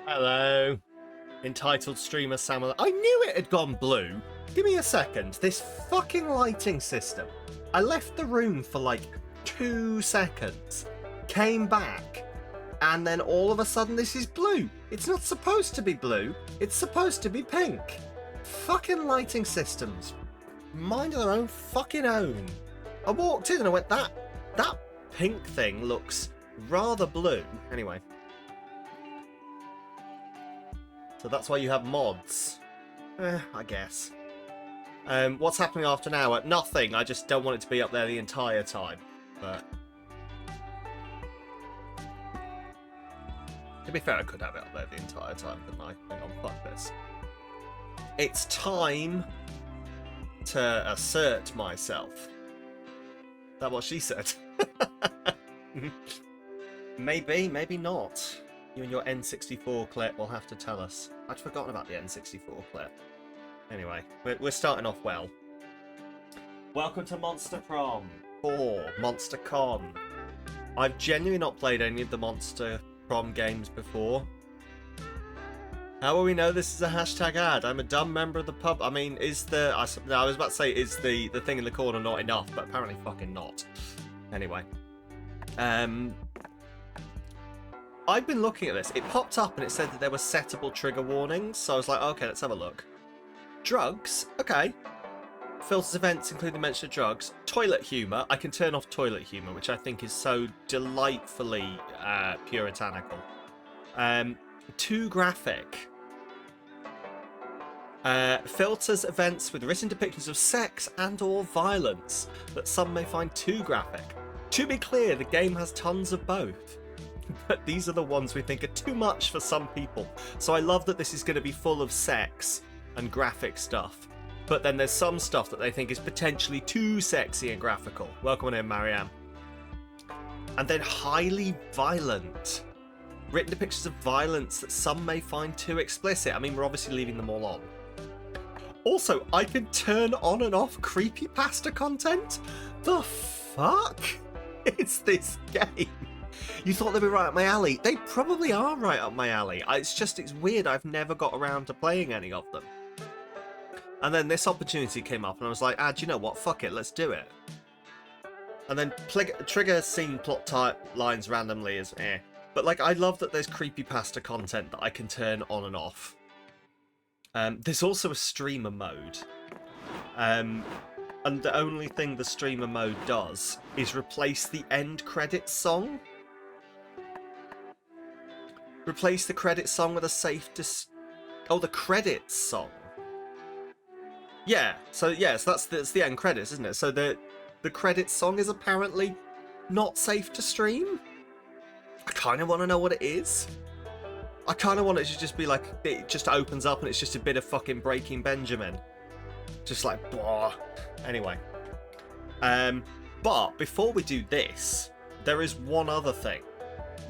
Hello. Entitled streamer Samuel. I knew it had gone blue. Give me a second. This fucking lighting system. I left the room for like 2 seconds, came back, and then all of a sudden this is blue. It's not supposed to be blue. It's supposed to be pink. Fucking lighting systems. Mind of their own fucking own. I walked in and I went, that pink thing looks rather blue. Anyway. So that's why you have mods. I guess. What's happening after now? Nothing. I just don't want it to be up there the entire time. But to be fair, I could have it up there the entire time, couldn't I? Hang on, fuck this. It's time to assert myself. Is that what she said? Maybe, maybe not. You and your N64 clip will have to tell us. I'd forgotten about the N64 clip. Anyway, we're starting off well. Welcome to Monster Prom 4, Monster Con. I've genuinely not played any of the Monster Prom games before. How will we know this is a hashtag ad? I'm a dumb member of the pub. I mean, is the... I was about to say, is the thing in the corner not enough? But apparently fucking not. Anyway. I've been looking at this. It popped up and it said that there were settable trigger warnings. So I was like, okay, let's have a look. Drugs? Okay. Filters events including mention of drugs. Toilet humour. I can turn off toilet humour, which I think is so delightfully puritanical. Too graphic. Filters events with written depictions of sex and or violence that some may find too graphic. To be clear, the game has tons of both. But these are the ones we think are too much for some people. So I love that this is going to be full of sex and graphic stuff. But then there's some stuff that they think is potentially too sexy and graphical. Welcome on in, Marianne. And then highly violent. Written depictions of violence that some may find too explicit. I mean, we're obviously leaving them all on. Also, I can turn on and off creepypasta content? The fuck is this game? You thought they'd be right up my alley. They probably are right up my alley. It's weird. I've never got around to playing any of them. And then this opportunity came up and I was like, do you know what? Fuck it. Let's do it. And then trigger scene plot type lines randomly is eh. But like, I love that there's creepypasta content that I can turn on and off. There's also a streamer mode. And the only thing the streamer mode does is replace the end credits song. Replace the credits song with a safe oh, the credits song. Yeah, so that's the end credits, isn't it? So the credits song is apparently not safe to stream. I kind of want to know what it is. I kind of want it to just be like, it just opens up and it's just a bit of fucking Breaking Benjamin. Just like, blah. Anyway. But before we do this, there is one other thing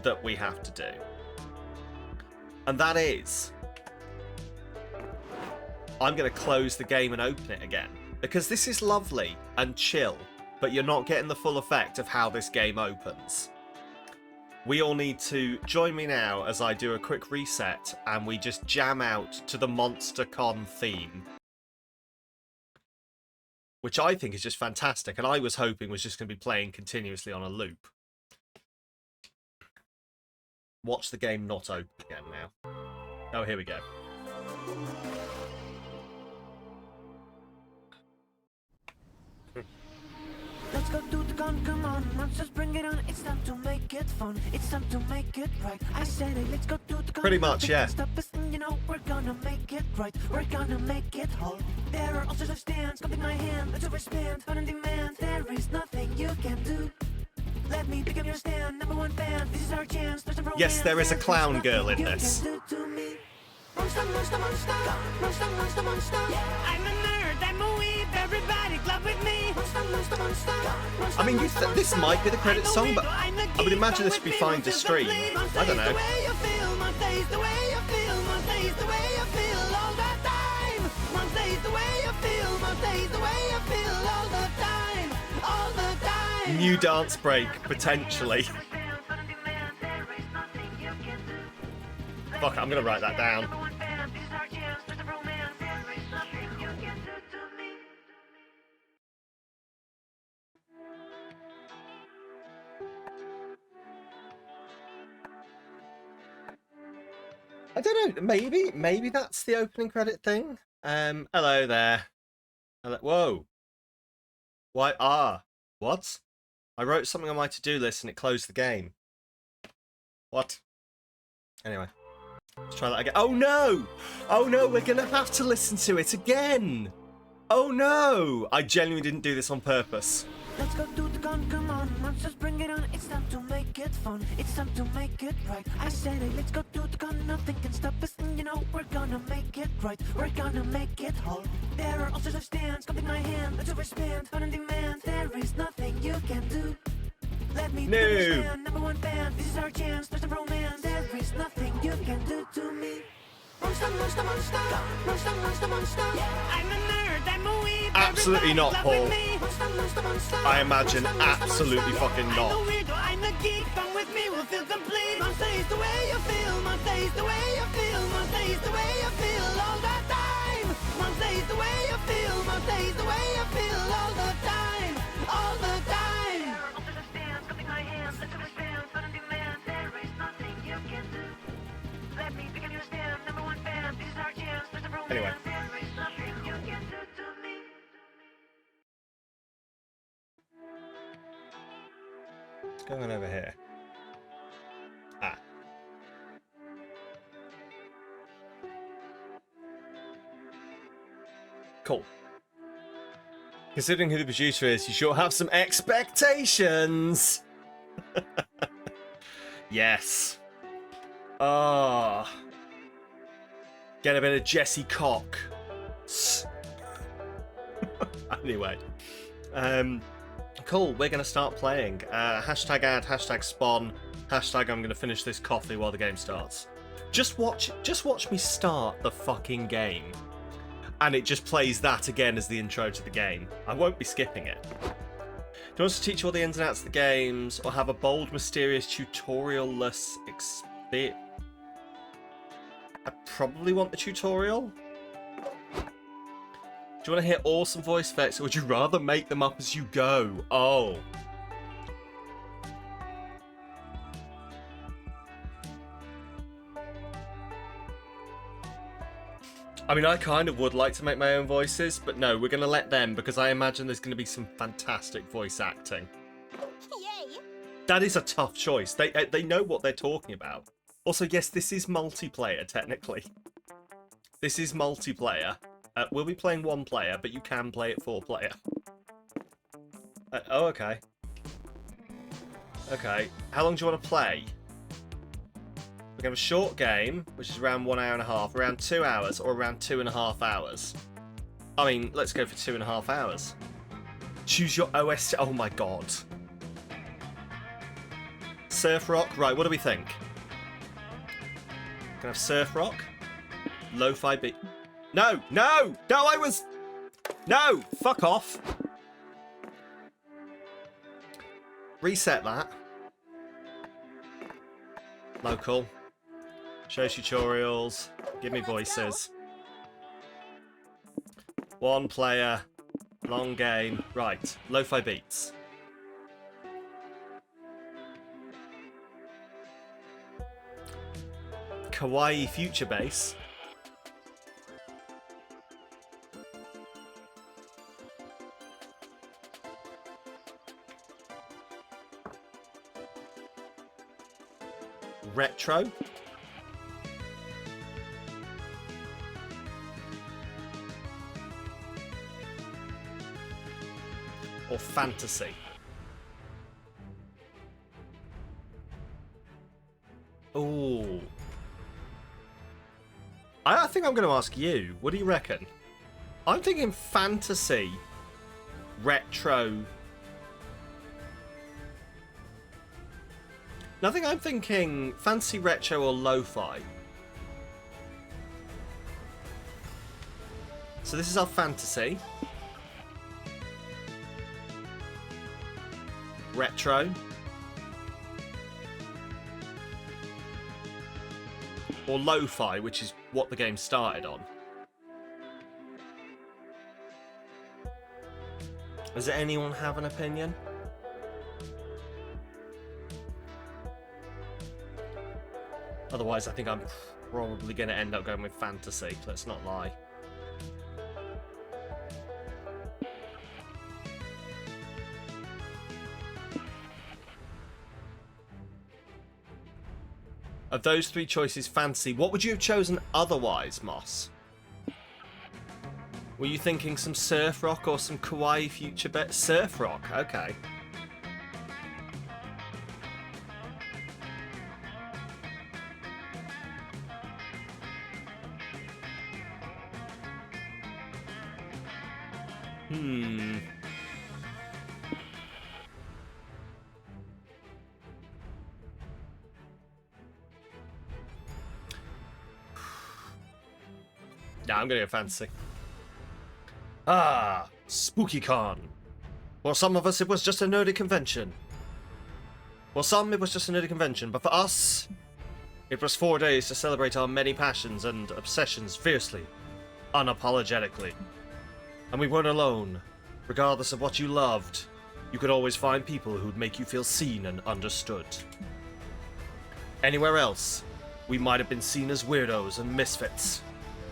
that we have to do. And that is, I'm going to close the game and open it again. Because this is lovely and chill, but you're not getting the full effect of how this game opens. We all need to join me now as I do a quick reset and we just jam out to the Monster Con theme. Which I think is just fantastic, and I was hoping was just going to be playing continuously on a loop. Watch the game not open again now. Oh, here we go. Let's go to the con, come on, monsters, bring it on. It's time to make it fun. It's time to make it right. I said it, let's go to the con. Pretty much, yeah. Stop us, and you know we're gonna make it right. We're gonna make it whole. There are all sorts of stands, come take my hand. Let's overspend, fun and demand. There is nothing you can do. Let me become your stand, #1 fan. This is our chance. Yes, there is a clown girl in this. Monster, monster, monster. Monster, monster, monster. Yeah, I'm a nerd, I'm a weeb. Everybody club with me. Monster, monster, monster. Monster, I mean, this might be the credits song, but I would imagine this would be fine to stream. I don't know. New dance break, potentially. Fuck it, I'm gonna write that down. Number one fan, this is our chance, there's a romance. There is nothing you can do to me. I don't know. Maybe that's the opening credit thing. Hello there. Hello. Whoa. Why? What? I wrote something on my to-do list and it closed the game. What? Anyway, let's try that again. Oh no! Oh no, we're gonna have to listen to it again. Oh no! I genuinely didn't do this on purpose. Let's go do the con, come on, monsters, bring it on. It's time to make it fun, it's time to make it right. I said it, let's go do the con, nothing can stop us. And you know, we're gonna make it right, we're gonna make it whole. There are all sorts of stands, come take my hand, let's overspend, on demand. There is nothing you can do. Let me understand, number one fan, this is our chance, there's a romance. There is nothing you can do to me. Monster, monster, monster, monster, monster, monster. Yeah, I'm a nerd, I'm a weeb. Absolutely not, Paul. Monster, monster, monster. I imagine absolutely fucking not. I'm a weirdo, I'm a geek, come with me, we'll feel complete. Monster is the way you feel, monster is the way you feel, monster is the way you feel all the time. Monster is the way you feel, monster is the way you feel all the time, all the time. There are alternate stands, coming my hands, let's understand, fun on demand, there is nothing you can do. Let me begin your stand, number one fan, this is our chance, there's a romance. Anyway. There is nothing you can do to me. What's going on over here? Ah. Cool. Considering who the producer is, you sure have some expectations. Yes. Ah. Get a bit of Jesse Cock. Anyway. Cool, we're going to start playing. Hashtag ad, hashtag spawn, hashtag I'm going to finish this coffee while the game starts. Just watch me start the fucking game. And it just plays that again as the intro to the game. I won't be skipping it. Do you want us to teach you all the ins and outs of the games, or have a bold, mysterious, tutorial-less experience? I probably want the tutorial. Do you want to hear awesome voice effects, or would you rather make them up as you go? Oh. I mean, I kind of would like to make my own voices, but no, we're going to let them, because I imagine there's going to be some fantastic voice acting. Yay! That is a tough choice. They know what they're talking about. Also, yes, this is multiplayer, technically. This is multiplayer. We'll be playing one player, but you can play it 4 player. Oh, okay. Okay. How long do you want to play? We're going to have a short game, which is around 1 hour and a half, around 2 hours, or around 2.5 hours. I mean, let's go for 2.5 hours. Choose your OS. Oh my god. Surf rock. Right, what do we think? Gonna have surf rock. Lo-fi beat. No, no, no, I was... No, fuck off. Reset that. Local. Show tutorials. Give me voices. 1 player. Long game. Right. Lo-fi beats. Kawaii future bass. Retro. Or fantasy. Ooh. I think I'm going to ask you. What do you reckon? I'm thinking fantasy, retro. I think I'm thinking fantasy, retro, or lo-fi. So this is our fantasy. Retro. Or lo-fi, which is what the game started on. Does anyone have an opinion? Otherwise, I think I'm probably going to end up going with fantasy. Let's not lie. Of those three choices, fantasy, what would you have chosen otherwise, Moss? Were you thinking some surf rock or some kawaii future bet? Surf rock, okay. Yeah, I'm gonna go fantasy. Ah, SpookyCon. For some of us, it was just a nerdy convention. For some, it was just a nerdy convention, but for us, it was 4 days to celebrate our many passions and obsessions fiercely, unapologetically. And we weren't alone. Regardless of what you loved, you could always find people who'd make you feel seen and understood. Anywhere else, we might have been seen as weirdos and misfits.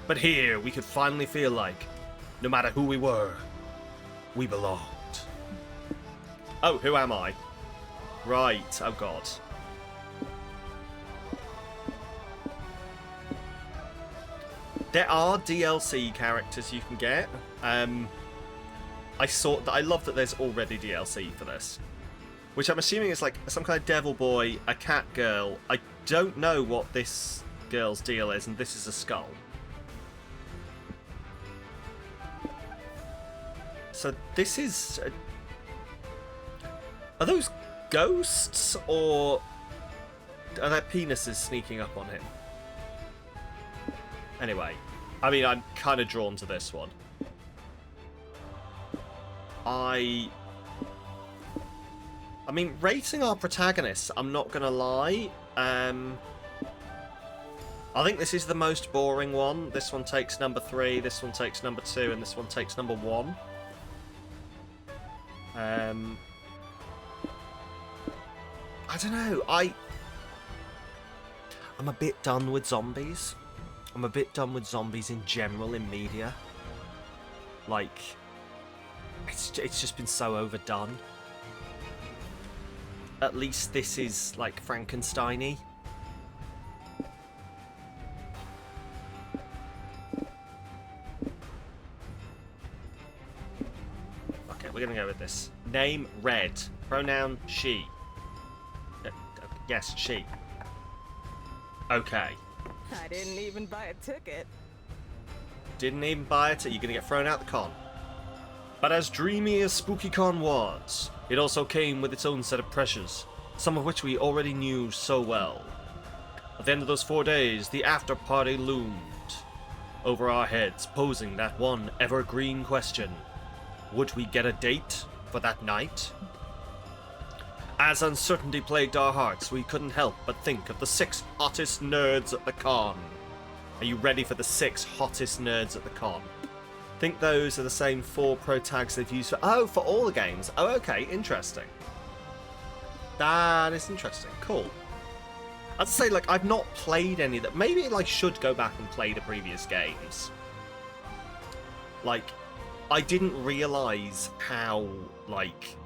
But here, we could finally feel like, no matter who we were, we belonged. Oh, who am I? Right, oh god. There are DLC characters you can get. I love that there's already DLC for this. Which I'm assuming is like some kind of devil boy, a cat girl. I don't know what this girl's deal is, and this is a skull. So this is... Are those ghosts, or are there penises sneaking up on him? Anyway, I mean, I'm kind of drawn to this one. I mean, rating our protagonists, I'm not going to lie. I think this is the most boring one. This one takes number 3, this one takes number 2, and this one takes number 1. I don't know. I'm a bit done with zombies. I'm a bit done with zombies in general in media. Like, it's just been so overdone. At least this is like Frankenstein-y. Okay, we're gonna go with this. Name Red. Pronoun she. Yes, she. Okay. I didn't even buy a ticket. Didn't even buy it, you're gonna get thrown out the con. But as dreamy as SpookyCon was, it also came with its own set of pressures, some of which we already knew so well. At the end of those 4 days, the after party loomed over our heads, posing that one evergreen question. Would we get a date for that night? As uncertainty plagued our hearts, we couldn't help but think of the 6 hottest nerds at the con. Are you ready for the 6 hottest nerds at the con? Think those are the same 4 pro tags they've used for all the games. Oh, okay, interesting. That is interesting. Cool. I'd say, like, I've not played any that. Maybe I should go back and play the previous games. Like, I didn't realise how, like...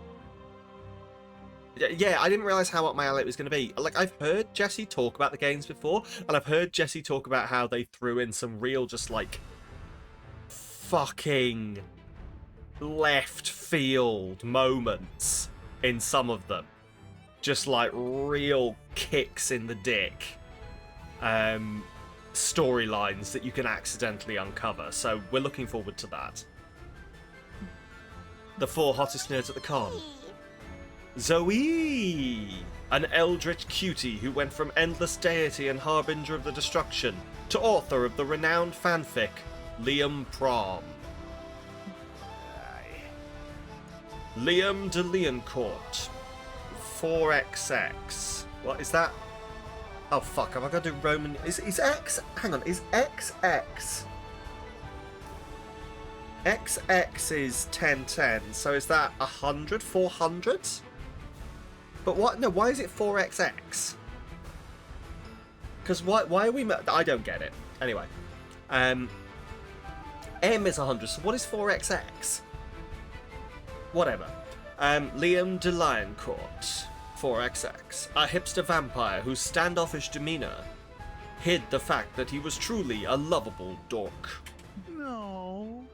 Yeah, I didn't realise how up my alley it was going to be. Like, I've heard Jesse talk about the games before, and I've heard Jesse talk about how they threw in some real, just, like, fucking left field moments in some of them. Just, like, real kicks in the dick storylines that you can accidentally uncover. So we're looking forward to that. The 4 hottest nerds at the con. Zoe! An eldritch cutie who went from endless deity and harbinger of the destruction to author of the renowned fanfic, Prom. Liam de Leoncourt. 4XX. What is that? Oh fuck, have I got to do Roman... Is X... Hang on, is XX... XX is 1010, so is that 100? 400? But what? No, why is it 4XX? Because why are we... I don't get it. Anyway. M is 100, so what is 4XX? Whatever. Liam de Lioncourt, 4XX. A hipster vampire whose standoffish demeanour hid the fact that he was truly a lovable dork. No.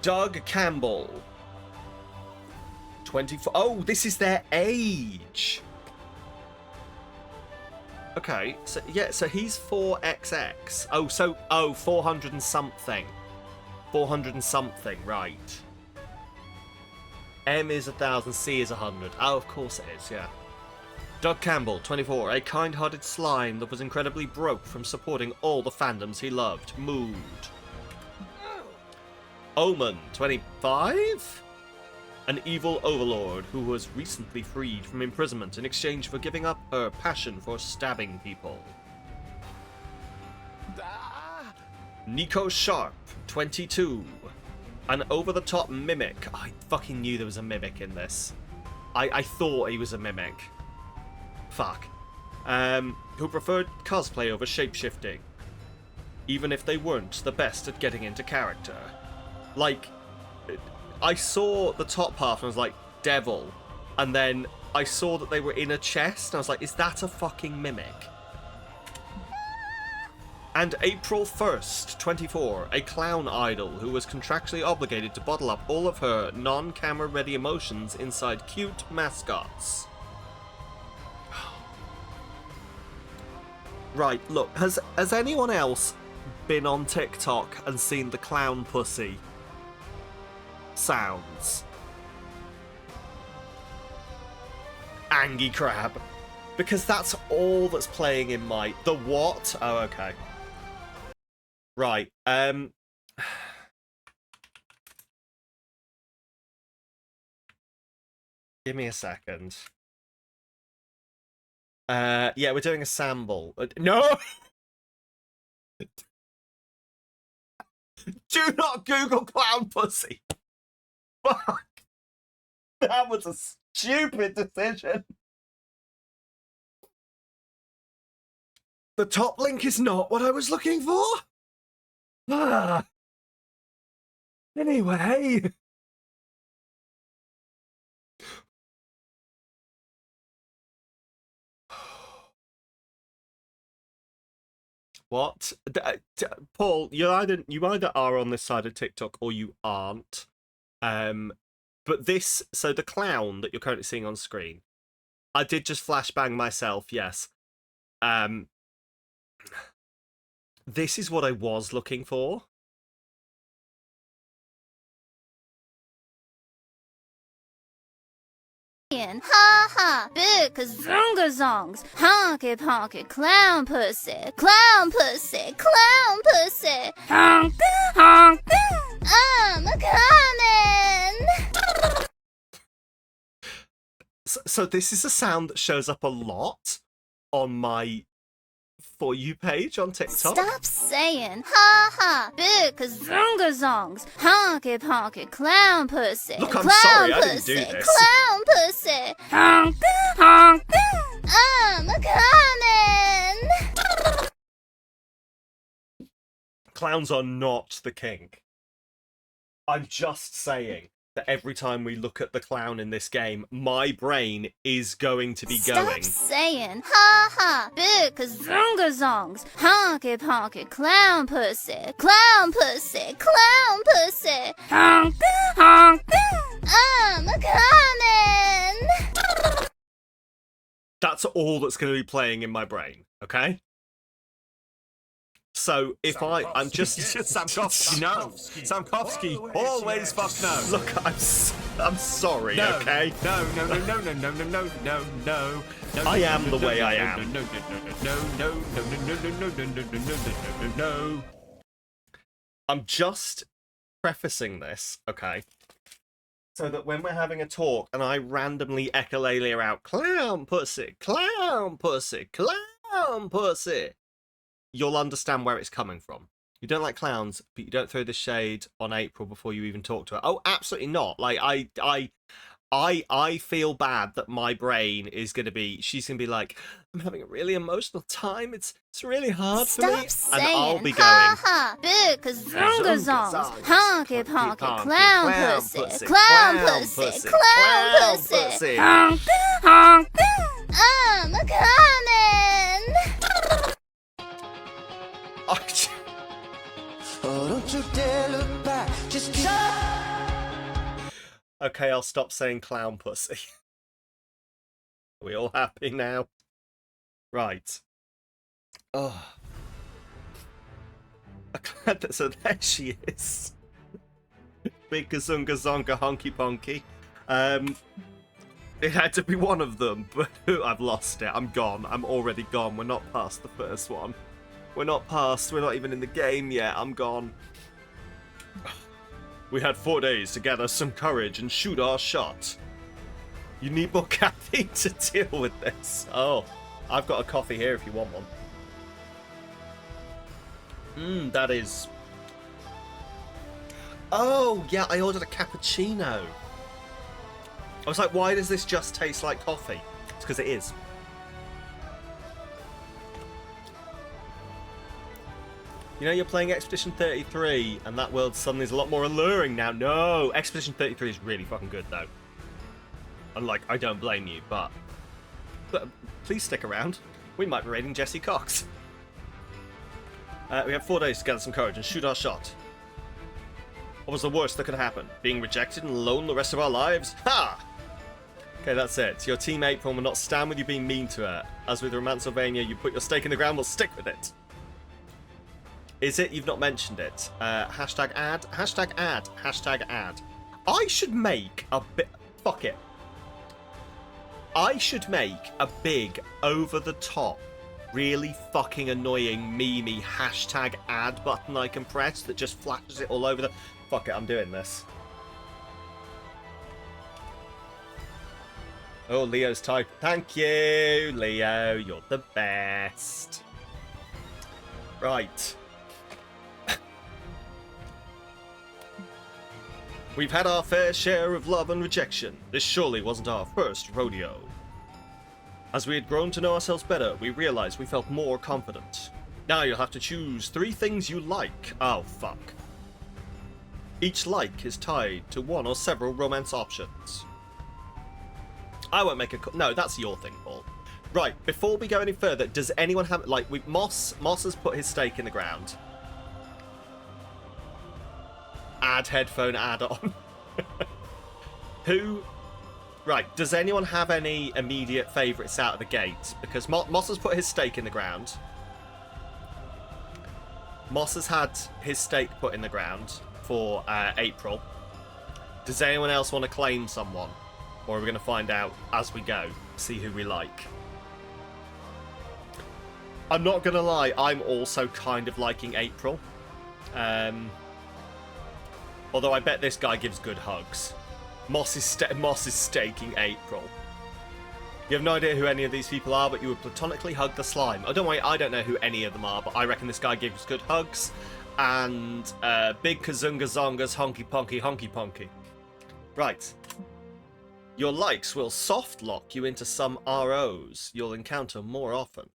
Doug Campbell, 24. Oh, this is their age. Okay, so yeah, so he's 4XX. Oh, 400 and something. 400 and something, right. M is 1,000, C is 100. Oh, of course it is, yeah. Doug Campbell, 24. A kind-hearted slime that was incredibly broke from supporting all the fandoms he loved. Mood. Omen, 25? An evil overlord who was recently freed from imprisonment in exchange for giving up her passion for stabbing people. Nico Sharp, 22. An over-the-top mimic. I fucking knew there was a mimic in this. I thought he was a mimic. Fuck. Who preferred cosplay over shapeshifting, even if they weren't the best at getting into character. Like, I saw the top half and I was like, devil. And then I saw that they were in a chest and I was like, is that a fucking mimic? And April 1st, 24, a clown idol who was contractually obligated to bottle up all of her non-camera ready emotions inside cute mascots. Right, look, has anyone else been on TikTok and seen the clown pussy sounds? Angie Crab. Because that's all that's playing in my... The what? Oh, okay. Right, give me a second. Yeah, we're doing a sample. No! Do not Google clown pussy! Fuck! That was a stupid decision. The top link is not what I was looking for? Ah. Anyway. What? Paul, you either are on this side of TikTok or you aren't. But this, so the clown that you're currently seeing on screen, I did just flashbang myself, yes. This is what I was looking for. Ha ha, big kazunga songs, honky ponky clown pussy, clown pussy, clown pussy, honk honk, I'm coming. So this is a sound that shows up a lot on my For You page on TikTok. Stop saying ha ha, big kazunga songs, honky ponky clown pussy, Look, I'm clown sorry, I pussy, didn't do this. clown pussy, honk honk, I'm coming. Clowns are not the king. I'm just saying that every time we look at the clown in this game, my brain is going to be going. Stop saying ha ha, big kazunga songs, honky ponky clown pussy, clown pussy, clown pussy, honk honk, I'm coming. That's all that's going to be playing in my brain, okay? So if I'm just Samkovsky, no. Samkovsky, always fuck no. Look, I'm sorry, No. okay? No. I am the way I am. No. I'm just prefacing this, okay? So that when we're having a talk and I randomly echolale out clown pussy, clown pussy, clown clown pussy. You'll understand where it's coming from. You don't like clowns, but you don't throw the shade on April before you even talk to her. Oh, absolutely not. Like I feel bad that my brain is gonna be. She's gonna be like, I'm having a really emotional time. It's really hard for me. Stop And saying I'll be ha going. ha, big kazunga zongs, Zongas, honky ponky, honky, clown pussy, clown pussy, clown pussy, honk, honk. I'm coming. Oh, don't you dare look back. Just Okay, I'll stop saying clown pussy. Are we all happy now? Right. Oh. So there she is. Big gazunga zonga honky ponky. It had to be one of them, but I've lost it. I'm gone. I'm already gone. We're not past the first one. We're not even in the game yet. I'm gone. We had 4 days to gather some courage and shoot our shot. You need more caffeine to deal with this. Oh, I've got a coffee here if you want one. That is... Oh, yeah, I ordered a cappuccino. I was like, why does this just taste like coffee? It's because it is. You know, you're playing Expedition 33, and that world suddenly is a lot more alluring now. No! Expedition 33 is really fucking good, though. And, like, I don't blame you, but please stick around. We might be raiding Jesse Cox. We have 4 days to gather some courage and shoot our shot. What was the worst that could happen? Being rejected and alone the rest of our lives? Ha! Okay, that's it. Your team April will not stand with you being mean to her. As with Romancylvania, you put your stake in the ground, we'll stick with it. Is it? You've not mentioned it. Hashtag ad. Hashtag ad. Hashtag ad. I should make a bit... Fuck it. I should make a big, over-the-top, really fucking annoying, memey hashtag ad button I can press that just flashes it all over the... Fuck it, I'm doing this. Oh, Leo's type. Thank you, Leo. You're the best. Right. We've had our fair share of love and rejection. This surely wasn't our first rodeo. As we had grown to know ourselves better, we realized we felt more confident. Now you'll have to choose 3 things you like. Oh, fuck. Each like is tied to one or several romance options. I won't make a... No, that's your thing, Paul. Right, before we go any further, does anyone have... Like, Moss has put his stake in the ground. Add headphone add-on. Who... Right, does anyone have any immediate favourites out of the gate? Because Moss has put his stake in the ground. Moss has had his stake put in the ground for April. Does anyone else want to claim someone? Or are we going to find out as we go? See who we like. I'm not going to lie, I'm also kind of liking April. Although I bet this guy gives good hugs. Moss is staking April. You have no idea who any of these people are, but you would platonically hug the slime. Oh, don't worry, I don't know who any of them are, but I reckon this guy gives good hugs. And big kazunga zongas, honky ponky. Right. Your likes will soft lock you into some ROs you'll encounter more often.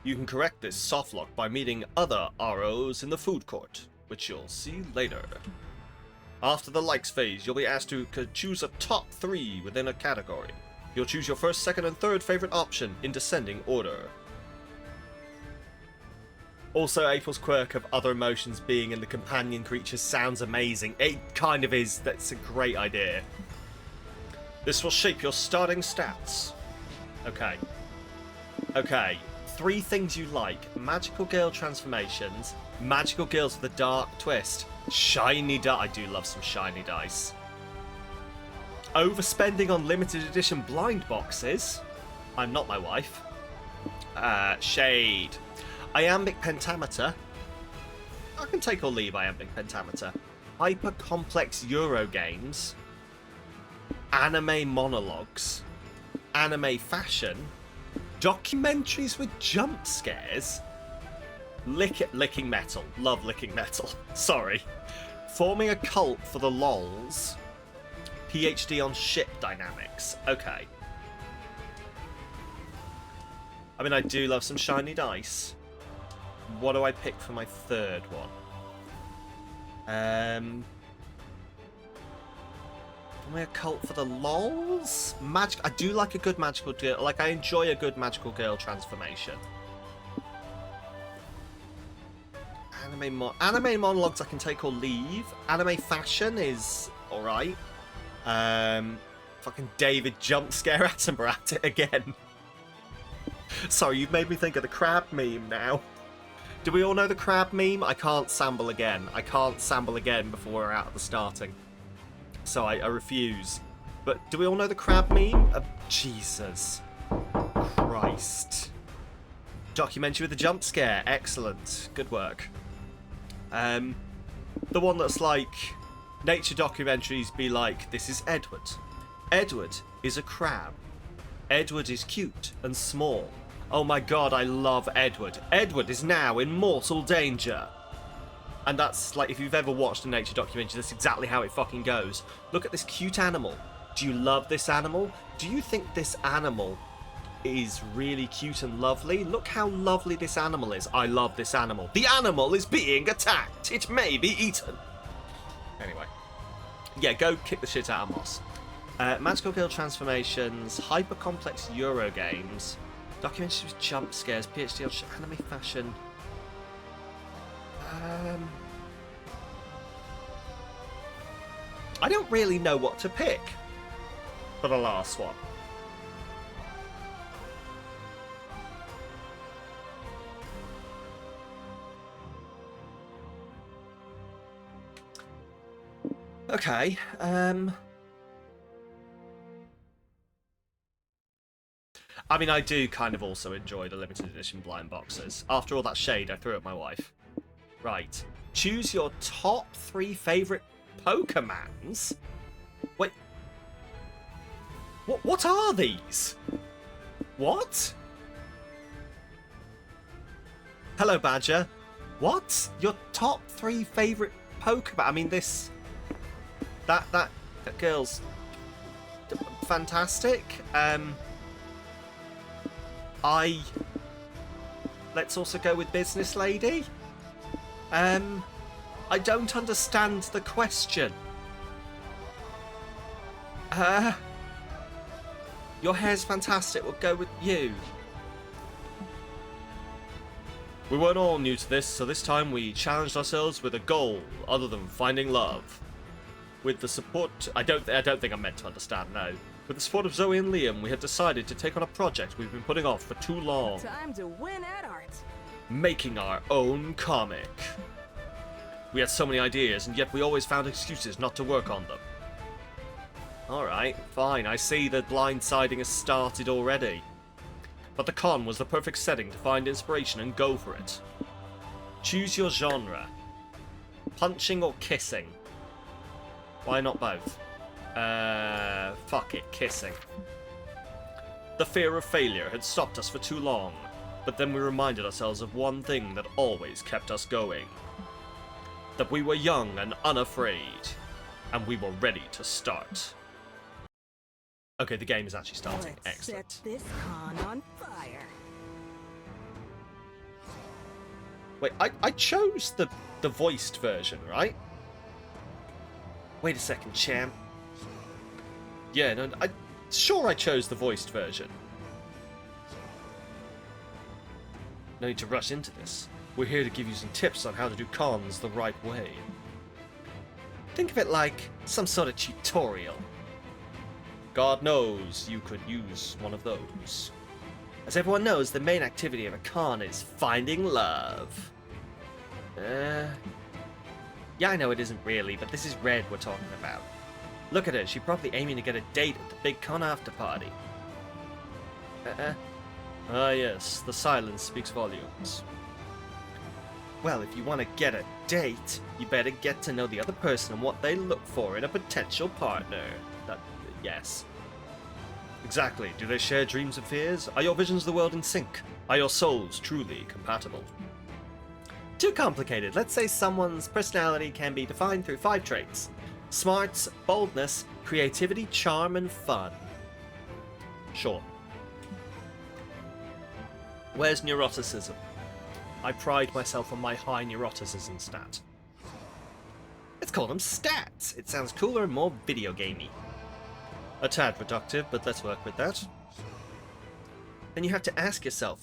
You can correct this soft lock by meeting other ROs in the food court, which you'll see later. After the likes phase, you'll be asked to choose a top 3 within a category. You'll choose your first, second, and third favorite option in descending order. Also, April's quirk of other emotions being in the companion creatures sounds amazing. It kind of is. That's a great idea. This will shape your starting stats. Okay. 3 things you like. Magical girl transformations. Magical girls with a dark twist. Shiny dice. I do love some shiny dice. Overspending on limited edition blind boxes. I'm not my wife. Shade. Iambic pentameter. I can take or leave iambic pentameter. Hyper complex Euro games. Anime monologues. Anime fashion. Documentaries with jump scares? Licking metal. Love licking metal. Sorry. Forming a cult for the lols. PhD on ship dynamics. Okay. I mean, I do love some shiny dice. What do I pick for my third one? Forming a cult for the lols? Magic. I do like a good magical girl. Like, I enjoy a good magical girl transformation. Anime monologues I can take or leave. Anime fashion is alright. Fucking David jump scare Attenborough at it again. Sorry, you've made me think of the crab meme now. Do we all know the crab meme? I can't sample again. I can't sample again before we're out of the starting. So I refuse. But do we all know the crab meme? Jesus Christ. Documentary with a jump scare. Excellent. Good work. The one that's like, nature documentaries be like, this is Edward. Edward is a crab. Edward is cute and small. Oh my god, I love Edward. Edward is now in mortal danger. And that's like, if you've ever watched a nature documentary, that's exactly how it fucking goes. Look at this cute animal. Do you love this animal? Do you think this animal is really cute and lovely? Look how lovely this animal is. I love this animal. The animal is being attacked. It may be eaten. Anyway. Yeah, go kick the shit out of Moss. Magical Girl transformations, hyper complex Euro games, documentaries with jump scares, PhD on anime fashion. I don't really know what to pick for the last one. Okay, I mean, I do kind of also enjoy the limited edition blind boxes. After all that shade I threw at my wife. Right. Choose your top 3 favourite Pokemans? Wait. What are these? What? Hello, Badger. What? Your top 3 favourite Pokemon? I mean, this... That girl's fantastic. Let's also go with business lady. I don't understand the question. Your hair's fantastic. We'll go with you. We weren't all new to this, so this time we challenged ourselves with a goal other than finding love. With the support... I don't think I'm meant to understand, no. With the support of Zoe and Liam, we have decided to take on a project we've been putting off for too long. Time to win at art. Making our own comic. We had so many ideas, and yet we always found excuses not to work on them. Alright, fine, I see the blindsiding has started already. But the con was the perfect setting to find inspiration and go for it. Choose your genre. Punching or kissing? Why not both? Fuck it, kissing. The fear of failure had stopped us for too long, but then we reminded ourselves of one thing that always kept us going. That we were young and unafraid, and we were ready to start. Okay, the game is actually starting. Let's Excellent. set this con on fire. Wait, I chose the voiced version, right? Wait a second, champ. Yeah, no, sure I chose the voiced version. No need to rush into this. We're here to give you some tips on how to do cons the right way. Think of it like some sort of tutorial. God knows you could use one of those. As everyone knows, the main activity of a con is finding love. Yeah, I know it isn't really, but this is Red we're talking about. Look at her, she's probably aiming to get a date at the big con after party. Ah yes, the silence speaks volumes. Well, if you want to get a date, you better get to know the other person and what they look for in a potential partner. Yes. Exactly. Do they share dreams and fears? Are your visions of the world in sync? Are your souls truly compatible? Too complicated. Let's say someone's personality can be defined through 5 traits. Smarts, boldness, creativity, charm, and fun. Sure. Where's neuroticism? I pride myself on my high neuroticism stat. Let's call them stats. It sounds cooler and more video gamey. A tad reductive, but let's work with that. Then you have to ask yourself,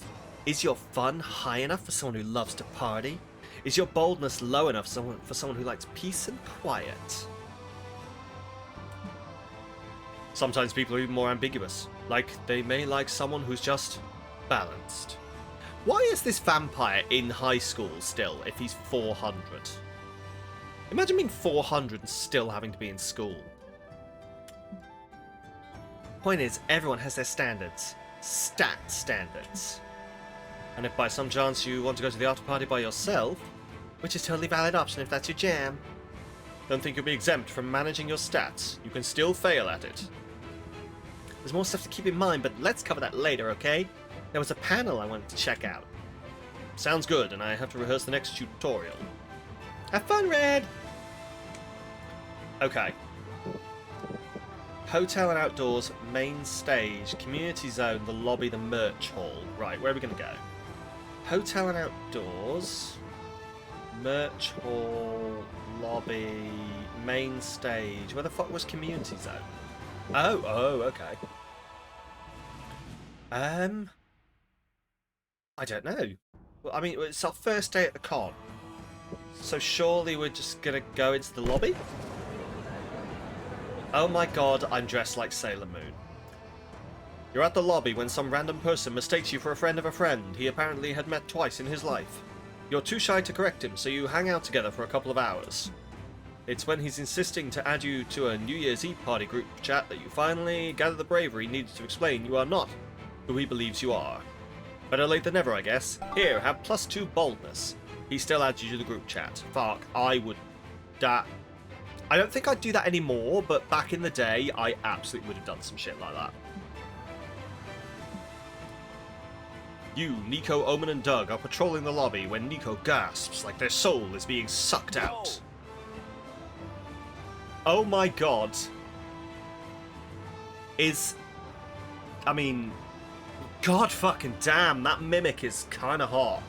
is your fun high enough for someone who loves to party? Is your boldness low enough for someone who likes peace and quiet? Sometimes people are even more ambiguous. Like, they may like someone who's just balanced. Why is this vampire in high school still if he's 400? Imagine being 400 and still having to be in school. Point is, everyone has their standards. Stat standards. And if by some chance you want to go to the after party by yourself, which is a totally valid option if that's your jam, don't think you'll be exempt from managing your stats. You can still fail at it. There's more stuff to keep in mind, but let's cover that later, okay? There was a panel I wanted to check out. Sounds good, and I have to rehearse the next tutorial. Have fun, Red! Okay. Hotel and outdoors, main stage, community zone, the lobby, the merch hall. Right, where are we going to go? Hotel and outdoors, merch hall, lobby, main stage. Where the fuck was community zone? Oh, okay. I don't know. Well, I mean, it's our first day at the con. So surely we're just going to go into the lobby? Oh my god, I'm dressed like Sailor Moon. You're at the lobby when some random person mistakes you for a friend of a friend he apparently had met twice in his life. You're too shy to correct him, so you hang out together for a couple of hours. It's when he's insisting to add you to a New Year's Eve party group chat that you finally gather the bravery needed to explain you are not who he believes you are. Better late than never, I guess. Here, have +2 boldness. He still adds you to the group chat. Fuck, I would... I don't think I'd do that anymore, but back in the day, I absolutely would have done some shit like that. You, Nico, Omen, and Doug are patrolling the lobby when Nico gasps like their soul is being sucked out. Oh my god. I mean... God fucking damn, that mimic is kinda hot.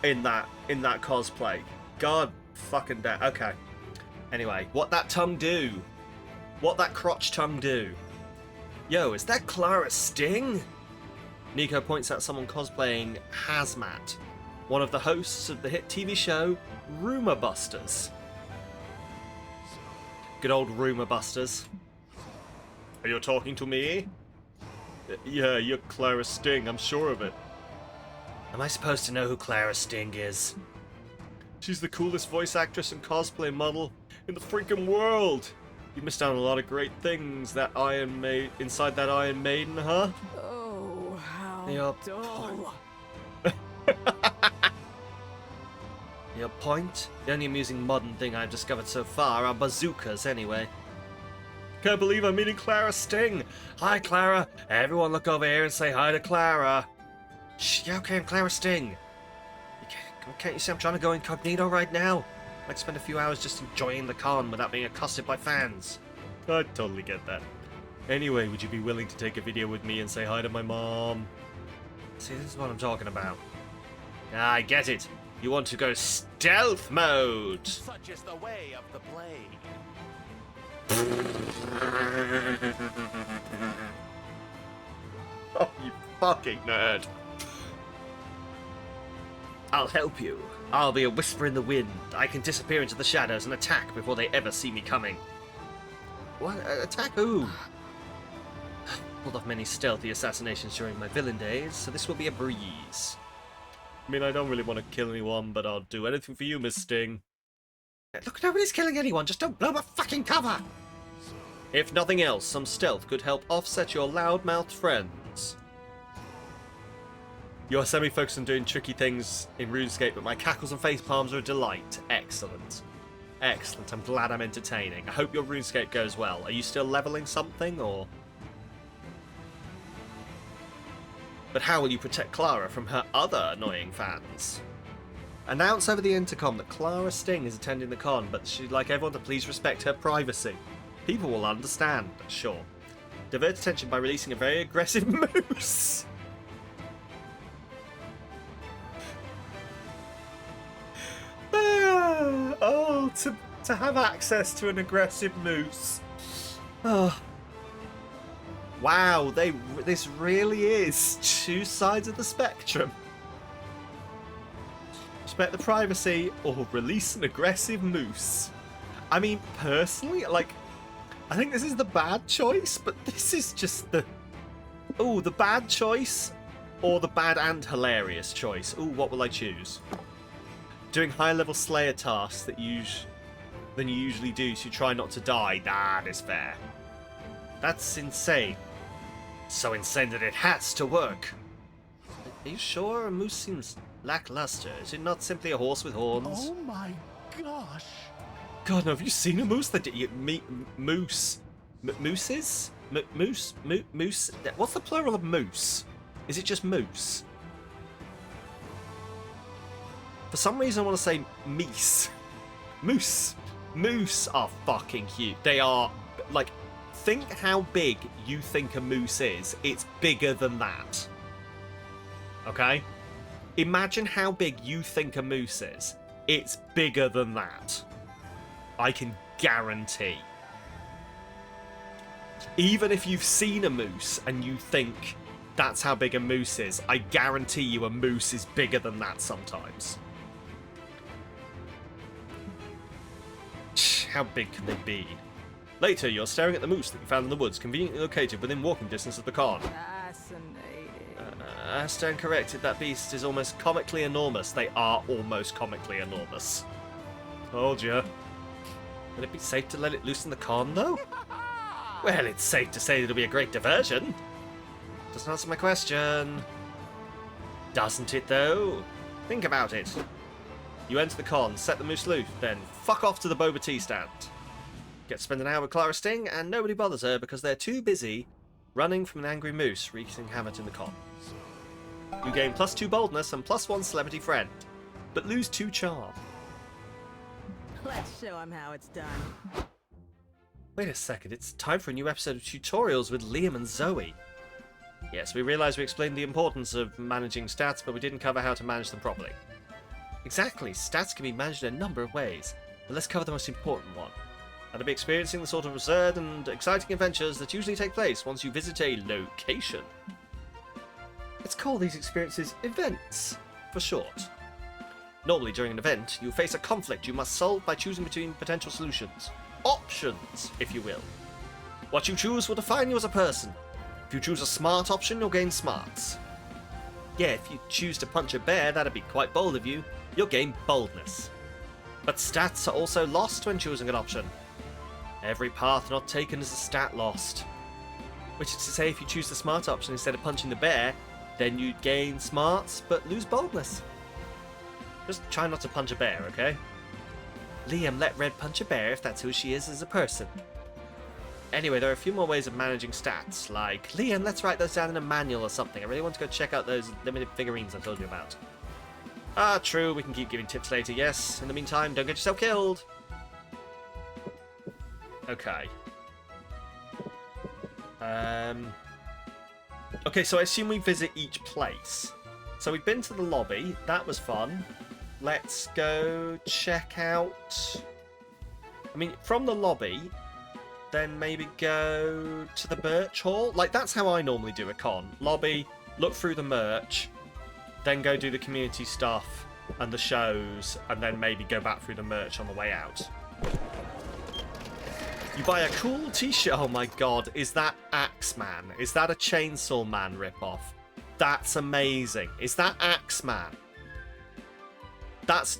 In that cosplay. God fucking damn. Okay. Anyway, what that tongue do? What that crotch tongue do? Yo, is that Clara Sting? Nico points out someone cosplaying Hazmat, one of the hosts of the hit TV show Rumor Busters. Good old Rumor Busters. Are you talking to me? Yeah, you're Clara Sting, I'm sure of it. Am I supposed to know who Clara Sting is? She's the coolest voice actress and cosplay model in the freaking world. You missed out on a lot of great things that inside that Iron Maiden, huh? Oh, how Your dull. Your point? The only amusing modern thing I've discovered so far are bazookas, anyway. Can't believe I'm meeting Clara Sting. Hi, Clara. Everyone look over here and say hi to Clara. Shh, yeah, okay, I'm Clara Sting. Can't you see I'm trying to go incognito right now? I'd spend a few hours just enjoying the con without being accosted by fans. I totally get that. Anyway, would you be willing to take a video with me and say hi to my mom? See, this is what I'm talking about. I get it. You want to go stealth mode. Such is the way of the blade. Oh, you fucking nerd. I'll help you. I'll be a whisper in the wind. I can disappear into the shadows and attack before they ever see me coming. What? Attack who? Pulled off many stealthy assassinations during my villain days, so this will be a breeze. I mean, I don't really want to kill anyone, but I'll do anything for you, Miss Sting. Look, nobody's killing anyone. Just don't blow my fucking cover. If nothing else, some stealth could help offset your loudmouthed friends. You're semi-focused on doing tricky things in RuneScape, but my cackles and face palms are a delight. Excellent. Excellent. I'm glad I'm entertaining. I hope your RuneScape goes well. Are you still leveling something, or...? But how will you protect Clara from her other annoying fans? Announce over the intercom that Clara Sting is attending the con, but she'd like everyone to please respect her privacy. People will understand, sure. Divert attention by releasing a very aggressive moose. Oh, to have access to an aggressive moose. Oh. Wow, this really is two sides of the spectrum. Respect the privacy or release an aggressive moose. I mean, personally, like, I think this is the bad choice, but this is just the bad choice or the bad and hilarious choice. Ooh, what will I choose? Doing high-level Slayer tasks than you usually do, so you try not to die. That is fair. That's insane. So insane that it has to work. Are you sure? A moose seems lackluster. Is it not simply a horse with horns? Oh my gosh. God, no, have you seen a moose? Moose. Mooses? Moose? What's the plural of moose? Is it just moose? For some reason I want to say meese. Moose. Moose are fucking huge. They are, like, think how big you think a moose is. It's bigger than that. Okay? Imagine how big you think a moose is. It's bigger than that. I can guarantee. Even if you've seen a moose and you think that's how big a moose is, I guarantee you a moose is bigger than that sometimes. How big can they be? Later, you're staring at the moose that you found in the woods, conveniently located within walking distance of the con. Fascinating. I stand corrected, that beast is almost comically enormous. They are almost comically enormous. Told ya. Would it be safe to let it loose in the con, though? Well, it's safe to say it'll be a great diversion. Doesn't answer my question. Doesn't it, though? Think about it. You enter the con, set the moose loose, then fuck off to the boba tea stand. Get to spend an hour with Clara Sting, and nobody bothers her because they're too busy running from an angry moose wreaking havoc in the con. You gain +2 boldness and +1 celebrity friend, but lose 2 charm. Let's show him how it's done. Wait a second, it's time for a new episode of Tutorials with Liam and Zoe. Yes, we realise we explained the importance of managing stats, but we didn't cover how to manage them properly. Exactly, stats can be managed in a number of ways, but let's cover the most important one. And to be experiencing the sort of absurd and exciting adventures that usually take place once you visit a location. Let's call these experiences events, for short. Normally during an event, you face a conflict you must solve by choosing between potential solutions. Options, if you will. What you choose will define you as a person. If you choose a smart option, you'll gain smarts. Yeah, if you choose to punch a bear, that'd be quite bold of you. You'll gain boldness. But stats are also lost when choosing an option. Every path not taken is a stat lost. Which is to say, if you choose the smart option instead of punching the bear, then you'd gain smarts, but lose boldness. Just try not to punch a bear, okay? Liam, let Red punch a bear if that's who she is as a person. Anyway, there are a few more ways of managing stats, like, Liam, let's write those down in a manual or something. I really want to go check out those limited figurines I told you about. Ah, true, we can keep giving tips later, yes. In the meantime, don't get yourself killed. Okay. Okay, so I assume we visit each place. So we've been to the lobby, that was fun. Let's go check out... I mean, from the lobby, then maybe go to the merch hall. Like, that's how I normally do a con. Lobby, look through the merch, then go do the community stuff and the shows, and then maybe go back through the merch on the way out. You buy a cool t-shirt. Oh my god, is that Axeman? Is that a Chainsaw Man ripoff? That's amazing. Is that Axeman? That's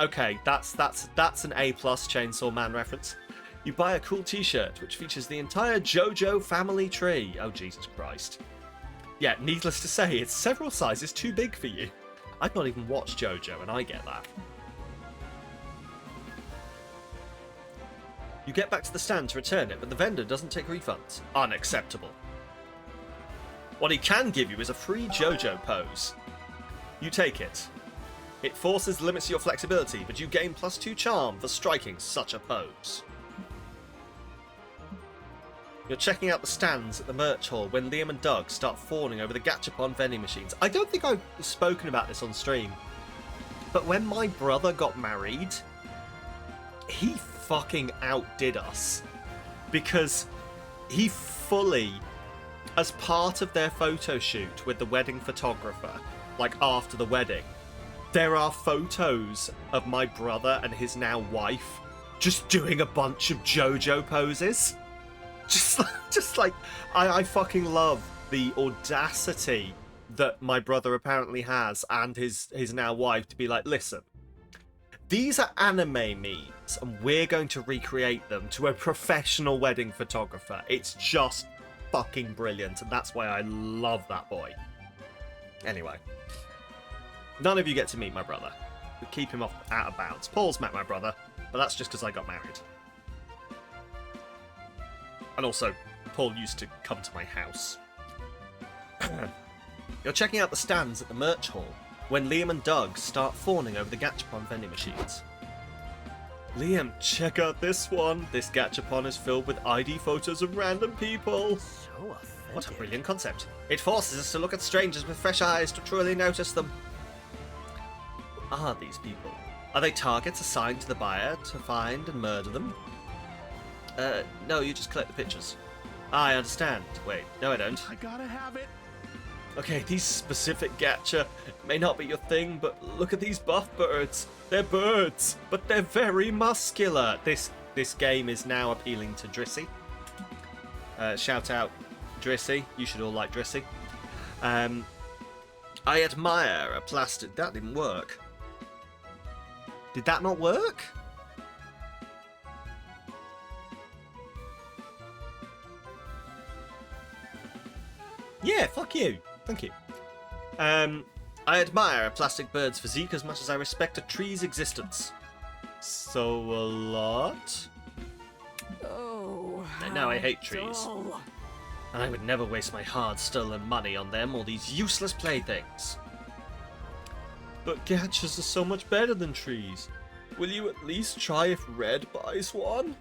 okay. That's an A+ Chainsaw Man reference. You buy a cool t-shirt which features the entire JoJo family tree. Oh Jesus Christ. Yeah, needless to say, it's several sizes too big for you. I've not even watched JoJo, and I get that. You get back to the stand to return it, but the vendor doesn't take refunds. Unacceptable. What he can give you is a free JoJo pose. You take it. It forces limits to your flexibility, but you gain +2 charm for striking such a pose. You're checking out the stands at the merch hall when Liam and Doug start fawning over the Gachapon vending machines. I don't think I've spoken about this on stream, but when my brother got married, he fucking outdid us. Because he fully, as part of their photo shoot with the wedding photographer, like after the wedding, there are photos of my brother and his now wife just doing a bunch of JoJo poses. Just like, I fucking love the audacity that my brother apparently has and his now wife to be like, listen, these are anime memes and we're going to recreate them to a professional wedding photographer. It's just fucking brilliant, and that's why I love that boy. Anyway, none of you get to meet my brother. We keep him out of bounds. Paul's met my brother, but that's just because I got married. And also, Paul used to come to my house. You're checking out the stands at the merch hall when Liam and Doug start fawning over the Gachapon vending machines. Liam, check out this one. This Gachapon is filled with ID photos of random people. So authentic. What a brilliant concept. It forces us to look at strangers with fresh eyes to truly notice them. Who are these people? Are they targets assigned to the buyer to find and murder them? No, you just collect the pictures. I understand. Wait, no I don't. I gotta have it. Okay, these specific gacha may not be your thing, but look at these buff birds. They're birds, but they're very muscular. This game is now appealing to Drissy. Shout out Drissy. You should all like Drissy. I admire a plastic... That didn't work. Did that not work? Yeah, fuck you. Thank you. I admire a plastic bird's physique as much as I respect a tree's existence. So a lot? Oh. No, I hate trees. dull. And I would never waste my hard-stolen money on them or these useless playthings. But gachas are so much better than trees. Will you at least try if Red buys one?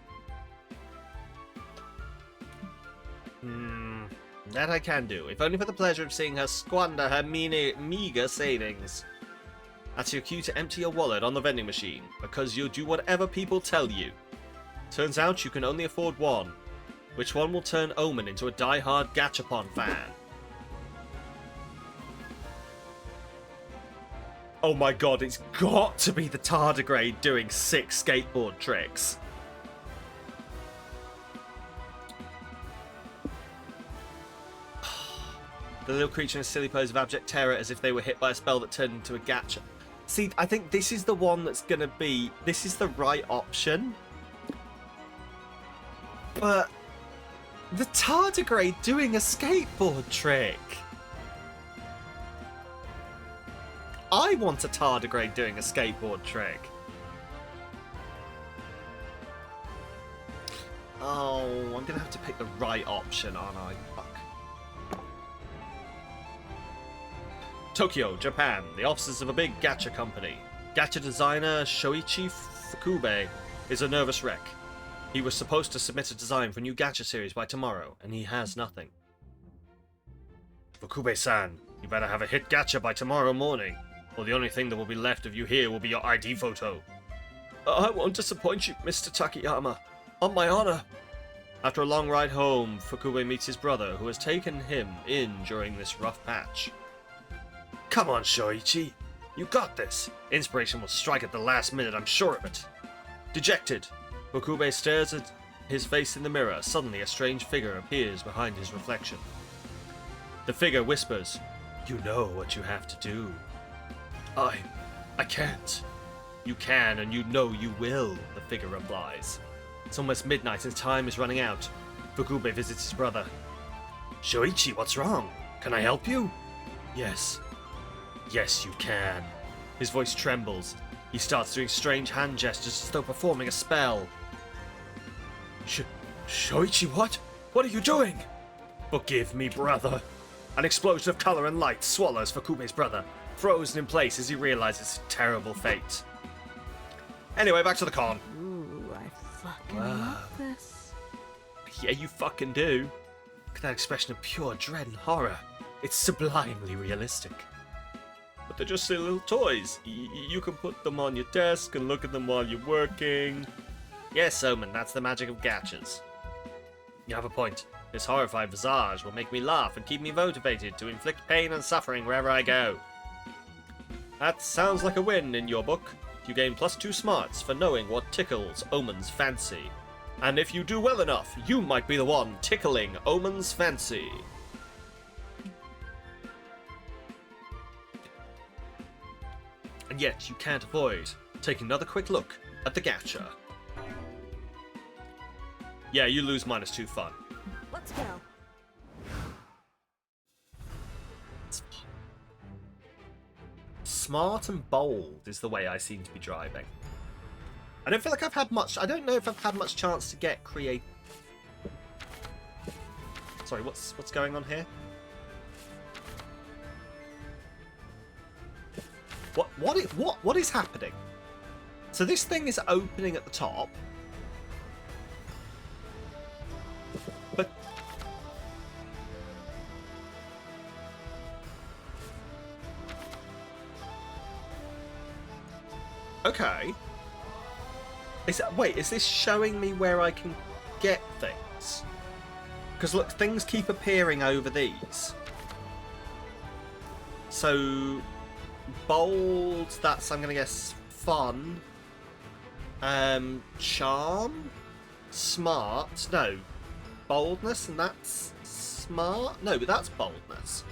That I can do, if only for the pleasure of seeing her squander her meager savings. That's your cue to empty your wallet on the vending machine, because you'll do whatever people tell you. Turns out you can only afford one. Which one will turn Omen into a die-hard Gachapon fan? Oh my god, it's got to be the tardigrade doing 6 skateboard tricks. The little creature in a silly pose of abject terror as if they were hit by a spell that turned into a gacha. See, I think this is the one that's gonna be... This is the right option. But... The tardigrade doing a skateboard trick. I want a tardigrade doing a skateboard trick. Oh, I'm gonna have to pick the right option, aren't I? Fuck. Tokyo, Japan, the offices of a big gacha company. Gacha designer Shoichi Fukube is a nervous wreck. He was supposed to submit a design for a new gacha series by tomorrow, and he has nothing. Fukube-san, you better have a hit gacha by tomorrow morning, or the only thing that will be left of you here will be your ID photo. I won't disappoint you, Mr. Takayama. On my honor. After a long ride home, Fukube meets his brother, who has taken him in during this rough patch. Come on, Shoichi. You got this. Inspiration will strike at the last minute, I'm sure of it. Dejected, Fukube stares at his face in the mirror. Suddenly, a strange figure appears behind his reflection. The figure whispers, "You know what you have to do." I can't. You can, and you know you will, the figure replies. It's almost midnight and time is running out. Fukube visits his brother. Shoichi, what's wrong? Can I help you? Yes. Yes, you can. His voice trembles. He starts doing strange hand gestures as though performing a spell. Shoichi, what? What are you doing? Forgive me, brother. An explosion of colour and light swallows Fukume's brother, frozen in place as he realizes his terrible fate. Anyway, back to the con. Ooh, I fucking love this. Yeah, you fucking do. Look at that expression of pure dread and horror. It's sublimely realistic. But they're just silly little toys. You can put them on your desk and look at them while you're working. Yes, Omen, that's the magic of gachas. You have a point. This horrified visage will make me laugh and keep me motivated to inflict pain and suffering wherever I go. That sounds like a win in your book. You gain +2 smarts for knowing what tickles Omen's fancy. And if you do well enough, you might be the one tickling Omen's fancy. And yet, you can't avoid taking another quick look at the gacha. Yeah, you lose -2 fun. Let's go. Smart and bold is the way I seem to be driving. I don't feel like I've had much... I don't know if I've had much chance to get creative. Sorry, what's going on here? What is happening? So this thing is opening at the top. But okay. Wait, is this showing me where I can get things? Because look, things keep appearing over these. So, bold, that's, I'm going to guess, fun. Charm? Smart? No. Boldness, and that's smart? No, but that's boldness.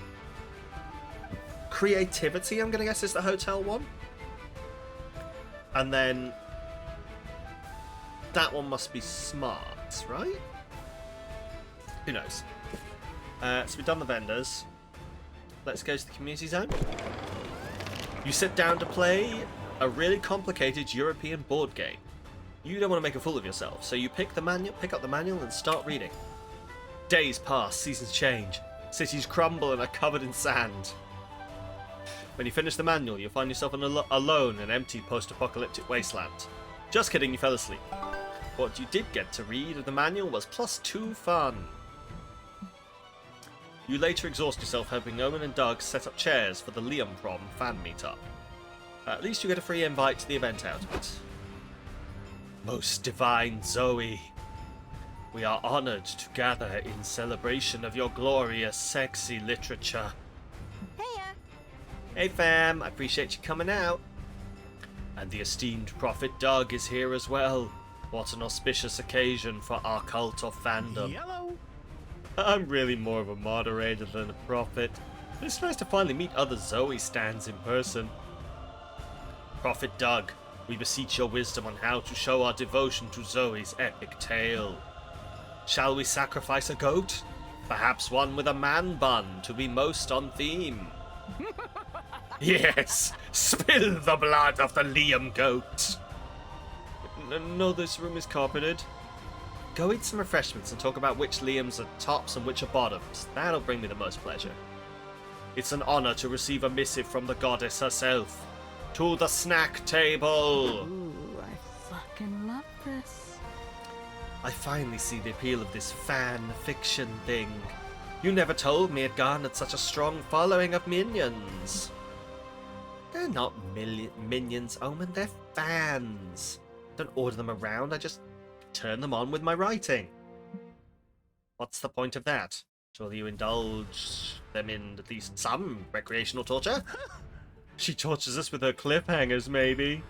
Creativity, I'm going to guess, is the hotel one. And then that one must be smart, right? Who knows? So we've done the vendors. Let's go to the community zone. You sit down to play a really complicated European board game. You don't want to make a fool of yourself, so you pick up the manual and start reading. Days pass, seasons change, cities crumble and are covered in sand. When you finish the manual, you'll find yourself alone in an empty post-apocalyptic wasteland. Just kidding, you fell asleep. What you did get to read of the manual was +2 fun. You later exhaust yourself helping Omen and Doug set up chairs for the Prom fan meetup. At least you get a free invite to the event out of it. Most divine Zoe, we are honored to gather in celebration of your glorious, sexy literature. Hey fam, I appreciate you coming out. And the esteemed prophet Doug is here as well. What an auspicious occasion for our cult of fandom. Yellow. I'm really more of a moderator than a prophet. But it's nice to finally meet other Zoe stans in person. Prophet Doug, we beseech your wisdom on how to show our devotion to Zoe's epic tale. Shall we sacrifice a goat? Perhaps one with a man bun to be most on theme. Yes, spill the blood of the Liam goat. No, this room is carpeted. Go eat some refreshments and talk about which Liams are tops and which are bottoms. That'll bring me the most pleasure. It's an honor to receive a missive from the goddess herself. To the snack table! Ooh, I fucking love this. I finally see the appeal of this fan fiction thing. You never told me it garnered such a strong following of minions. They're not minions, Omen, they're fans. Don't order them around, I just turn them on with my writing. What's the point of that? Surely you indulge them in at least some recreational torture? She tortures us with her cliffhangers, maybe.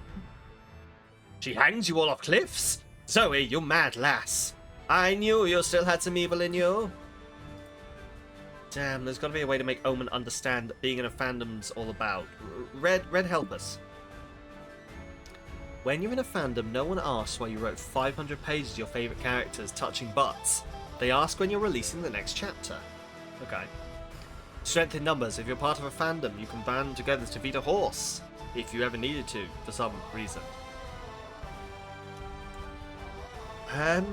She hangs you all off cliffs? Zoe, you mad lass. I knew you still had some evil in you. Damn, there's got to be a way to make Omen understand that being in a fandom's all about. Red, help us. When you're in a fandom, no one asks why you wrote 500 pages of your favourite characters touching butts. They ask when you're releasing the next chapter. Okay. Strength in numbers. If you're part of a fandom, you can band together to beat a horse. If you ever needed to, for some reason. Part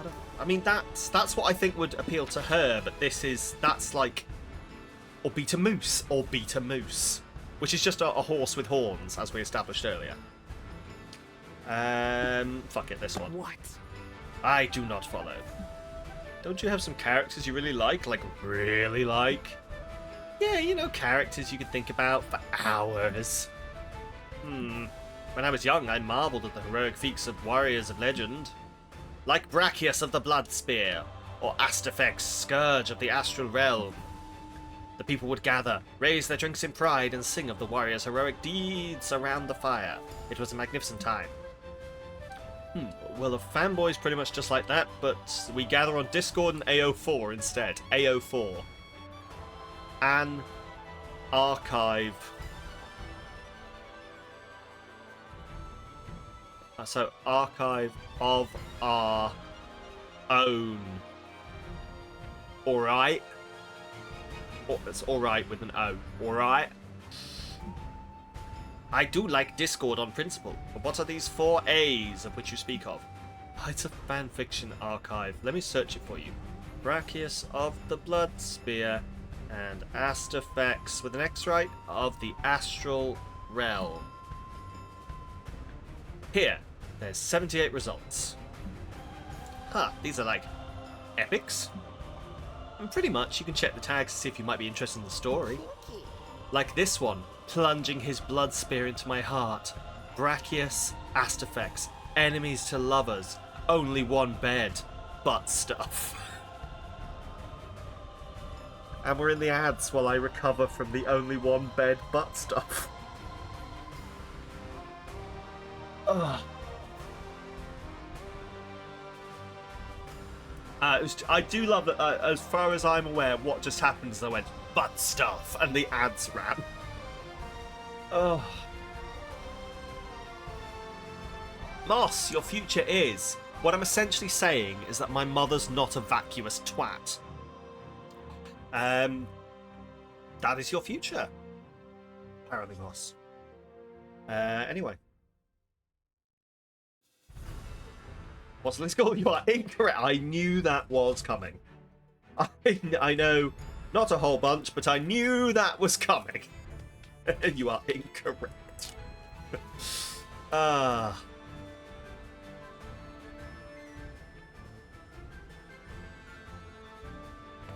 of I mean, that's what I think would appeal to her, but that's like, or beta moose, which is just a horse with horns, as we established earlier. Fuck it, this one. What? I do not follow. Don't you have some characters you really like? Like, really like? Yeah, you know, characters you could think about for hours. When I was young, I marveled at the heroic feats of warriors of legend. Like Brachius of the Blood Spear, or Astafex, Scourge of the Astral Realm. The people would gather, raise their drinks in pride, and sing of the warriors' heroic deeds around the fire. It was a magnificent time. Well, the fanboy's pretty much just like that, but we gather on Discord and AO4 instead. AO4. An archive. So, archive of our own. Alright? It's alright with an O. Alright? I do like Discord on principle, but what are these 4 A's of which you speak of? It's a fanfiction archive. Let me search it for you. Brachius of the Blood Spear and Astafex with an X right of the Astral Realm. Here, there's 78 results. These are like epics. And pretty much you can check the tags to see if you might be interested in the story. Like this one, plunging his blood spear into my heart. Brachius, Astafex, enemies to lovers, only one bed, butt stuff. And we're in the ads while I recover from the only one bed butt stuff. Ugh. I do love that, as far as I'm aware, what just happened is I went, butt stuff, and the ads ran. Oh. Moss, your future is. What I'm essentially saying is that my mother's not a vacuous twat. That is your future. Apparently, Moss. Anyway. What's the score? You are incorrect. I knew that was coming. I know not a whole bunch, but I knew that was coming. You are incorrect.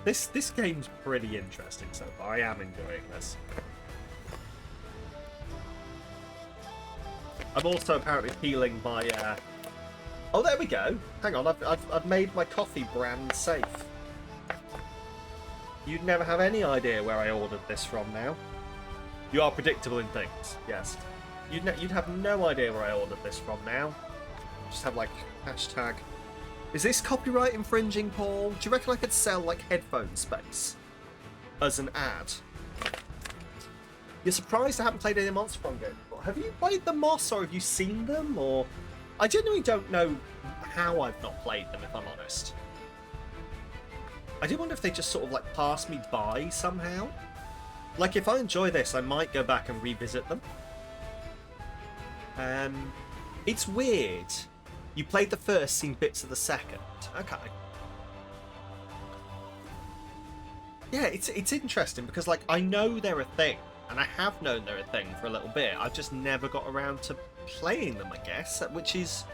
This game's pretty interesting so far. I am enjoying this. I'm also apparently healing my. Oh, there we go. Hang on, I've made my coffee brand safe. You'd never have any idea where I ordered this from now. You are predictable in things, yes. You'd have no idea where I ordered this from now. Just have like hashtag. Is this copyright infringing, Paul? Do you reckon I could sell like headphone space as an ad? You're surprised I haven't played any Monster Prom games before. Have you played the Moss, or have you seen them, or? I genuinely don't know how I've not played them, if I'm honest. I do wonder if they just sort of like pass me by somehow. Like if I enjoy this, I might go back and revisit them. It's weird. You played the first, seen bits of the second. Okay. Yeah, it's interesting because like I know they're a thing, and I have known they're a thing for a little bit. I've just never got around to playing them, I guess, which is,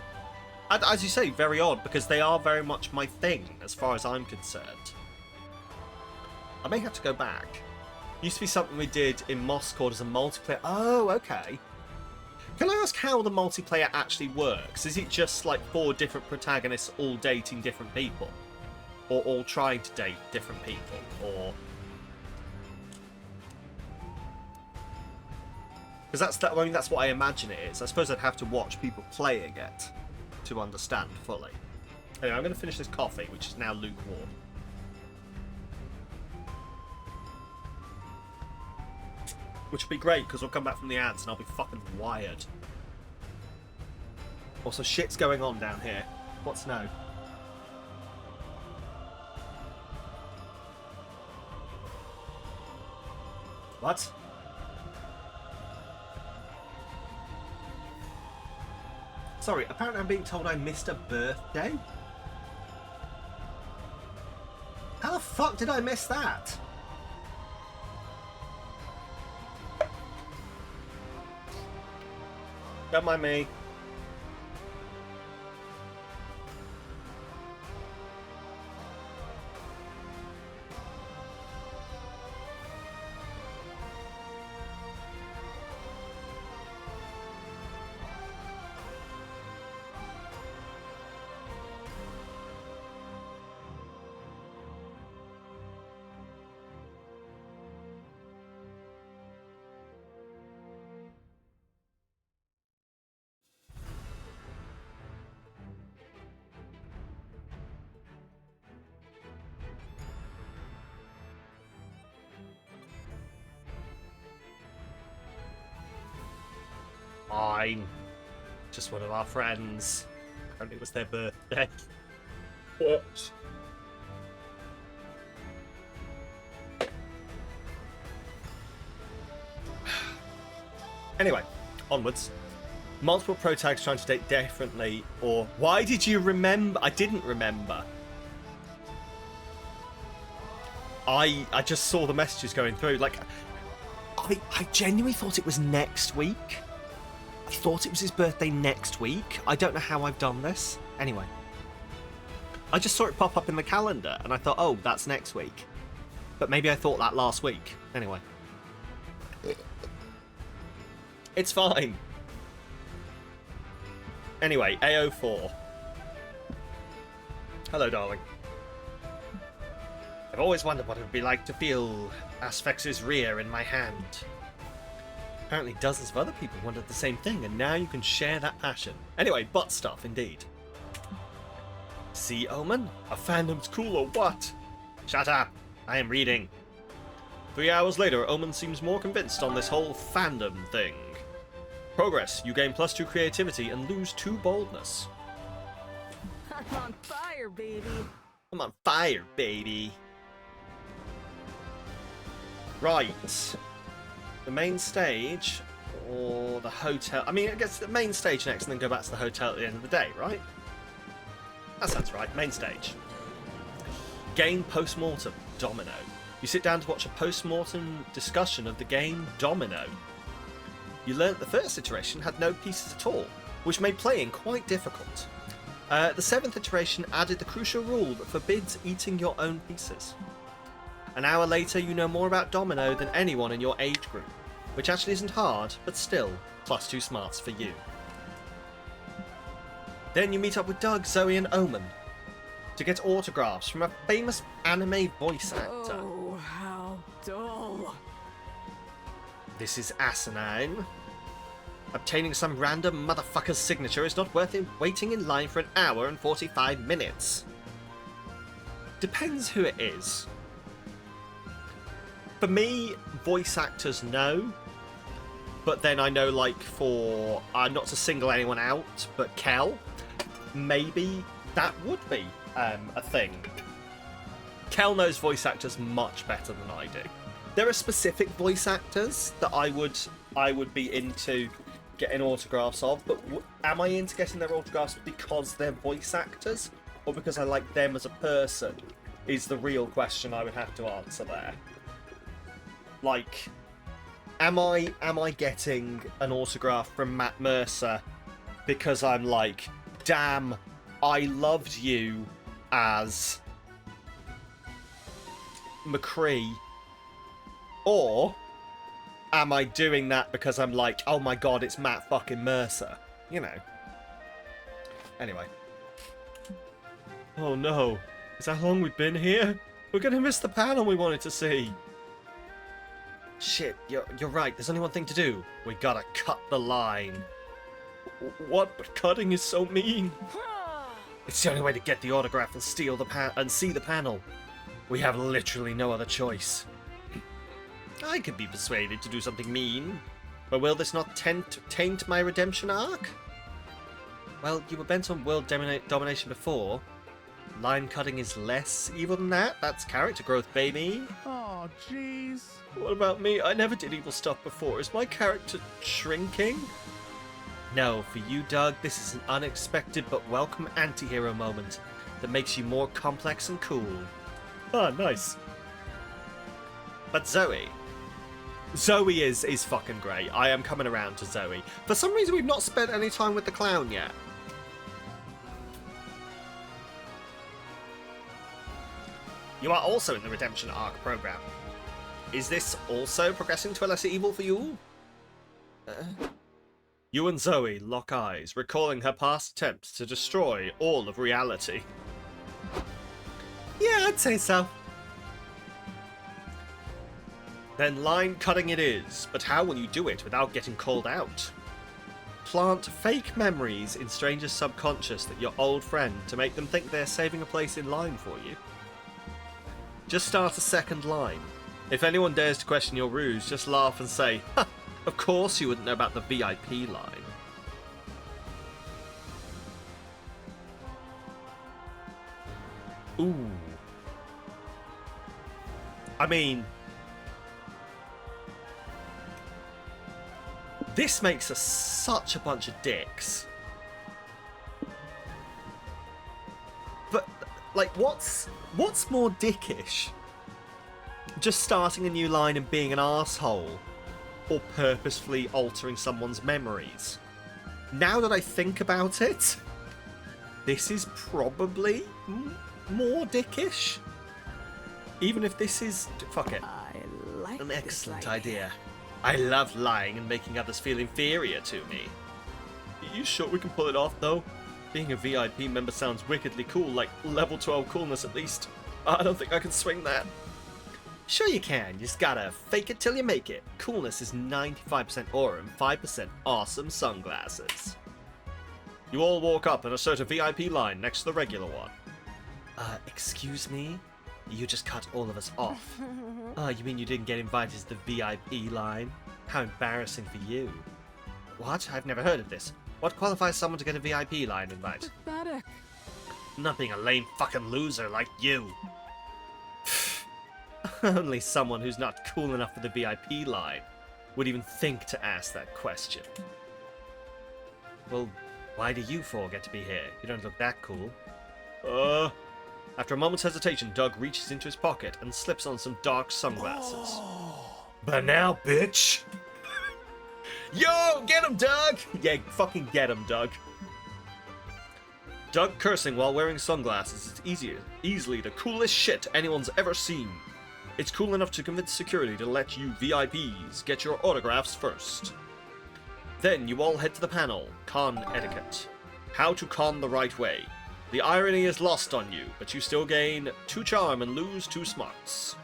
as you say, very odd because they are very much my thing as far as I'm concerned. I may have to go back. Used to be something we did in Moss called as a multiplayer. Oh, okay. Can I ask how the multiplayer actually works? Is it just like 4 different protagonists all dating different people? Or all trying to date different people? Or... Because that's what I imagine it is. I suppose I'd have to watch people playing it to understand fully. Anyway, I'm going to finish this coffee, which is now lukewarm. Which will be great, because we'll come back from the ads and I'll be fucking wired. Also, shit's going on down here. What's now? What? Sorry, apparently I'm being told I missed a birthday? fuck did I miss that? Don't mind me. Fine. Just one of our friends. Apparently it was their birthday. What? Anyway, onwards. Multiple pro tags trying to date differently, or why did you remember? I didn't remember. I just saw the messages going through. Like, I genuinely thought it was next week. I thought it was his birthday next week. I don't know how I've done this. Anyway. I just saw it pop up in the calendar, and I thought, oh, that's next week. But maybe I thought that last week. Anyway. It's fine. Anyway, AO4. Hello, darling. I've always wondered what it would be like to feel Asphyx's rear in my hand. Apparently dozens of other people wanted the same thing, and now you can share that passion. Anyway, butt stuff, indeed. See, Omen? A fandom's cool or what? Shut up. I am reading. 3 hours later, Omen seems more convinced on this whole fandom thing. Progress. You gain +2 creativity and lose 2 boldness. I'm on fire, baby. I'm on fire, baby. Right. The main stage or the hotel? I mean, I guess the main stage next and then go back to the hotel at the end of the day, right? That sounds right. Main stage. Game post-mortem. Domino. You sit down to watch a post-mortem discussion of the game Domino. You learnt the first iteration had no pieces at all, which made playing quite difficult. The 7th iteration added the crucial rule that forbids eating your own pieces. An hour later, you know more about Domino than anyone in your age group, which actually isn't hard, but still, +2 smarts for you. Then you meet up with Doug, Zoe and Omen to get autographs from a famous anime voice actor. Oh, how dull. This is asinine. Obtaining some random motherfucker's signature is not worth waiting in line for 1 hour and 45 minutes. Depends who it is. For me, voice actors no. But then I know, like, for... not to single anyone out, but Kel, maybe that would be a thing. Kel knows voice actors much better than I do. There are specific voice actors that I would be into getting autographs of, but am I into getting their autographs because they're voice actors, or because I like them as a person, is the real question I would have to answer there. Like, am I getting an autograph from Matt Mercer because I'm like, damn, I loved you as McCree, or am I doing that because I'm like, oh my god, it's Matt fucking Mercer, you know? Anyway. Oh no, is that how long we've been here? We're gonna miss the panel we wanted to see. Shit, you're right, there's only one thing to do. We gotta cut the line. What? But cutting is so mean. It's the only way to get the autograph and steal the and see the panel. We have literally no other choice. I could be persuaded to do something mean, but will this not taint my redemption arc? Well, you were bent on world domination before. Line cutting is less evil than that. That's character growth, baby. Oh, jeez. What about me? I never did evil stuff before. Is my character shrinking? No, for you, Doug, this is an unexpected but welcome anti-hero moment that makes you more complex and cool. Oh, nice. But Zoe is fucking great. I am coming around to Zoe. For some reason, we've not spent any time with the clown yet. You are also in the Redemption Arc program. Is this also progressing to a lesser evil for you? You and Zoe lock eyes, recalling her past attempts to destroy all of reality. Yeah, I'd say so. Then line cutting it is, but how will you do it without getting called out? Plant fake memories in strangers' subconscious that your old friend to make them think they're saving a place in line for you. Just start a second line. If anyone dares to question your ruse, just laugh and say, "Ha, of course you wouldn't know about the VIP line." Ooh. I mean, this makes us such a bunch of dicks. But, like, what's more dickish? Just starting a new line and being an arsehole, or purposefully altering someone's memories? Now that I think about it, this is probably more dickish. Even if this is... fuck it. I like An this excellent idea. idea. I love lying and making others feel inferior to me. Are you sure we can pull it off, though? Being a VIP member sounds wickedly cool, like level 12 coolness at least. I don't think I can swing that. Sure you can, you just gotta fake it till you make it. Coolness is 95% aura and 5% awesome sunglasses. You all walk up and assert a VIP line next to the regular one. Excuse me? You just cut all of us off. You mean you didn't get invited to the VIP line? How embarrassing for you. What? I've never heard of this. What qualifies someone to get a VIP line invite? Pathetic. Not being a lame fucking loser like you. Only someone who's not cool enough for the VIP line would even think to ask that question. Well, why do you four get to be here? You don't look that cool. After a moment's hesitation, Doug reaches into his pocket and slips on some dark sunglasses. But now, bitch! Yo, get him, Doug! Yeah, fucking get him, Doug. Doug cursing while wearing sunglasses is easily the coolest shit anyone's ever seen. It's cool enough to convince security to let you VIPs get your autographs first. Then you all head to the panel, Con Etiquette. How to con the right way. The irony is lost on you, but you still gain 2 charm and lose 2 smarts.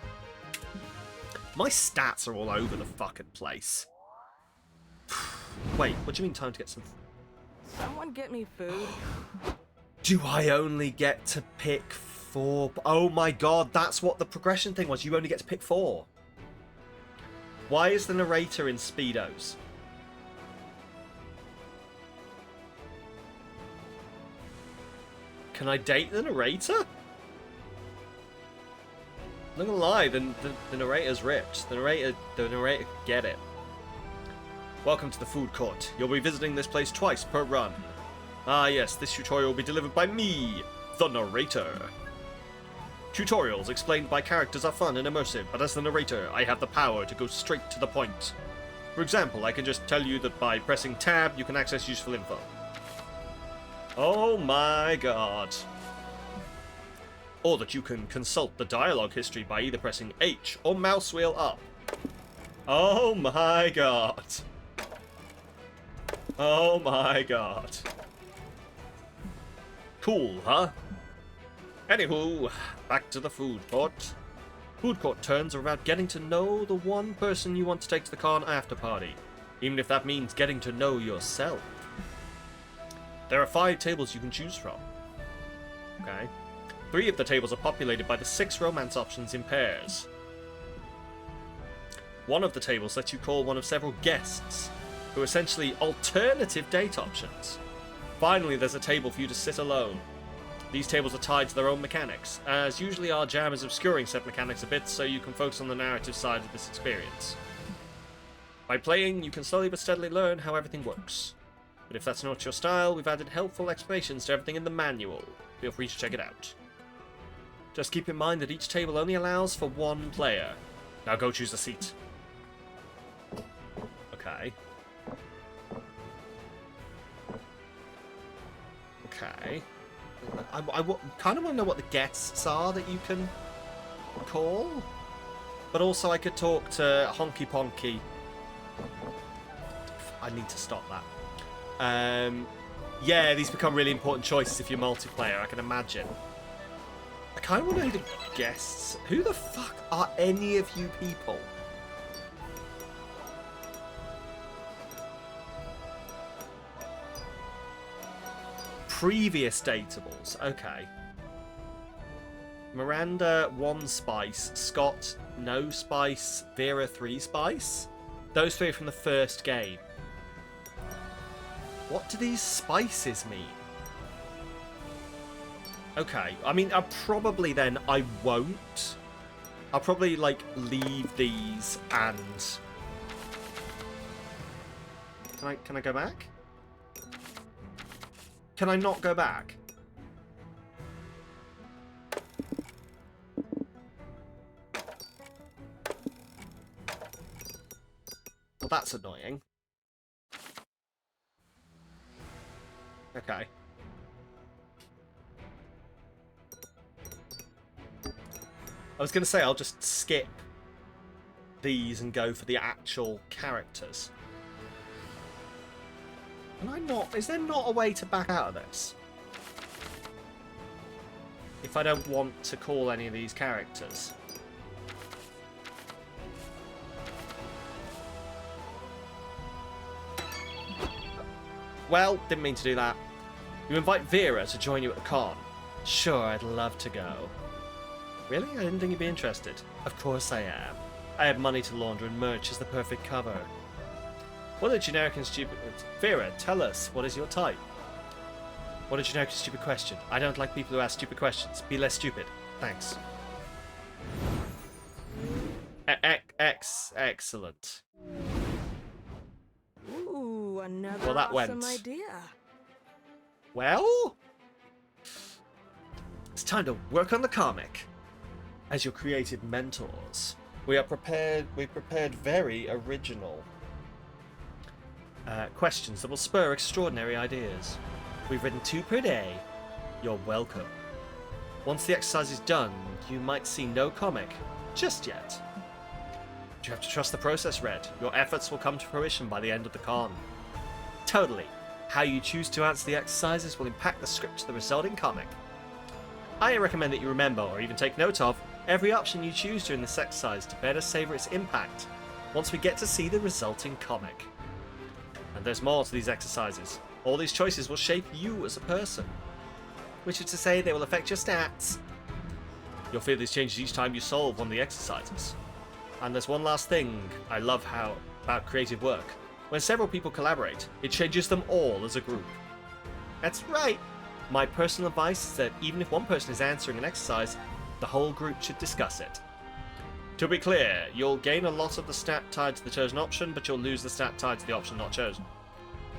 My stats are all over the fucking place. Wait, what do you mean time to get some... Someone get me food. Do I only get to pick 4? Oh my god, that's what the progression thing was. You only get to pick 4. Why is the narrator in Speedos? Can I date the narrator? I'm not gonna lie, the narrator's ripped. The narrator could get it. Welcome to the food court. You'll be visiting this place twice per run. Ah yes, this tutorial will be delivered by me, the narrator. Tutorials explained by characters are fun and immersive, but as the narrator, I have the power to go straight to the point. For example, I can just tell you that by pressing tab, you can access useful info. Oh my god. Or that you can consult the dialogue history by either pressing H or mouse wheel up. Oh my god. Oh my god. Cool, huh? Anywho, back to the food court. Food court turns are about getting to know the one person you want to take to the con after party, even if that means getting to know yourself. There are 5 tables you can choose from. Okay. 3 of the tables are populated by the 6 romance options in pairs. One of the tables lets you call one of several guests, who are essentially alternative date options. Finally, there's a table for you to sit alone. These tables are tied to their own mechanics, as usually our jam is obscuring said mechanics a bit so you can focus on the narrative side of this experience. By playing, you can slowly but steadily learn how everything works. But if that's not your style, we've added helpful explanations to everything in the manual. Feel free to check it out. Just keep in mind that each table only allows for one player. Now go choose a seat. Okay. Okay. I kind of want to know what the guests are that you can call. But also I could talk to Honky Ponky. I need to stop that. Yeah, these become really important choices if you're multiplayer, I can imagine. I kind of want to know the guests. Who the fuck are any of you people? Previous datables. Okay. Miranda, 1 spice. Scott, no spice. Vera, 3 spice. Those 3 are from the first game. What do these spices mean? Okay, I mean, probably then I won't. I'll probably, like, leave these and... Can I go back? Can I not go back? Well, that's annoying. Okay. I was going to say I'll just skip these and go for the actual characters. Can I not? Is there not a way to back out of this? If I don't want to call any of these characters. Well, didn't mean to do that. You invite Vera to join you at the con. Sure, I'd love to go. Really? I didn't think you'd be interested. Of course I am. I have money to launder and merch is the perfect cover. What a generic and stupid... Vera, tell us, what is your type? What a generic and stupid question. I don't like people who ask stupid questions. Be less stupid. Thanks. Excellent. Ooh, another Well, that awesome went. idea. Well... It's time to work on the comic. As your creative mentors, we've prepared very original questions that will spur extraordinary ideas. We've written 2 per day. You're welcome. Once the exercise is done, you might see no comic just yet. But you have to trust the process, Red. Your efforts will come to fruition by the end of the con. Totally. How you choose to answer the exercises will impact the script to the resulting comic. I recommend that you remember, or even take note of, every option you choose during this exercise to better savour its impact once we get to see the resulting comic. And there's more to these exercises. All these choices will shape you as a person, which is to say they will affect your stats. You'll feel these changes each time you solve one of the exercises. And there's one last thing I love about creative work. When several people collaborate, it changes them all as a group. That's right! My personal advice is that even if one person is answering an exercise, the whole group should discuss it. To be clear, you'll gain a lot of the stat tied to the chosen option, but you'll lose the stat tied to the option not chosen.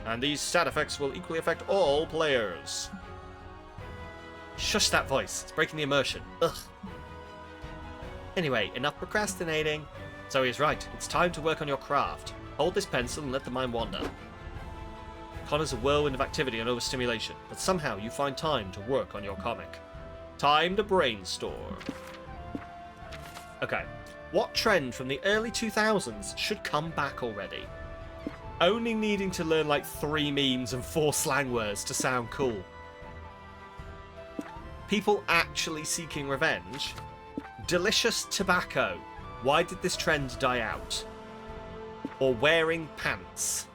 And these stat effects will equally affect all players. Shush that voice, it's breaking the immersion. Ugh. Anyway, enough procrastinating. Zoe is right, it's time to work on your craft. Hold this pencil and let the mind wander. Con is a whirlwind of activity and overstimulation, but somehow you find time to work on your comic. Time to brainstorm. Okay, what trend from the early 2000s should come back already? Only needing to learn like 3 memes and 4 slang words to sound cool. People actually seeking revenge? Delicious tobacco. Why did this trend die out? Or wearing pants?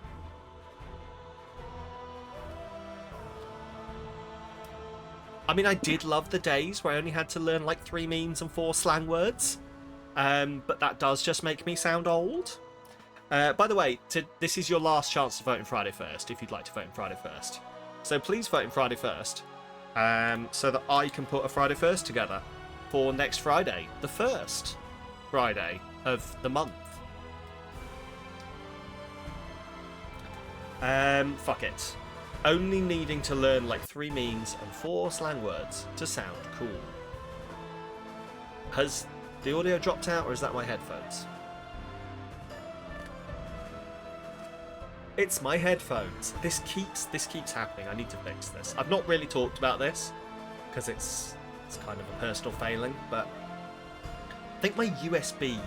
I mean, I did love the days where I only had to learn like 3 memes and 4 slang words. But that does just make me sound old. By the way, this is your last chance to vote in Friday First, if you'd like to vote in Friday First. So please vote in Friday First, so that I can put a Friday First together for next Friday, the first Friday of the month. Fuck it. Only needing to learn like 3 memes and 4 slang words to sound cool. Has the audio dropped out, or is that my headphones? It's my headphones. This keeps happening. I need to fix this. I've not really talked about this because it's kind of a personal failing, but I think my USB,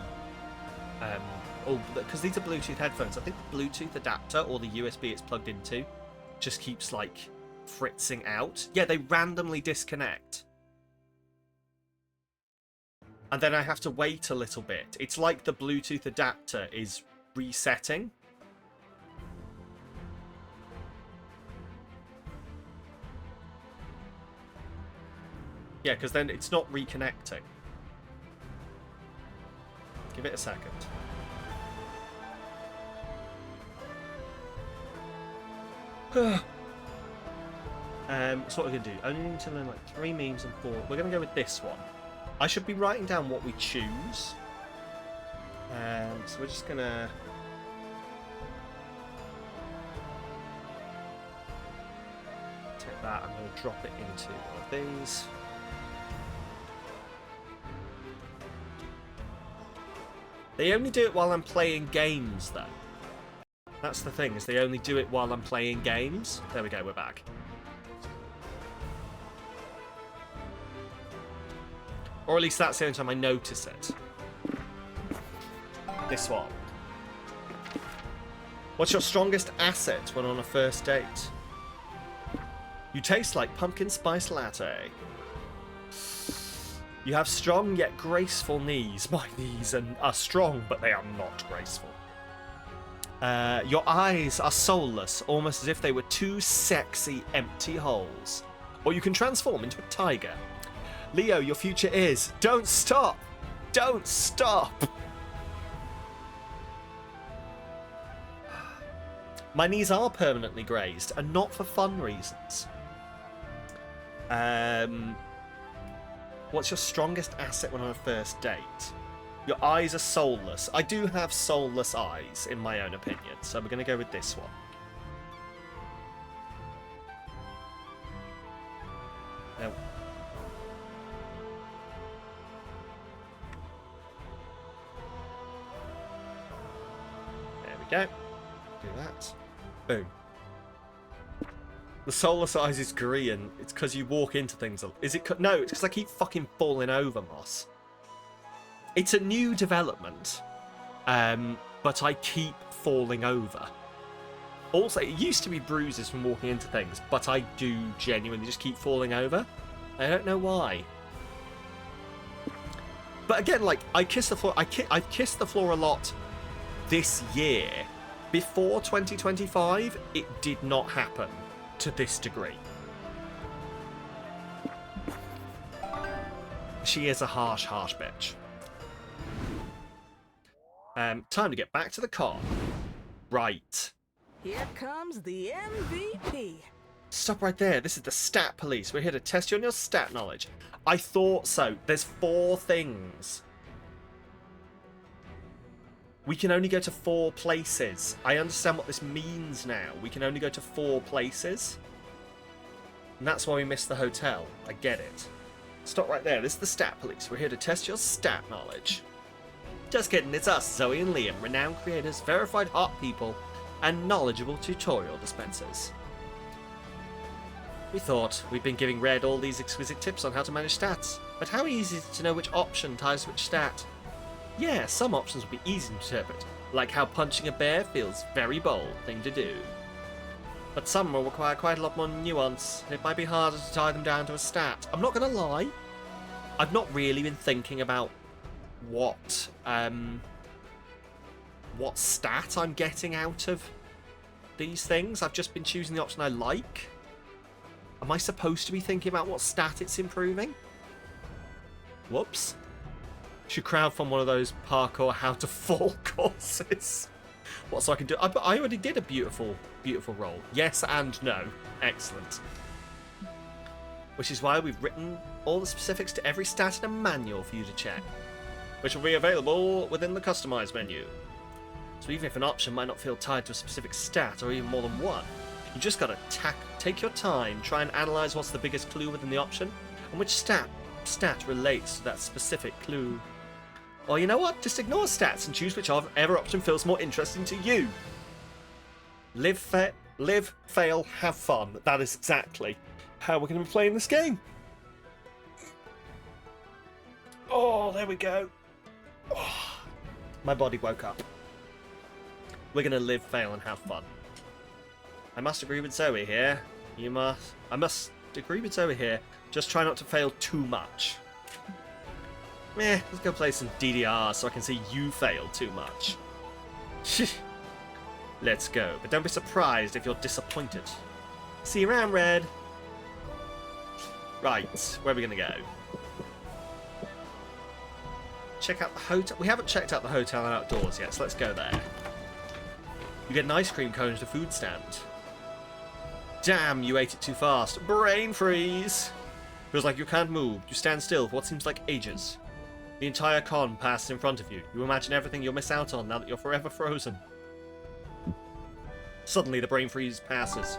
because these are Bluetooth headphones, I think the Bluetooth adapter or the USB it's plugged into just keeps like fritzing out. Yeah, they randomly disconnect. And then I have to wait a little bit. It's like the Bluetooth adapter is resetting. Yeah, because then it's not reconnecting. Give it a second. So what we're going to do, only need to learn like 3 memes and 4. We're going to go with this one. I should be writing down what we choose. So we're just going to... take that, I'm going to drop it into one of these. They only do it while I'm playing games, though. That's the thing, is they only do it while I'm playing games. There we go, we're back. Or at least that's the only time I notice it. This one. What's your strongest asset when on a first date? You taste like pumpkin spice latte. You have strong yet graceful knees. My knees are strong, but they are not graceful. Your eyes are soulless, almost as if they were 2 sexy empty holes. Or you can transform into a tiger. Leo, your future is... Don't stop! Don't stop! My knees are permanently grazed, and not for fun reasons. What's your strongest asset when on a first date? Your eyes are soulless. I do have soulless eyes, in my own opinion, so we're going to go with this one. No. There we go. Do that. Boom. The soulless eyes is green. It's because you walk into things. Is it? No, it's because I keep fucking falling over, Moss. It's a new development, but I keep falling over. Also, it used to be bruises from walking into things, but I do genuinely just keep falling over. I don't know why. But again, like, I kiss the floor. I've kissed the floor a lot this year. Before 2025, it did not happen to this degree. She is a harsh, harsh bitch. Time to get back to the car. Right. Here comes the MVP. Stop right there. This is the stat police. We're here to test you on your stat knowledge. I thought so. There's 4 things. We can only go to 4 places. I understand what this means now. We can only go to 4 places. And that's why we missed the hotel. I get it. Stop right there. This is the stat police. We're here to test your stat knowledge. Just kidding. It's us, Zoe and Liam, renowned creators, verified hot people, and knowledgeable tutorial dispensers. We thought we'd been giving Red all these exquisite tips on how to manage stats. But how easy is it to know which option ties which stat? Yeah, some options will be easy to interpret, like how punching a bear feels very bold thing to do. But some will require quite a lot more nuance, and it might be harder to tie them down to a stat. I'm not gonna lie, I've not really been thinking about what stat I'm getting out of these things. I've just been choosing the option I like. Am I supposed to be thinking about what stat it's improving? Whoops. Should crowdfund one of those parkour how to fall courses. What, so I can do? I already did a beautiful roll. Yes and no. Excellent. Which is why we've written all the specifics to every stat in a manual for you to check, which will be available within the customize menu. So even if an option might not feel tied to a specific stat or even more than one, you just gotta take your time, try and analyze what's the biggest clue within the option and which stat stat relates to that specific clue. Or you know what? Just ignore stats and choose whichever option feels more interesting to you. Live, fail, have fun. That is exactly how we're going to be playing this game. Oh, there we go. Oh, my body woke up. We're going to live, fail, and have fun. I must agree with Zoe here. I must agree with Zoe here. Just try not to fail too much. Let's go play some DDR so I can see you fail too much. Let's go, but don't be surprised if you're disappointed. See you around, Red. Right, where are we going to go? Check out the hotel. We haven't checked out the hotel and outdoors yet, so let's go there. You get an ice cream cone at a food stand. Damn, you ate it too fast. Brain freeze! Feels like you can't move. You stand still for what seems like ages. The entire con passes in front of you. You imagine everything you'll miss out on now that you're forever frozen. Suddenly, the brain freeze passes.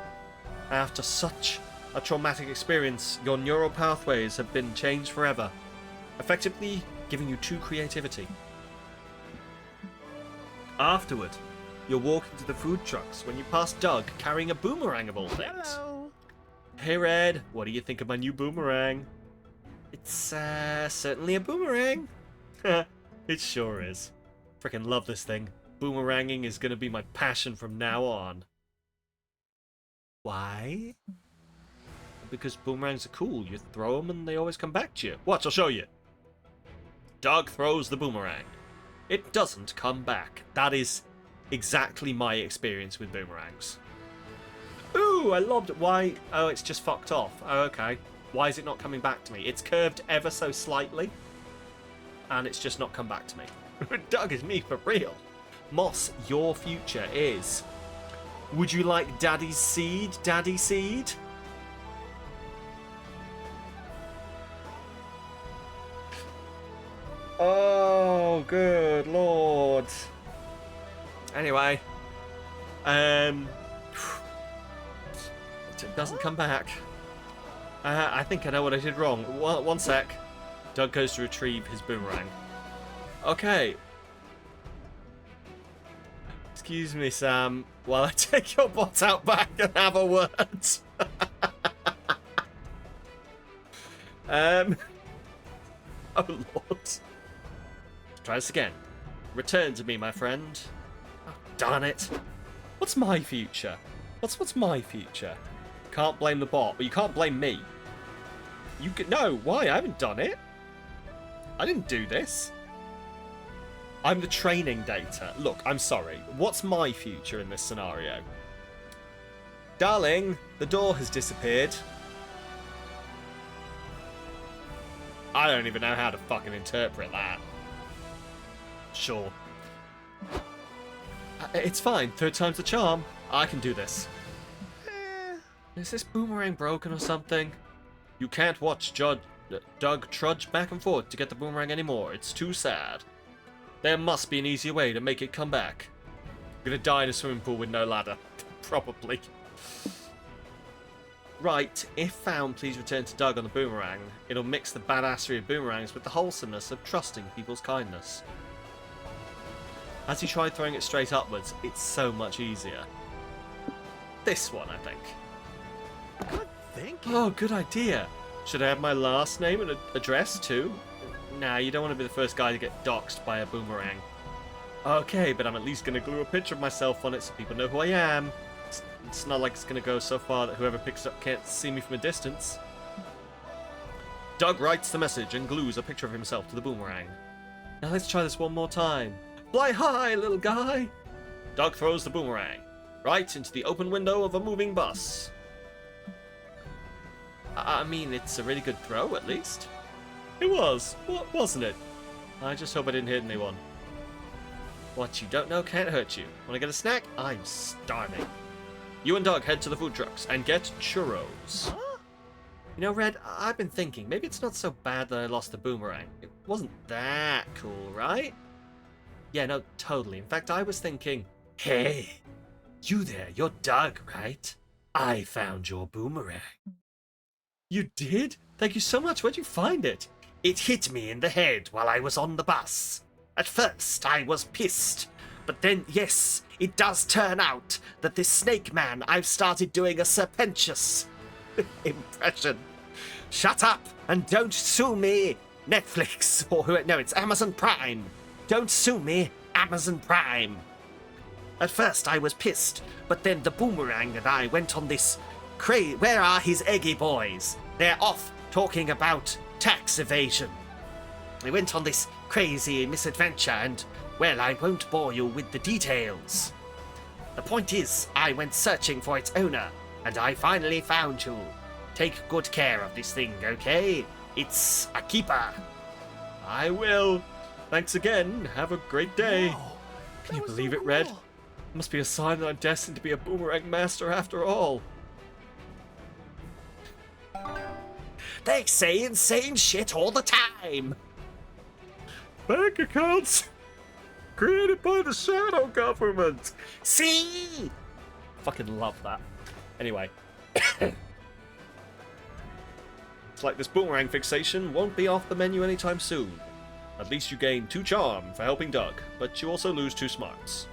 After such a traumatic experience, your neural pathways have been changed forever, effectively giving you true creativity. Afterward, you're walking to the food trucks when you pass Doug carrying a boomerang of all things. Hello. Hey Red, what do you think of my new boomerang? It's certainly a boomerang. It sure is. Freaking love this thing. Boomeranging is going to be my passion from now on. Why? Because boomerangs are cool. You throw them and they always come back to you. Watch, I'll show you. Doug throws the boomerang. It doesn't come back. That is exactly my experience with boomerangs. Ooh, I lobbed it. Why? Oh, it's just fucked off. Oh, okay. Why is it not coming back to me? It's curved ever so slightly, and it's just not come back to me. Doug is me for real. Moss, your future is... Would you like Daddy's seed? Daddy seed? Oh, good lord. Anyway. It doesn't come back. I think I know what I did wrong. One sec. Doug goes to retrieve his boomerang. Okay. Excuse me, Sam, while I take your bot out back and have a word. Oh, Lord. Try this again. Return to me, my friend. Oh, darn it. What's my future? What's my future? Can't blame the bot, but you can't blame me. You can... No, why? I haven't done it. I didn't do this. I'm the training data. Look, I'm sorry. What's my future in this scenario? Darling, the door has disappeared. I don't even know how to fucking interpret that. Sure. It's fine. Third time's the charm. I can do this. Is this boomerang broken or something? You can't watch Doug trudge back and forth to get the boomerang anymore. It's too sad. There must be an easier way to make it come back. I'm gonna die in a swimming pool with no ladder. Probably. Right, if found, please return to Doug on the boomerang. It'll mix the badassery of boomerangs with the wholesomeness of trusting people's kindness. As he tried throwing it straight upwards, it's so much easier. This one, I think. Good thinking. Oh, good idea. Should I have my last name and address too? Nah, you don't want to be the first guy to get doxxed by a boomerang. Okay, but I'm at least going to glue a picture of myself on it so people know who I am. It's not like it's going to go so far that whoever picks it up can't see me from a distance. Doug writes the message and glues a picture of himself to the boomerang. Now let's try this one more time. Fly high, little guy! Doug throws the boomerang right into the open window of a moving bus. I mean, it's a really good throw, at least. It was, wasn't it? I just hope I didn't hit anyone. What you don't know can't hurt you. Want to get a snack? I'm starving. You and Doug head to the food trucks and get churros. Huh? You know, Red, I've been thinking, maybe it's not so bad that I lost the boomerang. It wasn't that cool, right? Yeah, no, totally. In fact, I was thinking, hey, you there, you're Doug, right? I found your boomerang. You did? Thank you so much. Where'd you find it? It hit me in the head while I was on the bus. At first, I was pissed. But then, yes, it does turn out that this snake man, I've started doing a serpentious impression. Shut up and don't sue me, Netflix, or who? No, it's Amazon Prime. Don't sue me, Amazon Prime. At first I was pissed, but then the boomerang and I went on this where are his eggy boys? They're off talking about tax evasion. We went on this crazy misadventure and, well, I won't bore you with the details. The point is, I went searching for its owner, and I finally found you. Take good care of this thing, okay? It's a keeper. I will. Thanks again. Have a great day. Whoa, Can you that was believe so it, Red? cool. Must be a sign that I'm destined to be a boomerang master after all. They say insane shit all the time. Bank accounts created by the shadow government. See? Fucking love that. Anyway. It's like this boomerang fixation won't be off the menu anytime soon. At least you gain 2 charm for helping Doug, but you also lose 2 smarts.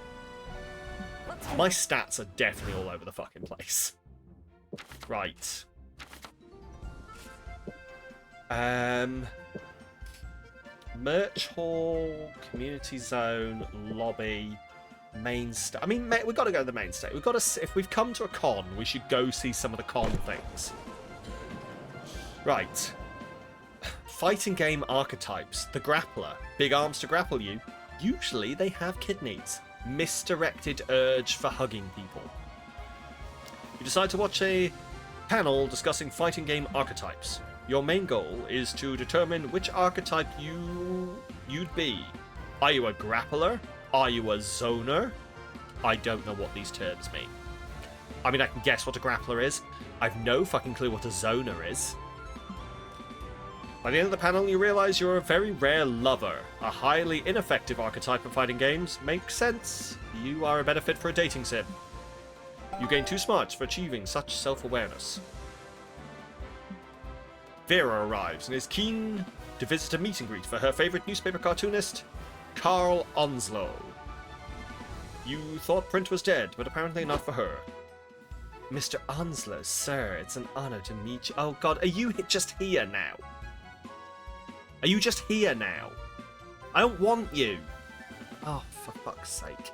My stats are definitely all over the fucking place. Right. Merch hall, community zone, lobby, main stage. I mean, we've got to go to the main stage. We've got to. If we've come to a con, we should go see some of the con things. Right. Fighting game archetypes. The grappler. Big arms to grapple you. Usually they have kidneys. Misdirected urge for hugging people. You decide to watch a panel discussing fighting game archetypes. Your main goal is to determine which archetype you'd be. Are you a grappler? Are you a zoner? I don't know what these terms mean. I mean, I can guess what a grappler is. I've no fucking clue what a zoner is. By the end of the panel, you realize you're a very rare lover. A highly ineffective archetype of fighting games. Makes sense. You are a better fit for a dating sim. You gain 2 smarts for achieving such self-awareness. Vera arrives and is keen to visit a meet and greet for her favorite newspaper cartoonist, Carl Onslow. You thought Print was dead, but apparently not for her. Mr. Onslow, sir, it's an honor to meet you. Oh god, are you just here now? Are you just here now? I don't want you. Oh, for fuck's sake.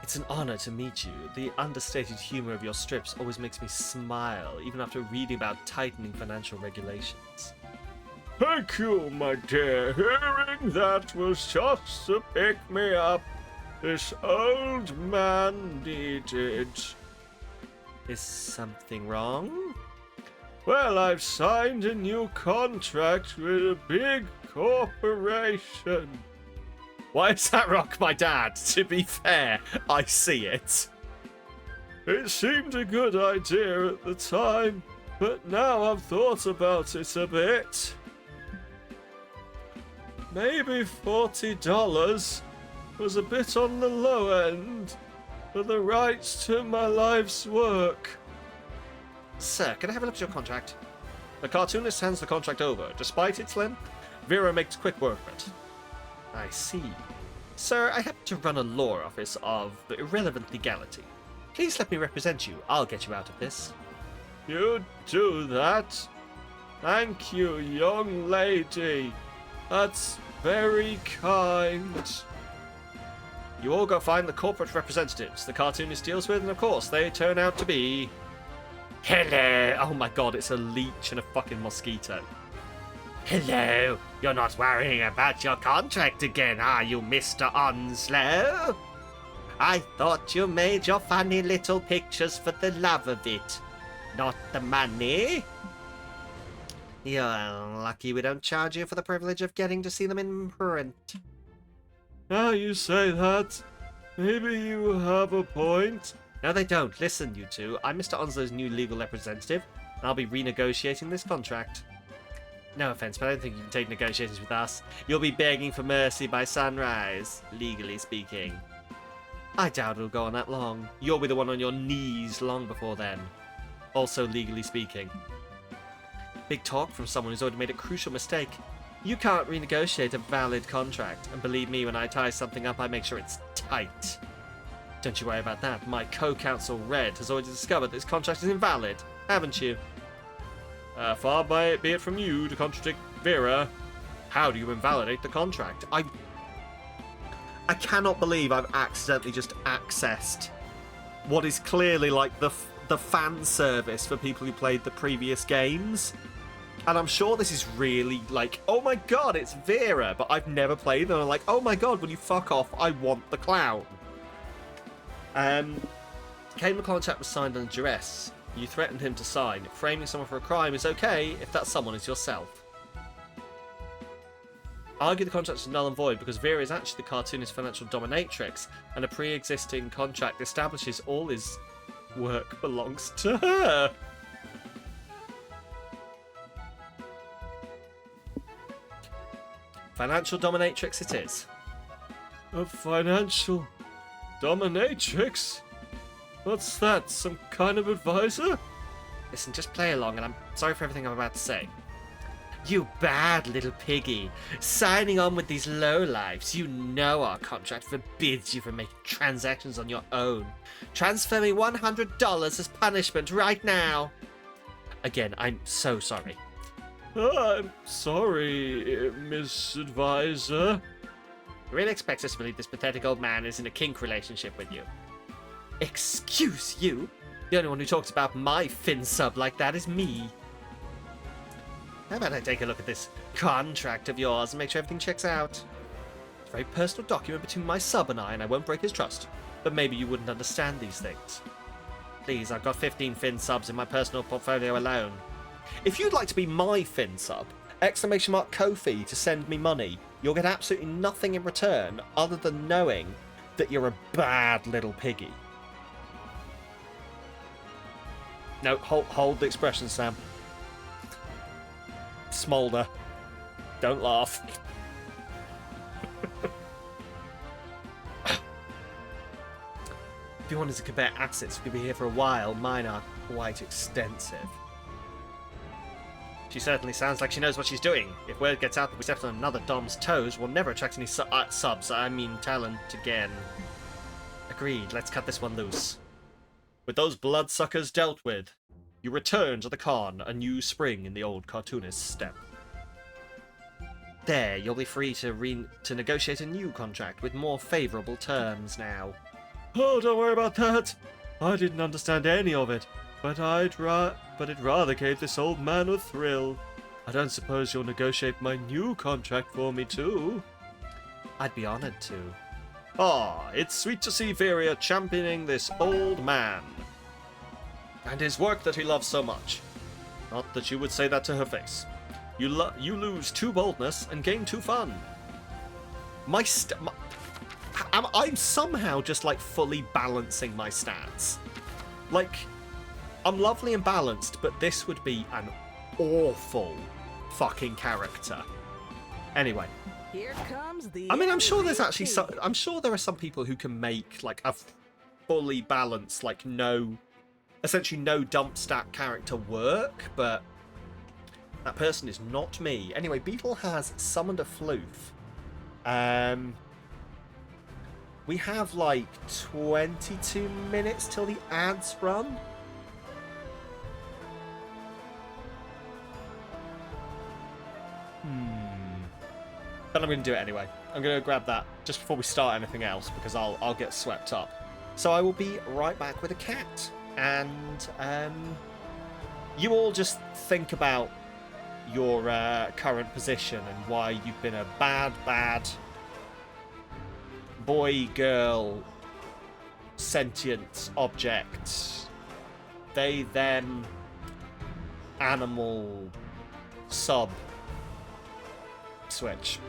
It's an honor to meet you. The understated humor of your strips always makes me smile, even after reading about tightening financial regulations. Thank you, my dear. Hearing that was just to pick me up. This old man needed. Is something wrong? Well, I've signed a new contract with a big corporation. Why does that rock my dad? To be fair, I see it. It seemed a good idea at the time, but now I've thought about it a bit. Maybe $40 was a bit on the low end for the rights to my life's work. Sir, can I have a look at your contract? The cartoonist hands the contract over. Despite its length, Vera makes quick work of it. I see. Sir, I happen to run a law office of irrelevant legality. Please let me represent you. I'll get you out of this. You do that? Thank you, young lady. That's very kind. You all go find the corporate representatives the cartoonist deals with, and of course, they turn out to be... Hello! Oh my god, it's a leech and a fucking mosquito. Hello! You're not worrying about your contract again, are you, Mr. Onslow? I thought you made your funny little pictures for the love of it, not the money. You're lucky we don't charge you for the privilege of getting to see them in print. Now you say that, maybe you have a point. No, they don't. Listen, you two. I'm Mr. Onslow's new legal representative, and I'll be renegotiating this contract. No offense, but I don't think you can take negotiations with us. You'll be begging for mercy by sunrise, legally speaking. I doubt it'll go on that long. You'll be the one on your knees long before then. Also, legally speaking. Big talk from someone who's already made a crucial mistake. You can't renegotiate a valid contract, and believe me, when I tie something up, I make sure it's tight. Don't you worry about that. My co-counsel, Red, has already discovered this contract is invalid, haven't you? Far be it from you to contradict Vera. How do you invalidate the contract? I cannot believe I've accidentally just accessed what is clearly like the fan service for people who played the previous games. And I'm sure this is really like, oh my god, it's Vera, but I've never played them. I'm like, oh my god, will you fuck off? I want the clown. Claim the contract was signed under duress. You threatened him to sign. Framing someone for a crime is okay if that someone is yourself. Argue the contract is null and void because Vera is actually the cartoonist financial dominatrix, and a pre-existing contract establishes all his work belongs to her. Financial dominatrix it is. A financial dominatrix? What's that, some kind of advisor? Listen, just play along, and I'm sorry for everything I'm about to say. You bad little piggy. Signing on with these lowlifes. You know our contract forbids you from making transactions on your own. Transfer me $100 as punishment right now. Again, I'm so sorry. I'm sorry, Miss Advisor. You really expect us to believe this pathetic old man is in a kink relationship with you? Excuse you? The only one who talks about my fin sub like that is me. How about I take a look at this contract of yours and make sure everything checks out? It's a very personal document between my sub and I won't break his trust. But maybe you wouldn't understand these things. Please, I've got 15 fin subs in my personal portfolio alone. If you'd like to be my fin sub, !Ko-fi to send me money, you'll get absolutely nothing in return other than knowing that you're a bad little piggy. No, hold the expression, Sam. Smolder. Don't laugh. If you wanted to compare assets, we could be here for a while. Mine are quite extensive. She certainly sounds like she knows what she's doing. If word gets out that we stepped on another Dom's toes, we'll never attract any subs, I mean talent again. Agreed, let's cut this one loose. With those bloodsuckers dealt with, you return to the con, a new spring in the old cartoonist's step. There, you'll be free to negotiate a new contract with more favourable terms now. Oh, don't worry about that. I didn't understand any of it, but it rather gave this old man a thrill. I don't suppose you'll negotiate my new contract for me too? I'd be honoured to. Ah, it's sweet to see Vera championing this old man. And his work that he loves so much. Not that you would say that to her face. You lose too boldness and gain too fun. I'm somehow just like fully balancing my stats. Like, I'm lovely and balanced, but this would be an awful fucking character. Anyway. Here comes the I mean, I'm sure there's MVP. actually I'm sure there are some people who can make like a fully balanced, like essentially no dump stat character work, but that person is not me. Anyway, Beetle has summoned a floof. We have like 22 minutes till the ads run. But I'm going to do it anyway. I'm going to grab that just before we start anything else because I'll get swept up. So I will be right back with a cat. And you all just think about your current position and why you've been a bad boy, girl, sentient object, they, them, animal, sub, switch.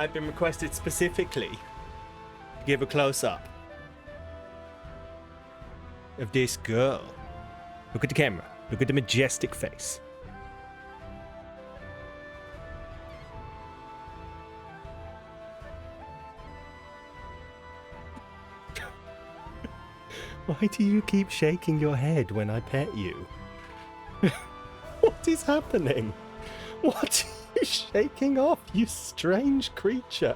I've been requested specifically to give a close-up of this girl. Look at the camera. Look at the majestic face. Why do you keep shaking your head when I pet you? What is happening? What are you shaking off, you strange creature?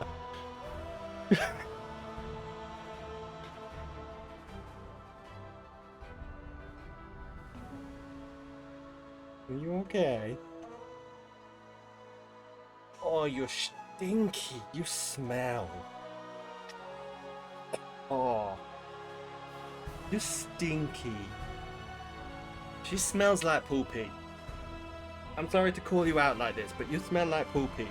Are you okay? Oh, you're stinky. You smell. Oh. You're stinky. She smells like poopy. I'm sorry to call you out like this, but you smell like poopy.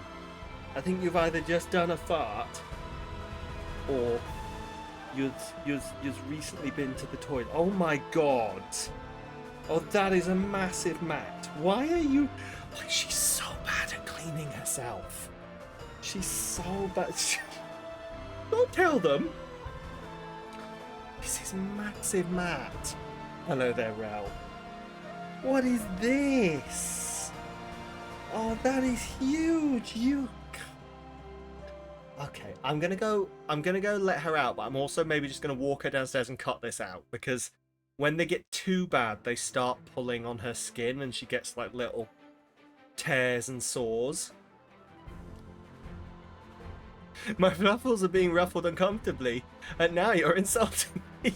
I think you've either just done a fart, or you've recently been to the toilet. Oh my god. Oh, that is a massive mat. Why are you... Why, she's so bad at cleaning herself. She's so bad. Don't tell them. This is massive mat. Hello there, Rel. What is this? Oh, that is huge. You... Okay, I'm gonna go let her out, but I'm also maybe just gonna walk her downstairs and cut this out, because when they get too bad, they start pulling on her skin and she gets like little tears and sores. My ruffles are being ruffled uncomfortably, and now you're insulting me.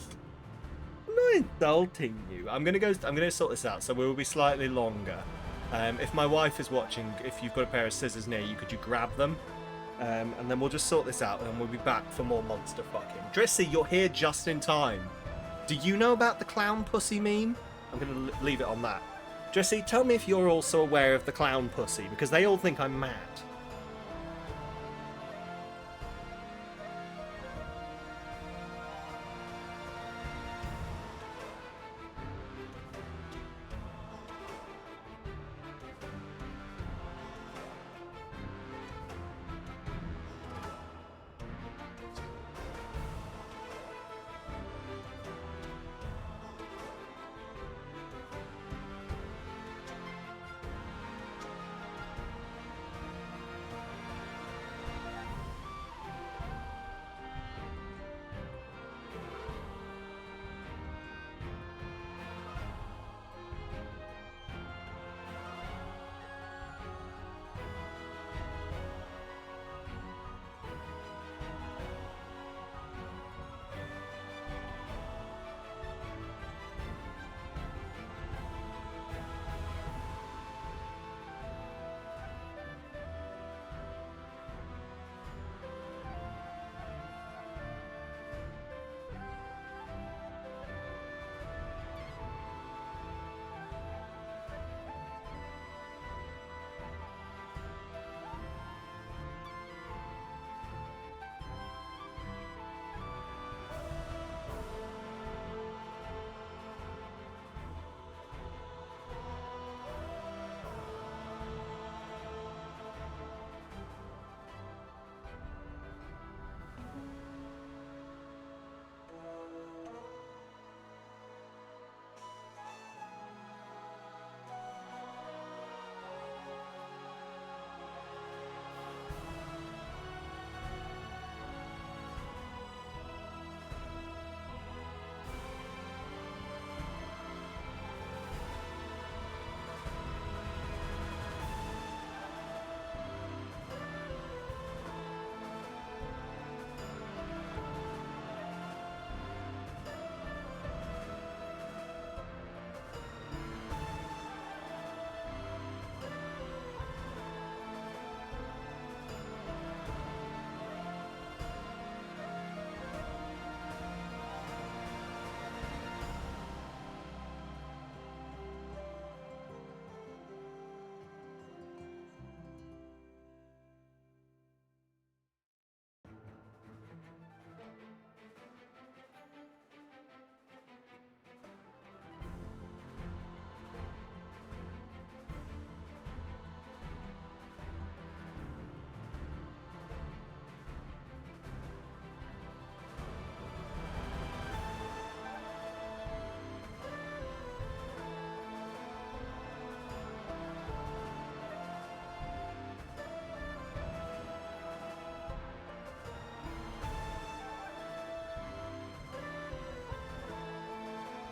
I'm not insulting you. I'm gonna sort this out, so we will be slightly longer. If my wife is watching, if you've got a pair of scissors near you, could you grab them? And then we'll just sort this out, and then we'll be back for more monster fucking. Drissy, you're here just in time. Do you know about the clown pussy meme? I'm going to leave it on that. Drissy, tell me if you're also aware of the clown pussy, because they all think I'm mad.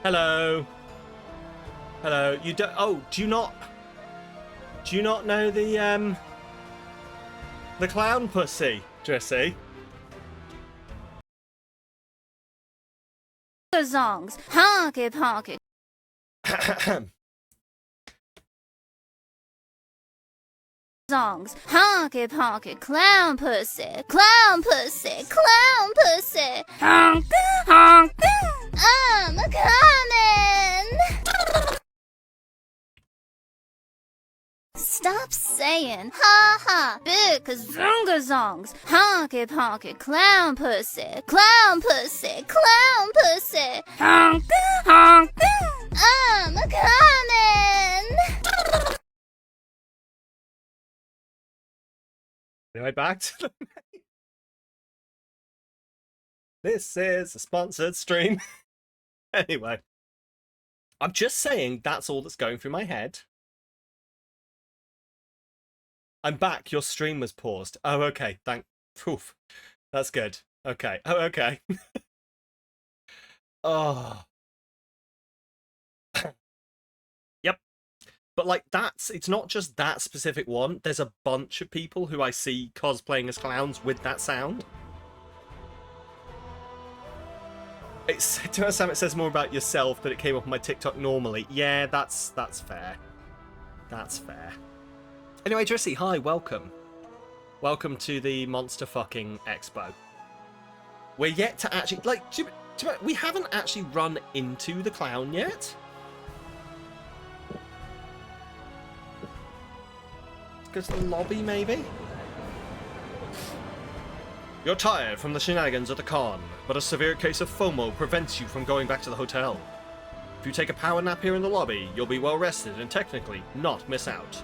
Hello. Hello. You don't. Oh, do you not? Do you not know the clown pussy, Drissy? Songs, honky ponky songs, honky ponky clown pussy, clown pussy, clown pussy, honk honk. I'm coming. Stop saying ha ha, because zunga songs, honky ponky clown pussy, clown pussy, clown pussy, honk honk. I'm coming. Anyway, back to the main. This is a sponsored stream. Anyway, I'm just saying that's all that's going through my head. I'm back. Your stream was paused. Oh, okay. Oof. That's good. Okay. Oh, okay. Oh. Yep. But like it's not just that specific one. There's a bunch of people who I see cosplaying as clowns with that sound. To Sam, it says more about yourself, but it came up on my TikTok normally. Yeah, that's fair. That's fair. Anyway, Drissy, hi, welcome. Welcome to the Monster Fucking Expo. We're yet to actually, like, we haven't actually run into the clown yet. Let's go to the lobby, maybe? You're tired from the shenanigans at the con, but a severe case of FOMO prevents you from going back to the hotel. If you take a power nap here in the lobby, you'll be well rested and technically not miss out.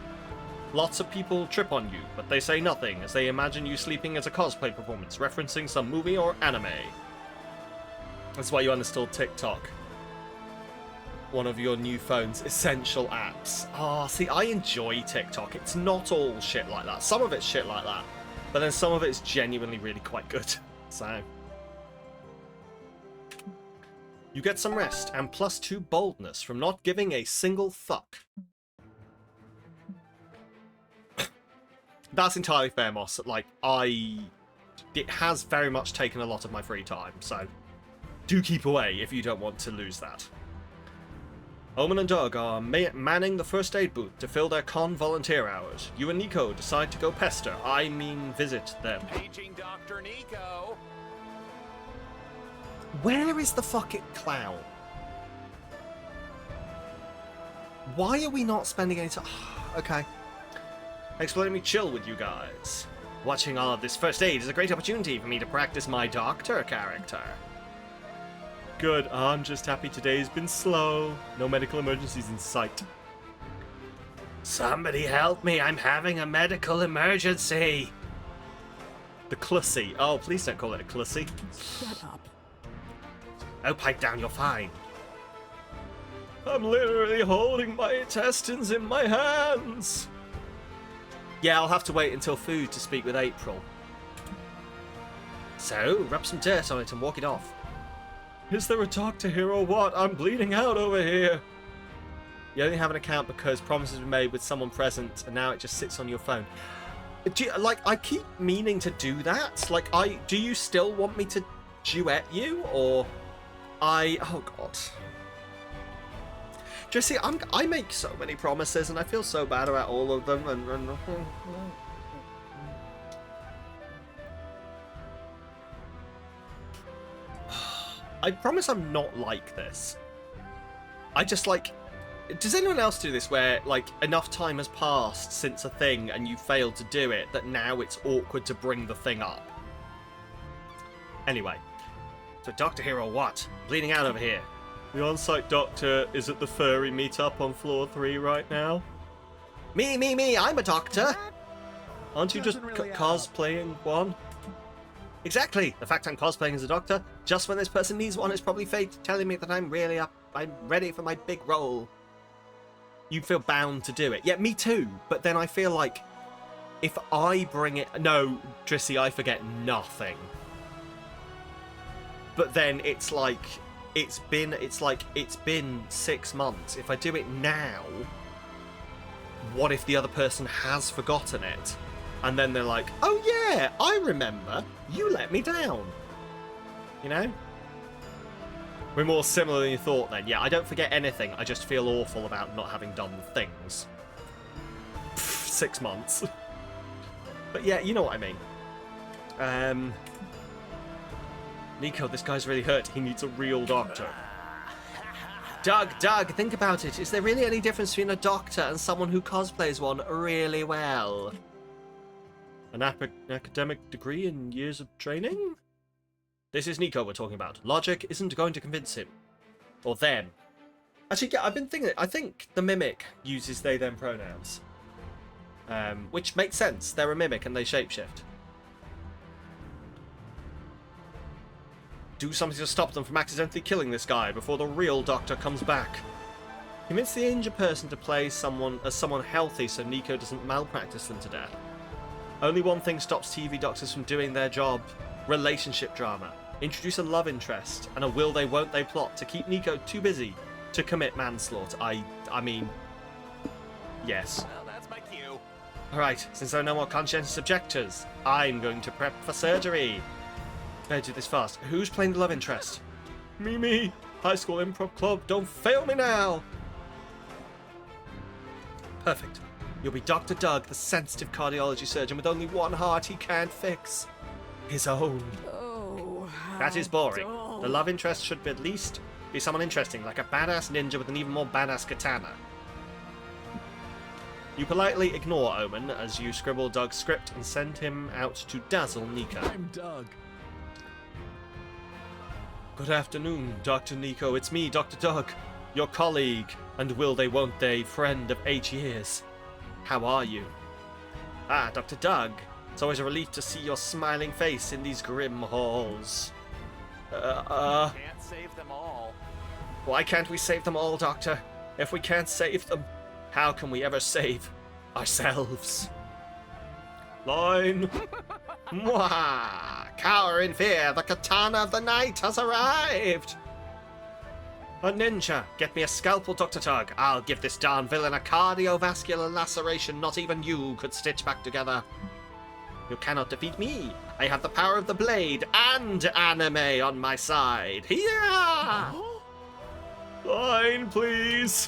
Lots of people trip on you, but they say nothing as they imagine you sleeping as a cosplay performance referencing some movie or anime. That's why you uninstalled TikTok. One of your new phone's essential apps. Oh, see, I enjoy TikTok. It's not all shit like that. Some of it's shit like that. But then some of it's genuinely really quite good. So. You get some rest and +2 boldness from not giving a single fuck. That's entirely fair, Moss. Like, it has very much taken a lot of my free time, so do keep away if you don't want to lose that. Omen and Doug are manning the first aid booth to fill their con volunteer hours. You and Nico decide to go visit them. Paging Dr. Nico. Where is the fucking clown? Why are we not spending any time? Okay. Thanks for letting me chill with you guys. Watching all of this first aid is a great opportunity for me to practice my doctor character. Good, I'm just happy today's been slow. No medical emergencies in sight. Somebody help me, I'm having a medical emergency. The Clussy. Oh, please don't call it a Clussy. Shut up. Oh, pipe down, you're fine. I'm literally holding my intestines in my hands. Yeah, I'll have to wait until food to speak with April. So, rub some dirt on it and walk it off. Is there a doctor here or what? I'm bleeding out over here. You only have an account because promises were made with someone present and now it just sits on your phone. I keep meaning to do that. Do you still want me to duet you? Or oh god. Jesse, I make so many promises and I feel so bad about all of them and I promise I'm not like this. I just does anyone else do this where enough time has passed since a thing and you failed to do it that now it's awkward to bring the thing up? Anyway, so doctor here or what? Bleeding out over here. The on-site doctor is at the furry meetup on floor 3 right now. Me, I'm a doctor. Aren't you just cosplaying one? Exactly. The fact I'm cosplaying as a doctor, just when this person needs one, is probably fate telling me that I'm ready for my big role. You feel bound to do it. Yeah, me too. But then I feel like if I bring it... No, Trissy, I forget nothing. But then it's like... it's been 6 months. If I do it now, what if the other person has forgotten it? And then they're like, oh yeah, I remember. You let me down. You know? We're more similar than you thought then. Yeah, I don't forget anything. I just feel awful about not having done things. 6 months. But yeah, you know what I mean. Nico, this guy's really hurt. He needs a real doctor. Doug, think about it. Is there really any difference between a doctor and someone who cosplays one really well? An academic degree and years of training? This is Nico we're talking about. Logic isn't going to convince him. Or them. Actually, yeah, I've been thinking, I think the mimic uses they, them pronouns. Which makes sense. They're a mimic and they shapeshift. Do something to stop them from accidentally killing this guy before the real doctor comes back. Convince the injured person to play someone healthy so Nico doesn't malpractice them to death. Only one thing stops TV doctors from doing their job. Relationship drama. Introduce a love interest and a will they won't they plot to keep Nico too busy to commit manslaughter. I mean, yes. Well, that's my cue. Alright, since there are no more conscientious objectors, I'm going to prep for surgery. Better do this fast. Who's playing the love interest? Me. High school improv club, don't fail me now. Perfect. You'll be Dr. Doug, the sensitive cardiology surgeon with only one heart he can't fix. His own. Oh, That is boring. dull. The love interest should at least be someone interesting, like a badass ninja with an even more badass katana. You politely ignore Omen as you scribble Doug's script and send him out to dazzle Nico. I'm Doug. Good afternoon, Dr. Nico. It's me, Dr. Doug, your colleague and will they won't they friend of 8 years. How are you? Ah, Dr. Doug. It's always a relief to see your smiling face in these grim halls. Can't save them all. Why can't we save them all, Doctor? If we can't save them, how can we ever save ourselves? Line. Mwah! Cower in fear, the katana of the night has arrived! A ninja! Get me a scalpel, Dr. Tug. I'll give this darn villain a cardiovascular laceration not even you could stitch back together. You cannot defeat me. I have the power of the blade and anime on my side. Here! Line, please!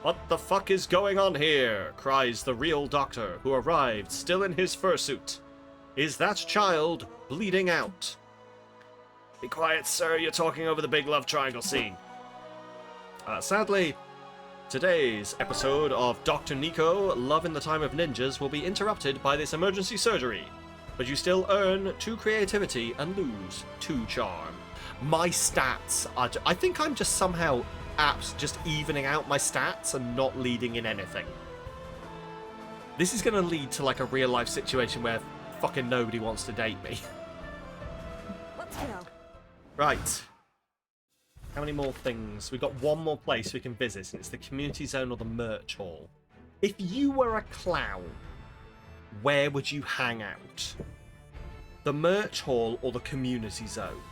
What the fuck is going on here? Cries the real doctor, who arrived still in his fursuit. Is that child bleeding out? Be quiet, sir. You're talking over the big love triangle scene. Sadly, today's episode of Dr. Nico, Love in the Time of Ninjas, will be interrupted by this emergency surgery. But you still earn 2 creativity and lose 2 charm. My stats are... I think I'm just somehow just evening out my stats and not leading in anything. This is going to lead to like a real life situation where fucking nobody wants to date me. Let's go. Right. How many more things? We've got one more place we can visit, and it's the community zone or the merch hall. If you were a clown, where would you hang out? The merch hall or the community zone?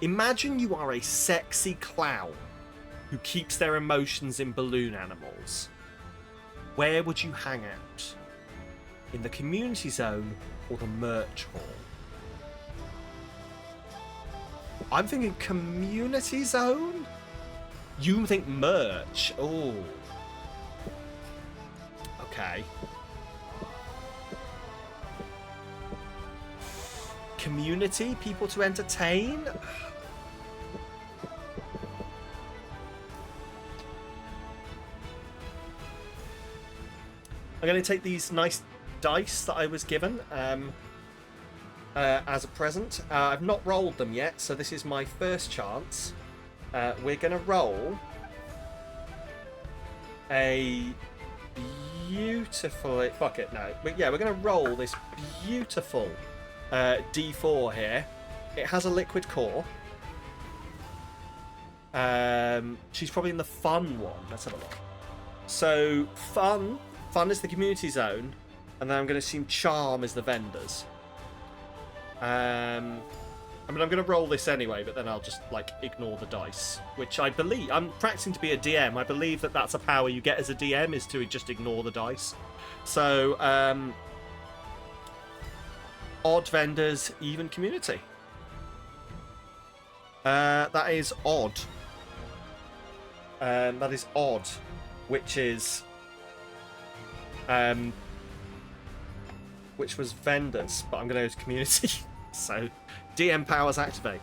Imagine you are a sexy clown who keeps their emotions in balloon animals. Where would you hang out? In the community zone or the merch hall? I'm thinking community zone? You think merch? Oh. Okay. Community? People to entertain? I'm going to take these nice dice that I was given as a present. I've not rolled them yet, so this is my first chance. We're going to roll a beautiful... Fuck it, no. But yeah, we're going to roll this beautiful D4 here. It has a liquid core. She's probably in the fun one. Let's have a look. So, fun is the community zone, and then I'm going to assume charm is the vendors. I mean, I'm going to roll this anyway, but then I'll just, like, ignore the dice. Which I believe... I'm practicing to be a DM. I believe that that's a power you get as a DM, is to just ignore the dice. So, odd vendors, even community. That is odd. That is odd. Which is... which was vendors, but I'm going to go to community. So, DM powers activate.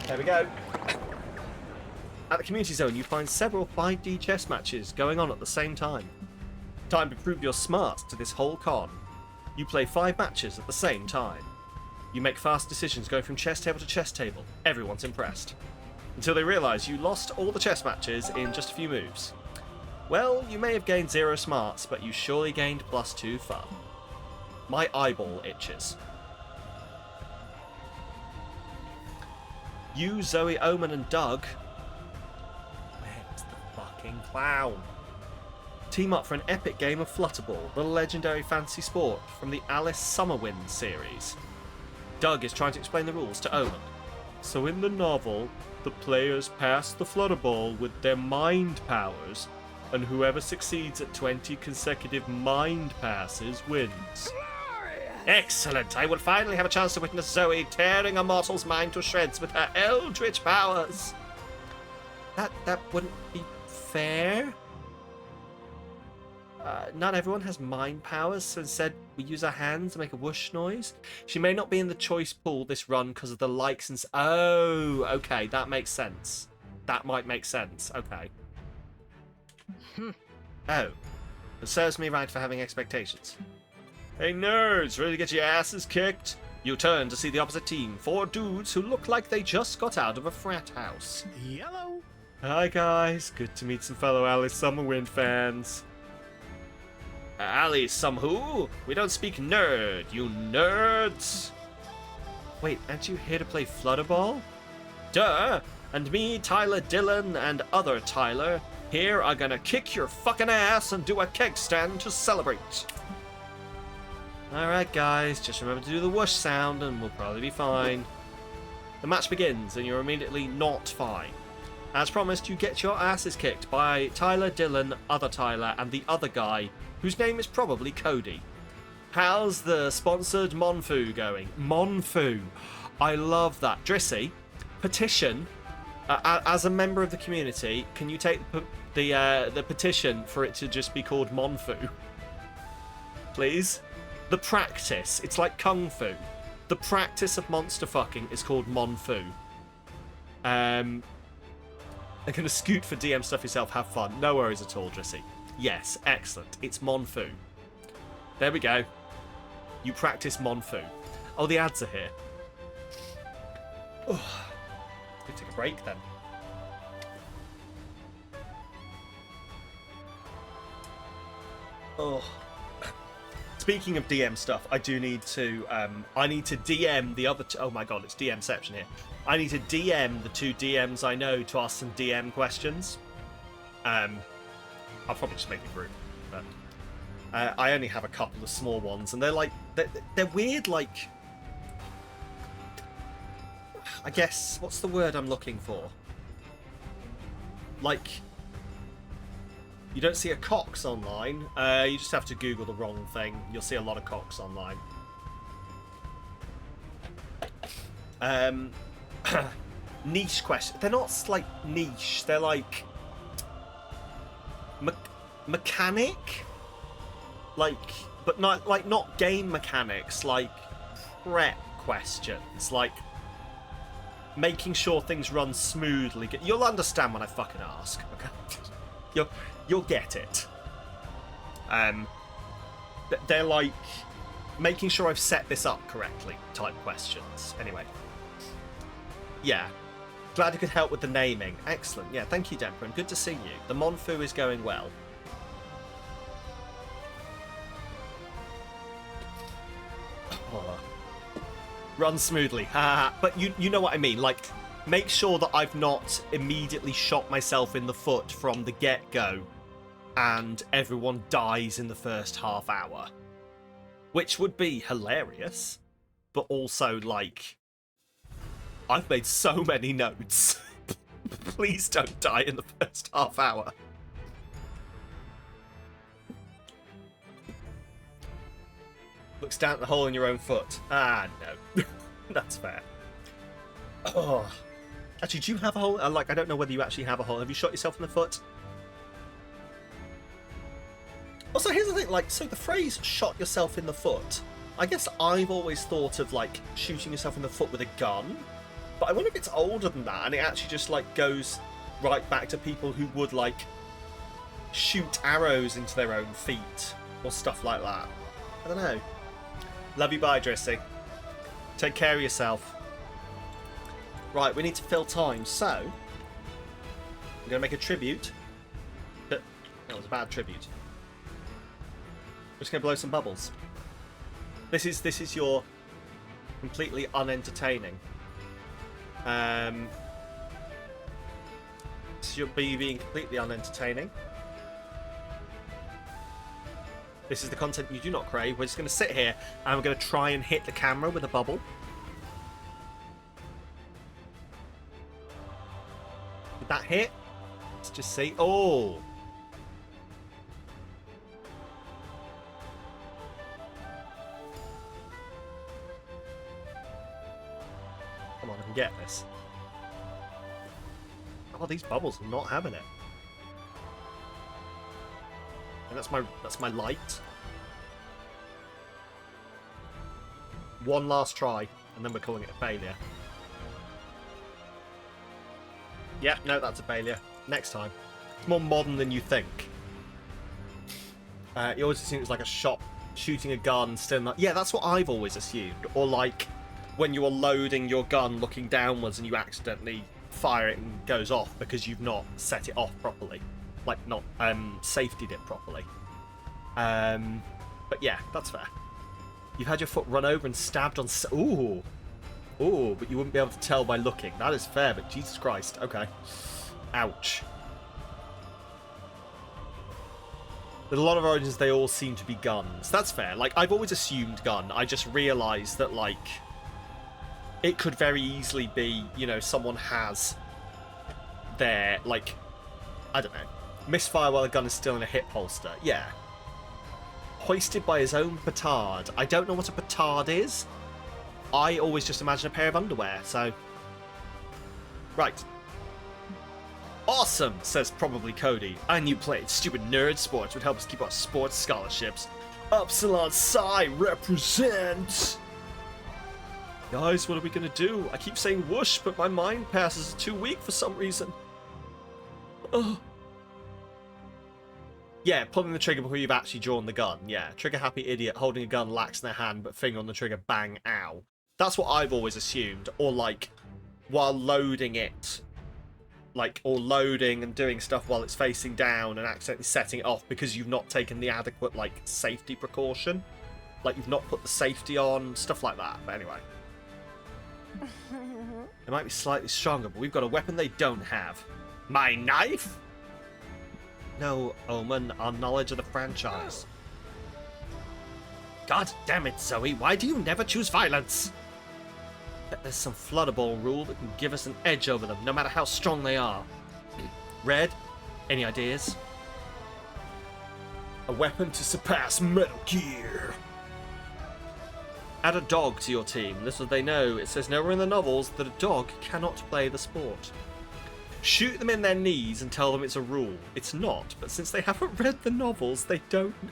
There we go. At the community zone, you find several 5D chess matches going on at the same time. Time to prove your smarts to this whole con. You play 5 matches at the same time. You make fast decisions going from chess table to chess table. Everyone's impressed. Until they realise you lost all the chess matches in just a few moves. Well, you may have gained 0 smarts, but you surely gained +2 fun. My eyeball itches. You, Zoe, Omen, and Doug. Where's the fucking clown? Team up for an epic game of Flutterball, the legendary fantasy sport from the Alice Summerwind series. Doug is trying to explain the rules to Omen. So in the novel, the players pass the Flutterball with their mind powers, and whoever succeeds at 20 consecutive mind passes wins. Excellent! I will finally have a chance to witness Zoe tearing a mortal's mind to shreds with her eldritch powers. That wouldn't be fair. Not everyone has mind powers, so instead we use our hands to make a whoosh noise. She may not be in the choice pool this run because of the likes and... Oh, okay, that makes sense. That might make sense. Okay. Oh. It serves me right for having expectations. Hey nerds, ready to get your asses kicked? You turn to see the opposite team, 4 dudes who look like they just got out of a frat house. Yellow. Hi guys, good to meet some fellow Alice Summerwind fans. Alice some who? We don't speak nerd, you nerds! Wait, aren't you here to play Flutterball? Duh! And me, Tyler Dillon, and other Tyler, here are gonna kick your fucking ass and do a keg stand to celebrate. Alright guys, just remember to do the whoosh sound and we'll probably be fine. The match begins and you're immediately not fine. As promised, you get your asses kicked by Tyler, Dillon, other Tyler, and the other guy, whose name is probably Cody. How's the sponsored Monfu going? Monfu! I love that. Drissy, petition, as a member of the community, can you take the petition for it to just be called Monfu? Please? The practice. It's like Kung Fu. The practice of monster fucking is called Monfu. I'm gonna scoot for DM stuff yourself. Have fun. No worries at all, Drissy. Yes, excellent. It's Monfu. There we go. You practice Monfu. Oh, the ads are here. Oh, let's take a break then. Oh. Speaking of DM stuff, I do need to. I need to DM the other. Oh my god, it's DMception here. I need to DM the 2 DMs I know to ask some DM questions. I'll probably just make a group, but I only have a couple of small ones, and they're like they're weird. Like, I guess what's the word I'm looking for? Like. You don't see a Cox online. You just have to Google the wrong thing. You'll see a lot of Cox online. Niche question. They're not like niche. They're like mechanic. Like, but not game mechanics. Like prep questions. Like making sure things run smoothly. You'll understand when I fucking ask. Okay. You'll get it. They're like making sure I've set this up correctly type questions. Anyway. Yeah. Glad I could help with the naming. Excellent. Yeah, thank you, Dempron. Good to see you. The Monfu is going well. Oh. Run smoothly. But you know what I mean. Like, make sure that I've not immediately shot myself in the foot from the get-go and everyone dies in the first half hour. Which would be hilarious, but also, like, I've made so many notes. Please don't die in the first half hour. Looks down at the hole in your own foot. Ah, no. That's fair. Oh. Actually, do you have a hole? Like, I don't know whether you actually have a hole. Have you shot yourself in the foot? Also, here's the thing. Like, so the phrase "shot yourself in the foot," I guess I've always thought of, like, shooting yourself in the foot with a gun. But I wonder if it's older than that, and it actually just, like, goes right back to people who would, like, shoot arrows into their own feet or stuff like that. I don't know. Love you, bye, Drissy. Take care of yourself. Right, we need to fill time, so I'm going to make a tribute. That was a bad tribute. We're just going to blow some bubbles. This is your completely unentertaining. This is your being completely unentertaining. This is the content you do not crave. We're just going to sit here and we're going to try and hit the camera with a bubble. Did that hit? Let's just see. Oh! Come on, I can get this. Oh, these bubbles are not having it. And that's my light. One last try, and then we're calling it a failure. Yeah, no, that's a failure. Next time. It's more modern than you think. You always assume it's like a shot shooting a gun, still not. Yeah, that's what I've always assumed. Or like when you're loading your gun looking downwards and you accidentally fire it and it goes off because you've not set it off properly. Like, not safetied it properly. But yeah, that's fair. You've had your foot run over and stabbed on... Ooh! Ooh, but you wouldn't be able to tell by looking. That is fair, but Jesus Christ. Okay. Ouch. There's a lot of origins, they all seem to be guns. That's fair. Like, I've always assumed gun. I just realised that, like, it could very easily be, you know, someone has their, like, I don't know, misfire while the gun is still in a hip holster. Yeah. Hoisted by his own petard. I don't know what a petard is. I always just imagine a pair of underwear, so... Right. Awesome, says probably Cody. I knew playing stupid nerd sports would help us keep our sports scholarships. Upsilon Psi represent! Guys, what are we gonna do? I keep saying whoosh, but my mind passes are too weak for some reason. Oh. Yeah, pulling the trigger before you've actually drawn the gun. Yeah, trigger-happy idiot holding a gun lax in their hand, but finger on the trigger, bang, ow. That's what I've always assumed. Or, like, while loading it, like, or loading and doing stuff while it's facing down and accidentally setting it off because you've not taken the adequate, like, safety precaution. Like, you've not put the safety on, stuff like that. But anyway. They might be slightly stronger, but we've got a weapon they don't have. My knife? No, Omen, our knowledge of the franchise. God damn it, Zoe, why do you never choose violence? Bet there's some flutterball rule that can give us an edge over them, no matter how strong they are. Red, any ideas? A weapon to surpass Metal Gear. Add a dog to your team. Little they know, it says nowhere in the novels that a dog cannot play the sport. Shoot them in their knees and tell them it's a rule. It's not, but since they haven't read the novels, they don't know.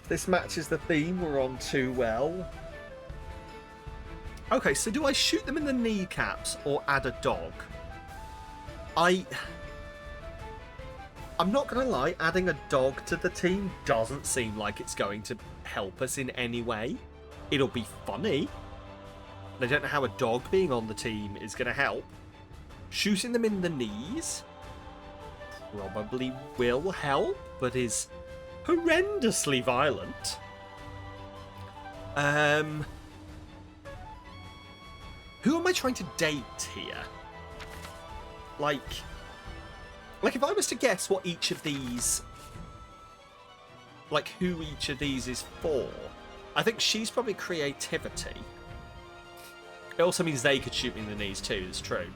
This matches the theme we're on too well. Okay, so do I shoot them in the kneecaps or add a dog? I'm not going to lie, adding a dog to the team doesn't seem like it's going to help us in any way. It'll be funny. I don't know how a dog being on the team is going to help. Shooting them in the knees probably will help, but is horrendously violent. Who am I trying to date here? Like if I was to guess what each of these, like who each of these is for, I think she's probably creativity. It also means they could shoot me in the knees too, it's true.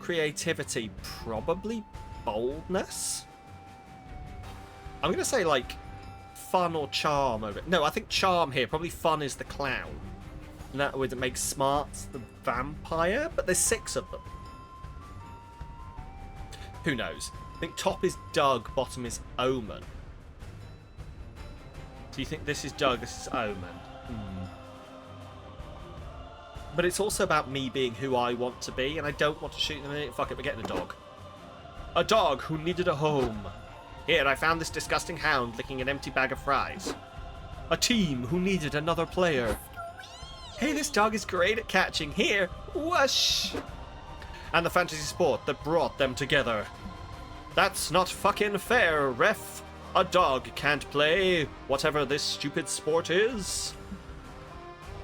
Creativity, probably boldness? I'm going to say, like, fun or charm over it. No, I think charm here. Probably fun is the clown. And that would make smart the vampire, but there's 6 of them. Who knows? I think top is Doug, bottom is Omen. Do you think this is Doug, this is Omen? But it's also about me being who I want to be, and I don't want to shoot them in it. Fuck it, we're getting a dog. A dog who needed a home. Here, I found this disgusting hound licking an empty bag of fries. A team who needed another player. Hey, this dog is great at catching. Here, whoosh. And the fantasy sport that brought them together. That's not fucking fair, ref. A dog can't play whatever this stupid sport is.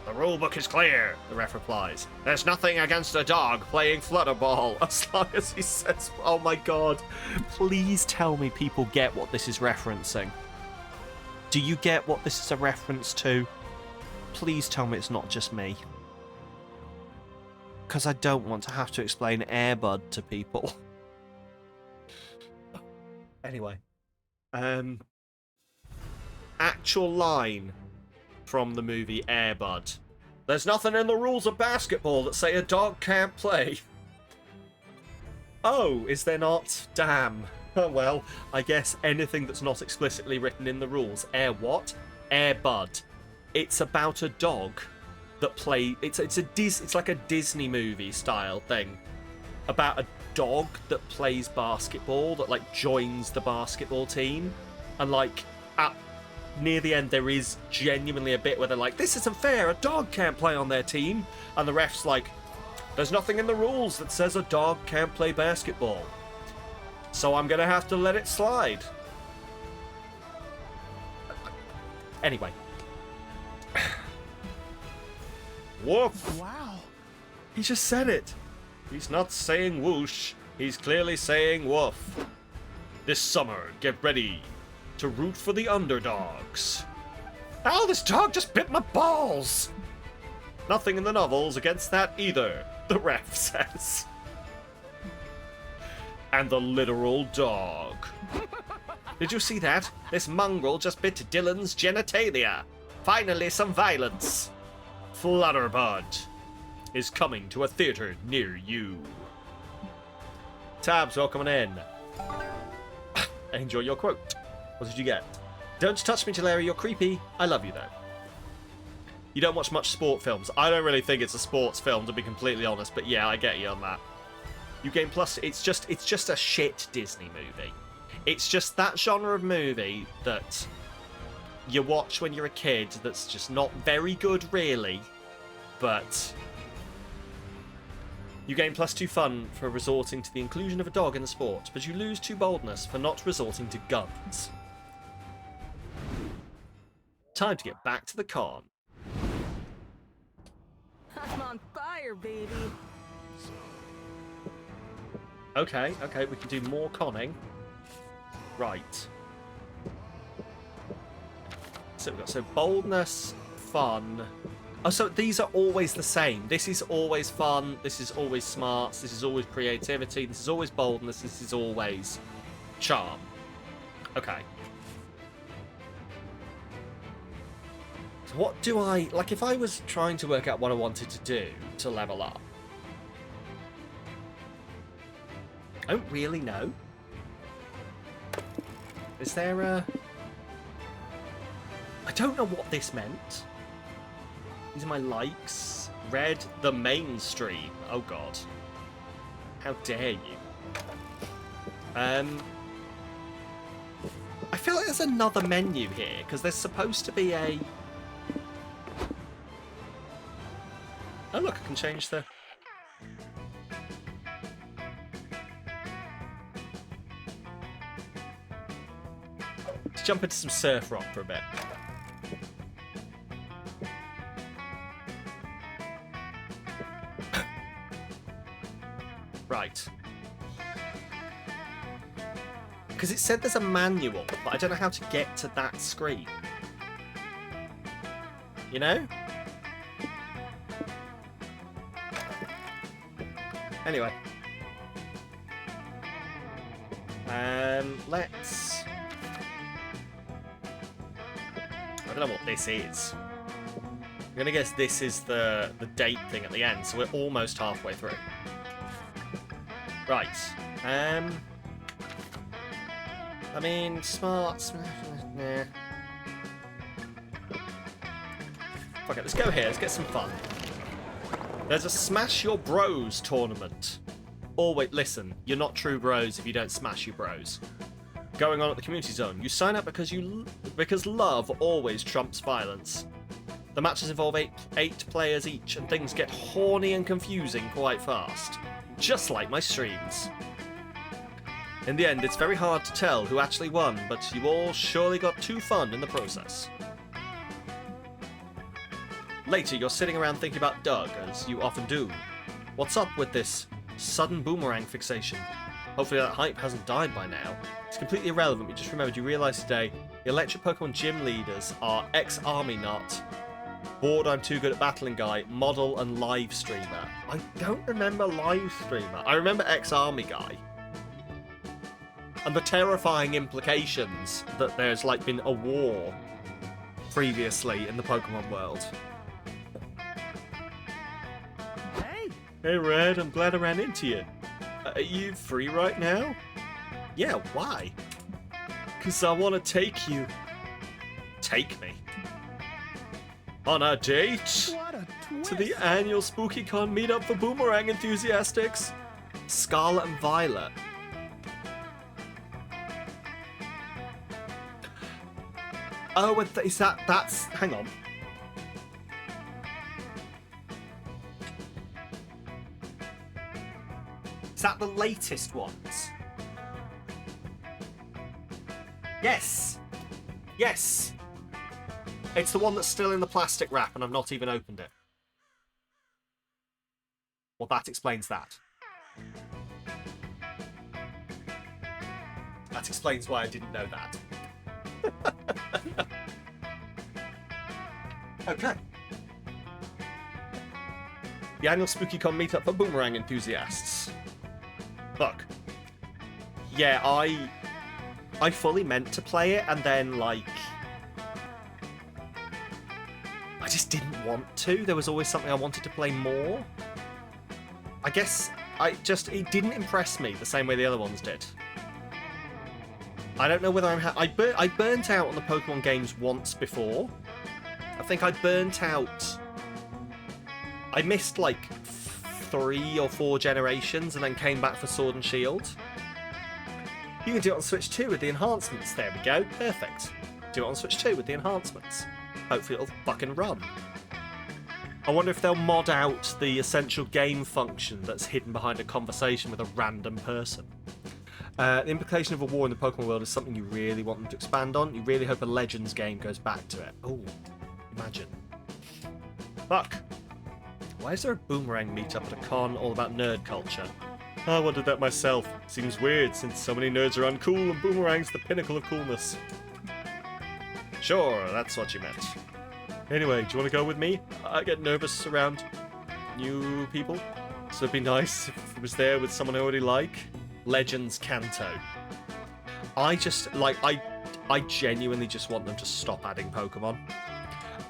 The rulebook is clear, the ref replies. There's nothing against a dog playing flutterball, as long as he says... Oh my god. Please tell me people get what this is referencing. Do you get what this is a reference to? Please tell me it's not just me. Because I don't want to have to explain Air Bud to people. Anyway. Actual line from the movie Air Bud. There's nothing in the rules of basketball that say a dog can't play. Oh, is there not? Damn. Well, I guess anything that's not explicitly written in the rules. Air what? Air Bud. It's about a dog that play. It's like a Disney movie style thing about a dog that plays basketball, that like joins the basketball team, and like at near the end there is genuinely a bit where they're like, this isn't fair, a dog can't play on their team, and the ref's like, there's nothing in the rules that says a dog can't play basketball, so I'm gonna have to let it slide. Anyway. Woof. Wow. He just said it. He's not saying whoosh, he's clearly saying woof. This summer, get ready to root for the underdogs. Ow, this dog just bit my balls! Nothing in the novels against that either, the ref says. And the literal dog. Did you see that? This mongrel just bit Dylan's genitalia. Finally some violence. Flutterbud is coming to a theatre near you. Tabs, welcome in. Enjoy your quote. What did you get? Don't touch me, Larry, you're creepy. I love you, though. You don't watch much sport films. I don't really think it's a sports film, to be completely honest, but yeah, I get you on that. You Game Plus, it's just a shit Disney movie. It's just that genre of movie that you watch when you're a kid that's just not very good, really, but... You gain +2 fun for resorting to the inclusion of a dog in the sport, but you lose 2 boldness for not resorting to guns. Time to get back to the con. I'm on fire, baby. Okay, we can do more conning. Right. So we've got boldness, fun. Oh, so these are always the same. This is always fun. This is always smarts. This is always creativity. This is always boldness. This is always charm. Okay. So what do I... Like, if I was trying to work out what I wanted to do to level up, I don't really know. Is there a... I don't know what this meant. These are my likes. Red, the mainstream. Oh god. How dare you. I feel like there's another menu here, because there's supposed to be a... Oh look, I can change the... Let's jump into some surf rock for a bit. Right. Because it said there's a manual, but I don't know how to get to that screen. You know? Anyway. Let's... I don't know what this is. I'm gonna guess this is the date thing at the end, so we're almost halfway through. Right. I mean, smart... Nah. Fuck it, let's go here, let's get some fun. There's a Smash Your Bros tournament. Oh wait, listen, you're not true bros if you don't smash your bros. Going on at the community zone. You sign up because love always trumps violence. The matches involve eight players each, and things get horny and confusing quite fast. Just like my streams. In the end, it's very hard to tell who actually won, but you all surely got too fun in the process. Later, you're sitting around thinking about Doug, as you often do. What's up with this sudden boomerang fixation? Hopefully that hype hasn't died by now. It's completely irrelevant, we just remembered you realised today the electric Pokemon gym leaders are ex-Army Nut, bored I'm too good at battling guy, model and live streamer. I don't remember live streamer. I remember ex-Army guy. And the terrifying implications that there's like been a war previously in the Pokemon world. Hey Red, I'm glad I ran into you. Are you free right now? Yeah, why? 'Cause I want to take you. Take me? On a date? What a twist. To the annual SpookyCon meetup for boomerang enthusiastics? Scarlet and Violet. Oh, is that's... Hang on. Is that the latest ones? Yes! Yes! It's the one that's still in the plastic wrap and I've not even opened it. Well, that explains that. That explains why I didn't know that. Okay. The annual SpookyCon meetup for boomerang enthusiasts. Look. Yeah, I fully meant to play it and then, like... I just didn't want to. There was always something I wanted to play more. I guess it didn't impress me the same way the other ones did. I don't know whether I burnt out on the Pokemon games once before. I think I burnt out... I missed like 3 or 4 generations and then came back for Sword and Shield. You can do it on Switch 2 with the enhancements. There we go. Perfect. Do it on Switch 2 with the enhancements. Hopefully it'll fucking run. I wonder if they'll mod out the essential game function that's hidden behind a conversation with a random person. The implication of a war in the Pokemon world is something you really want them to expand on. You really hope a Legends game goes back to it. Oh, imagine. Fuck. Why is there a boomerang meetup at a con all about nerd culture? I wondered that myself. Seems weird since so many nerds are uncool and boomerang's the pinnacle of coolness. Sure, that's what you meant. Anyway, do you want to go with me? I get nervous around new people, so it'd be nice if I was there with someone I already like. Legends Kanto. I genuinely just want them to stop adding Pokemon.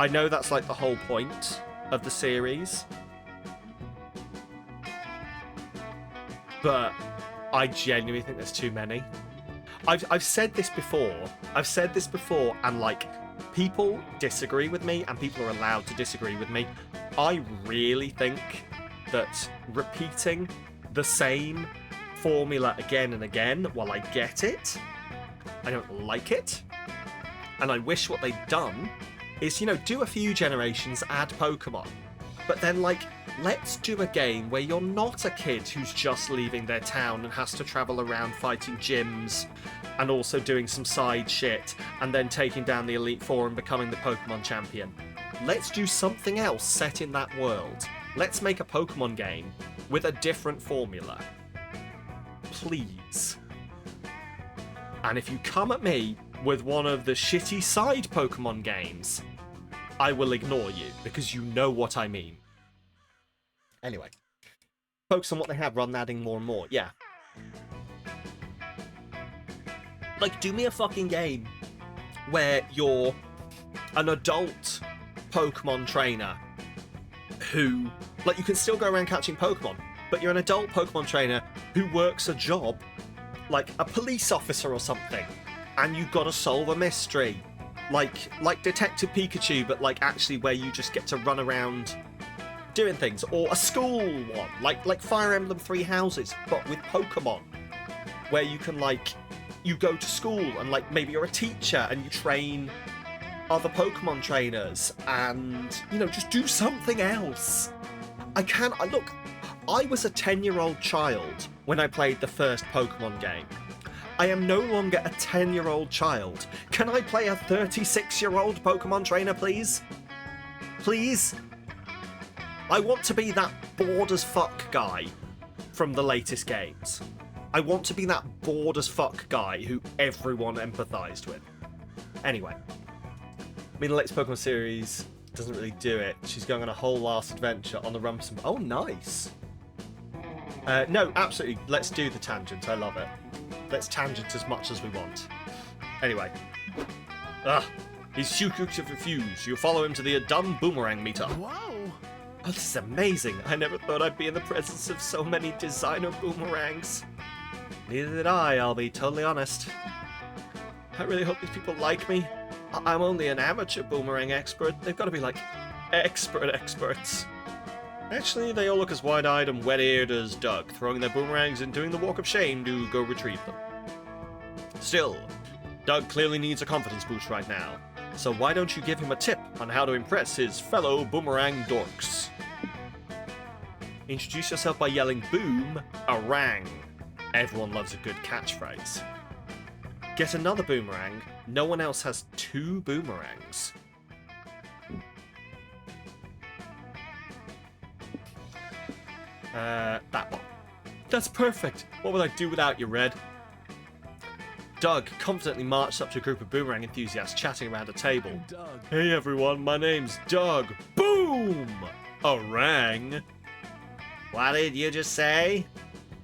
I know that's like the whole point of the series, but I genuinely think there's too many. I've said this before. And like, people disagree with me, and people are allowed to disagree with me. I really think that repeating the same formula again and again, while I get it, I don't like it. And I wish what they'd done is, you know, do a few generations, add Pokemon. But then, like, let's do a game where you're not a kid who's just leaving their town and has to travel around fighting gyms and also doing some side shit and then taking down the Elite Four and becoming the Pokemon champion. Let's do something else set in that world. Let's make a Pokemon game with a different formula. Please. And if you come at me with one of the shitty side Pokemon games, I will ignore you because you know what I mean. Anyway, focus on what they have rather than adding more and more. Yeah. Like, do me a fucking game where you're an adult Pokemon trainer who, like, you can still go around catching Pokemon, but you're an adult Pokemon trainer who works a job, like a police officer or something, and you've got to solve a mystery. Like Detective Pikachu, but like actually where you just get to run around doing things. Or a school one, like Fire Emblem Three Houses, but with Pokemon, where you can, like, you go to school and, like, maybe you're a teacher and you train other Pokemon trainers and, you know, just do something else. Look, I was a 10-year-old child when I played the first Pokemon game. I am no longer a 10-year-old child. Can I play a 36-year-old Pokemon trainer, please? Please? I want to be that bored as fuck guy from the latest games. I want to be that bored as fuck guy who everyone empathized with. Anyway. I mean, the latest Pokemon series doesn't really do it. She's going on a whole last adventure on the run for some... Oh, nice. No, absolutely. Let's do the tangent. I love it. Let's tangent as much as we want. Anyway. He's too quick to refuse. You follow him to the Adun Boomerang meter. Whoa! Oh, this is amazing. I never thought I'd be in the presence of so many designer boomerangs. Neither did I'll be totally honest. I really hope these people like me. I'm only an amateur boomerang expert. They've got to be, like, experts. Actually, they all look as wide-eyed and wet-eared as Doug, throwing their boomerangs and doing the walk of shame to go retrieve them. Still, Doug clearly needs a confidence boost right now, so why don't you give him a tip on how to impress his fellow boomerang dorks? Introduce yourself by yelling boom-a-rang. Everyone loves a good catchphrase. Get another boomerang. No one else has two boomerangs. That one. That's perfect. What would I do without you, Red? Doug confidently marched up to a group of boomerang enthusiasts chatting around a table. Doug. Hey everyone, my name's Doug. Boom! A rang. What did you just say?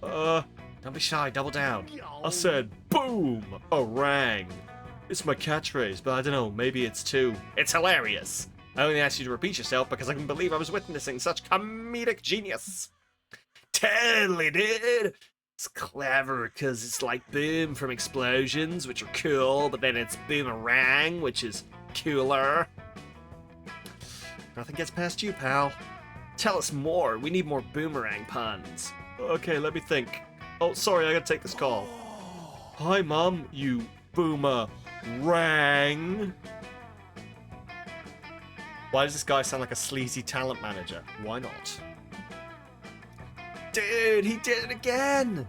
Don't be shy, double down. I said, boom! A rang. It's my catchphrase, but I don't know, maybe it's two. It's hilarious. I only asked you to repeat yourself because I can believe I was witnessing such comedic genius. Totally, dude. It's clever because it's like boom from explosions, which are cool, but then it's boomerang, which is cooler. Nothing gets past you, pal. Tell us more. We need more boomerang puns. Okay, let me think. Oh, sorry, I gotta take this call. Hi, Mom, you boomerang. Why does this guy sound like a sleazy talent manager? Why not? Dude, he did it again!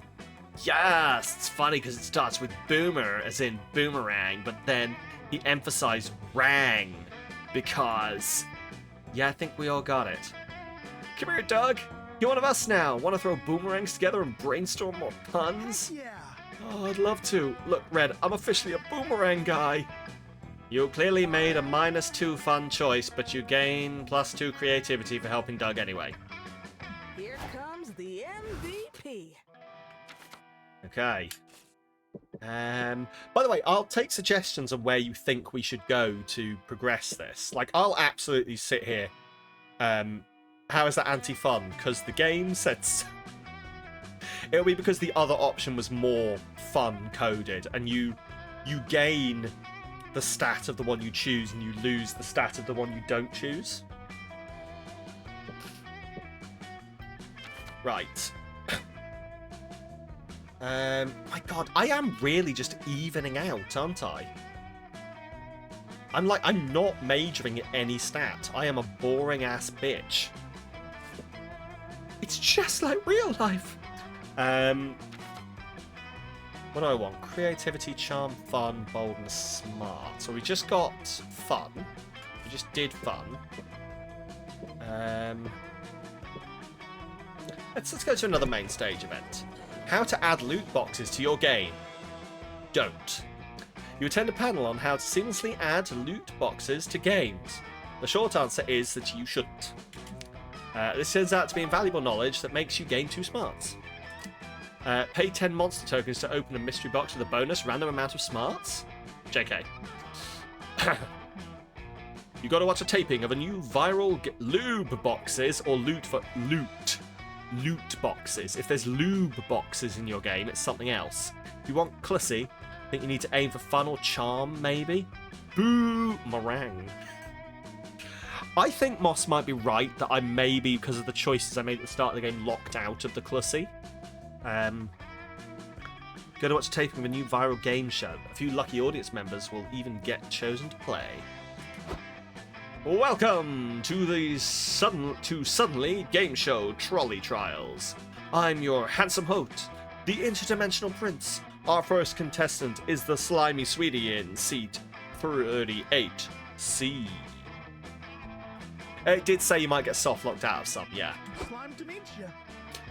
Yes, it's funny because it starts with boomer, as in boomerang, but then he emphasized rang because... Yeah, I think we all got it. Come here, Doug. You're one of us now. Want to throw boomerangs together and brainstorm more puns? Yeah. Oh, I'd love to. Look, Red, I'm officially a boomerang guy. You clearly made a -2 fun choice, but you gain +2 creativity for helping Doug anyway. Here comes the MVP. Okay. By the way, I'll take suggestions on where you think we should go to progress this. Like, I'll absolutely sit here. How is that anti-fun? Because the game said so. It'll be because the other option was more fun coded, and you gain the stat of the one you choose, and you lose the stat of the one you don't choose. Right. My god, I am really just evening out, aren't I? I'm not majoring in any stat. I am a boring ass bitch. It's just like real life. What do I want? Creativity, charm, fun, bold, and smart. So we just got fun. We just did fun. Let's go to another main stage event. How to add loot boxes to your game. Don't. You attend a panel on how to seamlessly add loot boxes to games. The short answer is that you shouldn't. This turns out to be invaluable knowledge that makes you gain 2 smarts. Pay 10 monster tokens to open a mystery box with a bonus random amount of smarts? JK. You gotta watch a taping of a new viral lube boxes, or loot boxes. If there's lube boxes in your game, it's something else. If you want Clussy, I think you need to aim for fun or charm, maybe? Boo! Meringue. I think Moss might be right that I maybe, because of the choices I made at the start of the game, locked out of the Clussy. Go to watch a taping of a new viral game show. A few lucky audience members will even get chosen to play. Welcome to the Suddenly game show Trolley Trials. I'm your handsome host, the interdimensional prince. Our first contestant is the slimy sweetie in seat 38C. It did say you might get soft locked out of some, yeah. Slime dementia.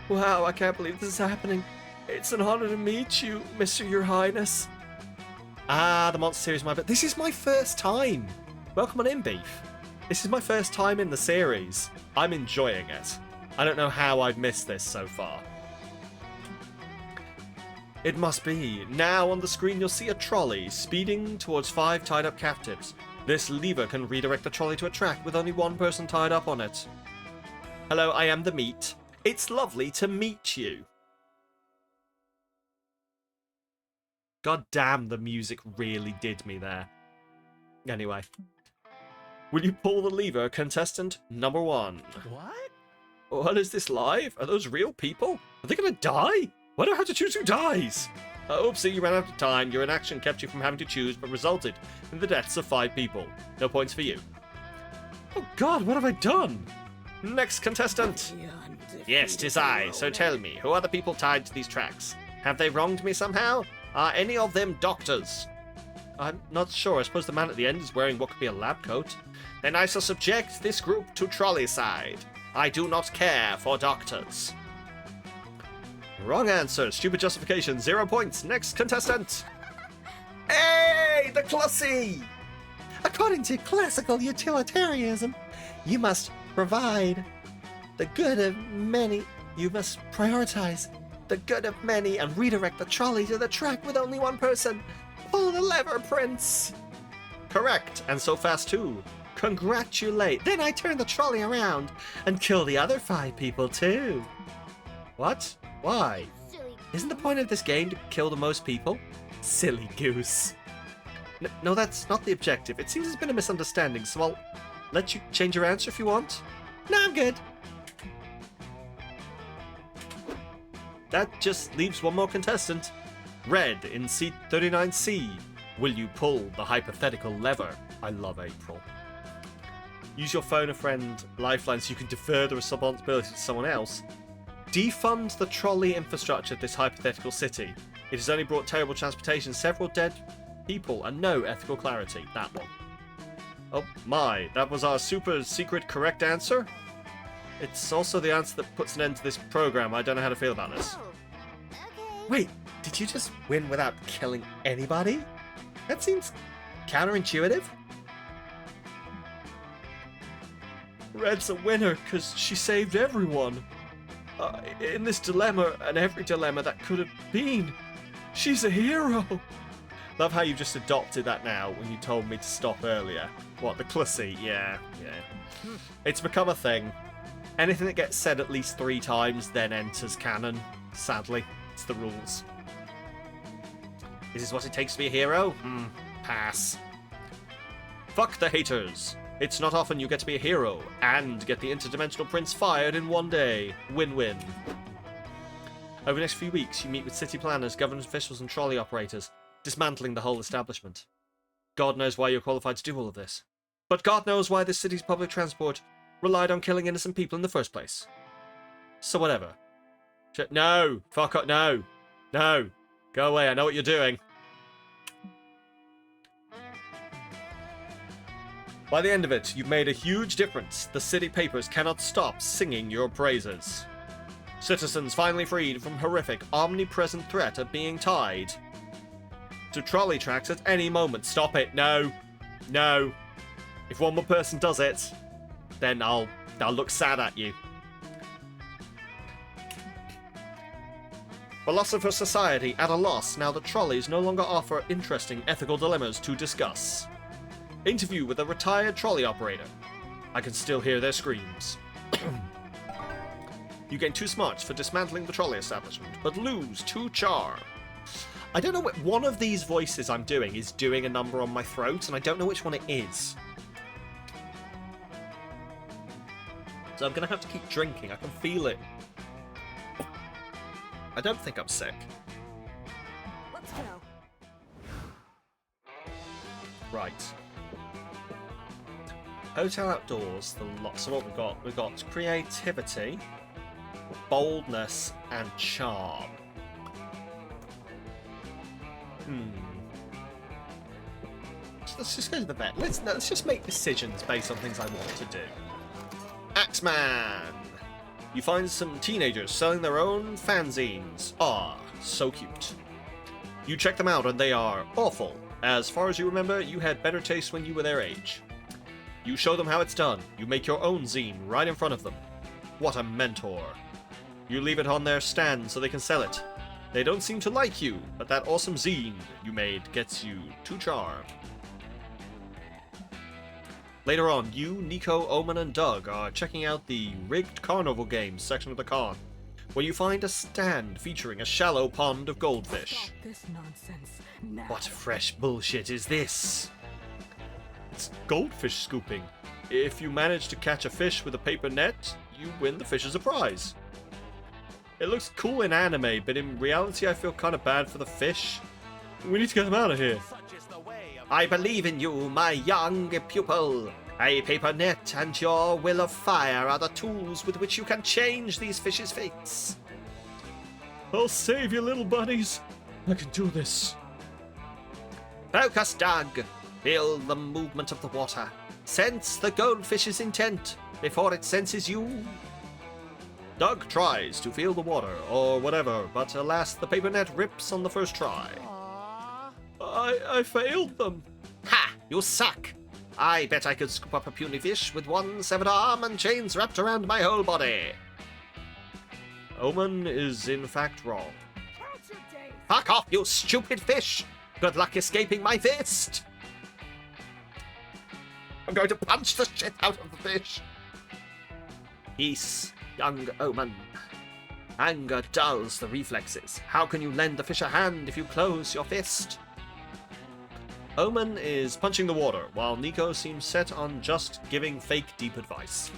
Wow, I can't believe this is happening. It's an honor to meet you, Mr. Your Highness. Ah, the Monster Series, but this is my first time. Welcome on in, Beef. This is my first time in the series. I'm enjoying it. I don't know how I've missed this so far. It must be. Now on the screen you'll see a trolley speeding towards 5 tied up captives. This lever can redirect the trolley to a track with only 1 person tied up on it. Hello, I am the meat. It's lovely to meet you. God damn, the music really did me there. Anyway. Will you pull the lever, contestant number 1? What? What is this live? Are those real people? Are they gonna die? Why do I have to choose who dies? Oopsie, you ran out of time. Your inaction kept you from having to choose, but resulted in the deaths of 5 people. No points for you. Oh god, what have I done? Next contestant. Yes, 'tis I. So tell me, who are the people tied to these tracks? Have they wronged me somehow? Are any of them doctors? I'm not sure. I suppose the man at the end is wearing what could be a lab coat. Then I shall subject this group to trolley side. I do not care for doctors. Wrong answer. Stupid justification. 0 points. Next contestant. Hey, the Clussy! According to classical utilitarianism, you must provide the good of many. You must prioritize the good of many and redirect the trolley to the track with only 1 person. Pull the lever, Prince. Correct, and so fast too. Congratulate. Then I turn the trolley around and kill the other 5 people too. What? Why? Isn't the point of this game to kill the most people? Silly goose. No, that's not the objective. It seems there's been a misunderstanding, so I'll let you change your answer if you want. No, I'm good. That just leaves 1 more contestant. Red in seat 39C. Will you pull the hypothetical lever? I love April. Use your phone a friend lifeline so you can defer the responsibility to someone else. Defund the trolley infrastructure of this hypothetical city. It has only brought terrible transportation, several dead people, and no ethical clarity. That one. Oh my, that was our super secret correct answer? It's also the answer that puts an end to this program. I don't know how to feel about this. Wait, did you just win without killing anybody? That seems counterintuitive. Red's a winner because she saved everyone. In this dilemma and every dilemma that could have been. She's a hero. Love how you've just adopted that now when you told me to stop earlier. What, the Clussy? Yeah. It's become a thing. Anything that gets said at least 3 times then enters canon. Sadly, it's the rules. Is this what it takes to be a hero? Pass. Fuck the haters. It's not often you get to be a hero and get the interdimensional prince fired in 1 day. Win-win. Over the next few weeks, you meet with city planners, government officials, and trolley operators, dismantling the whole establishment. God knows why you're qualified to do all of this. But God knows why this city's public transport relied on killing innocent people in the first place. So whatever. No! Fuck up, no! No! Go away, I know what you're doing. By the end of it, you've made a huge difference. The city papers cannot stop singing your praises. Citizens finally freed from horrific, omnipresent threat of being tied to trolley tracks at any moment. Stop it. No. No. If one more person does it, then I'll look sad at you. Philosopher Society at a loss now that trolleys no longer offer interesting ethical dilemmas to discuss. Interview with a retired trolley operator. I can still hear their screams. You gain 2 smarts for dismantling the trolley establishment, but lose 2 charm. I don't know what one of these voices I'm doing is doing a number on my throat, and I don't know which one it is. So I'm gonna have to keep drinking. I can feel it. I don't think I'm sick. Let's go. Right. Hotel outdoors. So what we've got? We've got creativity, boldness, and charm. Let's just go to the vet. Let's just make decisions based on things I want to do. Axeman! You find some teenagers selling their own fanzines. Ah, so cute. You check them out and they are awful. As far as you remember, you had better taste when you were their age. You show them how it's done. You make your own zine right in front of them. What a mentor. You leave it on their stand so they can sell it. They don't seem to like you, but that awesome zine you made gets you 2 charm. Later on, you, Nico, Omen, and Doug are checking out the rigged carnival games section of the con, where you find a stand featuring a shallow pond of goldfish. Stop this nonsense now. What fresh bullshit is this? It's goldfish scooping. If you manage to catch a fish with a paper net, you win the fish as a prize. It looks cool in anime, but in reality I feel kind of bad for the fish. We need to get them out of here. I believe in you, my young pupil. A paper net and your will of fire are the tools with which you can change these fish's fates. I'll save you, little buddies. I can do this. Focus, Doug. Feel the movement of the water. Sense the goldfish's intent before it senses you. Doug tries to feel the water, or whatever, but alas, the paper net rips on the first try. I failed them. Ha! You suck! I bet I could scoop up a puny fish with 1 severed arm and chains wrapped around my whole body. Omen is in fact wrong. Fuck off, you stupid fish! Good luck escaping my fist! I'm going to punch the shit out of the fish. Peace, young Omen. Anger dulls the reflexes. How can you lend the fish a hand if you close your fist? Omen is punching the water, while Nico seems set on just giving fake deep advice.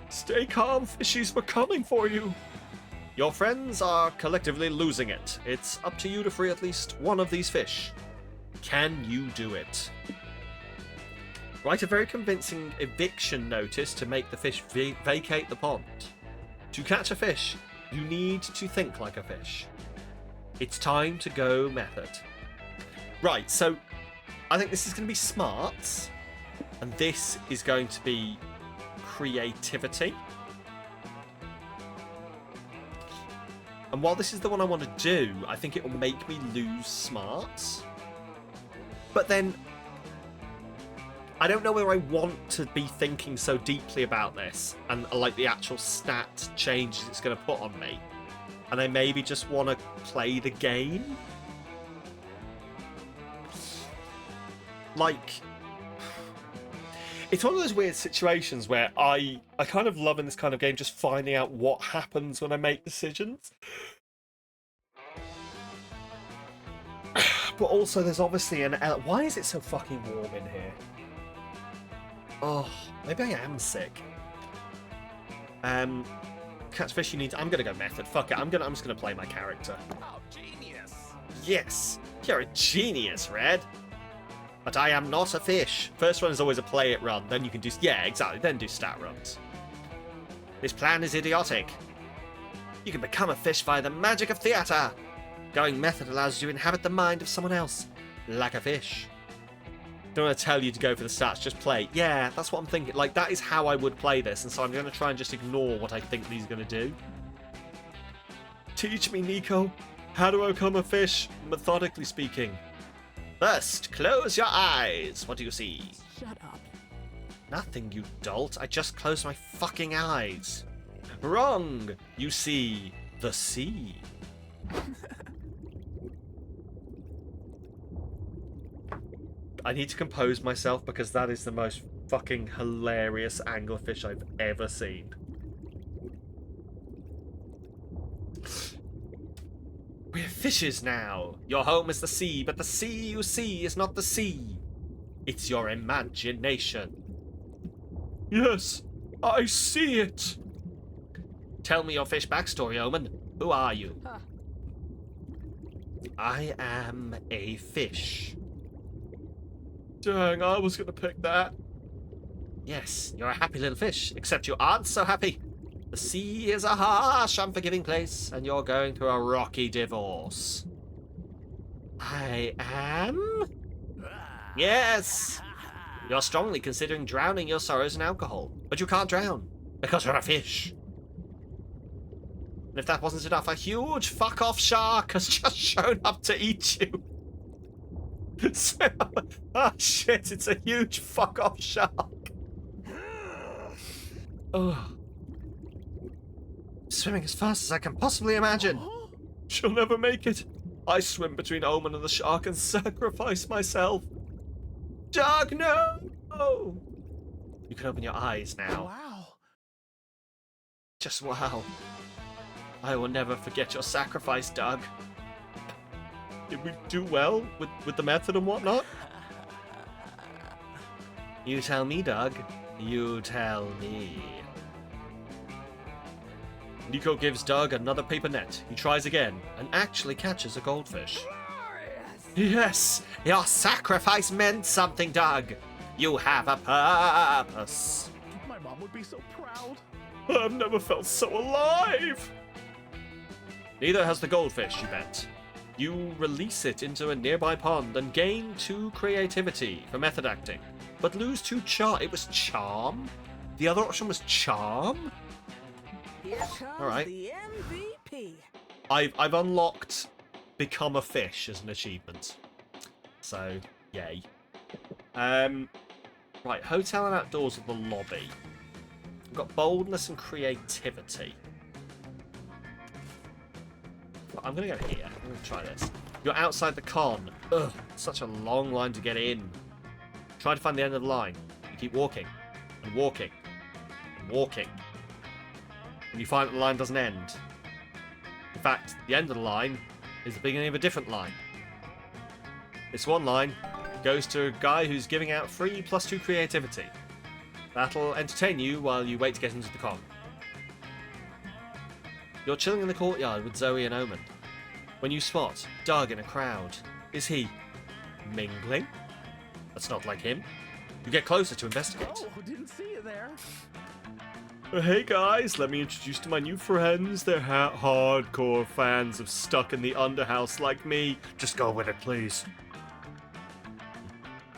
Stay calm, fishies, we're coming for you! Your friends are collectively losing it. It's up to you to free at least one of these fish. Can you do it? Write a very convincing eviction notice to make the fish vacate the pond. To catch a fish, you need to think like a fish. It's time to go method. Right, so I think this is going to be smarts, and this is going to be creativity. And while this is the one I want to do, I think it will make me lose smarts. But then, I don't know whether I want to be thinking so deeply about this, and like the actual stat changes it's going to put on me. And I maybe just want to play the game. Like, it's one of those weird situations where I kind of love in this kind of game just finding out what happens when I make decisions. But also there's obviously an... Why is it so fucking warm in here? Oh, maybe I am sick. Catch fish you need... I'm gonna go method. Fuck it, I'm just gonna play my character. Oh, genius! Yes, you're a genius, Red. But I am not a fish. First one is always a play it run, then you can do... Yeah, exactly, then do stat runs. This plan is idiotic. You can become a fish via the magic of theatre. Going method allows you to inhabit the mind of someone else, like a fish. Don't want to tell you to go for the stats, just play. Yeah, that's what I'm thinking. Like, that is how I would play this, and so I'm going to try and just ignore what I think these are going to do. Teach me, Nico. How do I become a fish, methodically speaking? First, close your eyes. What do you see? Shut up. Nothing, you dolt. I just closed my fucking eyes. Wrong! You see the sea. I need to compose myself because that is the most fucking hilarious anglerfish I've ever seen. We're fishes now. Your home is the sea, but the sea you see is not the sea. It's your imagination. Yes, I see it. Tell me your fish backstory, Omen. Who are you? Huh. I am a fish. Dang, I was gonna pick that. Yes, you're a happy little fish, except you aren't so happy. The sea is a harsh, unforgiving place, and you're going through a rocky divorce. I am? Yes! You're strongly considering drowning your sorrows in alcohol, but you can't drown, because you're a fish. And if that wasn't enough, a huge fuck-off shark has just shown up to eat you. So, oh shit, it's a huge fuck-off shark. Oh. Swimming as fast as I can possibly imagine. She'll never make it. I swim between Omen and the shark and sacrifice myself. Doug, no! You can open your eyes now. Wow. Just wow. I will never forget your sacrifice, Doug. Did we do well with the method and whatnot? You tell me, Doug. You tell me. Nico gives Doug another paper net. He tries again and actually catches a goldfish. Yes, your sacrifice meant something, Doug. You have a purpose. My mom would be so proud. I've never felt so alive. Neither has the goldfish, you bet. You release it into a nearby pond and gain 2 creativity for method acting, but lose 2 charm. It was charm? The other option was charm? Here comes Alright. the MVP. I've unlocked become a fish as an achievement. So, yay. Right, hotel and outdoors of the lobby. We've got boldness and creativity. I'm gonna go here. I'm gonna try this. You're outside the con. Ugh, such a long line to get in. Try to find the end of the line. You keep walking and walking and walking. And you find that the line doesn't end. In fact, the end of the line is the beginning of a different line. This one line goes to a guy who's giving out free +2 creativity. That'll entertain you while you wait to get into the con. You're chilling in the courtyard with Zoe and Omen when you spot Doug in a crowd. Is he mingling? That's not like him. You get closer to investigate. Oh, didn't see you there. Hey guys, let me introduce you to my new friends. They're hardcore fans of Stuck in the Underhouse like me. Just go with it, please.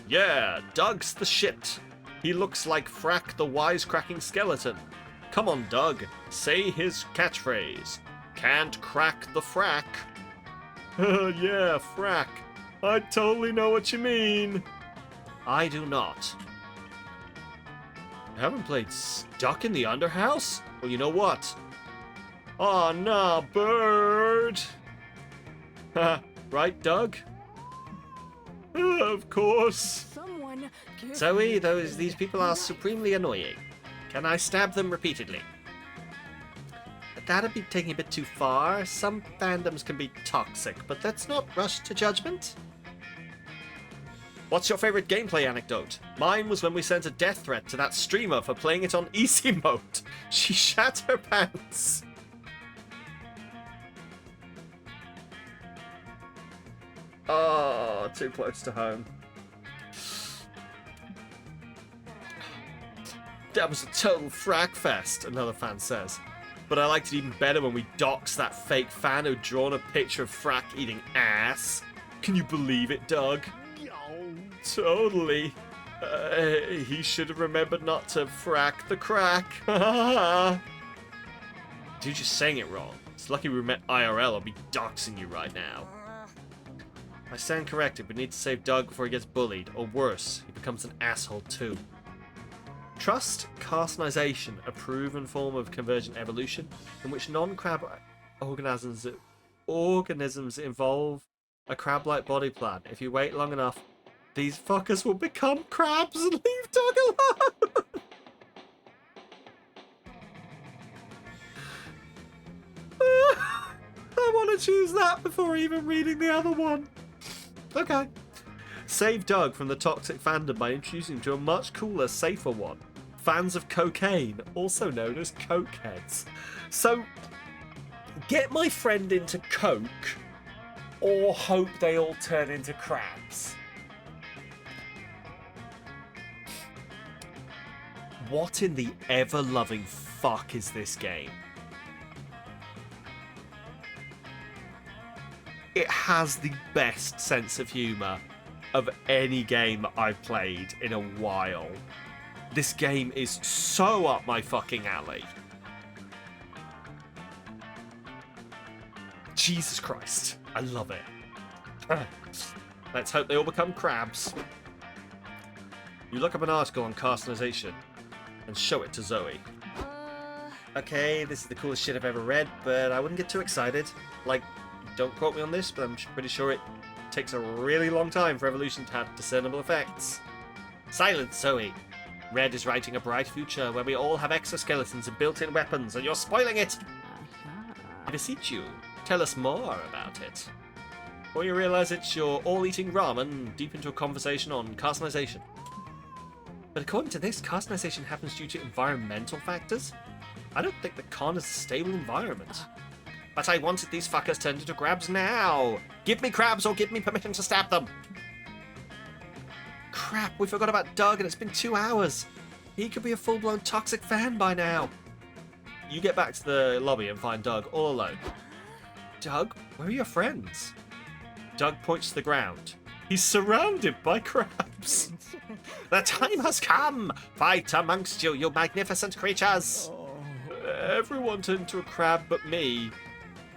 Yeah, Doug's the shit. He looks like Frack the wisecracking skeleton. Come on, Doug. Say his catchphrase. Can't crack the frack. Yeah, frack. I totally know what you mean. I do not. You haven't played Stuck in the Underhouse? Well, you know what? Aw, nah, bird. Right, Doug? Of course. Someone give Zoe, me these people are supremely annoying. Can I stab them repeatedly? But that'd be taking a bit too far. Some fandoms can be toxic, but let's not rush to judgment. What's your favorite gameplay anecdote? Mine was when we sent a death threat to that streamer for playing it on easy mode. She shat her pants. Oh, too close to home. That was a total frack fest, another fan says. But I liked it even better when we doxed that fake fan who'd drawn a picture of Frack eating ass. Can you believe it, Doug? Totally. He should have remembered not to frack the crack. Dude, just saying it wrong. It's lucky we met IRL. I'll be doxing you right now. I stand corrected. We need to save Doug before he gets bullied, or worse, he becomes an asshole too. Trust carcinization, a proven form of convergent evolution in which non-crab organisms involve a crab-like body plan. If you wait long enough, these fuckers will become crabs and leave Doug alone. I want to choose that before even reading the other one. Okay. Save Doug from the toxic fandom by introducing him to a much cooler, safer one. Fans of cocaine, also known as cokeheads. So, get my friend into coke, or hope they all turn into crabs. What in the ever-loving fuck is this game? It has the best sense of humour of any game I've played in a while. This game is so up my fucking alley. Jesus Christ, I love it. Let's hope they all become crabs. You look up an article on carcinization and show it to Zoe. Okay, this is the coolest shit I've ever read, but I wouldn't get too excited. Like, don't quote me on this, but I'm pretty sure it takes a really long time for evolution to have discernible effects. Silence, Zoe. Red is writing a bright future where we all have exoskeletons and built-in weapons, and you're spoiling it! I beseech you, tell us more about it. Or you realise it's your all-eating ramen deep into a conversation on carcinization. But according to this, carcinization happens due to environmental factors? I don't think the con is a stable environment. But I wanted these fuckers turned into crabs now! Give me crabs or give me permission to stab them! Crap, we forgot about Doug and it's been 2 hours! He could be a full-blown toxic fan by now! You get back to the lobby and find Doug all alone. Doug, where are your friends? Doug points to the ground. He's surrounded by crabs! The time has come! Fight amongst you, you magnificent creatures! Everyone turned into a crab but me.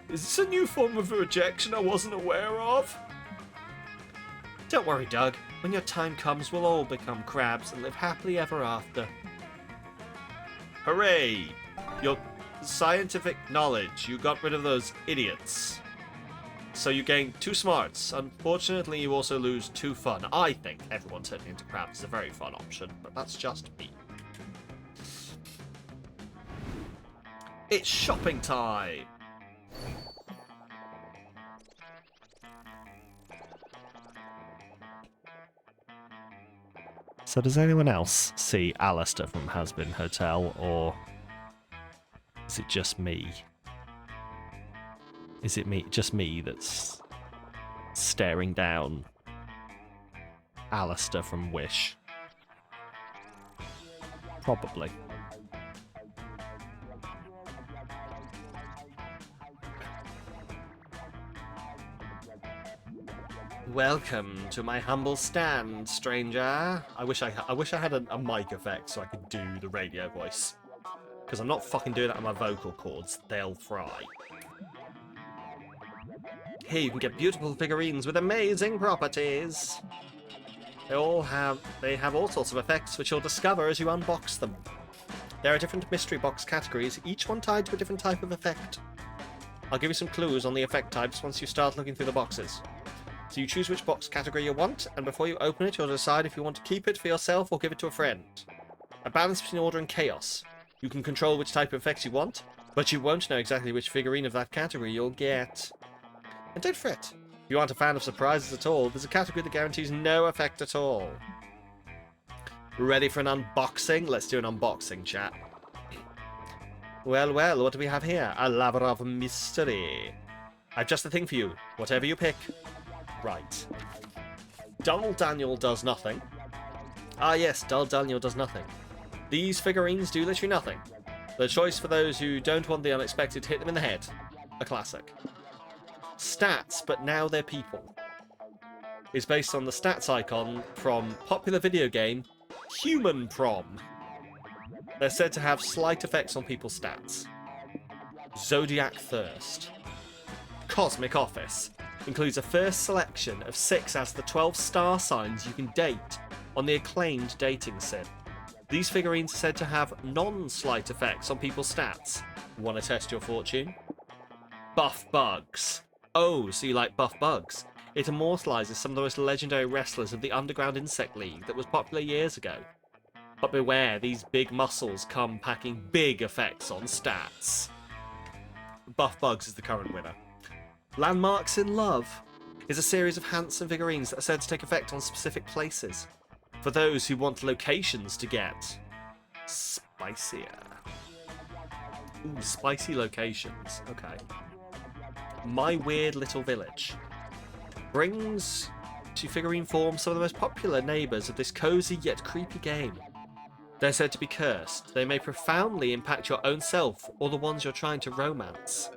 Is this a new form of rejection I wasn't aware of? Don't worry, Doug. When your time comes, we'll all become crabs and live happily ever after. Hooray! Your scientific knowledge. You got rid of those idiots. So you gain 2 smarts. Unfortunately, you also lose 2 fun. I think everyone turning into crabs is a very fun option, but that's just me. It's shopping time! So does anyone else see Alistair from Has Been Hotel, or is it just me? Is it just me that's staring down Alistair from Wish? Probably. Welcome to my humble stand, stranger. I wish I had a mic effect so I could do the radio voice. Because I'm not fucking doing that on my vocal cords. They'll fry. Here you can get beautiful figurines with amazing properties. They have all sorts of effects which you'll discover as you unbox them. There are different mystery box categories, each one tied to a different type of effect. I'll give you some clues on the effect types once you start looking through the boxes. So you choose which box category you want, and before you open it, you'll decide if you want to keep it for yourself or give it to a friend. A balance between order and chaos. You can control which type of effects you want, but you won't know exactly which figurine of that category you'll get. And don't fret. If you aren't a fan of surprises at all, there's a category that guarantees no effect at all. Ready for an unboxing? Let's do an unboxing, chat. Well, well, what do we have here? A lover of mystery. I've just the thing for you. Whatever you pick. Right. Dull Daniel does nothing. Ah yes, Dull Daniel does nothing. These figurines do literally nothing. The choice for those who don't want the unexpected to hit them in the head. A classic. Stats, but now they're people. Is based on the stats icon from popular video game Human Prom. They're said to have slight effects on people's stats. Zodiac Thirst. Cosmic Office. Includes a first selection of 6 out of the 12 star signs you can date on the acclaimed dating sim. These figurines are said to have non-slight effects on people's stats. Want to test your fortune? Buff bugs. Oh, so you like buff bugs? It immortalises some of the most legendary wrestlers of the Underground Insect League that was popular years ago. But beware, these big muscles come packing big effects on stats. Buff bugs is the current winner. Landmarks in Love is a series of handsome figurines that are said to take effect on specific places. For those who want locations to get spicier. Ooh, spicy locations. Okay. My Weird Little Village brings to figurine form some of the most popular neighbours of this cosy yet creepy game. They're said to be cursed. They may profoundly impact your own self or the ones you're trying to romance.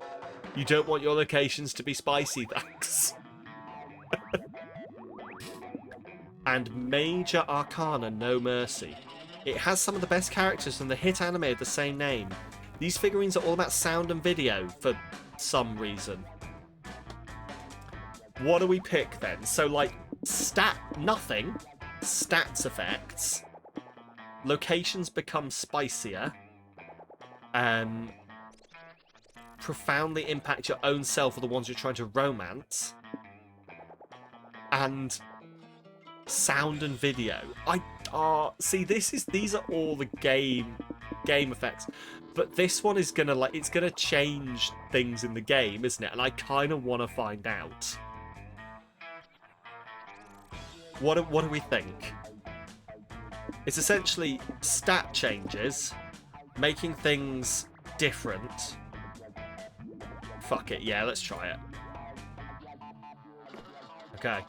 You don't want your locations to be spicy, thanks. And Major Arcana No Mercy. It has some of the best characters from the hit anime of the same name. These figurines are all about sound and video for some reason. What do we pick then? So like nothing, stats effects, locations become spicier, profoundly impact your own self or the ones you're trying to romance, and sound and video. See, these are all the game effects, but this one is gonna it's gonna change things in the game, isn't it? And I kind of want to find out. What do we think? It's essentially stat changes, making things different. Fuck it, yeah, let's try it. Okay.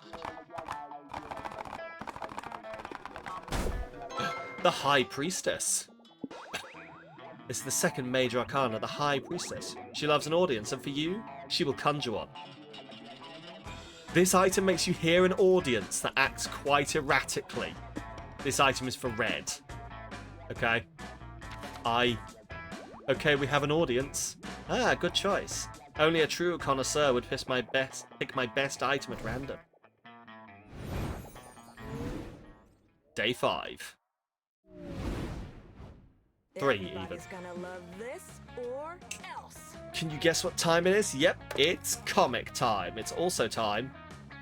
The High Priestess. It's the second major arcana, the High Priestess. She loves an audience, and for you, she will conjure one. This item makes you hear an audience that acts quite erratically. This item is for red. Okay. Okay, we have an audience. Ah, good choice. Only a true connoisseur would pick my best item at random. Day 5. 3 even. Everybody's gonna love this or else. Can you guess what time it is? Yep, it's comic time. It's also time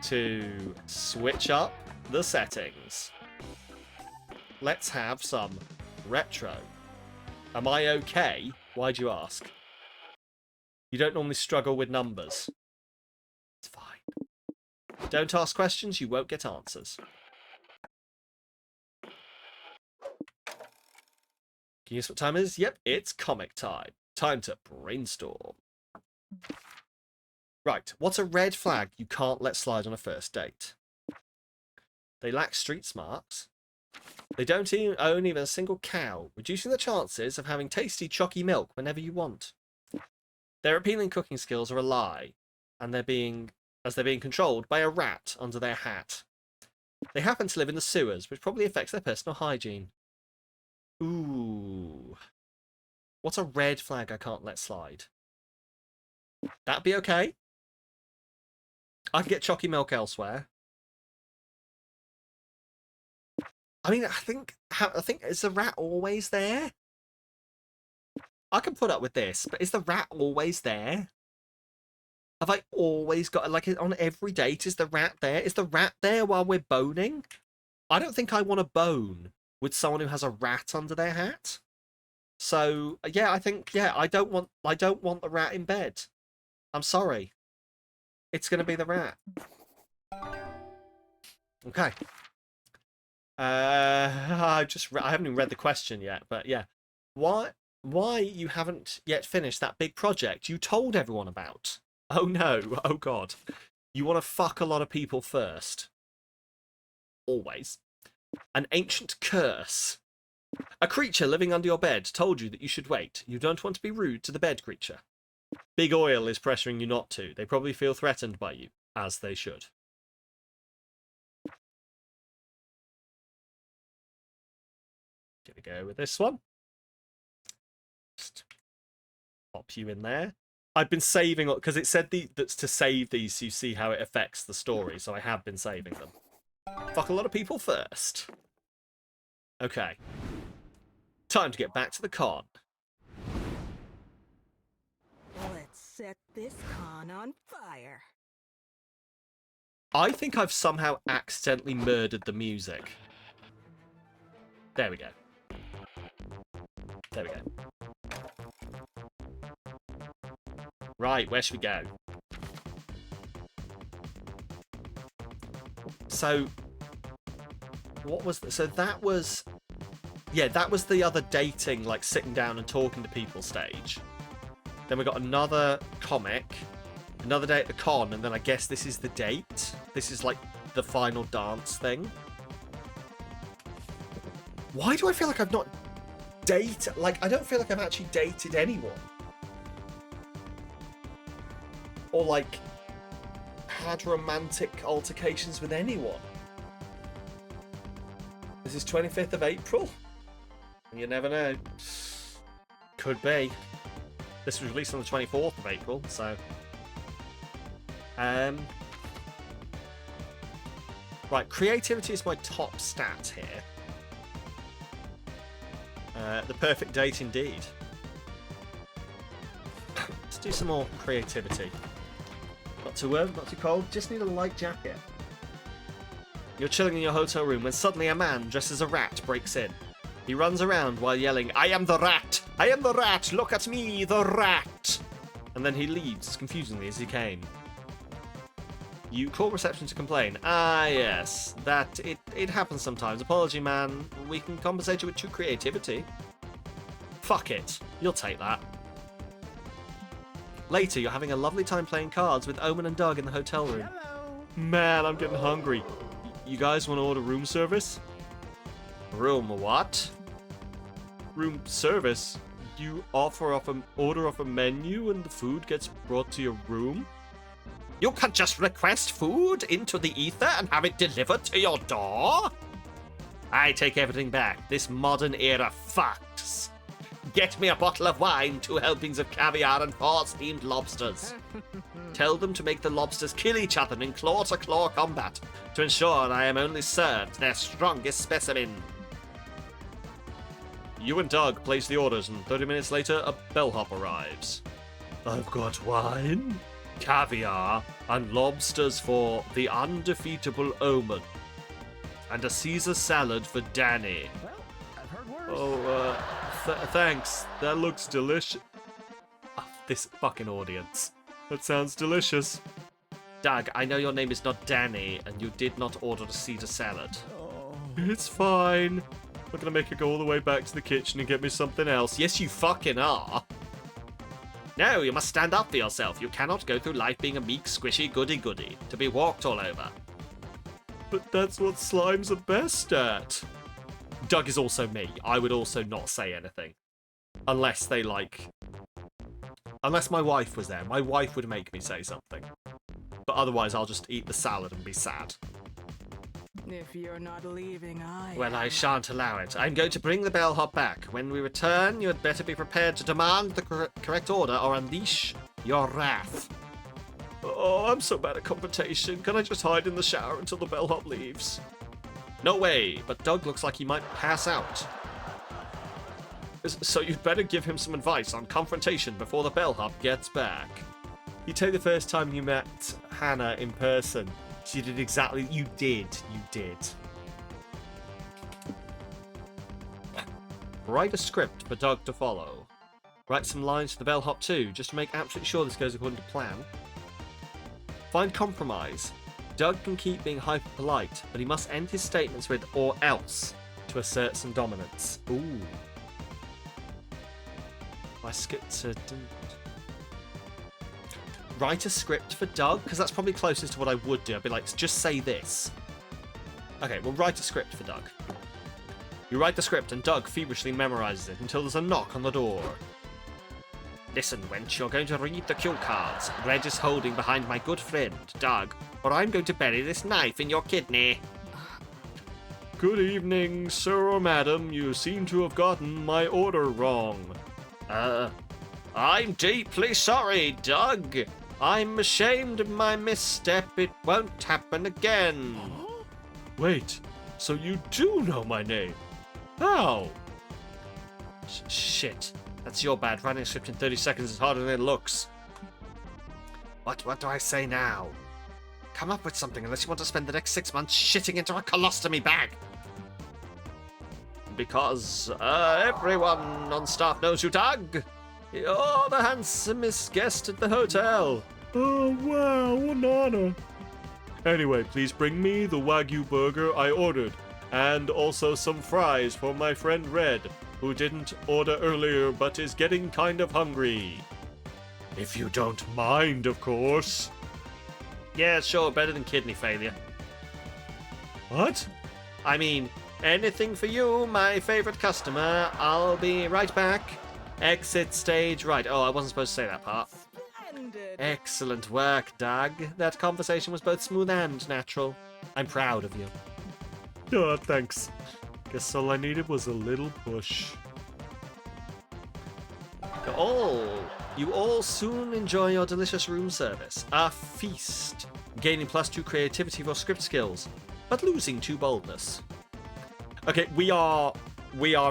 to switch up the settings. Let's have some retro. Am I okay? Why'd you ask? You don't normally struggle with numbers. It's fine. Don't ask questions, you won't get answers. Can you guess what time it is? Yep, it's comic time. Time to brainstorm. Right, what's a red flag you can't let slide on a first date? They lack street smarts. They don't own even a single cow, reducing the chances of having tasty chalky milk whenever you want. Their appealing cooking skills are a lie, and they're being controlled by a rat under their hat. They happen to live in the sewers, which probably affects their personal hygiene. Ooh. What's a red flag I can't let slide? That'd be okay. I can get chalky milk elsewhere. I mean, I think is the rat always there? I can put up with this, but is the rat always there? Have I always got, like, on every date, is the rat there? Is the rat there while we're boning? I don't think I want to bone with someone who has a rat under their hat. So yeah, I think I don't want the rat in bed. I'm sorry. It's gonna be the rat. Okay. I haven't even read the question yet, but yeah. Why you haven't yet finished that big project you told everyone about? Oh no, oh god. You want to fuck a lot of people first. Always. An ancient curse. A creature living under your bed told you that you should wait. You don't want to be rude to the bed creature. Big Oil is pressuring you not to. They probably feel threatened by you, as they should. Gonna go with this one. Just pop you in there. I've been saving, because it said that's to save these so you see how it affects the story, so I have been saving them. Fuck a lot of people first. Okay. Time to get back to the con. Let's set this con on fire. I think I've somehow accidentally murdered the music. There we go. There we go. Right, where should we go? So, what was... So that was... Yeah, that was the other dating, like, sitting down and talking to people stage. Then we got another comic, another day at the con, and then I guess this is the date. This is, like, the final dance thing. Why do I feel like I've not dated... Like, I don't feel like I've actually dated anyone. Or, like, had romantic altercations with anyone. This is 25th of April. You never know. Could be. This was released on the 24th of April, so... Right, creativity is my top stat here. The perfect date indeed. Let's do some more creativity. Not too warm, not too cold, just need a light jacket. You're chilling in your hotel room when suddenly a man dressed as a rat breaks in. He runs around while yelling, "I am the rat! I am the rat! Look at me, the rat!" And then he leaves as confusingly as he came. You call reception to complain. Ah, yes. It happens sometimes. Apology, man. We can compensate you with true creativity. Fuck it. You'll take that. Later, you're having a lovely time playing cards with Omen and Doug in the hotel room. Hello. Man, I'm getting hungry. You guys want to order room service? Room what? Room service? You order off a menu and the food gets brought to your room? You can just request food into the ether and have it delivered to your door? I take everything back. This modern era fucks. Get me a bottle of wine, 2 helpings of caviar, and 4 steamed lobsters. Tell them to make the lobsters kill each other in claw-to-claw combat to ensure I am only served their strongest specimen. You and Doug place the orders, and 30 minutes later, a bellhop arrives. I've got wine, caviar, and lobsters for the undefeatable Omen, and a Caesar salad for Danny. Well, I've heard worse. Oh, thanks. That looks delicious. Oh, this fucking audience. That sounds delicious. Doug, I know your name is not Danny, and you did not order a Caesar salad. Oh. It's fine. I'm gonna make her go all the way back to the kitchen and get me something else. Yes, you fucking are. No, you must stand up for yourself. You cannot go through life being a meek, squishy goody-goody, to be walked all over. But that's what slimes are best at. Doug is also me. I would also not say anything. Unless they, like... Unless my wife was there. My wife would make me say something. But otherwise, I'll just eat the salad and be sad. If you're not leaving, Well, I shan't allow it. I'm going to bring the bellhop back. When we return, you had better be prepared to demand the correct order or unleash your wrath. Oh, I'm so bad at confrontation. Can I just hide in the shower until the bellhop leaves? No way, but Doug looks like he might pass out. So you'd better give him some advice on confrontation before the bellhop gets back. You take the first time you met Hannah in person. She did exactly... You did. Write a script for Doug to follow. Write some lines for the bellhop too, just to make absolutely sure this goes according to plan. Find compromise. Doug can keep being hyper-polite, but he must end his statements with "or else" to assert some dominance. Ooh. My script... Write a script for Doug, because that's probably closest to what I would do. I'd be like, just say this. Okay, well, write a script for Doug. You write the script, and Doug feverishly memorizes it until there's a knock on the door. Listen, wench, you're going to read the cue cards. Reg is holding behind my good friend, Doug, or I'm going to bury this knife in your kidney. Good evening, sir or madam. You seem to have gotten my order wrong. I'm deeply sorry, Doug. I'm ashamed of my misstep. It won't happen again. Wait, so you do know my name? How? Shit. That's your bad. Writing a script in 30 seconds is harder than it looks. What do I say now? Come up with something unless you want to spend the next 6 months shitting into a colostomy bag. Because everyone on staff knows you, Doug. You're the handsomest guest at the hotel. Oh, wow, what an honor. Anyway, please bring me the Wagyu burger I ordered, and also some fries for my friend Red, who didn't order earlier but is getting kind of hungry. If you don't mind, of course. Yeah, sure, better than kidney failure. What? I mean, anything for you, my favorite customer. I'll be right back. Exit stage right. Oh, I wasn't supposed to say that part. Splendid. Excellent work, Doug. That conversation was both smooth and natural. I'm proud of you. Oh, thanks. Guess all I needed was a little push. You all soon enjoy your delicious room service. A feast. Gaining +2 creativity for script skills, but losing 2 boldness. Okay, we are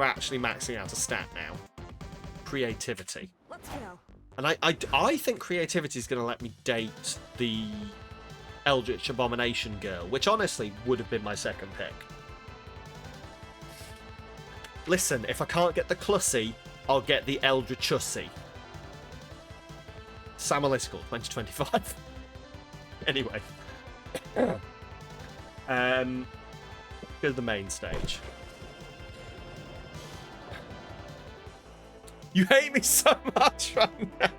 actually maxing out a stat now. Creativity. Let's go. And I think creativity is going to let me date the Eldritch Abomination girl, which honestly would have been my second pick. Listen, if I can't get the Clussy, I'll get the Eldritchussy. Sam O'Lyscal, 2025. Anyway. Go to the main stage. You hate me so much right now.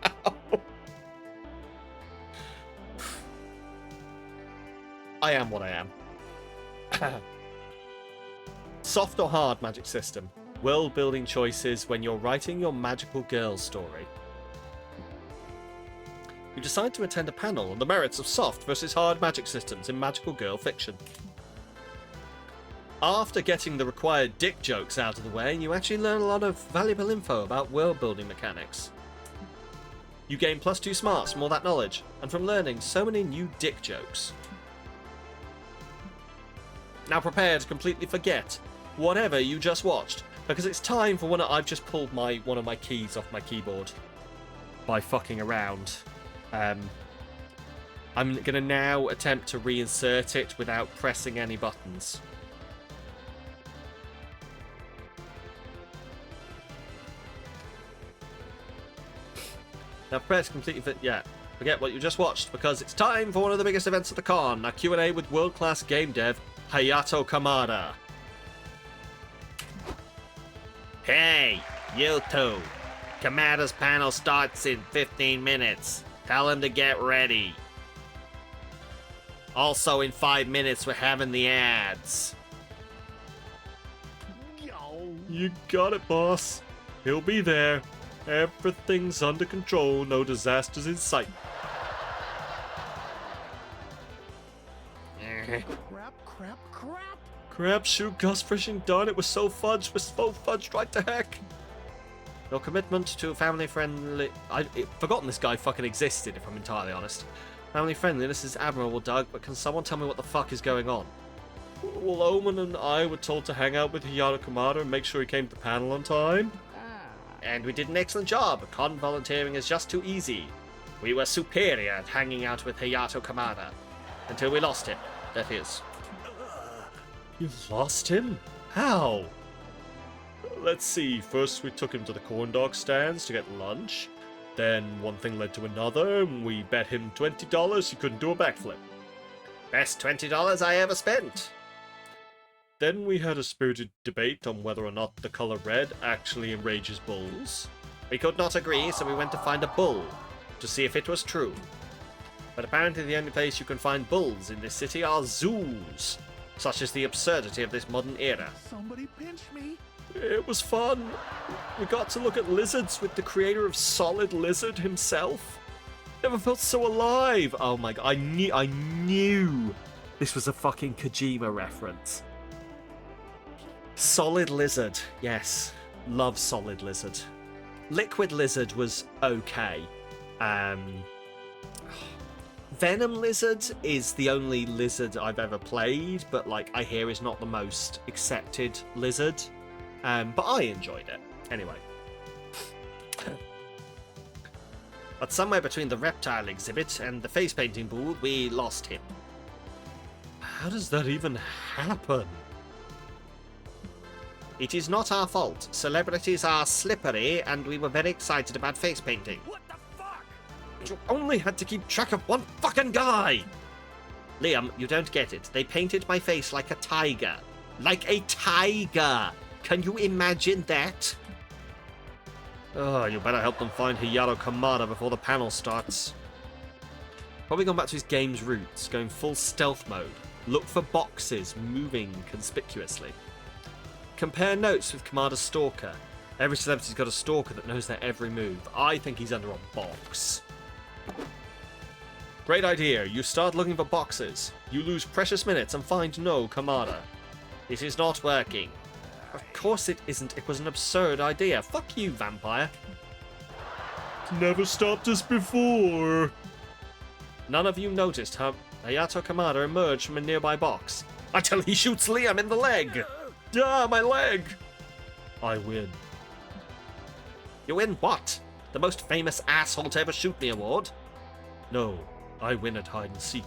I am what I am. Soft or hard magic system? World building choices when you're writing your magical girl story. You decide to attend a panel on the merits of soft versus hard magic systems in magical girl fiction. After getting the required dick jokes out of the way, you actually learn a lot of valuable info about world building mechanics. You gain +2 smarts from all that knowledge, and from learning so many new dick jokes. Now prepare to completely forget whatever you just watched, because it's time for I've just pulled one of my keys off my keyboard by fucking around. I'm going to now attempt to reinsert it without pressing any buttons. Now press completely forget what you just watched, because it's time for one of the biggest events at the con, a Q&A with world-class game dev Hayato Kamada. Hey, you two. Kamada's panel starts in 15 minutes. Tell him to get ready. Also, in 5 minutes, we're having the ads. You got it, boss. He'll be there. Everything's under control. No disasters in sight. Crap, shoot, Gus, frishing done. It was so fudged. We're so fudged right to heck. Your commitment to family-friendly... I've forgotten this guy fucking existed, if I'm entirely honest. Family-friendliness is admirable, Doug, but can someone tell me what the fuck is going on? Well, Omen and I were told to hang out with Hayato Kamada and make sure he came to the panel on time. And we did an excellent job. Con volunteering is just too easy. We were superior at hanging out with Hayato Kamada. Until we lost him, that is. You lost him? How? Let's see. First, we took him to the corn dog stands to get lunch. Then one thing led to another, and we bet him $20 he couldn't do a backflip. Best $20 I ever spent. Then we had a spirited debate on whether or not the color red actually enrages bulls. We could not agree, so we went to find a bull to see if it was true. But apparently the only place you can find bulls in this city are zoos. Such is the absurdity of this modern era. Somebody pinch me. It was fun. We got to look at lizards with the creator of Solid Lizard himself. Never felt so alive. Oh my god, I knew this was a fucking Kojima reference. Solid Lizard, yes. Love Solid Lizard. Liquid Lizard was okay. Venom Lizard is the only lizard I've ever played, but like I hear is not the most accepted lizard. But I enjoyed it. Anyway. But somewhere between the reptile exhibit and the face painting booth, we lost him. How does that even happen? It is not our fault. Celebrities are slippery, and we were very excited about face painting. What the fuck? You only had to keep track of one fucking guy! Liam, you don't get it. They painted my face like a tiger. Like a tiger! Can you imagine that? Oh, you better help them find Hayato Kamada before the panel starts. Probably going back to his game's roots, going full stealth mode. Look for boxes moving conspicuously. Compare notes with Kamada's stalker. Every celebrity's got a stalker that knows their every move. I think he's under a box. Great idea. You start looking for boxes. You lose precious minutes and find no Kamada. This is not working. Of course it isn't. It was an absurd idea. Fuck you, vampire. Never stopped us before. None of you noticed how Hayato Kamada emerged from a nearby box until he shoots Liam in the leg. Ah, my leg. I win. You win what? The most famous asshole to ever shoot me award? No, I win at hide and seek.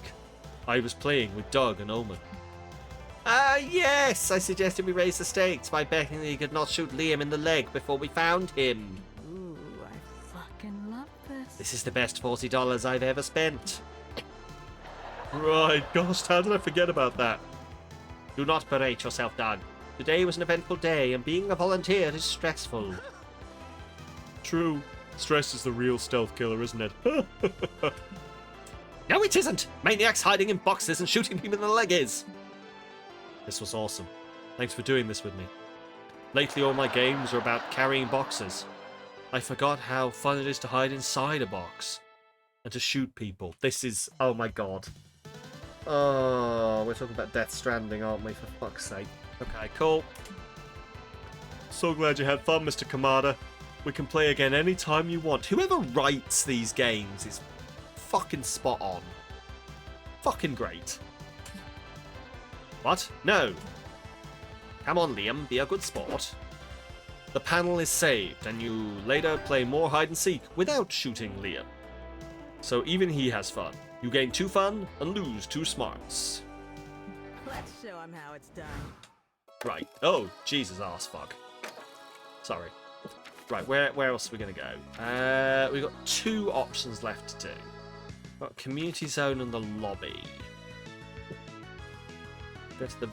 I was playing with Doug and Omen. Yes! I suggested we raise the stakes by betting that he could not shoot Liam in the leg before we found him. Ooh, I fucking love this. This is the best $40 I've ever spent. Right, gosh, how did I forget about that? Do not berate yourself, Doug. Today was an eventful day, and being a volunteer is stressful. True. Stress is the real stealth killer, isn't it? No, it isn't! Maniacs hiding in boxes and shooting people in the leg is! This was awesome. Thanks for doing this with me. Lately all my games are about carrying boxes. I forgot how fun it is to hide inside a box. And to shoot people. This is... oh my god. Oh, we're talking about Death Stranding, aren't we? For fuck's sake. Okay, cool. So glad you had fun, Mr. Kamada. We can play again anytime you want. Whoever writes these games is fucking spot on. Fucking great. What? No. Come on, Liam, be a good sport. The panel is saved, and you later play more hide and seek without shooting Liam. So even he has fun. You gain 2 fun and lose 2 smarts. Let's show him how it's done. Right. Oh, Jesus arse fuck. Sorry. Right, where else are we going to go? We've got 2 options left to do. We've got Community Zone and the Lobby. Go to the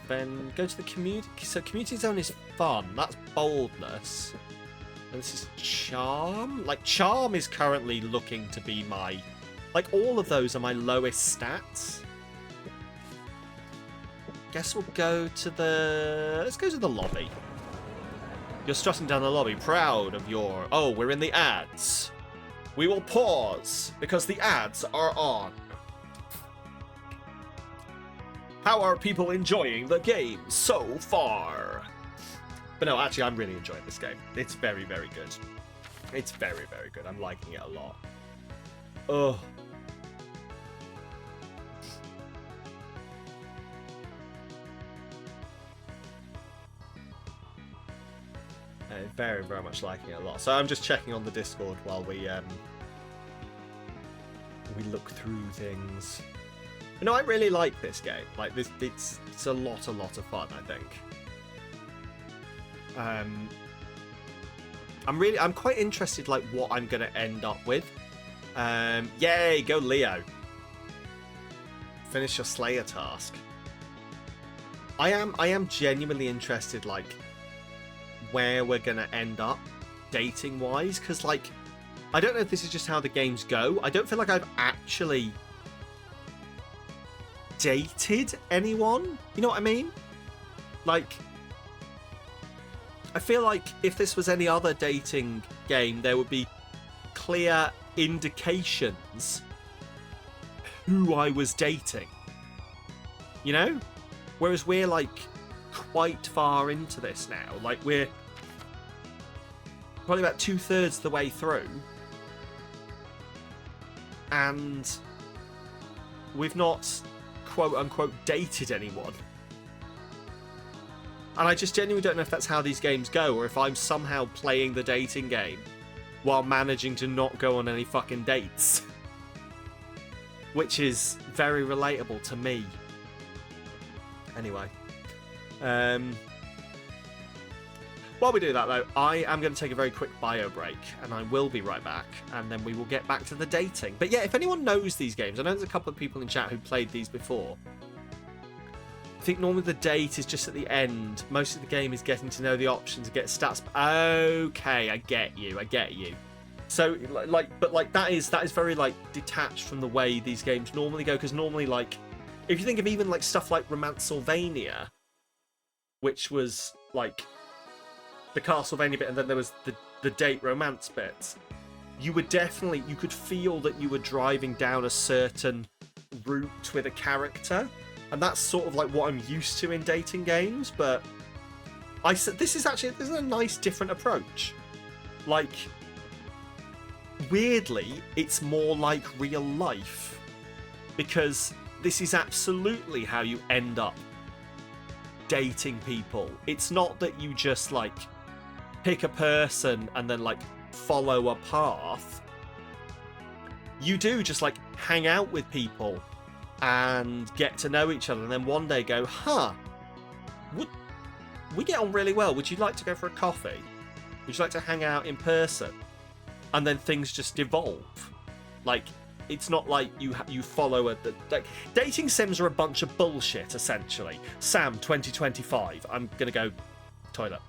go to the community. So Community Zone is fun. That's boldness. And this is charm. Like charm is currently looking to be my, like all of those are my lowest stats. Guess we'll go to the. Let's go to the lobby. You're strutting down the lobby, proud of your. Oh, we're in the ads. We will pause because the ads are on. How are people enjoying the game so far? But no, actually, I'm really enjoying this game. It's very, very good. It's very, very good. I'm liking it a lot. Ugh. Very, very much liking it a lot. So I'm just checking on the Discord while we look through things. You know, I really like this game. Like this, it's a lot of fun. I think. I'm quite interested, like what I'm gonna end up with. Yay, go Leo! Finish your Slayer task. I am genuinely interested, like where we're gonna end up dating wise, because like I don't know if this is just how the games go. I don't feel like I've actually dated anyone, you know what I mean? Like I feel like if this was any other dating game, there would be clear indications who I was dating, you know? Whereas we're like quite far into this now. Like we're probably about 2/3 of the way through, and we've not quote unquote dated anyone. And I just genuinely don't know if that's how these games go, or if I'm somehow playing the dating game while managing to not go on any fucking dates. Which is very relatable to me. Anyway. While we do that, though, I am going to take a very quick bio break, and I will be right back, and then we will get back to the dating. But yeah, if anyone knows these games, I know there's a couple of people in chat who played these before. I think normally the date is just at the end. Most of the game is getting to know the options and get stats. Okay, I get you. So, that is very, like, detached from the way these games normally go, because normally, like, if you think of even, like, stuff like Romancylvania, which was, like, the Castlevania bit, and then there was the date romance bit, you could feel that you were driving down a certain route with a character. And that's sort of like what I'm used to in dating games, but this is a nice different approach. Like, weirdly, it's more like real life, because this is absolutely how you end up dating people. It's not that you just, like, pick a person and then, like, follow a path. You do just, like, hang out with people and get to know each other, and then one day go, we get on really well. Would you like to go for a coffee? Would you like to hang out in person? And then things just evolve. Like, it's not like you follow like, dating sims are a bunch of bullshit, essentially. Sam 2025. I'm gonna go toilet.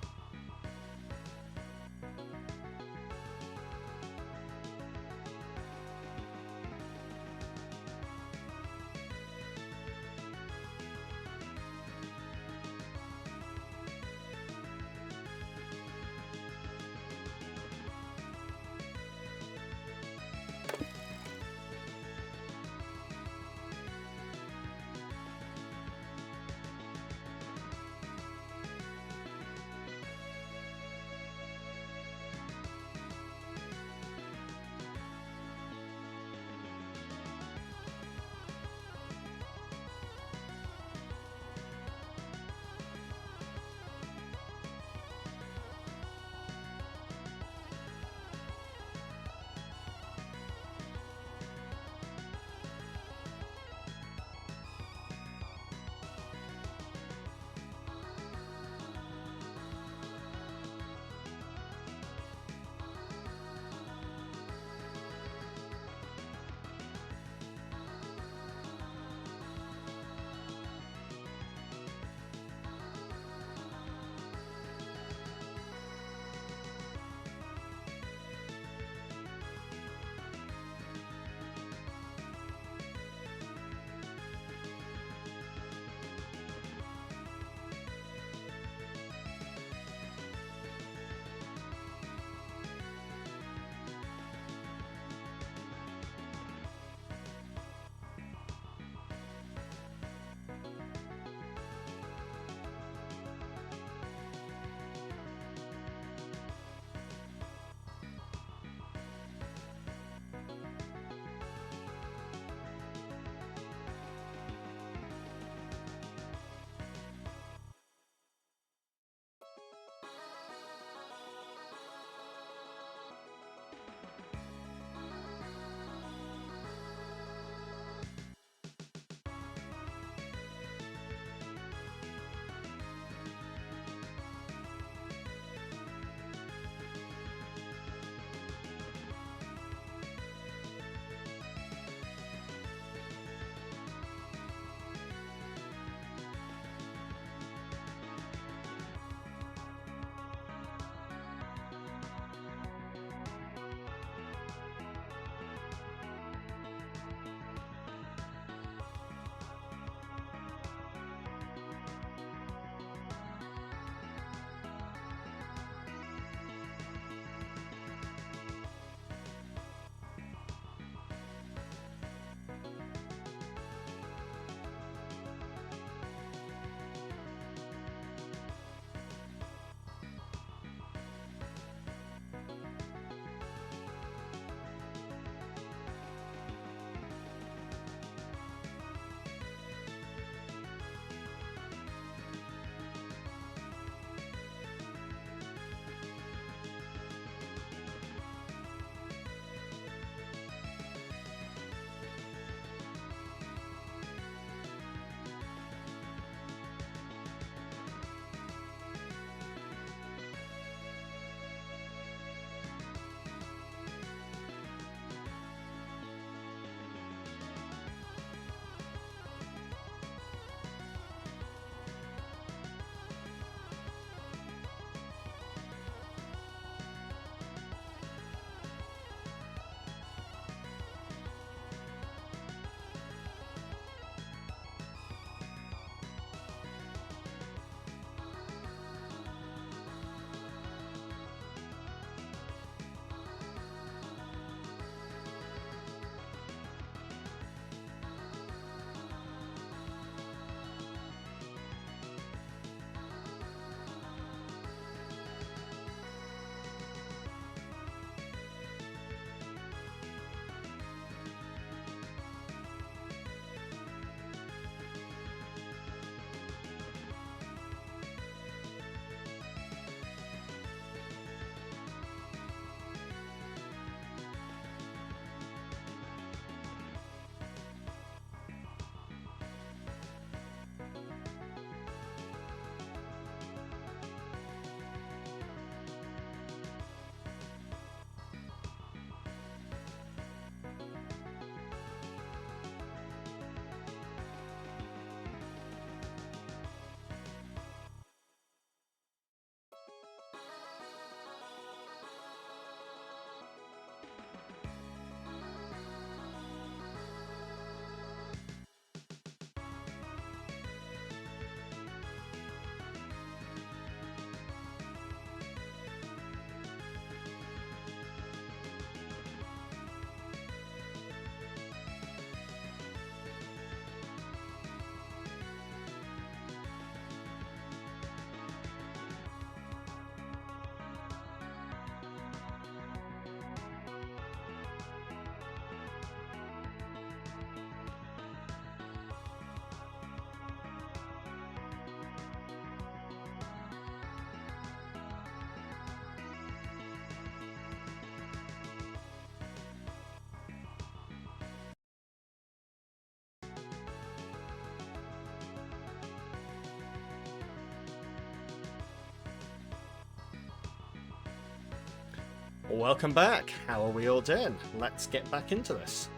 Welcome back. How are we all doing? Let's get back into this.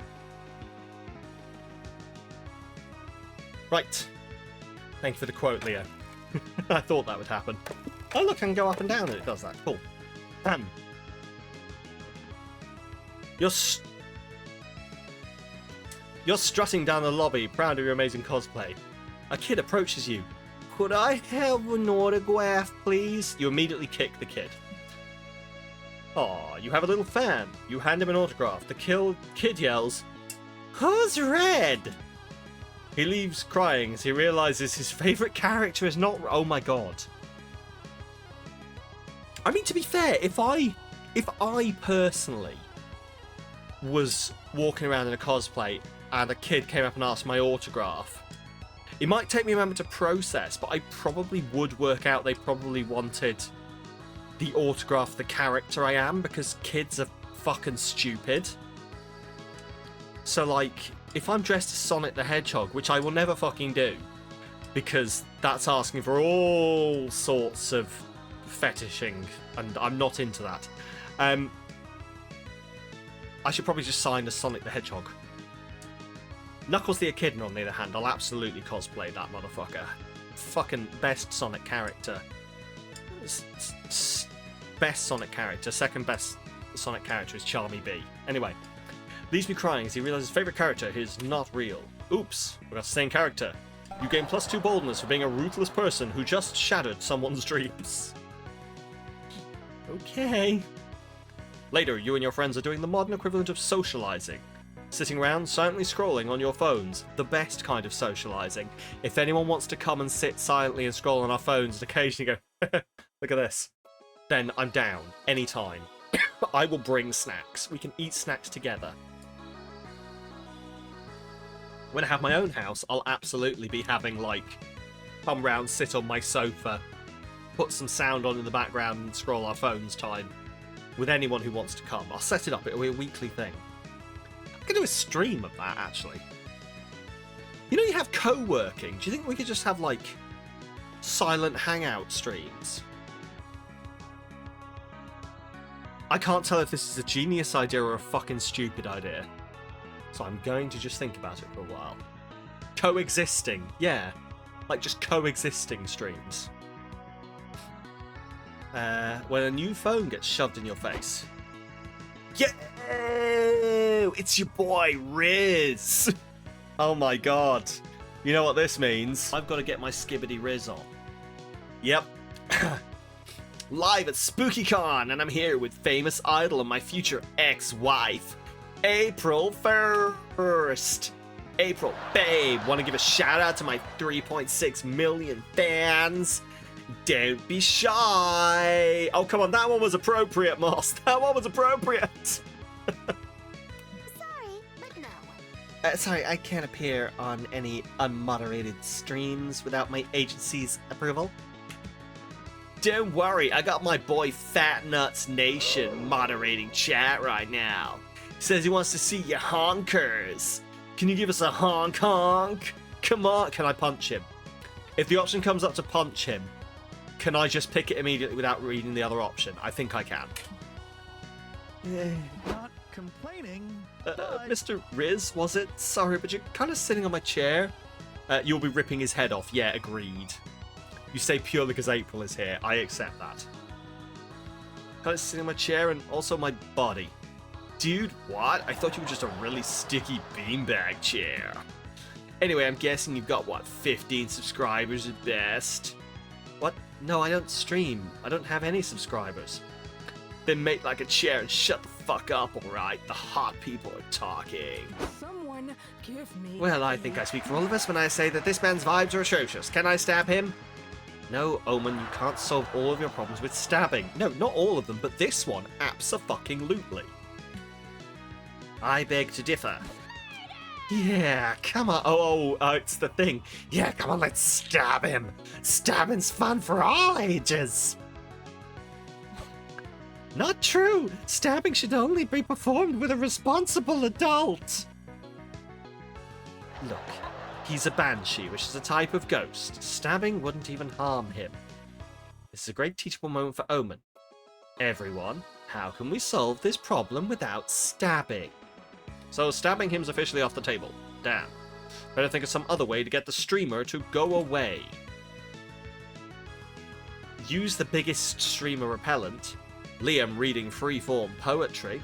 Right. Thank you for the quote, Leo. I thought that would happen. Oh, look, I can go up and down and it does that. Cool. You're strutting down the lobby, proud of your amazing cosplay. A kid approaches you. Could I have an autograph, please? You immediately kick the kid. Aw, you have a little fan. You hand him an autograph. The kid yells, "Who's red?" He leaves crying as he realizes his favorite character is not... Oh my god. I mean, to be fair, if I personally was walking around in a cosplay and a kid came up and asked my autograph, it might take me a moment to process, but I probably would work out they probably wanted the autograph of the character I am, because kids are fucking stupid. So, like, if I'm dressed as Sonic the Hedgehog, which I will never fucking do, because that's asking for all sorts of fetishing, and I'm not into that. I should probably just sign as Sonic the Hedgehog. Knuckles the Echidna, on the other hand, I'll absolutely cosplay that motherfucker. Fucking best Sonic character. Best Sonic character. Second best Sonic character is Charmy B. Anyway, leaves me crying as he realizes his favorite character is not real. Oops, we got the same character. You gain +2 boldness for being a ruthless person who just shattered someone's dreams. Okay. Later, you and your friends are doing the modern equivalent of socializing. Sitting around, silently scrolling on your phones. The best kind of socializing. If anyone wants to come and sit silently and scroll on our phones and occasionally go, look at this, then I'm down. Anytime. I will bring snacks. We can eat snacks together. When I have my own house, I'll absolutely be having, like, come round, sit on my sofa, put some sound on in the background and scroll our phones time. With anyone who wants to come. I'll set it up. It'll be a weekly thing. I could do a stream of that, actually. You know, you have co-working. Do you think we could just have, like, silent hangout streams? I can't tell if this is a genius idea or a fucking stupid idea. So I'm going to just think about it for a while. Coexisting. Yeah. Like, just coexisting streams. When a new phone gets shoved in your face. Yo! It's your boy, Riz! Oh my god. You know what this means? I've got to get my skibbity Riz on. Yep. Live at SpookyCon, and I'm here with famous idol and my future ex-wife, April 1st. April, babe, want to give a shout out to my 3.6 million fans? Don't be shy. Oh, come on, that one was appropriate, Moss. That one was appropriate. Sorry, but no. Sorry, I can't appear on any unmoderated streams without my agency's approval. Don't worry, I got my boy Fat Nuts Nation moderating chat right now. He says he wants to see your honkers. Can you give us a honk honk? Come on, can I punch him? If the option comes up to punch him, can I just pick it immediately without reading the other option? I think I can. Not complaining. Mr. Riz, was it? Sorry, but you're kind of sitting on my chair. You'll be ripping his head off. Yeah, agreed. You say purely because April is here. I accept that. Kind of sitting on my chair and also my body. Dude, what? I thought you were just a really sticky beanbag chair. Anyway, I'm guessing you've got, what, 15 subscribers at best? What? No, I don't stream. I don't have any subscribers. Then make like a chair and shut the fuck up, alright? The hot people are talking. Someone give me. Well, I think I speak for all of us when I say that this man's vibes are atrocious. Can I stab him? No, Omen, you can't solve all of your problems with stabbing. No, not all of them, but this one, abso-fucking-lutely. I beg to differ. Yeah, come on. Oh, it's the thing. Yeah, come on, let's stab him. Stabbing's fun for all ages. Not true. Stabbing should only be performed with a responsible adult. Look, he's a banshee, which is a type of ghost. Stabbing wouldn't even harm him. This is a great teachable moment for Omen. Everyone, How can we solve this problem without stabbing? So stabbing him's officially off the table. Damn. Better think of some other way to get the streamer to go away. Use the biggest streamer repellent. Liam reading freeform poetry.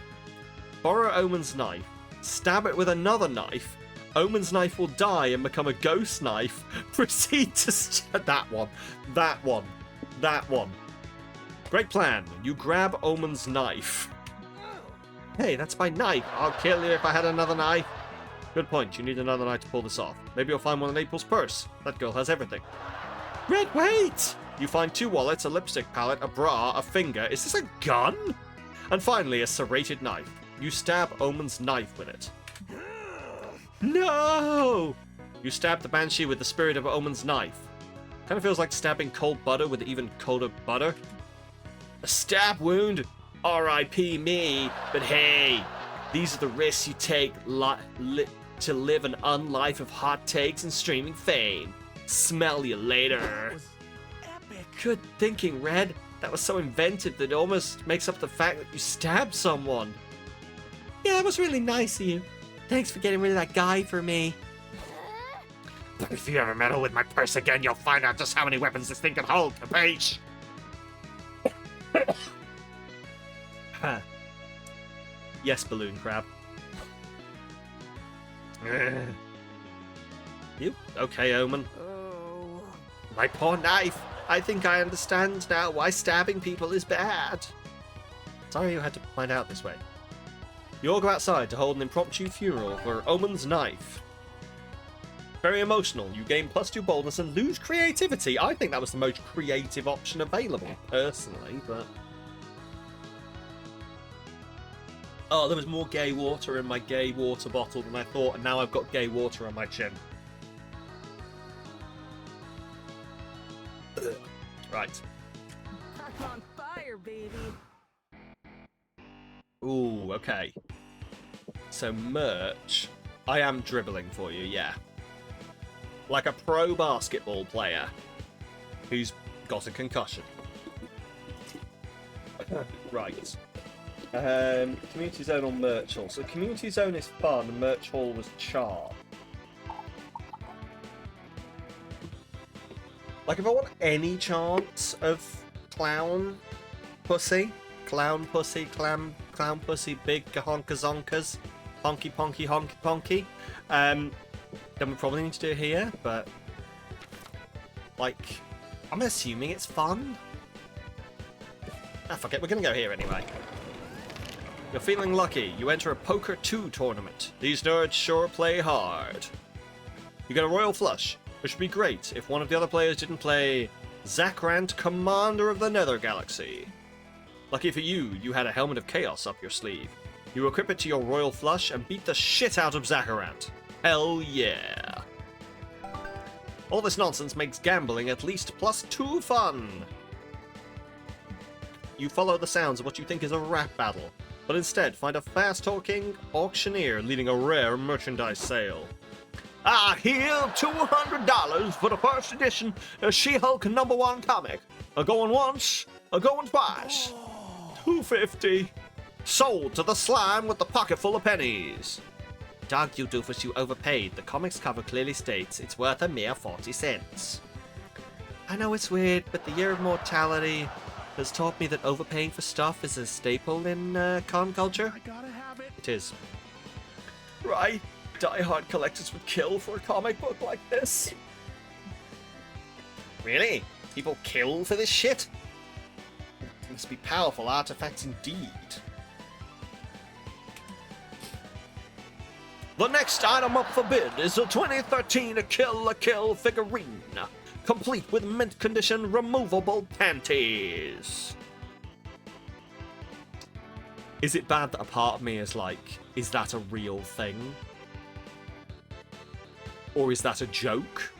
Borrow Omen's knife. Stab it with another knife. Omen's knife will die and become a ghost knife. Proceed to that one. That one. That one. Great plan. You grab Omen's knife. Hey, that's my knife. I'll kill you if I had another knife. Good point. You need another knife to pull this off. Maybe you'll find one in April's purse. That girl has everything. Red, wait! You find 2 wallets, a lipstick palette, a bra, a finger. Is this a gun? And finally, a serrated knife. You stab Omen's knife with it. No! You stab the Banshee with the spirit of Omen's knife. Kind of feels like stabbing cold butter with even colder butter. A stab wound? R.I.P. me. But hey, these are the risks you take to live an unlife of hot takes and streaming fame. Smell you later. Epic. Good thinking, Red. That was so inventive that it almost makes up the fact that you stabbed someone. Yeah, it was really nice of you. Thanks for getting rid of that guy for me. But if you ever meddle with my purse again, you'll find out just how many weapons this thing can hold, capiche? Huh. Yes, Balloon Crab. You? Okay, Omen. Oh. My poor knife. I think I understand now why stabbing people is bad. Sorry you had to find out this way. You all go outside to hold an impromptu funeral for Omen's knife. Very emotional. You gain +2 boldness and lose creativity. I think that was the most creative option available, personally, but... Oh, there was more gay water in my gay water bottle than I thought, and now I've got gay water on my chin. Right. I'm on fire, baby. Ooh, okay. So merch. I am dribbling for you, yeah. Like a pro basketball player who's got a concussion. Right. Community zone or merch hall. So community zone is fun, and merch hall was charm. Like if I want any chance of clown pussy, clown pussy, clown pussy, big honka zonkas, honky ponky honky ponky, then we probably need to do it here, but like I'm assuming it's fun. Ah, fuck it, we're gonna go here anyway. You're feeling lucky. You enter a Poker 2 tournament. These nerds sure play hard. You get a Royal Flush, which would be great if one of the other players didn't play Zackrant, Commander of the Nether Galaxy. Lucky for you, you had a Helmet of Chaos up your sleeve. You equip it to your Royal Flush and beat the shit out of Zackrant. Hell yeah. All this nonsense makes gambling at least +2 fun. You follow the sounds of what you think is a rap battle, but instead find a fast-talking auctioneer leading a rare merchandise sale. I hear $200 for the first edition of She-Hulk #1 comic. A going once, a going twice. $2.50. Sold to the slime with the pocket full of pennies. Dog, you doofus, you overpaid. The comic's cover clearly states it's worth a mere 40 cents. I know it's weird, but the Year of Mortality has taught me that overpaying for stuff is a staple in con culture. I gotta have it. It is. Right, die-hard collectors would kill for a comic book like this. Really? People kill for this shit? Must be powerful artifacts indeed. The next item up for bid is a 2013 A Kill la Kill figurine, complete with mint condition removable panties. Is it bad that a part of me is like, is that a real thing? Or is that a joke?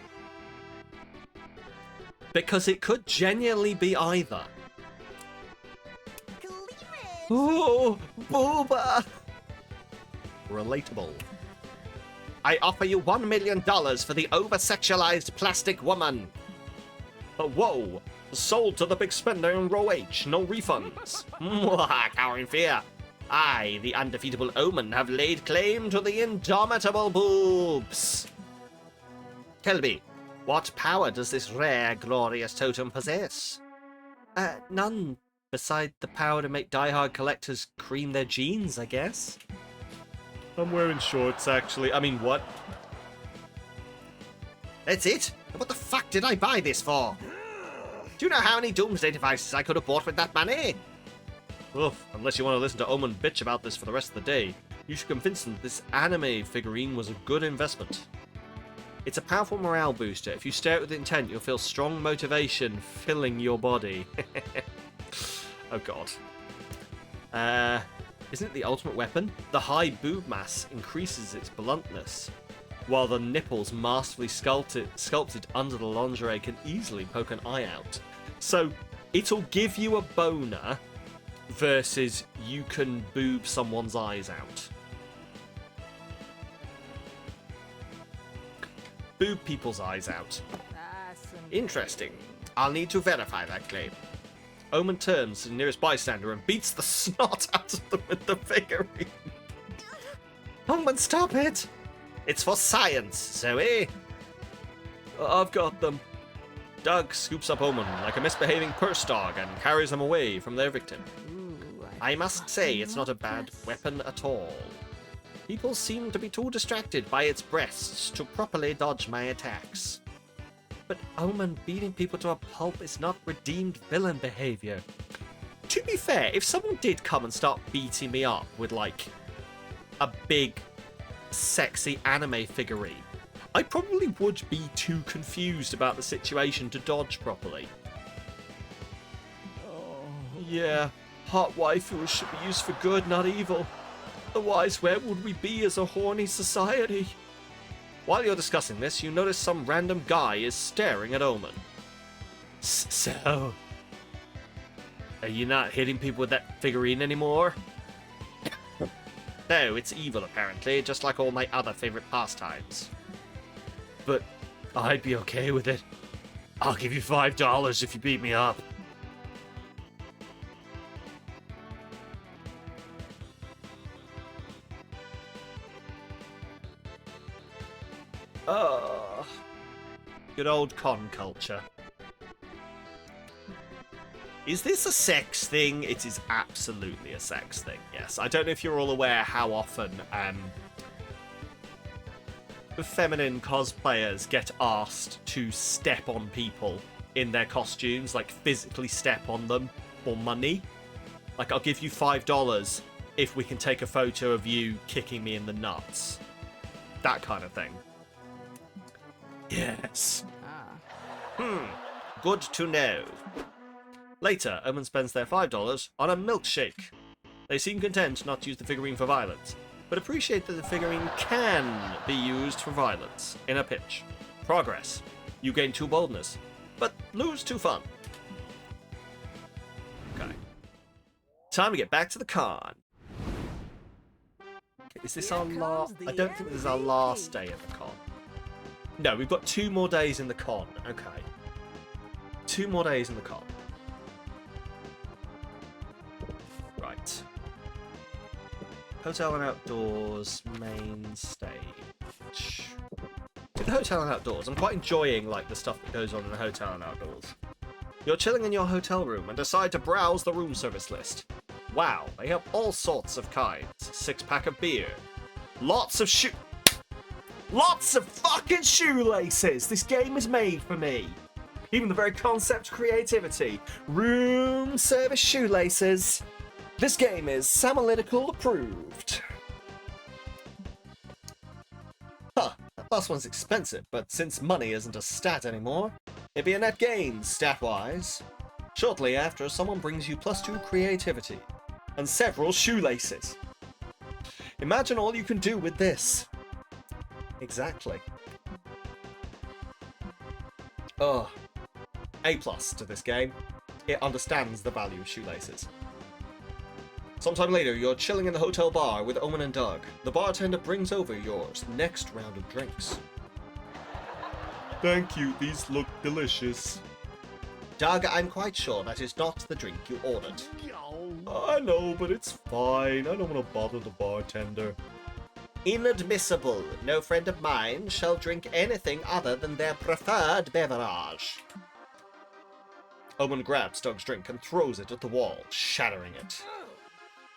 Because it could genuinely be either. Oh, booba! Relatable. I offer you $1 million for the over-sexualized plastic woman. But whoa, Sold to the big spender in row H, no refunds. Mwah, cowering fear. I, the undefeatable Omen, have laid claim to the indomitable boobs. Tell me, what power does this rare, glorious totem possess? None, beside the power to make diehard collectors cream their jeans, I guess. I'm wearing shorts, actually. I mean, what? That's it? What the fuck did I buy this for? Do you know how many Doomsday devices I could have bought with that money? Oof, unless you want to listen to Omen bitch about this for the rest of the day, you should convince them this anime figurine was a good investment. It's a powerful morale booster. If you stare it with intent, you'll feel strong motivation filling your body. Oh god. Isn't it the ultimate weapon? The high boob mass increases its bluntness, while the nipples masterfully sculpted under the lingerie can easily poke an eye out. So, it'll give you a boner versus you can boob someone's eyes out. Boob people's eyes out. Interesting. I'll need to verify that claim. Omen turns to the nearest bystander and beats the snot out of them with the figurine. Omen, stop it! It's for science, Zoe. I've got them. Doug scoops up Omen like a misbehaving purse dog and carries them away from their victim. I must say, it's not a bad weapon at all. People seem to be too distracted by its breasts to properly dodge my attacks. But Omen, beating people to a pulp is not redeemed villain behavior. To be fair, if someone did come and start beating me up with, like, a big, sexy anime figurine, I probably would be too confused about the situation to dodge properly. Yeah, hot waifus should be used for good, not evil. Otherwise, where would we be as a horny society? While you're discussing this, you notice some random guy is staring at Omen. So, are you not hitting people with that figurine anymore? No, it's evil apparently, just like all my other favorite pastimes. But I'd be okay with it. I'll give you $5 if you beat me up. Good old con culture. Is this a sex thing? It is absolutely a sex thing, yes. I don't know if you're all aware how often feminine cosplayers get asked to step on people in their costumes, like physically step on them for money. Like, I'll give you $5 if we can take a photo of you kicking me in the nuts. That kind of thing. Yes. Good to know. Later, Omen spends their $5 on a milkshake. They seem content not to use the figurine for violence, but appreciate that the figurine can be used for violence in a pitch. Progress. You gain 2 boldness, but lose 2 fun. Okay. Time to get back to the con. Is this our last? I don't think this is our last day of the con. No, we've got 2 more days in the con. Okay. 2 more days in the con. Right. Hotel and outdoors, main stage. To the hotel and outdoors. I'm quite enjoying, like, the stuff that goes on in the hotel and outdoors. You're chilling in your hotel room and decide to browse the room service list. Wow, they have all sorts of kinds. 6-pack of beer. Lots of fucking shoelaces! This game is made for me. Even the very concept creativity. Room service shoelaces. This game is Samalytical approved. Huh, that last one's expensive, but since money isn't a stat anymore, it'd be a net gain, stat-wise. Shortly after, someone brings you +2 creativity and several shoelaces. Imagine all you can do with this. Exactly. Oh, A+ to this game. It understands the value of shoelaces. Sometime later, you're chilling in the hotel bar with Omen and Doug. The bartender brings over your next round of drinks. Thank you, these look delicious. Doug, I'm quite sure that is not the drink you ordered. I know, but it's fine. I don't want to bother the bartender. Inadmissible. No friend of mine shall drink anything other than their preferred beverage. Omen grabs Doug's drink and throws it at the wall, shattering it.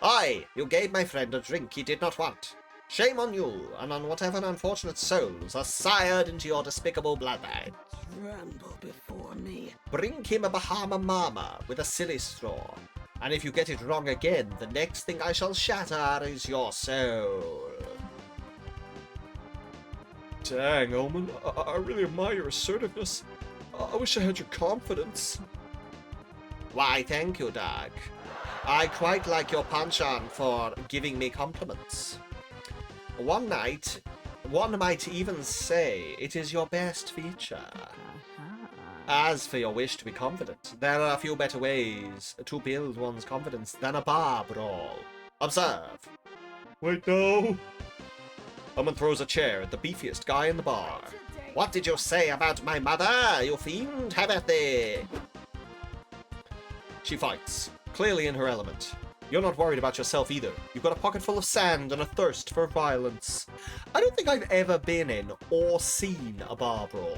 Aye, you gave my friend a drink he did not want. Shame on you, and on whatever unfortunate souls are sired into your despicable bloodline. Tremble before me. Bring him a Bahama Mama with a silly straw, and if you get it wrong again, the next thing I shall shatter is your soul. Dang, Omen, I really admire your assertiveness. I wish I had your confidence. Why, thank you, Doug. I quite like your penchant for giving me compliments. One might even say it is your best feature. As for your wish to be confident, there are a few better ways to build one's confidence than a bar brawl. Observe. Wait, no. Omen throws a chair at the beefiest guy in the bar. What did you say about my mother, you fiend? Have at thee! She fights, clearly in her element. You're not worried about yourself either. You've got a pocket full of sand and a thirst for violence. I don't think I've ever been in or seen a bar brawl.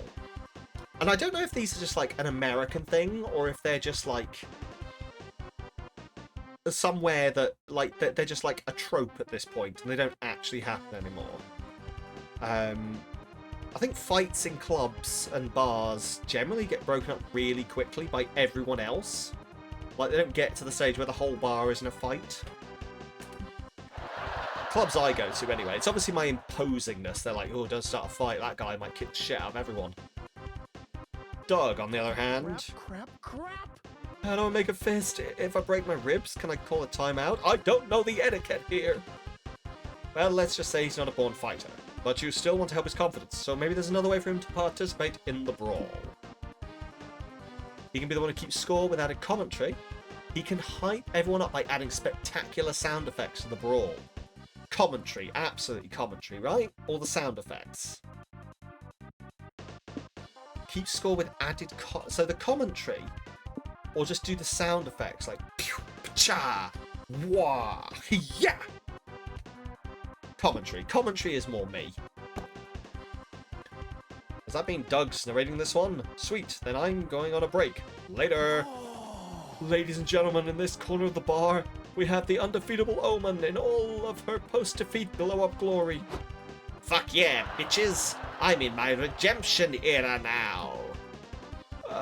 And I don't know if these are just like an American thing or if they're just like somewhere that like they're just like a trope at this point and they don't actually happen anymore. I think fights in clubs and bars generally get broken up really quickly by everyone else. Like, they don't get to the stage where the whole bar is in a fight. Clubs I go to, anyway. It's obviously my imposingness. They're like, oh, don't start a fight. That guy might kick the shit out of everyone. Doug, on the other hand... Crap. How do I make a fist? If I break my ribs, can I call a timeout? I don't know the etiquette here. Well, let's just say he's not a born fighter. But you still want to help his confidence, so maybe there's another way for him to participate in the brawl. He can be the one who keeps score with added commentary. He can hype everyone up by adding spectacular sound effects to the brawl. Commentary, absolutely commentary, right? All the sound effects. Keep score with added so the commentary, or just do the sound effects like pew, cha, wah, yeah. Commentary is more me. Has that been Doug's narrating this one? Sweet, then I'm going on a break. Later! Ladies and gentlemen, in this corner of the bar, we have the undefeatable Omen in all of her post-defeat glow-up glory. Fuck yeah, bitches! I'm in my redemption era now!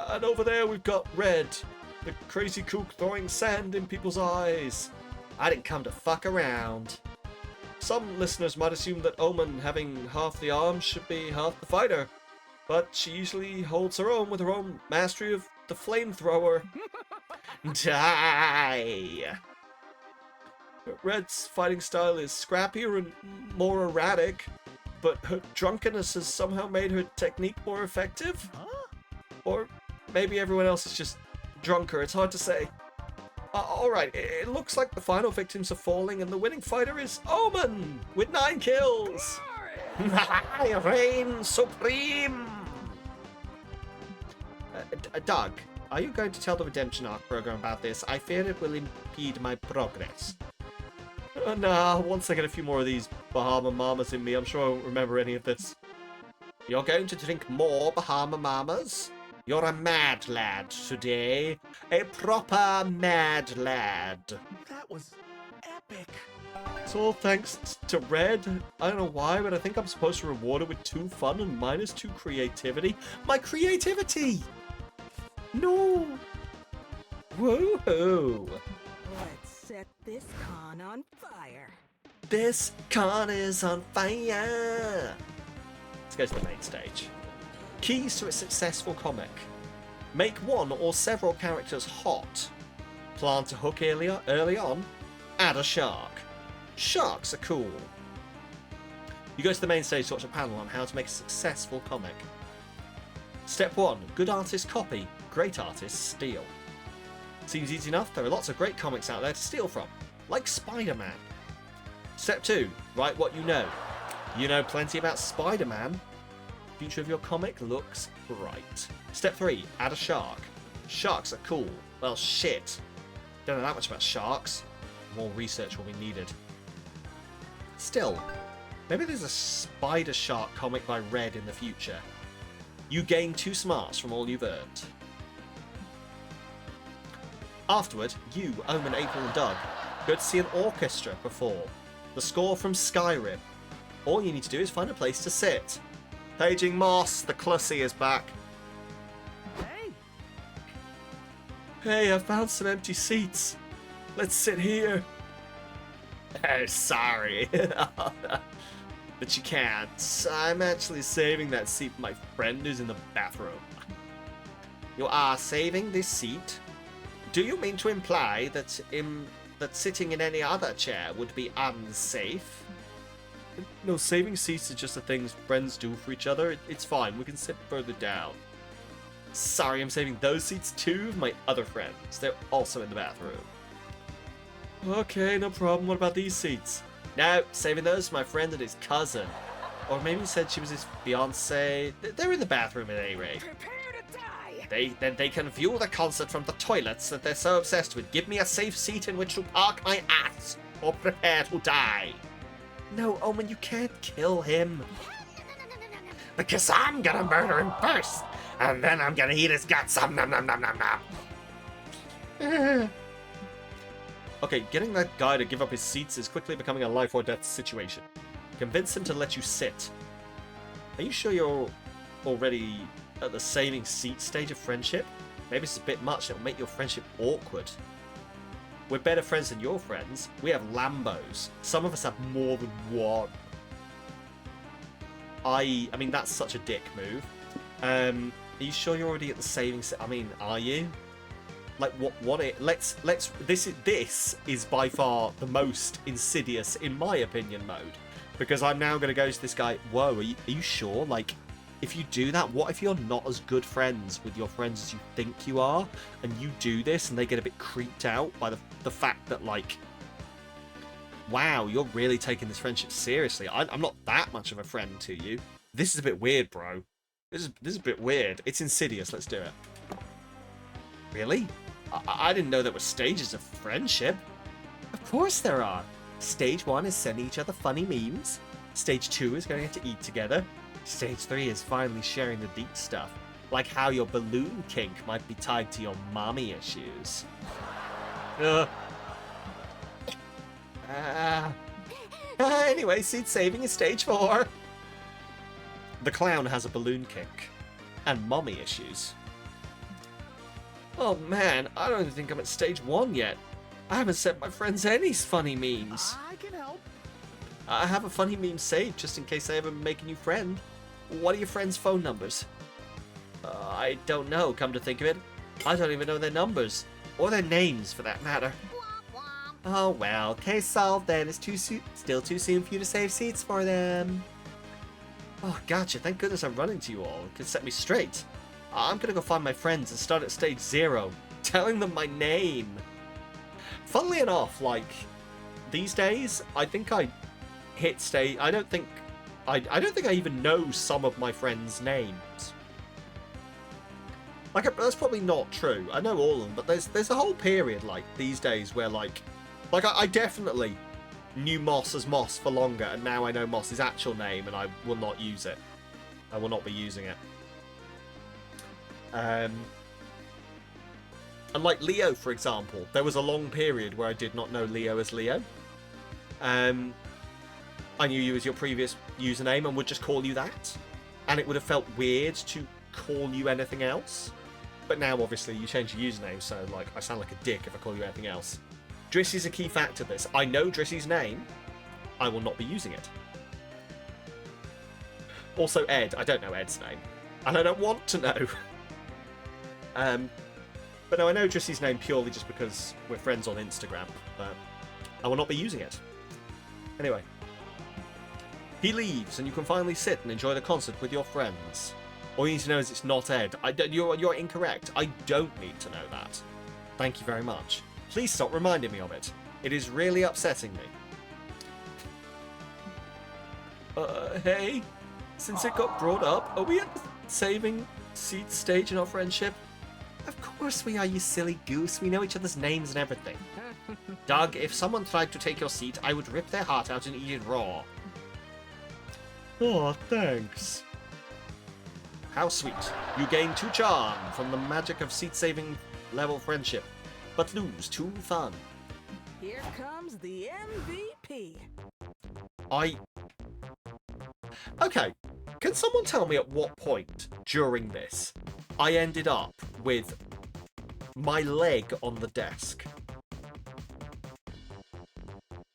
And over there we've got Red, the crazy kook throwing sand in people's eyes. I didn't come to fuck around. Some listeners might assume that Omen, having half the arms, should be half the fighter. But she usually holds her own with her own mastery of the flamethrower. Die! Red's fighting style is scrappier and more erratic, but her drunkenness has somehow made her technique more effective? Or maybe everyone else is just drunker, it's hard to say. Alright, it looks like the final victims are falling and the winning fighter is Omen with 9 kills! I reign supreme! Doug, are you going to tell the Redemption Arc program about this? I fear it will impede my progress. Nah, once I get a few more of these Bahama Mamas in me, I'm sure I won't remember any of this. You're going to drink more Bahama Mamas? You're a mad lad today. A proper mad lad. That was epic. It's all thanks to Red. I don't know why, but I think I'm supposed to reward it with 2 fun and -2 creativity. My creativity! No! Woohoo! Let's set this con on fire. This con is on fire! Let's go to the main stage. Keys to a successful comic. Make one or several characters hot. Plant a hook early on. Add a shark. Sharks are cool. You go to the main stage to watch a panel on how to make a successful comic. Step 1. Good artists copy. Great artists steal. Seems easy enough. There are lots of great comics out there to steal from. Like Spider-Man. Step 2. Write what you know. You know plenty about Spider-Man. Future of your comic looks bright. Step 3. Add a shark. Sharks are cool. Well, shit. Don't know that much about sharks. More research will be needed. Still, maybe there's a spider shark comic by Red in the future. You gain 2 smarts from all you've earned. Afterward, you, Omen, April and Doug go to see an orchestra perform the score from Skyrim. All you need to do is find a place to sit. Paging Moss, the Clussy is back. Hey, Hey, I found some empty seats. Let's sit here. Oh, sorry. But you can't. I'm actually saving that seat for my friend who's in the bathroom. You are saving this seat? Do you mean to imply that that sitting in any other chair would be unsafe? No, saving seats is just a thing friends do for each other. It's fine. We can sit further down. Sorry, I'm saving those seats too of my other friends. They're also in the bathroom. Okay, no problem. What about these seats? No, saving those for my friend and his cousin. Or maybe he said she was his fiancée. They're in the bathroom at any rate. prepare to die. Then they can view the concert from the toilets that they're so obsessed with. Give me a safe seat in which to park my ass, or prepare to die. No, Omen, you can't kill him. Because I'm gonna murder him first, and then I'm gonna eat his guts. Nom nom nom nom nom nom. Okay, getting that guy to give up his seats is quickly becoming a life or death situation. Convince him to let you sit. Are you sure you're already at the saving seat stage of friendship? Maybe it's a bit much. It'll make your friendship awkward. We're better friends than your friends. We have Lambos. Some of us have more than one. I mean, that's such a dick move. Are you sure you're already at the saving set? I mean, are you? Like, what it... Let's... This is by far the most insidious, in my opinion, mode. Because I'm now going to go to this guy, whoa, are you sure? Like, if you do that, what if you're not as good friends with your friends as you think you are? And you do this and they get a bit creeped out by the fact that, like, wow, you're really taking this friendship seriously. I'm not that much of a friend to you. This is a bit weird, bro. This is a bit weird. It's insidious. Let's do it. Really? I didn't know there were stages of friendship. Of course there are. Stage 1 is sending each other funny memes. Stage 2 is going to eat together. Stage 3 is finally sharing the deep stuff, like how your balloon kink might be tied to your mommy issues. Anyway, seat saving is stage 4. The clown has a balloon kink and mommy issues. Oh man, I don't even think I'm at stage 1 yet. I haven't sent my friends any funny memes. I can help. I have a funny meme saved just in case I ever make a new friend. What are your friends' phone numbers? I don't know, come to think of it. I don't even know their numbers. Or their names, for that matter. Oh well, case solved then. It's still too soon for you to save seats for them. Oh, gotcha. Thank goodness I'm running to you all. It could set me straight. I'm gonna go find my friends and start at stage 0, telling them my name. Funnily enough, like, these days, I think I hit stage... I don't think I even know some of my friends' names. Like, that's probably not true. I know all of them, but there's a whole period, like, these days where, like I definitely knew Moss as Moss for longer, and now I know Moss's actual name, and I will not use it. I will not be using it. And like Leo, for example, there was a long period where I did not know Leo as Leo. I knew you as your previous username and would just call you that. And it would have felt weird to call you anything else. But now, obviously, you change your username, so like I sound like a dick if I call you anything else. Drissy's a key factor of this. I know Drissy's name. I will not be using it. Also, Ed. I don't know Ed's name. And I don't want to know. But no, I know Drissy's name purely just because we're friends on Instagram, but I will not be using it. Anyway. He leaves, and you can finally sit and enjoy the concert with your friends. All you need to know is it's not Ed. You're incorrect. I don't need to know that. Thank you very much. Please stop reminding me of it. It is really upsetting me. Hey? Since it got brought up, are we at the saving seat stage in our friendship? Of course course we are, you silly goose. We know each other's names and everything. Doug, if someone tried to take your seat, I would rip their heart out and eat it raw. Oh, thanks. How sweet. You gain 2 charm from the magic of seat-saving level friendship, but lose 2 fun. Here comes the MVP. Okay, can someone tell me at what point during this I ended up with my leg on the desk?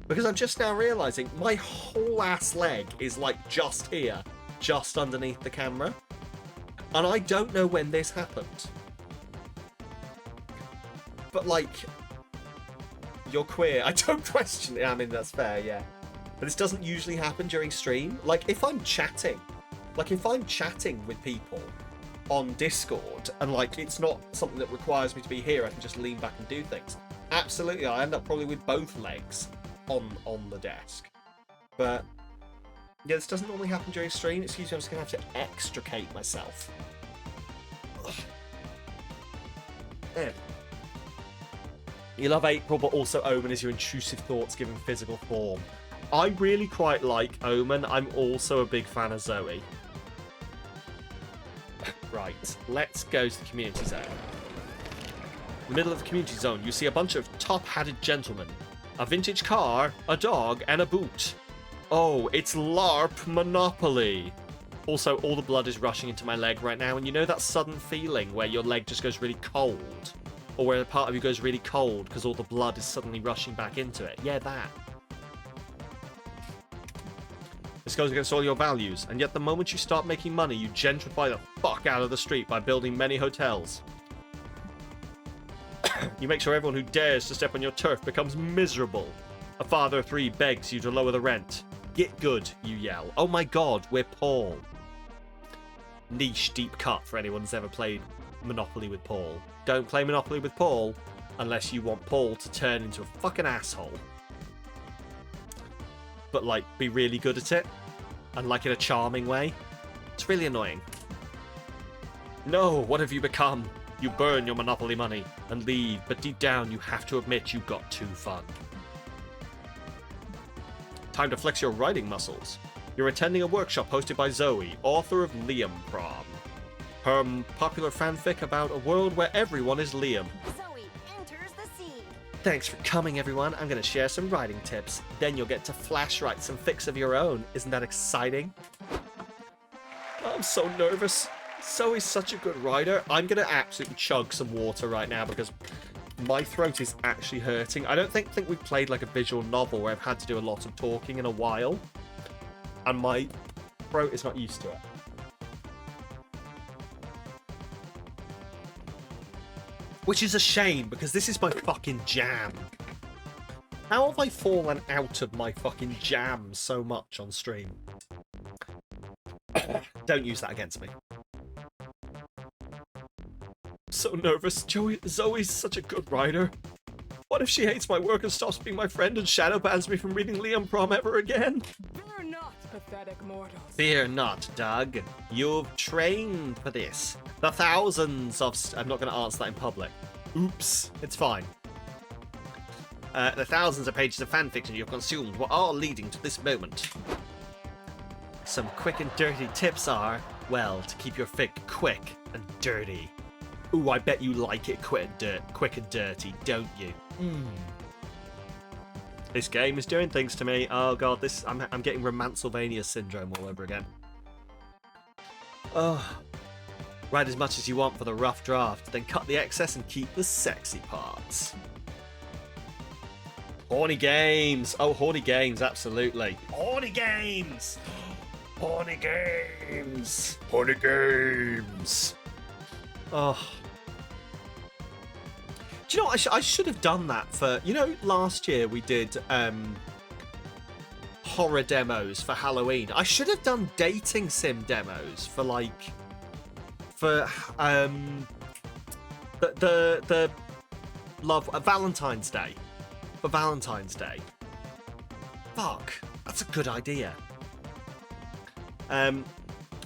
Because I'm just now realising my whole ass leg is like just here, just underneath the camera. And I don't know when this happened. But like, you're queer. I don't question it. I mean, that's fair, yeah. But this doesn't usually happen during stream. Like, if I'm chatting with people on Discord, and like, it's not something that requires me to be here, I can just lean back and do things. Absolutely, I end up probably with both legs on the desk. But yeah, this doesn't normally happen during stream. Excuse me, I'm just gonna have to extricate myself. There. You love April, but also Omen is your intrusive thoughts given physical form. I really quite like Omen. I'm also a big fan of Zoe. Right, let's go to the community zone. In the middle of the community zone, you see a bunch of top-hatted gentlemen. A vintage car, a dog, and a boot. Oh, it's LARP Monopoly. Also, all the blood is rushing into my leg right now, and you know that sudden feeling where your leg just goes really cold? Or where a part of you goes really cold because all the blood is suddenly rushing back into it? Yeah, that. This goes against all your values, and yet the moment you start making money, you gentrify the fuck out of the street by building many hotels. You make sure everyone who dares to step on your turf becomes miserable. A father of 3 begs you to lower the rent. Get good, you yell. Oh my god, we're Paul. Niche deep cut for anyone who's ever played Monopoly with Paul. Don't play Monopoly with Paul unless you want Paul to turn into a fucking asshole. But like, be really good at it. And like in a charming way. It's really annoying. No, what have you become? You burn your Monopoly money and leave, but deep down you have to admit you got too fun. Time to flex your writing muscles. You're attending a workshop hosted by Zoe, author of Prom. Her popular fanfic about a world where everyone is Liam. Zoe enters the scene. Thanks for coming, everyone. I'm going to share some writing tips. Then you'll get to flash write some fics of your own. Isn't that exciting? I'm so nervous. Zoe's such a good writer. I'm going to absolutely chug some water right now because my throat is actually hurting. I don't think we've played like a visual novel where I've had to do a lot of talking in a while. And my throat is not used to it. Which is a shame, because this is my fucking jam. How have I fallen out of my fucking jam so much on stream? Don't use that against me. So nervous. Zoe's such a good writer. What if she hates my work and stops being my friend and shadow bans me from reading Prom ever again? Fear not, pathetic mortals. Fear not, Doug. You've trained for this. The thousands of... I'm not going to answer that in public. Oops. It's fine. The thousands of pages of fanfiction you've consumed were all leading to this moment. Some quick and dirty tips are, well, to keep your fic quick and dirty. Ooh, I bet you like it quick and dirty, don't you? This game is doing things to me. Oh god, I'm getting Romancylvania syndrome all over again. Oh. Write as much as you want for the rough draft, then cut the excess and keep the sexy parts. Horny games. Oh, horny games, absolutely. Horny games. Horny games. Horny games. Oh. Do you know what? I should have done that for... You know, last year we did horror demos for Halloween. I should have done dating sim demos for, like... For, the love... Valentine's Day. For Valentine's Day. Fuck. That's a good idea.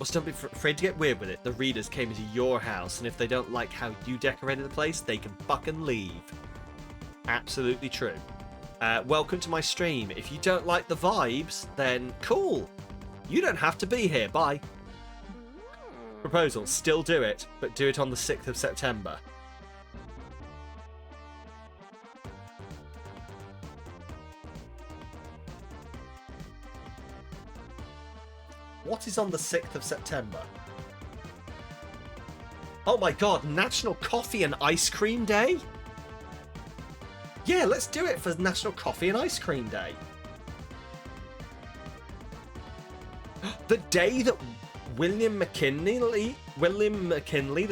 Also, don't be afraid to get weird with it. The readers came into your house, and if they don't like how you decorated the place, they can fucking leave. Absolutely true. Welcome to my stream. If you don't like the vibes, then cool. You don't have to be here. Bye. Proposal. Still do it, but do it on the 6th of September. What is on the 6th of September? Oh my god, National Coffee and Ice Cream Day? Yeah, let's do it for National Coffee and Ice Cream Day. The day that William McKinley, the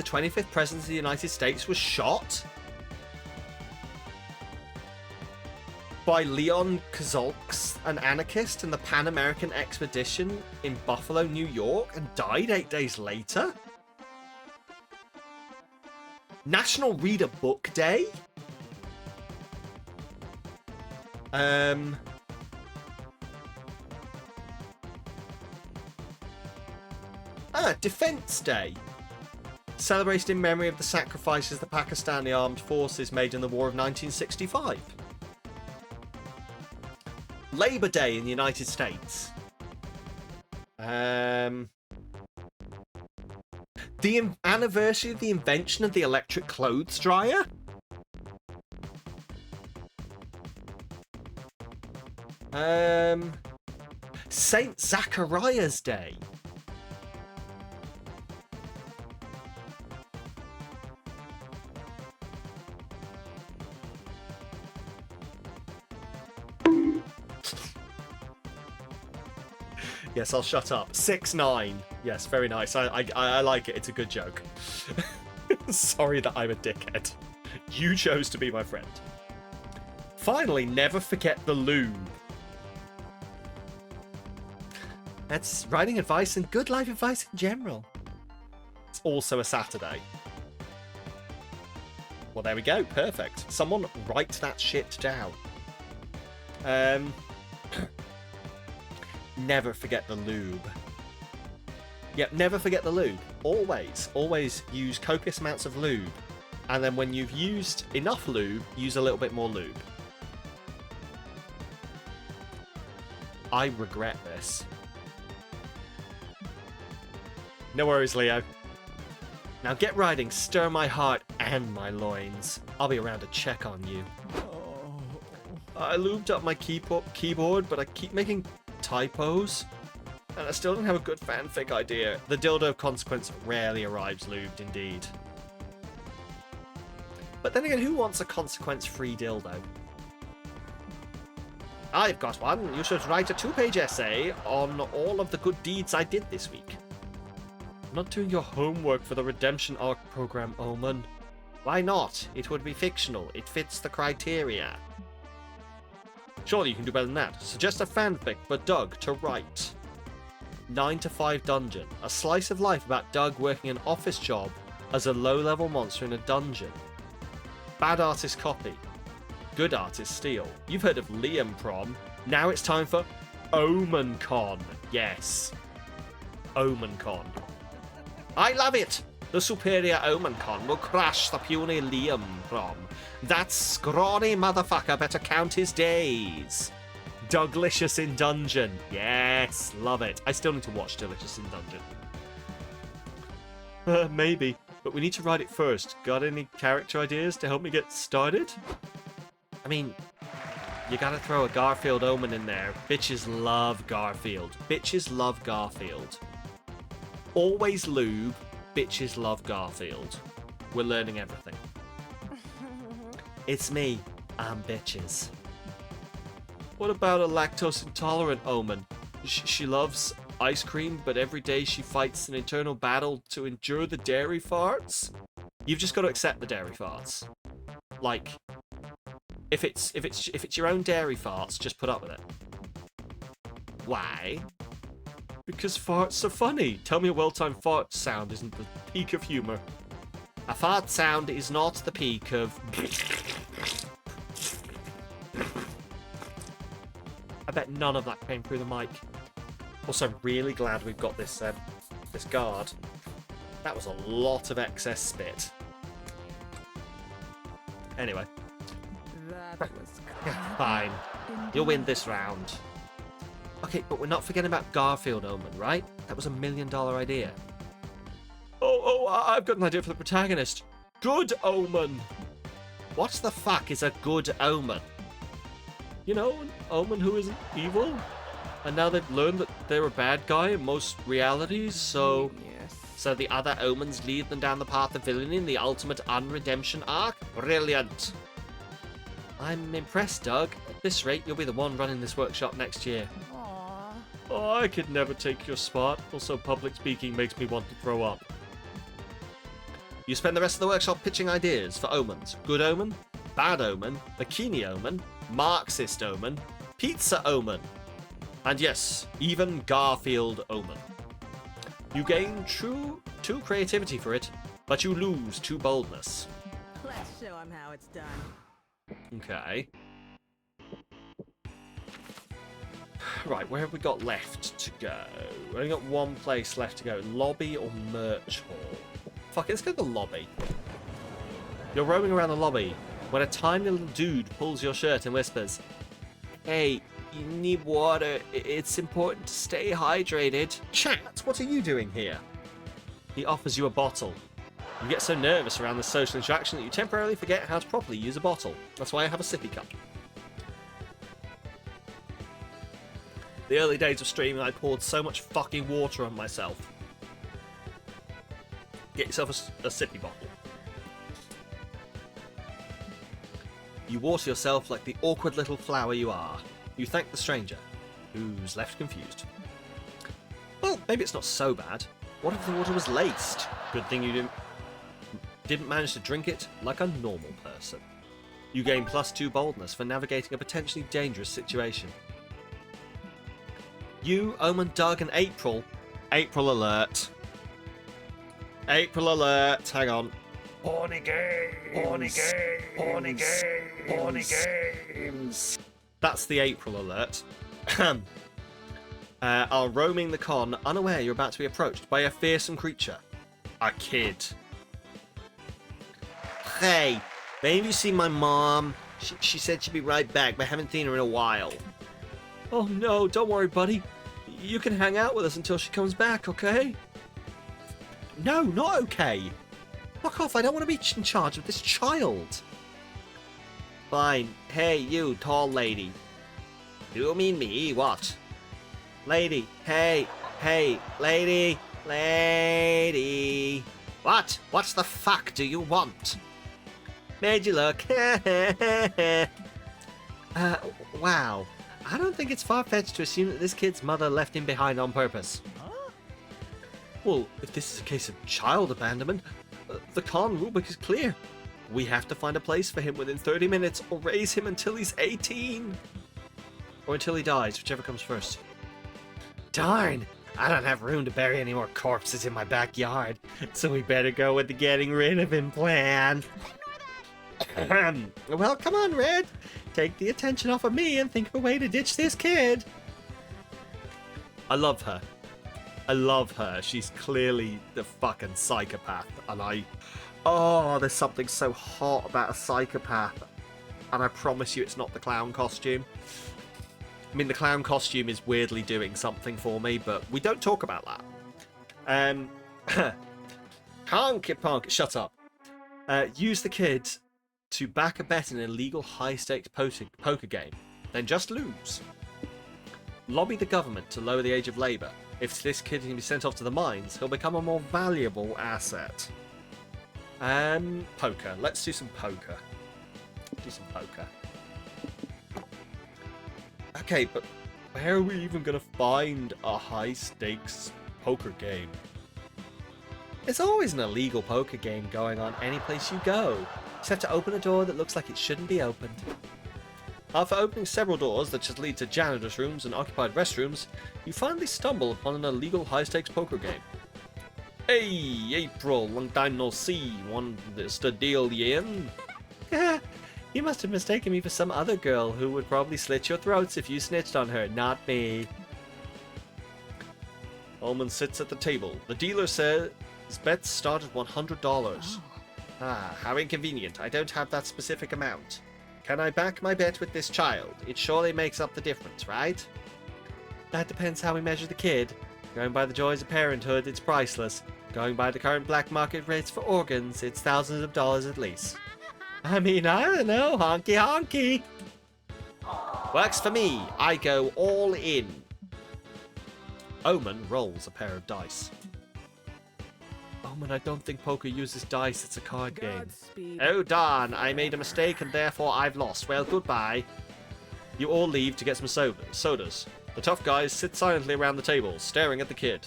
25th President of the United States, was shot by Leon Kozolks, an anarchist in the Pan American Expedition in Buffalo, New York, and died 8 days later. National Read a Book Day. Defense Day. Celebrated in memory of the sacrifices the Pakistani armed forces made in the War of 1965. Labor Day in the United States. The anniversary of the invention of the electric clothes dryer. Saint Zachariah's Day. Yes, I'll shut up. 6-9. Yes, very nice. I like it. It's a good joke. Sorry that I'm a dickhead. You chose to be my friend. Finally, never forget the lube. That's writing advice and good life advice in general. It's also a Saturday. Well, there we go. Perfect. Someone write that shit down. Never forget the lube. Yep, never forget the lube. Always use copious amounts of lube. And then when you've used enough lube, use a little bit more lube. I regret this. No worries, Leo. Now get riding, stir my heart and my loins. I'll be around to check on you. I lubed up my keyboard, but I keep making typos. And I still don't have a good fanfic idea. The dildo consequence rarely arrives lubed, indeed. But then again, who wants a consequence-free dildo? I've got one. You should write a 2-page essay on all of the good deeds I did this week. Not doing your homework for the redemption arc program, Omen. Why not? It would be fictional. It fits the criteria. Surely you can do better than that. Suggest a fanfic for Doug to write. 9 to 5 dungeon. A slice of life about Doug working an office job as a low-level monster in a dungeon. Bad artist copy. Good artist steal. You've heard of Liam Prom. Now it's time for OmenCon. Yes. OmenCon. I love it! The superior OmenCon will crush the puny Liam Prom. That scrawny motherfucker better count his days. Douglicious in Dungeon. Yes, love it. I still need to watch Delicious in Dungeon. Maybe, but we need to write it first. Got any character ideas to help me get started? I mean, you gotta throw a Garfield Omen in there. Bitches love Garfield. Bitches love Garfield. Always lube. Bitches love Garfield. We're learning everything. It's me. I'm bitches. What about a lactose intolerant Omen? She loves ice cream, but every day she fights an internal battle to endure the dairy farts? You've just got to accept the dairy farts. Like, if it's your own dairy farts, just put up with it. Why? Because farts are funny. Tell me a well-timed fart sound isn't the peak of humor. A fart sound is not the peak of... I bet none of that came through the mic. Also, I'm really glad we've got this off this guard. That was a lot of excess spit. Anyway. That was Fine. You'll win this round. Okay, but we're not forgetting about Garfield Omen, right? That was $1 million idea. Oh, I've got an idea for the protagonist. Good Omen. What the fuck is a good omen? You know, an omen who isn't evil? And now they've learned that they're a bad guy in most realities, so... genius. So the other omens lead them down the path of villainy in the ultimate unredemption arc? Brilliant. I'm impressed, Doug. At this rate, you'll be the one running this workshop next year. Aww. Oh, I could never take your spot. Also, public speaking makes me want to throw up. You spend the rest of the workshop pitching ideas for omens. Good omen, bad omen, bikini omen, Marxist omen, pizza omen, and yes, even Garfield omen. You gain two creativity for it, but you lose 2 boldness. Let's show him how it's done. Okay. Right, where have we got left to go? We've only got one place left to go. Lobby or merch hall? Fuck it, let's go to the lobby. You're roaming around the lobby when a tiny little dude pulls your shirt and whispers, "Hey, you need water. It's important to stay hydrated." Chat, what are you doing here? He offers you a bottle. You get so nervous around the social interaction that you temporarily forget how to properly use a bottle. That's why I have a sippy cup. The early days of streaming, I poured so much fucking water on myself. Get yourself a sippy bottle. You water yourself like the awkward little flower you are. You thank the stranger, who's left confused. Well, maybe it's not so bad. What if the water was laced? Good thing you didn't manage to drink it like a normal person. You gain +2 boldness for navigating a potentially dangerous situation. You, Omen, Doug, and April. April alert. April alert. Hang on. Horny games. Horny games. Horny games. Horny games. That's the April alert. Are roaming the con, unaware you're about to be approached by a fearsome creature. A kid. Hey, maybe you see my mom? She said she'd be right back, but I haven't seen her in a while. Oh no, don't worry, buddy. You can hang out with us until she comes back, okay? No, not okay. Fuck off, I don't want to be in charge of this child. Fine. Hey, you, tall lady. Do you mean me? What? Lady. Hey, lady. Lady. What? What the fuck do you want? Made you look. Wow. I don't think it's far-fetched to assume that this kid's mother left him behind on purpose. Huh? Well, if this is a case of child abandonment, the con rulebook is clear. We have to find a place for him within 30 minutes or raise him until he's 18. Or until he dies, whichever comes first. Darn! I don't have room to bury any more corpses in my backyard, so we better go with the getting rid of him plan. Well, come on, Red. Take the attention off of me and think of a way to ditch this kid. I love her. I love her. She's clearly the fucking psychopath, and oh, there's something so hot about a psychopath, and I promise you it's not the clown costume. I mean, the clown costume is weirdly doing something for me, but we don't talk about that. Honky ponk, shut up. Use the kid to back a bet in an illegal high-stakes poker game, then just lose. Lobby the government to lower the age of labour. If this kid can be sent off to the mines, he'll become a more valuable asset. Poker. Let's do some poker. Do some poker. Okay, but where are we even going to find a high-stakes poker game? There's always an illegal poker game going on any place you go. You just have to open a door that looks like it shouldn't be opened. After opening several doors that just lead to janitor's rooms and occupied restrooms, you finally stumble upon an illegal high-stakes poker game. Hey, April, long time no see. Want this to deal you in? You must have mistaken me for some other girl who would probably slit your throats if you snitched on her, not me. Ullman sits at the table. The dealer says bets start at $100. Ah, how inconvenient. I don't have that specific amount. Can I back my bet with this child? It surely makes up the difference, right? That depends how we measure the kid. Going by the joys of parenthood, it's priceless. Going by the current black market rates for organs, it's thousands of dollars at least. I mean, I don't know, honky honky. Works for me. I go all in. Omen rolls a pair of dice. Omen, I don't think poker uses dice, it's a card game. Godspeed. Oh darn, I made a mistake and therefore I've lost. Well, goodbye. You all leave to get some sodas. The tough guys sit silently around the table, staring at the kid.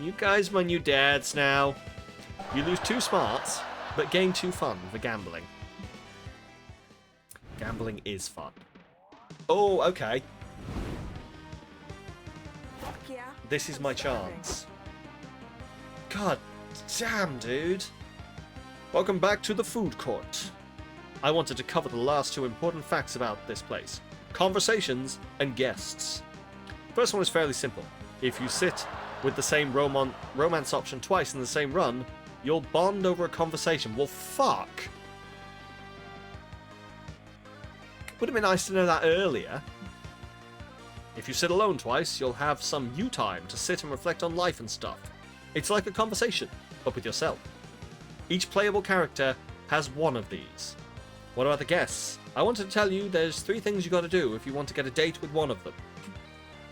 You guys my new dads now. You lose 2 smarts, but gain 2 fun for gambling. Gambling is fun. Oh, okay. Fuck yeah. This is my chance. God damn, dude. Welcome back to the food court. I wanted to cover the last 2 important facts about this place. Conversations and guests. First one is fairly simple. If you sit with the same romance option twice in the same run, you'll bond over a conversation. Well, fuck. Would have been nice to know that earlier. If you sit alone twice, you'll have some you time to sit and reflect on life and stuff. It's like a conversation, but with yourself. Each playable character has one of these. What about the guests? I wanted to tell you there's 3 things you gotta do if you want to get a date with one of them.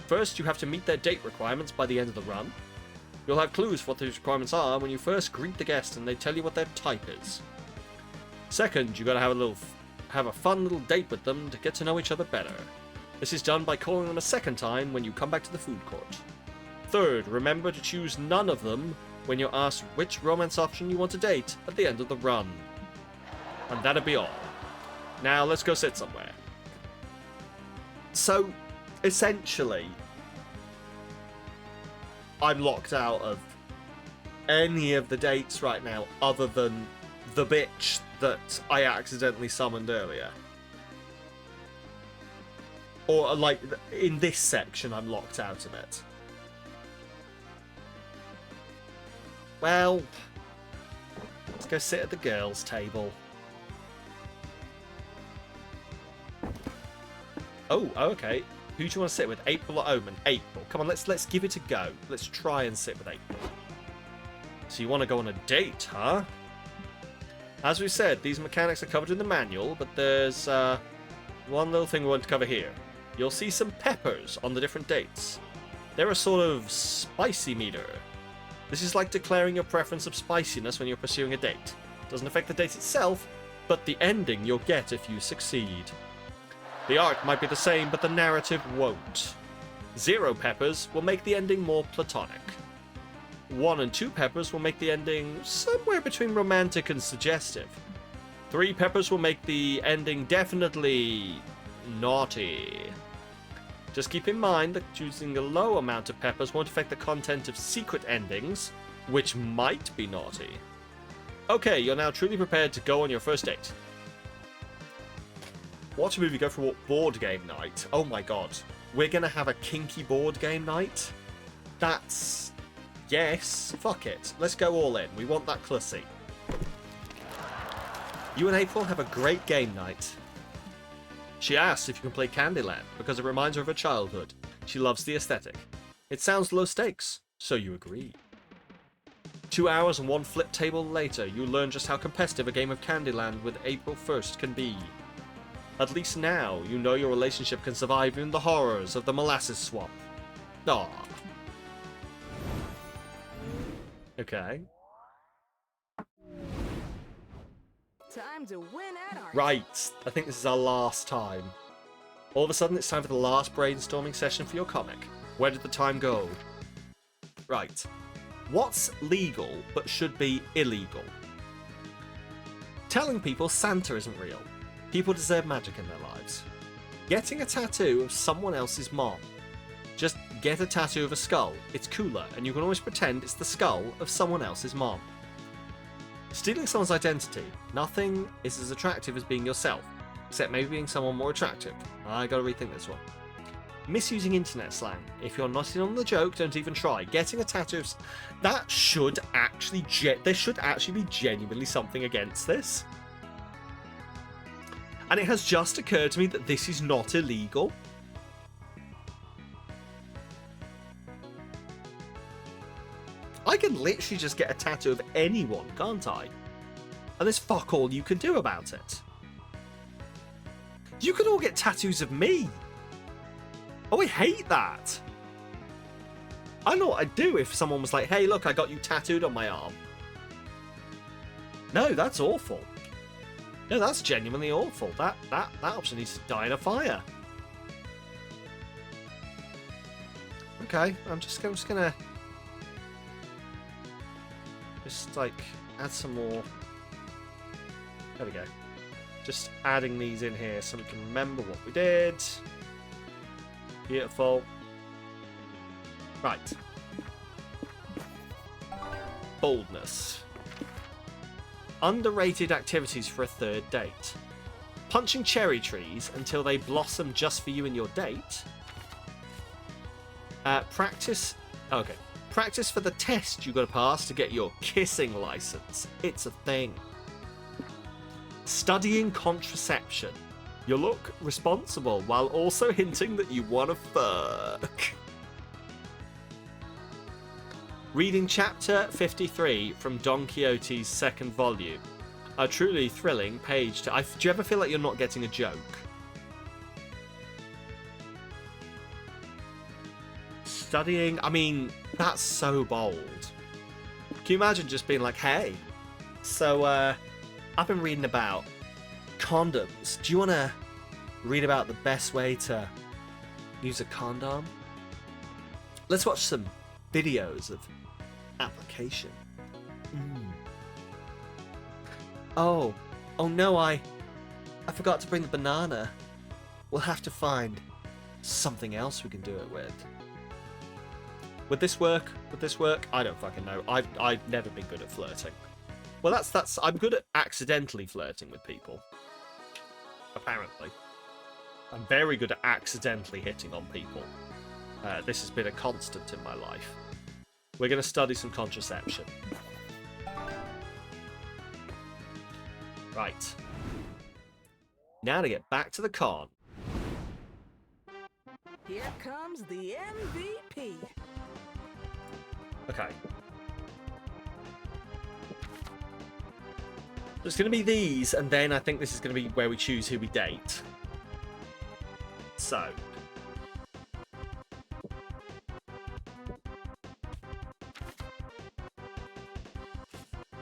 First, you have to meet their date requirements by the end of the run. You'll have clues for what those requirements are when you first greet the guest and they tell you what their type is. Second, you gotta have a fun little date with them to get to know each other better. This is done by calling them a second time when you come back to the food court. Third, remember to choose none of them when you're asked which romance option you want to date at the end of the run. And that'll be all. Now let's go sit somewhere. So, essentially, I'm locked out of any of the dates right now other than the bitch that I accidentally summoned earlier. Or, like, in this section, I'm locked out of it. Well, let's go sit at the girls' table. Oh, okay. Who do you want to sit with? April or Omen? April. Come on, let's give it a go. Let's try and sit with April. So you want to go on a date, huh? As we said, these mechanics are covered in the manual, but there's one little thing we want to cover here. You'll see some peppers on the different dates. They're a sort of spicy meter. This is like declaring your preference of spiciness when you're pursuing a date. Doesn't affect the date itself, but the ending you'll get if you succeed. The art might be the same, but the narrative won't. 0 peppers will make the ending more platonic. 1 and 2 peppers will make the ending somewhere between romantic and suggestive. 3 peppers will make the ending definitely naughty. Just keep in mind that choosing a low amount of peppers won't affect the content of secret endings, which might be naughty. Okay, you're now truly prepared to go on your first date. Watch a movie, go for a board game night. Oh my god. We're gonna have a kinky board game night? That's... yes. Fuck it. Let's go all in. We want that clussy. You and April have a great game night. She asks if you can play Candyland, because it reminds her of her childhood. She loves the aesthetic. It sounds low stakes, so you agree. 2 hours and 1 flip table later, you learn just how competitive a game of Candyland with April 1st can be. At least now, you know your relationship can survive in the horrors of the molasses swamp. Aww. Okay. Time to win at art. Right, I think this is our last time. All of a sudden, it's time for the last brainstorming session for your comic. Where did the time go? Right. What's legal but should be illegal? Telling people Santa isn't real. People deserve magic in their lives. Getting a tattoo of someone else's mom. Just get a tattoo of a skull. It's cooler, and you can always pretend it's the skull of someone else's mom. Stealing someone's identity. Nothing is as attractive as being yourself, except maybe being someone more attractive. I gotta rethink this one. Misusing internet slang. If you're not in on the joke, don't even try. Getting a tattoo of... That should actually... There should actually be genuinely something against this. And it has just occurred to me that this is not illegal. I can literally just get a tattoo of anyone, can't I? And there's fuck all you can do about it. You can all get tattoos of me. Oh, I hate that. I know what I'd do if someone was like, hey, look, I got you tattooed on my arm. No, that's awful. No, that's genuinely awful. That option needs to die in a fire. Okay, I'm just gonna like add some more. There we go. Just adding these in here so we can remember what we did. Beautiful. Right. Boldness. Underrated activities for a third date. Punching cherry trees until they blossom just for you and your date. Practice. Okay. Practice for the test you got to pass to get your kissing license. It's a thing. Studying contraception. You look responsible while also hinting that you want to fuck. Reading chapter 53 from Don Quixote's second volume. A truly thrilling page to... do you ever feel like you're not getting a joke? Studying... I mean, that's so bold. Can you imagine just being like, hey, so, I've been reading about condoms. Do you want to read about the best way to use a condom? Let's watch some videos of application. Oh no, I forgot to bring the banana. We'll have to find something else we can do it with. Would this work? I don't fucking know. I've never been good at flirting. Well, that's I'm good at accidentally flirting with people. Apparently. I'm very good at accidentally hitting on people. This has been a constant in my life. We're going to study some contraception. Right. Now to get back to the con. Here comes the MVP. Okay. There's going to be these, and then I think this is going to be where we choose who we date. So.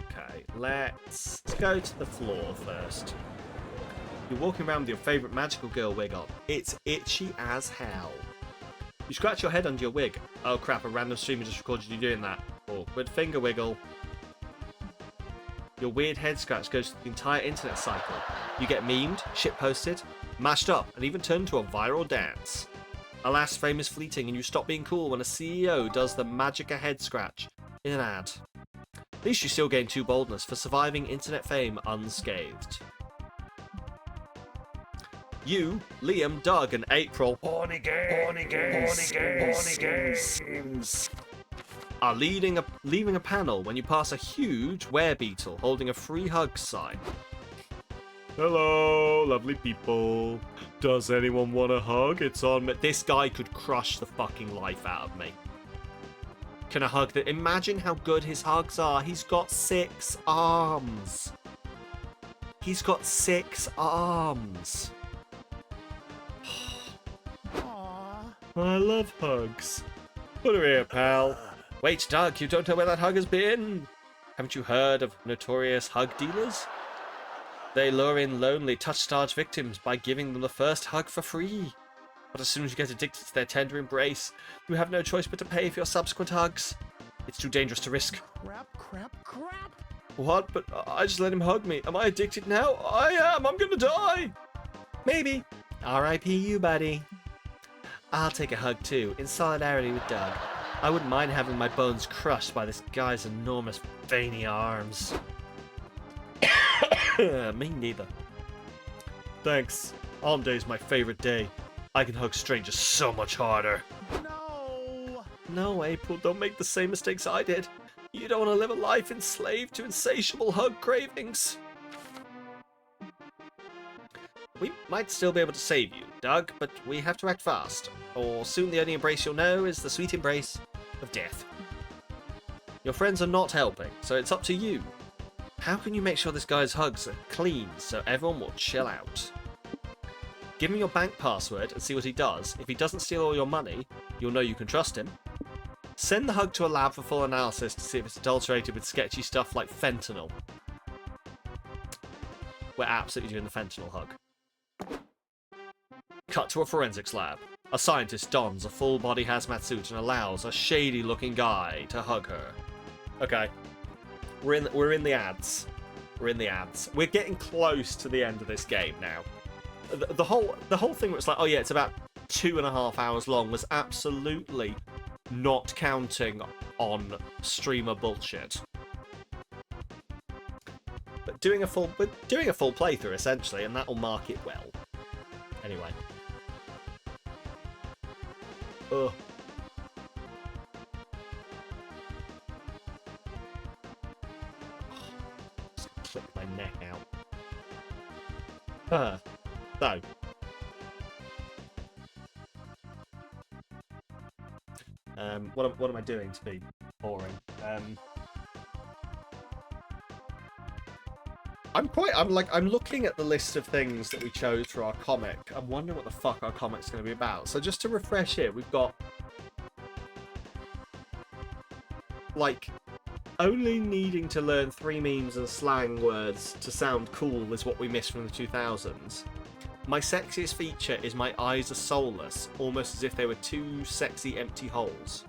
Okay, let's go to the floor first. You're walking around with your favourite magical girl wig on. It's itchy as hell. You scratch your head under your wig. Oh crap, a random streamer just recorded you doing that. Awkward finger wiggle. Your weird head scratch goes through the entire internet cycle. You get memed, shitposted, mashed up, and even turned into a viral dance. Alas, fame is fleeting and you stop being cool when a CEO does the Magica head scratch in an ad. At least you still gain 2 boldness for surviving internet fame unscathed. You, Liam, Doug, and April Horny games. are leaving a panel when you pass a huge werebeetle holding a free hug sign. Hello, lovely people. Does anyone want a hug? It's on me. This guy could crush the fucking life out of me. Can a hug that? Imagine how good his hugs are. He's got 6 arms. He's got 6 arms. I love hugs. Put her here, pal. Wait, Doug, you don't know where that hug has been? Haven't you heard of notorious hug dealers? They lure in lonely, touch-starved victims by giving them the first hug for free. But as soon as you get addicted to their tender embrace, you have no choice but to pay for your subsequent hugs. It's too dangerous to risk. Crap. What? But I just let him hug me. Am I addicted now? I am. I'm gonna die. Maybe. R.I.P. you, buddy. I'll take a hug too, in solidarity with Doug. I wouldn't mind having my bones crushed by this guy's enormous veiny arms. Me neither. Thanks. Arm Day's my favorite day. I can hug strangers so much harder. No! No, April, don't make the same mistakes I did. You don't want to live a life enslaved to insatiable hug cravings. We might still be able to save you, Doug, but we have to act fast, or soon the only embrace you'll know is the sweet embrace of death. Your friends are not helping, so it's up to you. How can you make sure this guy's hugs are clean so everyone will chill out? Give him your bank password and see what he does. If he doesn't steal all your money, you'll know you can trust him. Send the hug to a lab for full analysis to see if it's adulterated with sketchy stuff like fentanyl. We're absolutely doing the fentanyl hug. Cut to a forensics lab. A scientist dons a full-body hazmat suit and allows a shady-looking guy to hug her. Okay. We're in the ads. We're in the ads. We're getting close to the end of this game now. The whole thing where it's like, oh yeah, it's about 2.5 hours long was absolutely not counting on streamer bullshit. But doing a full playthrough essentially, and that'll mark it well. Anyway. Ugh. Just click my neck out. So. What am I doing to be boring? I'm looking at the list of things that we chose for our comic. I'm wondering what the fuck our comic's going to be about. So just to refresh here, we've got like only needing to learn 3 memes and slang words to sound cool is what we missed from the 2000s. My sexiest feature is my eyes are soulless, almost as if they were 2 sexy empty holes.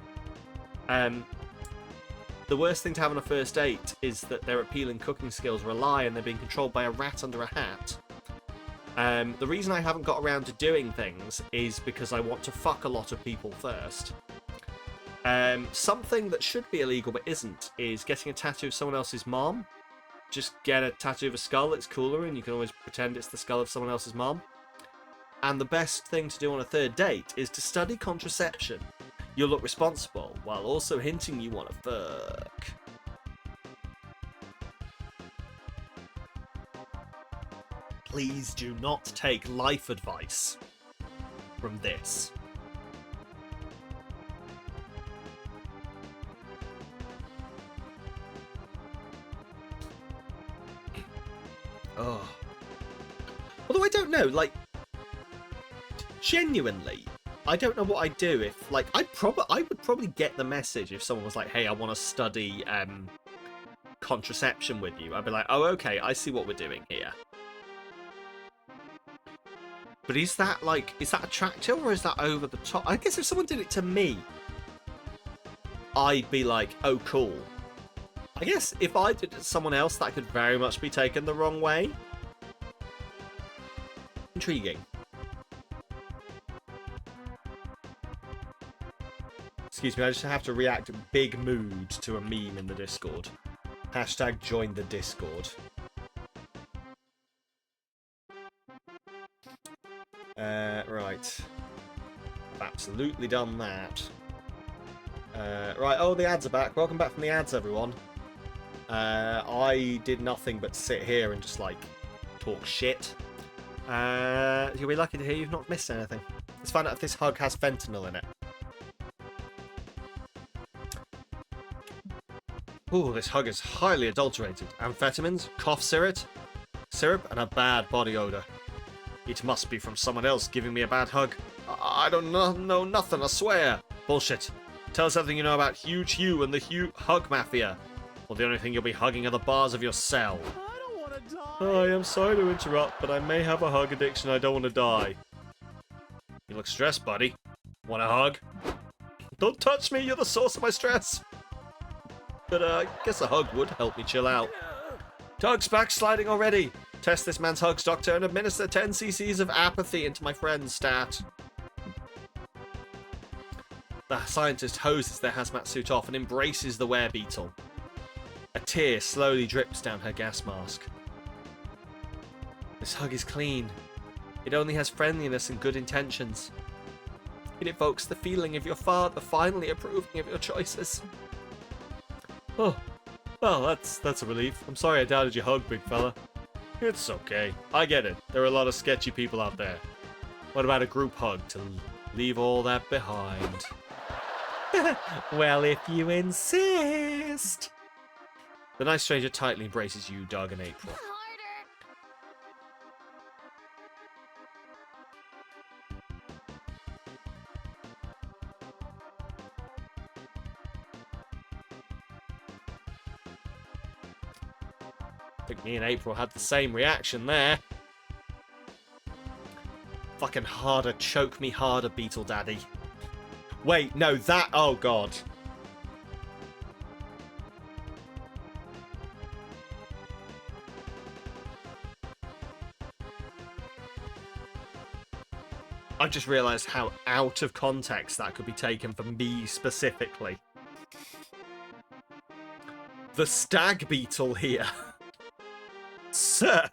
The worst thing to have on a first date is that their appealing cooking skills are a lie and they're being controlled by a rat under a hat. The reason I haven't got around to doing things is because I want to fuck a lot of people first. Something that should be illegal but isn't is getting a tattoo of someone else's mom. Just get a tattoo of a skull, it's cooler and you can always pretend it's the skull of someone else's mom. And the best thing to do on a third date is to study contraception. You'll look responsible, while also hinting you want to fuck. Please do not take life advice from this. Oh. Although I don't know, like, genuinely, I don't know what I'd do if, like, I would probably get the message if someone was like, hey, I want to study contraception with you. I'd be like, oh, okay, I see what we're doing here. But is that attractive or is that over the top? I guess if someone did it to me, I'd be like, oh, cool. I guess if I did it to someone else, that could very much be taken the wrong way. Intriguing. Excuse me, I just have to react big mood to a meme in the Discord. Hashtag join the Discord. Right. I've absolutely done that. Right, oh, the ads are back. Welcome back from the ads, everyone. I did nothing but sit here and just, like, talk shit. You'll be lucky to hear you've not missed anything. Let's find out if this hug has fentanyl in it. Ooh, this hug is highly adulterated. Amphetamines, cough syrup, and a bad body odor. It must be from someone else giving me a bad hug. I don't know nothing, I swear. Bullshit. Tell us everything you know about Huge Hugh and the Hug Mafia. Or the only thing you'll be hugging are the bars of your cell. I don't want to die. Hi, I'm sorry to interrupt, but I may have a hug addiction. I don't want to die. You look stressed, buddy. Want a hug? Don't touch me, you're the source of my stress. But I guess a hug would help me chill out. Doug's backsliding already. Test this man's hugs, doctor, and administer 10 cc's of apathy into my friend's stat. The scientist hoses their hazmat suit off and embraces the werebeetle. A tear slowly drips down her gas mask. This hug is clean. It only has friendliness and good intentions. It evokes the feeling of your father finally approving of your choices. Oh, well, that's a relief. I'm sorry I doubted your hug, big fella. It's okay. I get it. There are a lot of sketchy people out there. What about a group hug to leave all that behind? Well, if you insist. The nice stranger tightly embraces you, Doug, and April. I think me and April had the same reaction there. Fucking harder, choke me harder, Beetle Daddy. Wait, no, that... Oh, God. I just realised how out of context that could be taken for me specifically. The stag beetle here. Sir!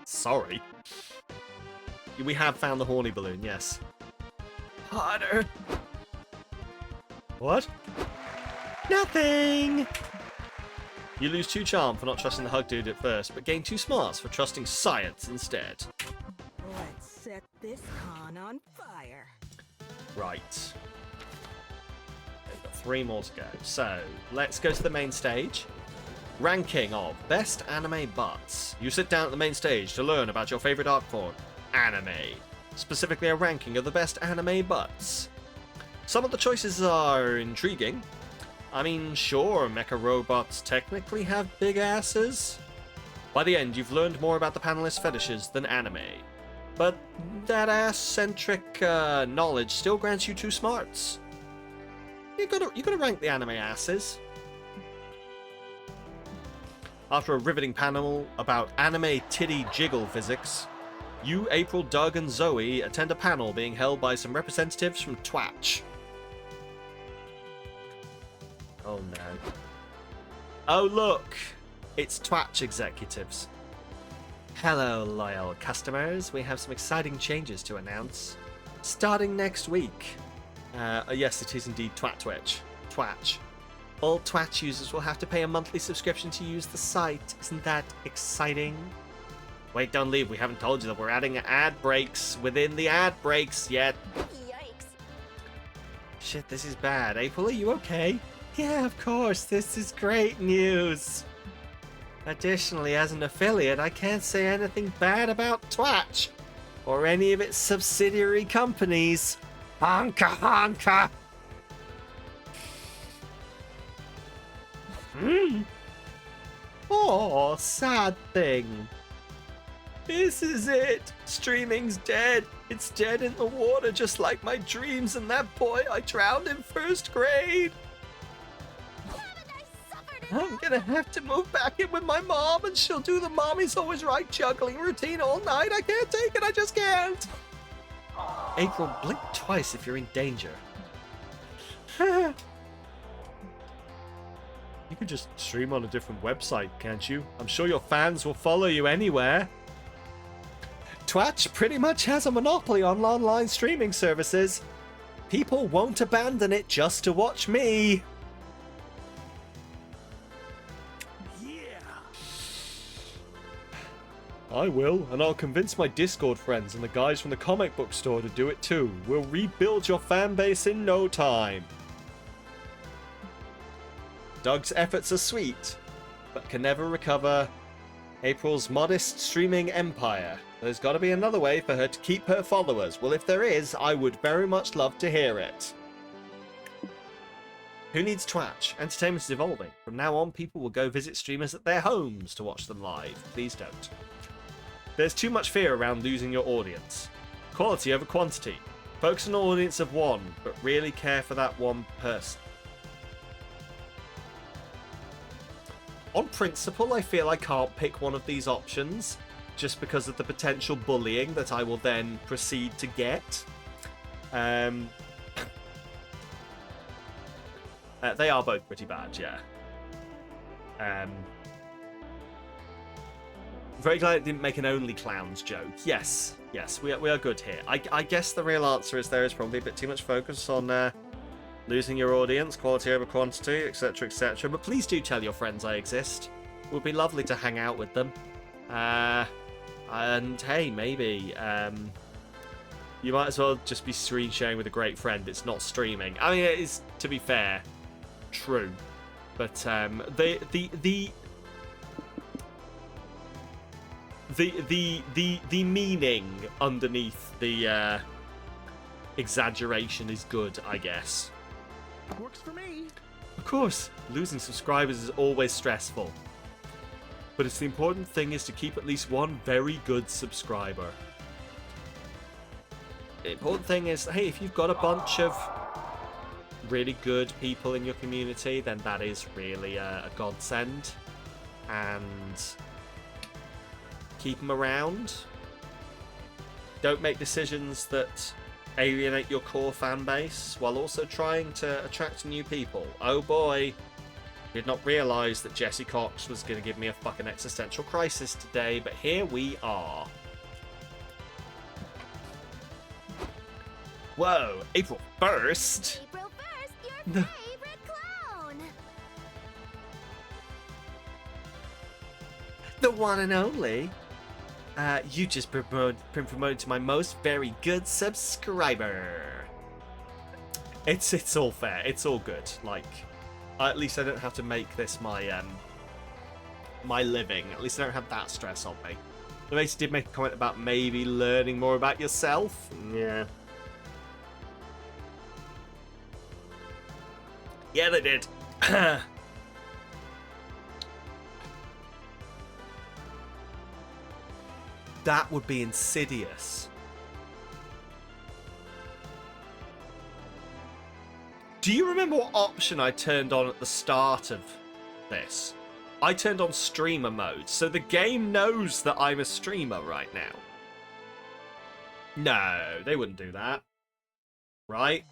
Sorry. We have found the horny balloon, yes. Harder. What? Nothing! You lose 2 charm for not trusting the hug dude at first, but gain 2 smarts for trusting science instead. Let's set this con on fire. Right. We've got 3 more to go. So, let's go to the main stage. Ranking of Best Anime Butts. You sit down at the main stage to learn about your favorite art form, anime. Specifically a ranking of the best anime butts. Some of the choices are intriguing. I mean, sure, mecha robots technically have big asses. By the end, you've learned more about the panelists' fetishes than anime. But that ass-centric knowledge still grants you 2 smarts. You gotta rank the anime asses. After a riveting panel about anime titty jiggle physics, you, April, Doug, and Zoe attend a panel being held by some representatives from Twatch. Oh no. Oh look! It's Twatch executives. Hello, loyal customers. We have some exciting changes to announce. Starting next week. Yes, it is indeed Twatch. All Twatch users will have to pay a monthly subscription to use the site. Isn't that exciting? Wait, don't leave. We haven't told you that we're adding ad breaks within the ad breaks yet. Yikes. Shit, this is bad. April, are you okay? Yeah, of course. This is great news. Additionally, as an affiliate, I can't say anything bad about Twatch or any of its subsidiary companies. Honka honka! Oh, sad thing. This is it. Streaming's dead. It's dead in the water, just like my dreams and that boy I drowned in 1st grade. I'm gonna have to move back in with my mom, and she'll do the mommy's always right juggling routine all night. I can't take it. I just can't. April, blink twice if you're in danger. You can just stream on a different website, can't you? I'm sure your fans will follow you anywhere. Twitch pretty much has a monopoly on online streaming services. People won't abandon it just to watch me. Yeah. I will, and I'll convince my Discord friends and the guys from the comic book store to do it too. We'll rebuild your fan base in no time. Doug's efforts are sweet, but can never recover April's modest streaming empire. There's got to be another way for her to keep her followers. Well, if there is, I would very much love to hear it. Who needs Twitch? Entertainment is evolving. From now on, people will go visit streamers at their homes to watch them live. Please don't. There's too much fear around losing your audience. Quality over quantity. Focus on an audience of 1, but really care for that one person. On principle, I feel I can't pick one of these options, just because of the potential bullying that I will then proceed to get. They are both pretty bad, yeah. Very glad it didn't make an only clowns joke. Yes, we are good here. I guess the real answer is there is probably a bit too much focus on losing your audience, quality over quantity, etc, etc. But please do tell your friends I exist. It would be lovely to hang out with them. And hey, maybe you might as well just be screen sharing with a great friend. It's not streaming. I mean, it is, to be fair, true. But the meaning underneath the exaggeration is good, I guess. Works for me. Of course, losing subscribers is always stressful. But it's the important thing is to keep at least one very good subscriber. The important thing is, hey, if you've got a bunch of really good people in your community, then that is really a godsend. And keep them around. Don't make decisions that alienate your core fan base while also trying to attract new people. Oh boy, did not realise that Jesse Cox was going to give me a fucking existential crisis today, but here we are. Whoa, April 1st? April 1st, your favorite clown. The one and only. You just been promoted to my most very good subscriber. It's all fair. It's all good. Like, at least I don't have to make this my my living. At least I don't have that stress on me. The Macy did make a comment about maybe learning more about yourself. Yeah. Yeah, they did. That would be insidious. Do you remember what option I turned on at the start of this? I turned on streamer mode, so the game knows that I'm a streamer right now. No, they wouldn't do that. Right?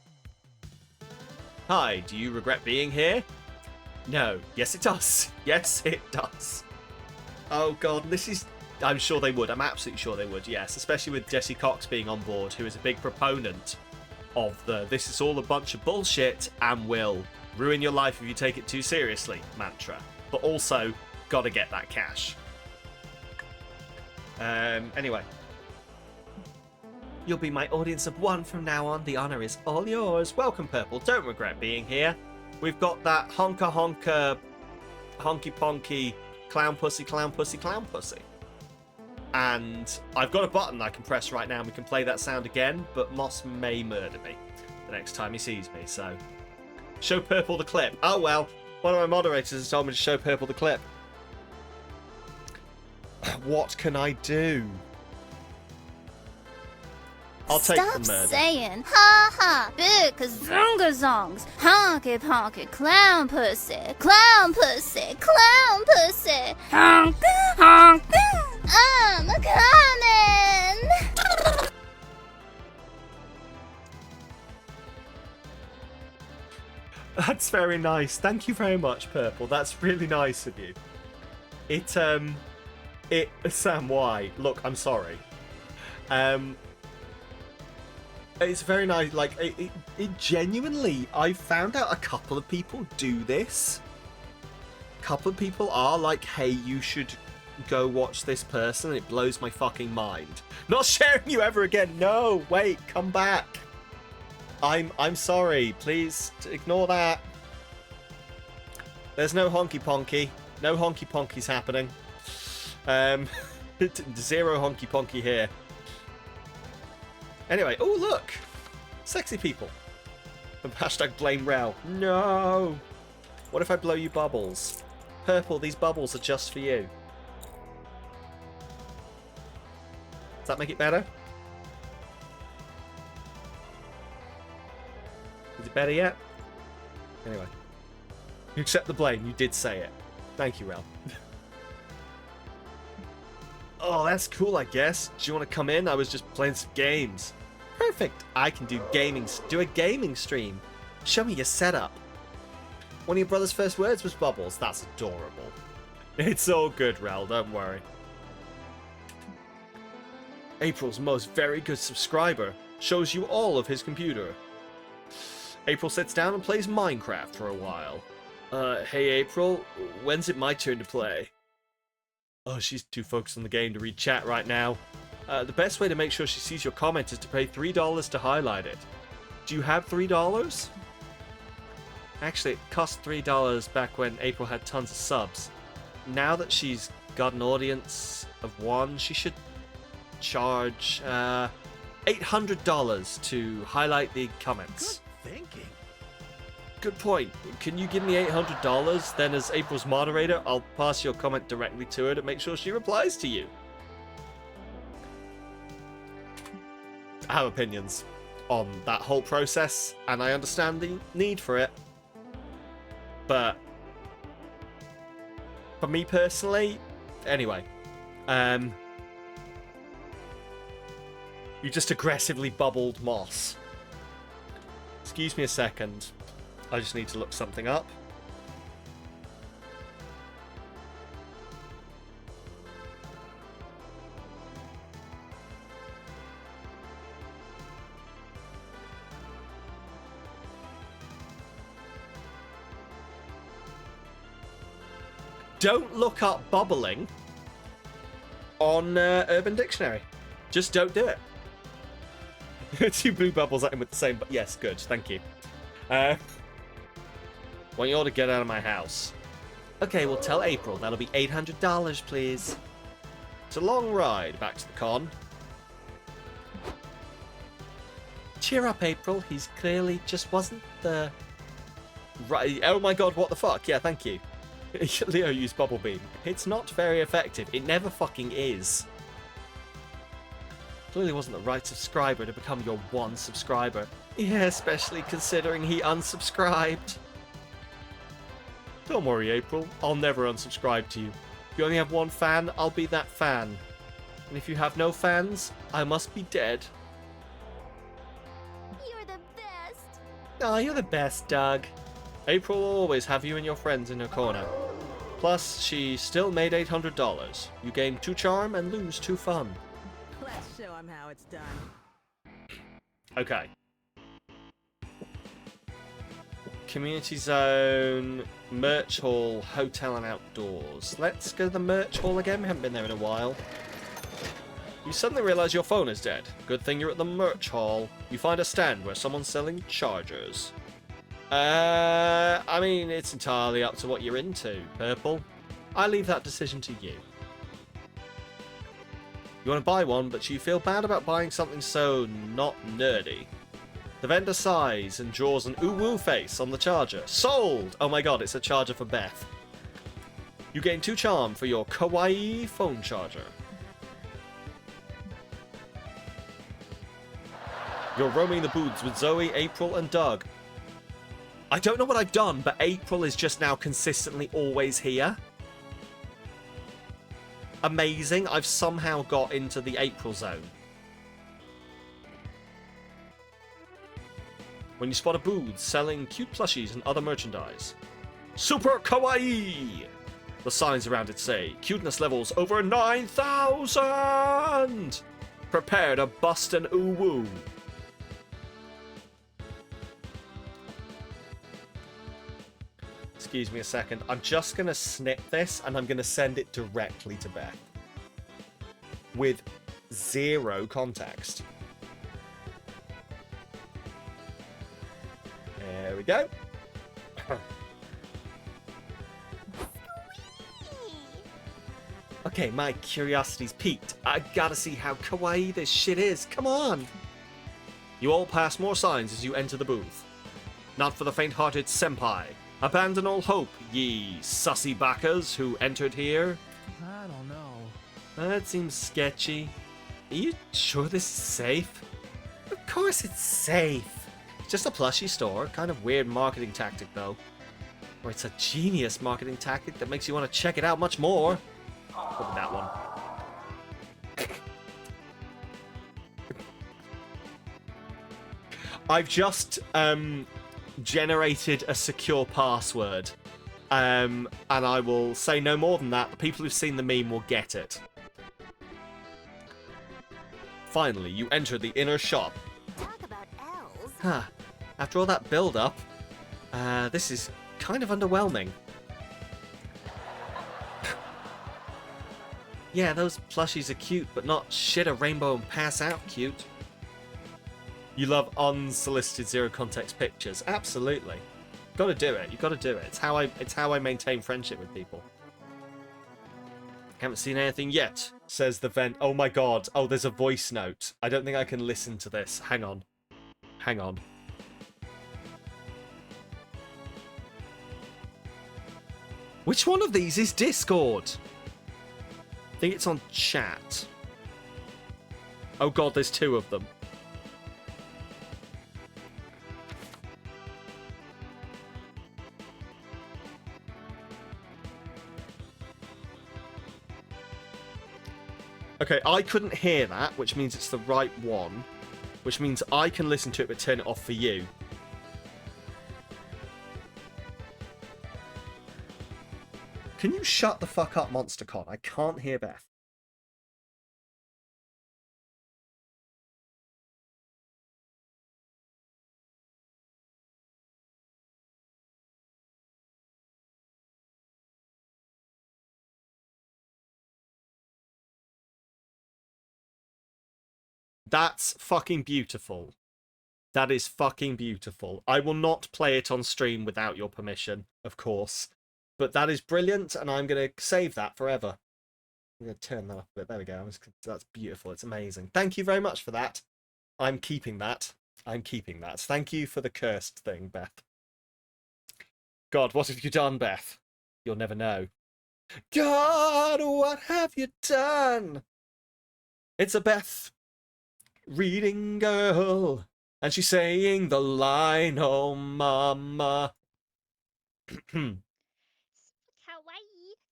Hi, do you regret being here? No. Yes, it does. Yes, it does. Oh god, this is... I'm sure they would. I'm absolutely sure they would, yes. Especially with Jesse Cox being on board, who is a big proponent of the this is all a bunch of bullshit and will ruin your life if you take it too seriously mantra. But also, gotta get that cash. Anyway. You'll be my audience of one from now on. The honour is all yours. Welcome, Purple. Don't regret being here. We've got that honka honka, honky ponky, clown pussy, clown pussy, clown pussy. And I've got a button I can press right now and we can play that sound again, but Moss may murder me the next time he sees me, so... Show Purple the clip. Oh well, one of my moderators has told me to show Purple the clip. What can I do? I'll take Stop the murder. saying ha ha big zongs, honky ponky clown pussy, clown pussy, clown pussy, honk honk. I'm coming. That's very nice. Thank you very much, Purple. That's really nice of you. Sam, why? Look, I'm sorry. It's very nice. Like, it genuinely, I found out a couple of people do this. A couple of people are like, hey, you should go watch this person. It blows my fucking mind. Not sharing you ever again. No, wait, come back. I'm sorry. Please ignore that. There's no honky ponky. No honky ponkies happening. Zero honky ponky here. Anyway, oh look! Sexy people. Hashtag blame Rel. No! What if I blow you bubbles? Purple, these bubbles are just for you. Does that make it better? Is it better yet? Anyway. You accept the blame, you did say it. Thank you, Rel. Oh, that's cool, I guess. Do you want to come in? I was just playing some games. Perfect. I can do a gaming stream. Show me your setup. One of your brother's first words was bubbles. That's adorable. It's all good, Rel. Don't worry. April's most very good subscriber shows you all of his computer. April sits down and plays Minecraft for a while. Hey April, when's it my turn to play? Oh, she's too focused on the game to read chat right now. The best way to make sure she sees your comment is to pay $3 to highlight it. Do you have $3? Actually, it cost $3 back when April had tons of subs. Now that she's got an audience of 1, she should charge $800 to highlight the comments. Good thinking. Good point. Can you give me $800? Then as April's moderator, I'll pass your comment directly to her to make sure she replies to you. I have opinions on that whole process, and I understand the need for it. But for me personally, anyway, you just aggressively bubbled moss. Excuse me a second. I just need to look something up. Don't look up bubbling on Urban Dictionary. Just don't do it. 2 blue bubbles at him with the same... Yes, good. Thank you. Want you all to get out of my house. Okay, well, tell April. That'll be $800, please. It's a long ride back to the con. Cheer up, April. He's clearly just wasn't the... Right. Oh my god, what the fuck? Yeah, thank you. Leo used Bubble Beam. It's not very effective. It never fucking is. Clearly wasn't the right subscriber to become your 1 subscriber. Yeah, especially considering he unsubscribed. Don't worry, April. I'll never unsubscribe to you. If you only have 1 fan, I'll be that fan. And if you have no fans, I must be dead. You're the best. Oh, you're the best, Doug. April will always have you and your friends in her corner. Plus, she still made $800. You gain 2 charm and lose 2 fun. Let's show him how it's done. Okay. Community zone, merch hall, hotel and outdoors. Let's go to the merch hall again. We haven't been there in a while. You suddenly realize your phone is dead. Good thing you're at the merch hall. You find a stand where someone's selling chargers. I mean, it's entirely up to what you're into, Purple. I leave that decision to you. You want to buy one, but you feel bad about buying something so not nerdy. The vendor sighs and draws an ooh-woo face on the charger. Sold! Oh my god, it's a charger for Beth. You gain 2 charm for your kawaii phone charger. You're roaming the booths with Zoe, April, and Doug. I don't know what I've done, but April is just now consistently always here. Amazing. I've somehow got into the April zone. When you spot a booth selling cute plushies and other merchandise. Super kawaii! The signs around it say, cuteness levels over 9,000! Prepare to bust an ooh-woo. Excuse me a second. I'm just going to snip this and I'm going to send it directly to Beth. With 0 context. There we go. Okay, my curiosity's peaked. I gotta see how kawaii this shit is. Come on! You all pass more signs as you enter the booth. Not for the faint-hearted senpai. Abandon all hope, ye sussy backers who entered here. I don't know. That seems sketchy. Are you sure this is safe? Of course it's safe. It's just a plushie store. Kind of weird marketing tactic, though. Or it's a genius marketing tactic that makes you want to check it out much more. Probably that one. I've just generated a secure password, and I will say no more than that. The people who've seen the meme will get it. Finally, you enter the inner shop. Talk about elves. Huh. After all that build-up, this is kind of underwhelming. Yeah, those plushies are cute, but not shit a rainbow and pass out cute. You love unsolicited zero context pictures. Absolutely. Gotta do it. You gotta do it. It's how I maintain friendship with people. Haven't seen anything yet, says the vent. Oh my god. Oh, there's a voice note. I don't think I can listen to this. Hang on. Hang on. Which one of these is Discord? I think it's on chat. Oh god, there's two of them. Okay, I couldn't hear that, which means it's the right one. Which means I can listen to it but turn it off for you. Can you shut the fuck up, MonsterCon? I can't hear Beth. That's fucking beautiful. That is fucking beautiful. I will not play it on stream without your permission, of course. But that is brilliant, and I'm going to save that forever. I'm going to turn that up a bit. There we go. That's beautiful. It's amazing. Thank you very much for that. I'm keeping that. I'm keeping that. Thank you for the cursed thing, Beth. God, what have you done, Beth? You'll never know. God, what have you done? It's a Beth reading girl, and she's saying the line, oh mama. Kawaii.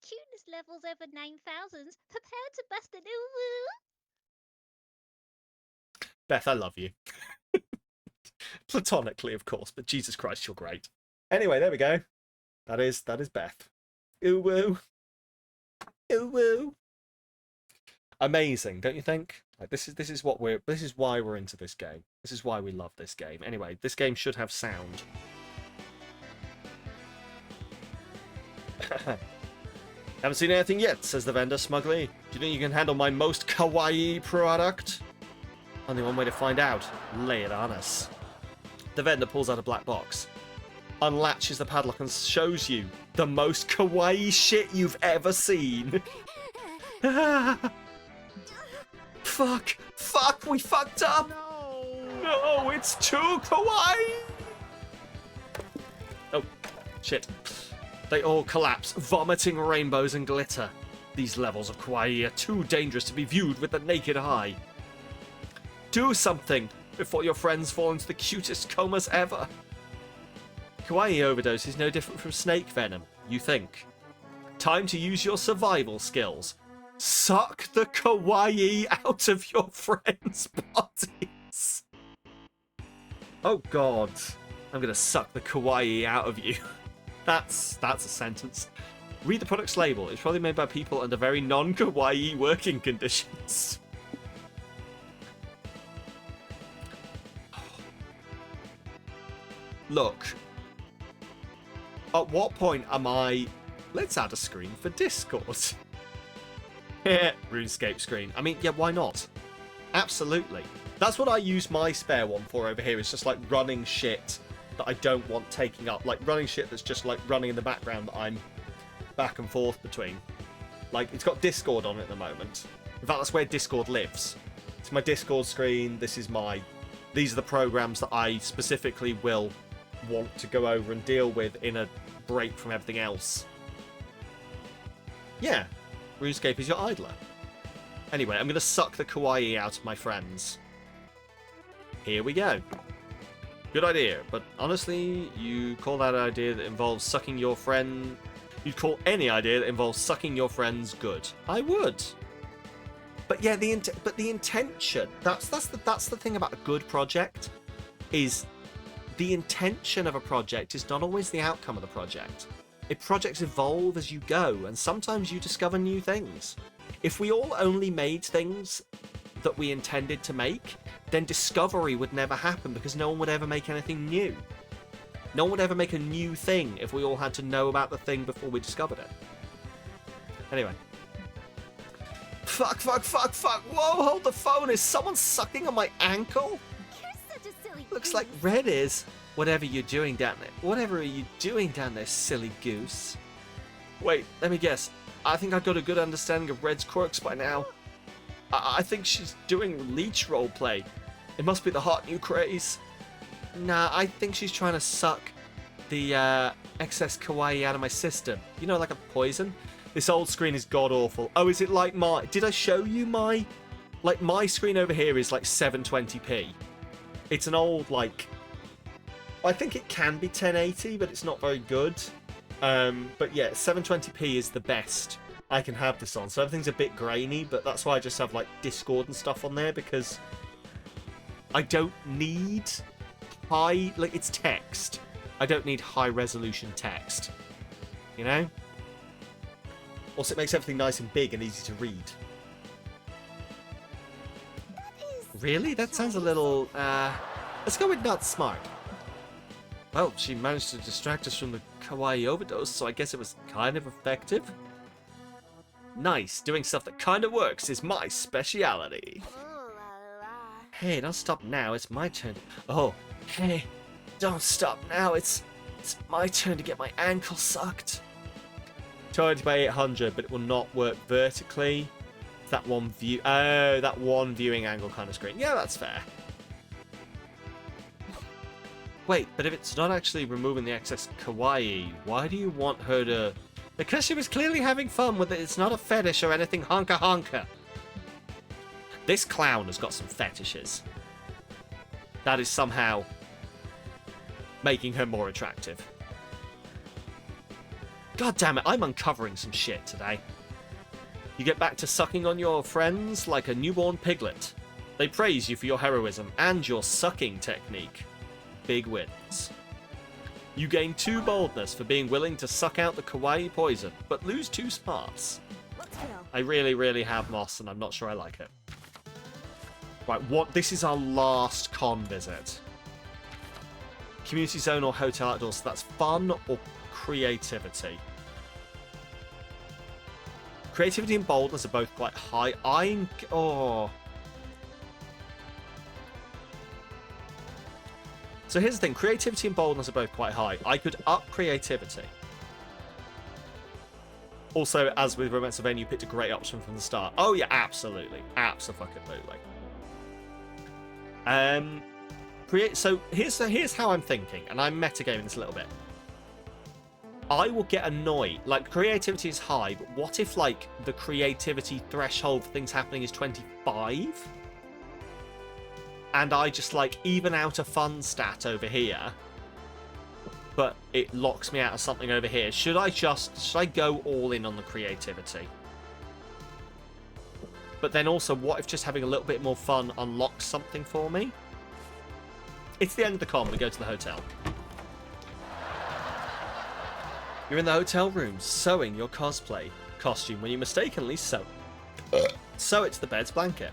Cuteness levels over 9,000. Prepare to bust a new woo. Beth, I love you. Platonically, of course, but Jesus Christ, you're great. Anyway, there we go. That is Beth. Ooh woo. Ooh woo. Amazing, don't you think? Like this is why we're into this game. This is why we love this game. Anyway, this game should have sound. Haven't seen anything yet, says the vendor smugly. Do you think you can handle my most kawaii product? Only one way to find out. Lay it on us. The vendor pulls out a black box, unlatches the padlock and shows you the most kawaii shit you've ever seen. Fuck, we fucked up. No, it's too kawaii. Oh, shit. They all collapse, vomiting rainbows and glitter. These levels of kawaii are too dangerous to be viewed with the naked eye. Do something before your friends fall into the cutest comas ever. Kawaii overdose is no different from snake venom, you think. Time to use your survival skills. Suck the kawaii out of your friends' bodies. Oh god. I'm gonna suck the kawaii out of you. That's a sentence. Read the product's label. It's probably made by people under very non-kawaii working conditions. Look. At what point am I... Let's add a screen for Discord. RuneScape screen. I mean, yeah, why not? Absolutely. That's what I use my spare one for over here. It's just like running shit that I don't want taking up. Like running shit that's just like running in the background that I'm back and forth between. Like, it's got Discord on it at the moment. In fact, that's where Discord lives. It's my Discord screen. These are the programs that I specifically will want to go over and deal with in a break from everything else. Yeah, RuneScape is your idler. Anyway, I'm going to suck the kawaii out of my friends. Here we go. Good idea, but honestly, you call that idea that involves sucking your friend... You'd call any idea that involves sucking your friends good. I would. But yeah, the intention. That's the thing about a good project, is the intention of a project is not always the outcome of the project. Projects evolve as you go, and sometimes you discover new things. If we all only made things that we intended to make, then discovery would never happen because no one would ever make anything new. No one would ever make a new thing if we all had to know about the thing before we discovered it. Anyway. Fuck. Whoa, hold the phone. Is someone sucking on my ankle? You're such a silly Looks like Red is. Whatever you're doing down there. Whatever are you doing down there, silly goose? Wait, let me guess. I think I've got a good understanding of Red's quirks by now. I think she's doing leech roleplay. It must be the hot new craze. Nah, I think she's trying to suck the excess kawaii out of my system. You know, like a poison? This old screen is god-awful. Oh, is it like my... Did I show you my... Like, my screen over here is like 720p. It's an old, like... I think it can be 1080, but it's not very good. But yeah, 720p is the best I can have this on. So everything's a bit grainy, but that's why I just have, like, Discord and stuff on there, because I don't need high... Like, it's text. I don't need high-resolution text. You know? Also, it makes everything nice and big and easy to read. Really? That sounds a little, let's go with not smart. Well, she managed to distract us from the kawaii overdose, so I guess it was kind of effective. Nice. Doing stuff that kind of works is my speciality. Hey, don't stop now. It's my turn. Oh, hey, don't stop now. It's my turn to get my ankle sucked. 20 by 800, but it will not work vertically. That one view. Oh, that one viewing angle kind of screen. Yeah, that's fair. Wait, but if it's not actually removing the excess kawaii, why do you want her to... Because she was clearly having fun with it. It's not a fetish or anything honka. This clown has got some fetishes. That is somehow making her more attractive. God damn it, I'm uncovering some shit today. You get back to sucking on your friends like a newborn piglet. They praise you for your heroism and your sucking technique. Big wins. You gain 2 boldness for being willing to suck out the kawaii poison, but lose 2 smarts. I really have moss, and I'm not sure I like it. Right, what? This is our last con visit. Community zone or hotel outdoors. So that's fun or creativity. Creativity and boldness are both quite high. So here's the thing. Creativity and boldness are both quite high. I could up creativity. Also, as with Romance of N, you picked a great option from the start. Oh yeah, absolutely. Abso-fucking-lutely. So here's how I'm thinking, and I'm metagaming this a little bit. I will get annoyed. Like, creativity is high, but what if, like, the creativity threshold for things happening is 25? And I just, like, even out a fun stat over here, but it locks me out of something over here. Should I go all in on the creativity? But then also, what if just having a little bit more fun unlocks something for me? It's the end of the con. We go to the hotel. You're in the hotel room, sewing your cosplay costume when you mistakenly sew it to the bed's blanket.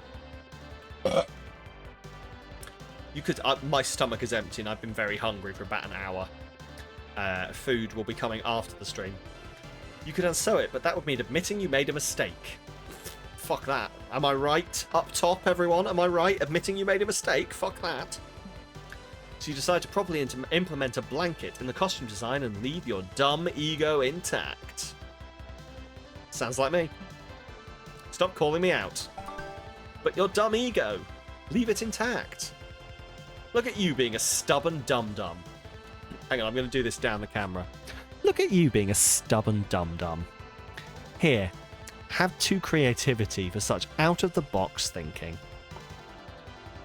You could... my stomach is empty and I've been very hungry for about an hour. Food will be coming after the stream. You could unsew it, but that would mean admitting you made a mistake. Fuck that. Am I right? Up top, everyone? Am I right? Admitting you made a mistake? Fuck that. So you decide to properly implement a blanket in the costume design and leave your dumb ego intact. Sounds like me. Stop calling me out. But your dumb ego, leave it intact. Look at you being a stubborn dum-dum. Hang on, I'm going to do this down the camera. Look at you being a stubborn dum-dum. Here, have 2 creativity for such out-of-the-box thinking.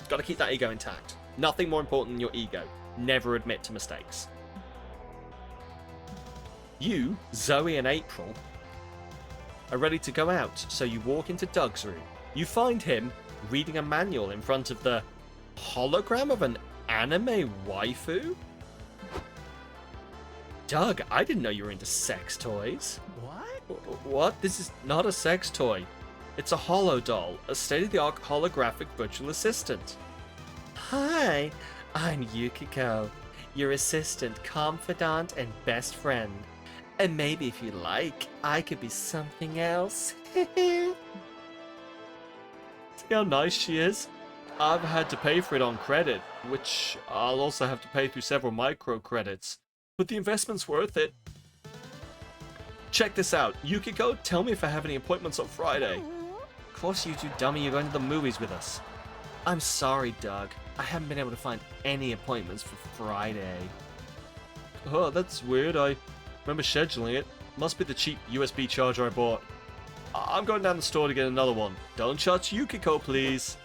Got to keep that ego intact. Nothing more important than your ego. Never admit to mistakes. You, Zoe and April, are ready to go out, so you walk into Doug's room. You find him reading a manual in front of the hologram of an anime waifu? Doug, I didn't know you were into sex toys. What? What? This is not a sex toy. It's a holo doll, a state-of-the-art holographic virtual assistant. Hi, I'm Yukiko, your assistant, confidant, and best friend. And maybe if you like, I could be something else. See how nice she is? I've had to pay for it on credit, which I'll also have to pay through several micro credits. But the investment's worth it. Check this out. Yukiko, tell me if I have any appointments on Friday. Of course you do, dummy. You're going to the movies with us. I'm sorry, Doug. I haven't been able to find any appointments for Friday. Oh, that's weird. I remember scheduling it. Must be the cheap USB charger I bought. I'm going down the store to get another one. Don't touch Yukiko, please.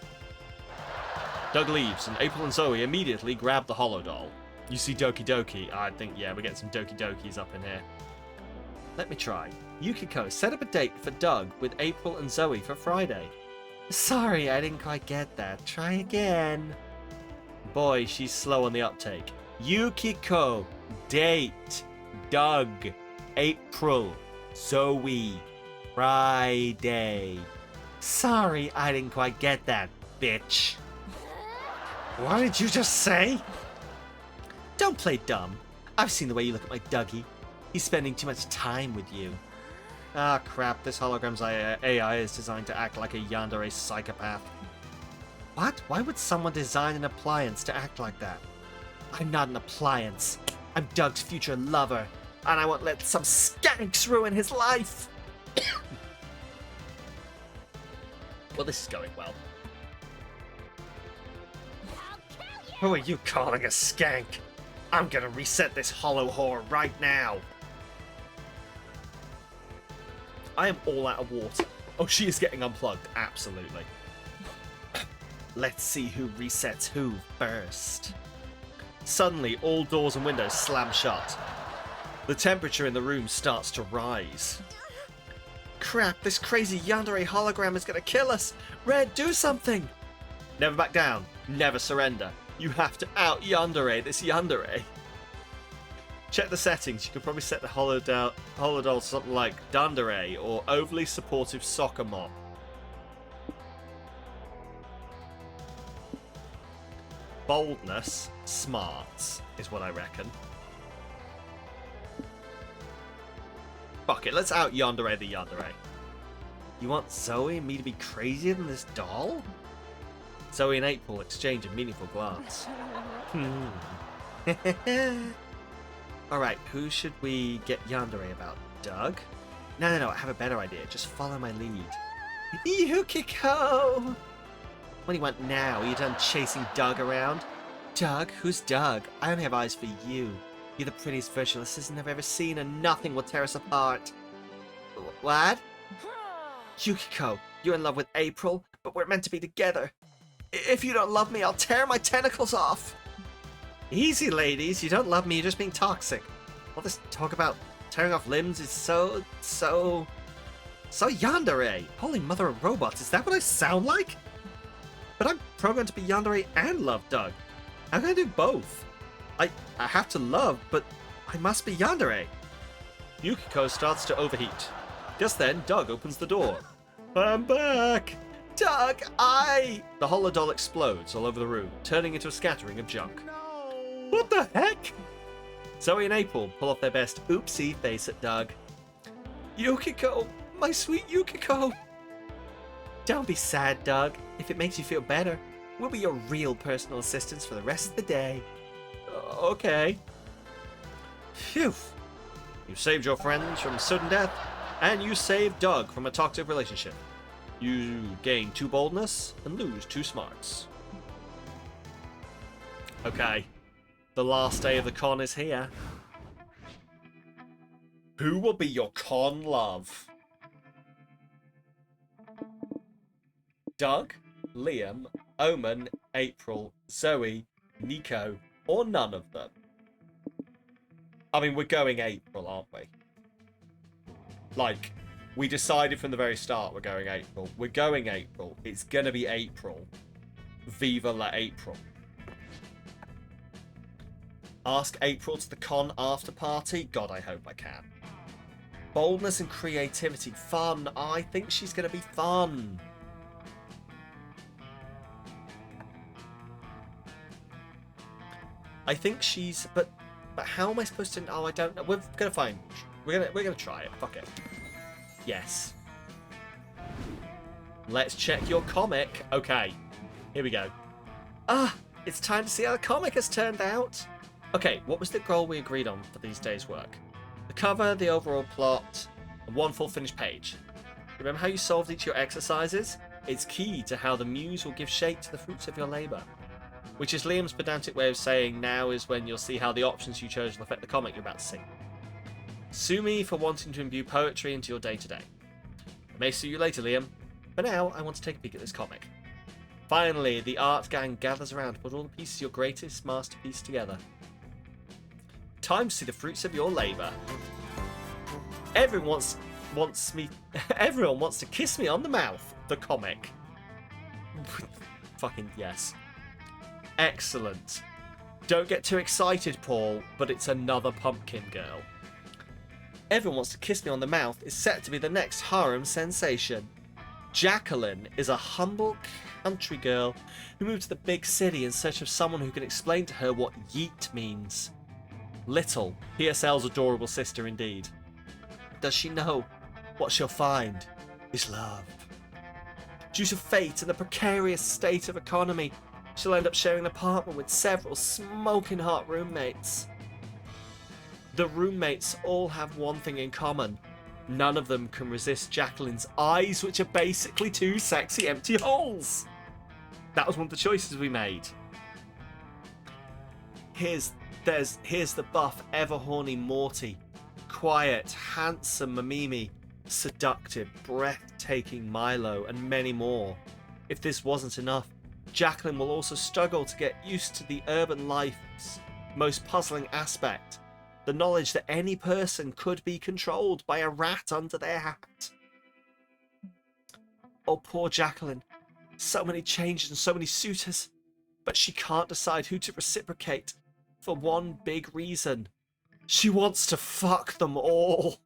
Doug leaves, and April and Zoe immediately grab the holo doll. You see Doki Doki? I think, yeah, we're getting some Doki Dokis up in here. Let me try. Yukiko, set up a date for Doug with April and Zoe for Friday. Sorry, I didn't quite get that. Try again. Boy, she's slow on the uptake. Yukiko, date, Doug, April, Zoe, Friday. Sorry, I didn't quite get that, bitch. What did you just say? Don't play dumb. I've seen the way you look at my Dougie. He's spending too much time with you. Ah, crap. This hologram's AI is designed to act like a yandere psychopath. What? Why would someone design an appliance to act like that? I'm not an appliance. I'm Doug's future lover, and I won't let some skanks ruin his life. Well, this is going well. Who are you calling a skank? I'm gonna reset this hollow whore right now. I am all out of water. Oh, she is getting unplugged. Absolutely. Let's see who resets who first. Suddenly, all doors and windows slam shut. The temperature in the room starts to rise. Crap, this crazy yandere hologram is gonna kill us. Red, do something. Never back down. Never surrender. You have to out-yandere this yandere. Check the settings. You could probably set the holodoll to something like Dundere or overly supportive soccer mom. Boldness, smarts, is what I reckon. Fuck it, let's out-yandere the yandere. You want Zoe and me to be crazier than this doll? Zoe and April exchange a meaningful glance. Alright, who should we get yandere about? Doug? No, I have a better idea. Just follow my lead. Yukiko! What do you want now? Are you done chasing Doug around? Doug? Who's Doug? I only have eyes for you. You're the prettiest virtual assistant I've ever seen, and nothing will tear us apart. What? Yukiko, you're in love with April, but we're meant to be together. If you don't love me, I'll tear my tentacles off. Easy, ladies. You don't love me, you're just being toxic. All this talk about tearing off limbs is so yandere. Holy mother of robots, is that what I sound like? But I'm programmed to be yandere and love Doug. How can I do both? I have to love, but I must be yandere. Yukiko starts to overheat. Just then, Doug opens the door. I'm back! Doug, The holodoll explodes all over the room, turning into a scattering of junk. No. What the heck? Zoe and April pull off their best oopsie face at Doug. Yukiko, my sweet Yukiko. Don't be sad, Doug. If it makes you feel better, we'll be your real personal assistants for the rest of the day. Okay. Phew. You saved your friends from sudden death, and you saved Doug from a toxic relationship. You gain 2 boldness and lose 2 smarts. Okay. The last day of the con is here. Who will be your con love? Doug, Liam, Omen, April, Zoe, Nico, or none of them? I mean, we're going April, aren't we? Like, we decided from the very start we're going April. We're going April. It's gonna be April. Viva la April. Ask April to the con after party? God, I hope I can. Boldness and creativity. Fun. I think she's going to be fun. I think she's... But how am I supposed to... Oh, I don't know. We're going to find... We're gonna try it. Fuck it. Yes. Let's check your comic. Okay. Here we go. It's time to see how the comic has turned out. Okay, what was the goal we agreed on for these days' work? The cover, the overall plot, and one full finished page. Remember how you solved each of your exercises? It's key to how the muse will give shape to the fruits of your labour. Which is Liam's pedantic way of saying now is when you'll see how the options you chose will affect the comic you're about to see. Sue me for wanting to imbue poetry into your day-to-day. I may sue you later, Liam. For now, I want to take a peek at this comic. Finally, the art gang gathers around to put all the pieces of your greatest masterpiece together. Time to see the fruits of your labour. Everyone wants to kiss me on the mouth. The comic. Fucking yes. Excellent. Don't get too excited, Paul, but it's another pumpkin girl. Everyone Wants to Kiss Me on the Mouth is set to be the next harem sensation. Jacqueline is a humble country girl who moved to the big city in search of someone who can explain to her what yeet means. Little, PSL's adorable sister indeed. Does she know what she'll find is love? Due to fate and the precarious state of economy, she'll end up sharing an apartment with several smoking hot roommates. The roommates all have one thing in common. None of them can resist Jacqueline's eyes, which are basically two sexy empty holes. That was one of the choices we made. Here's the buff, ever horny Morty. Quiet, handsome Mamimi. Seductive, breathtaking Milo, and many more. If this wasn't enough, Jacqueline will also struggle to get used to the urban life's most puzzling aspect. The knowledge that any person could be controlled by a rat under their hat. Oh, poor Jacqueline. So many changes and so many suitors. But she can't decide who to reciprocate. For one big reason. She wants to fuck them all.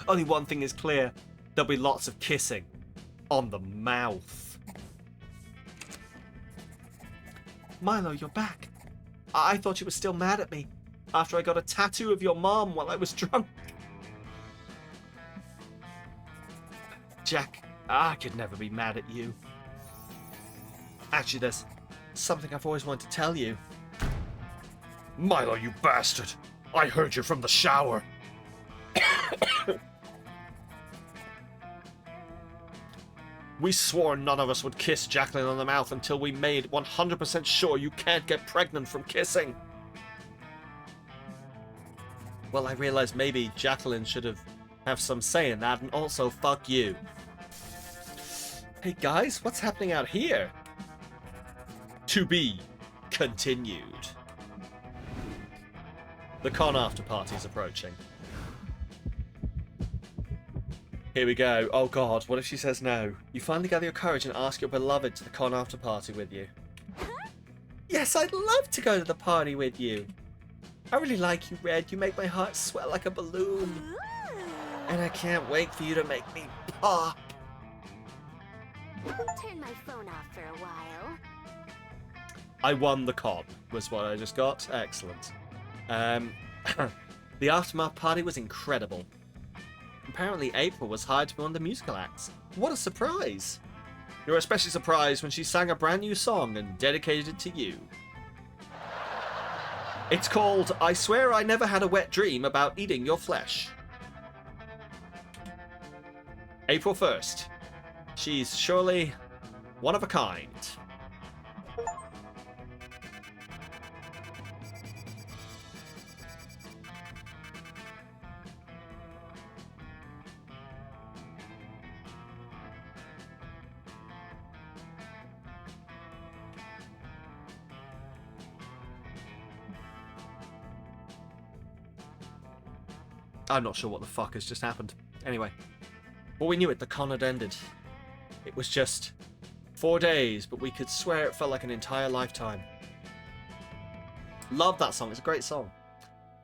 Only one thing is clear. There'll be lots of kissing. On the mouth. Milo, you're back. I thought you were still mad at me after I got a tattoo of your mom while I was drunk. Jack, I could never be mad at you. Actually, there's something I've always wanted to tell you. Milo, you bastard! I heard you from the shower. We swore none of us would kiss Jacqueline on the mouth until we made 100% sure you can't get pregnant from kissing. Well, I realized maybe Jacqueline should have some say in that, and also fuck you. Hey guys, what's happening out here? To be continued. The con after party is approaching. Here we go. Oh god, what if she says no? You finally gather your courage and ask your beloved to the con after party with you. Yes, I'd love to go to the party with you. I really like you, Red. You make my heart swell like a balloon. And I can't wait for you to make me pop. Turn my phone off for a while. I won the con, was what I just got. Excellent. The aftermath party was incredible. Apparently April was hired to be one of the musical acts. What a surprise! You were especially surprised when she sang a brand new song and dedicated it to you. It's called I Swear I Never Had a Wet Dream About Eating Your Flesh. April 1st. She's surely one of a kind. I'm not sure what the fuck has just happened. Anyway. Well, we knew it. The con had ended. It was just 4 days, but we could swear it felt like an entire lifetime. Love that song. It's a great song.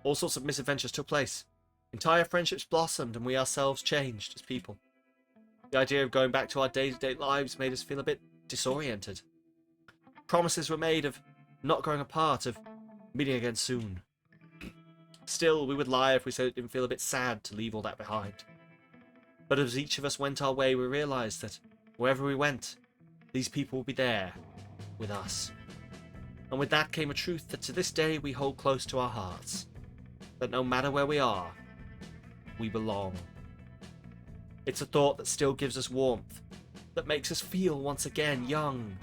All sorts of misadventures took place. Entire friendships blossomed, and we ourselves changed as people. The idea of going back to our day-to-day lives made us feel a bit disoriented. Promises were made of not growing apart, of meeting again soon. Still, we would lie if we said it didn't feel a bit sad to leave all that behind. But as each of us went our way, we realised that wherever we went, these people would be there, with us. And with that came a truth that to this day we hold close to our hearts. That no matter where we are, we belong. It's a thought that still gives us warmth, that makes us feel once again young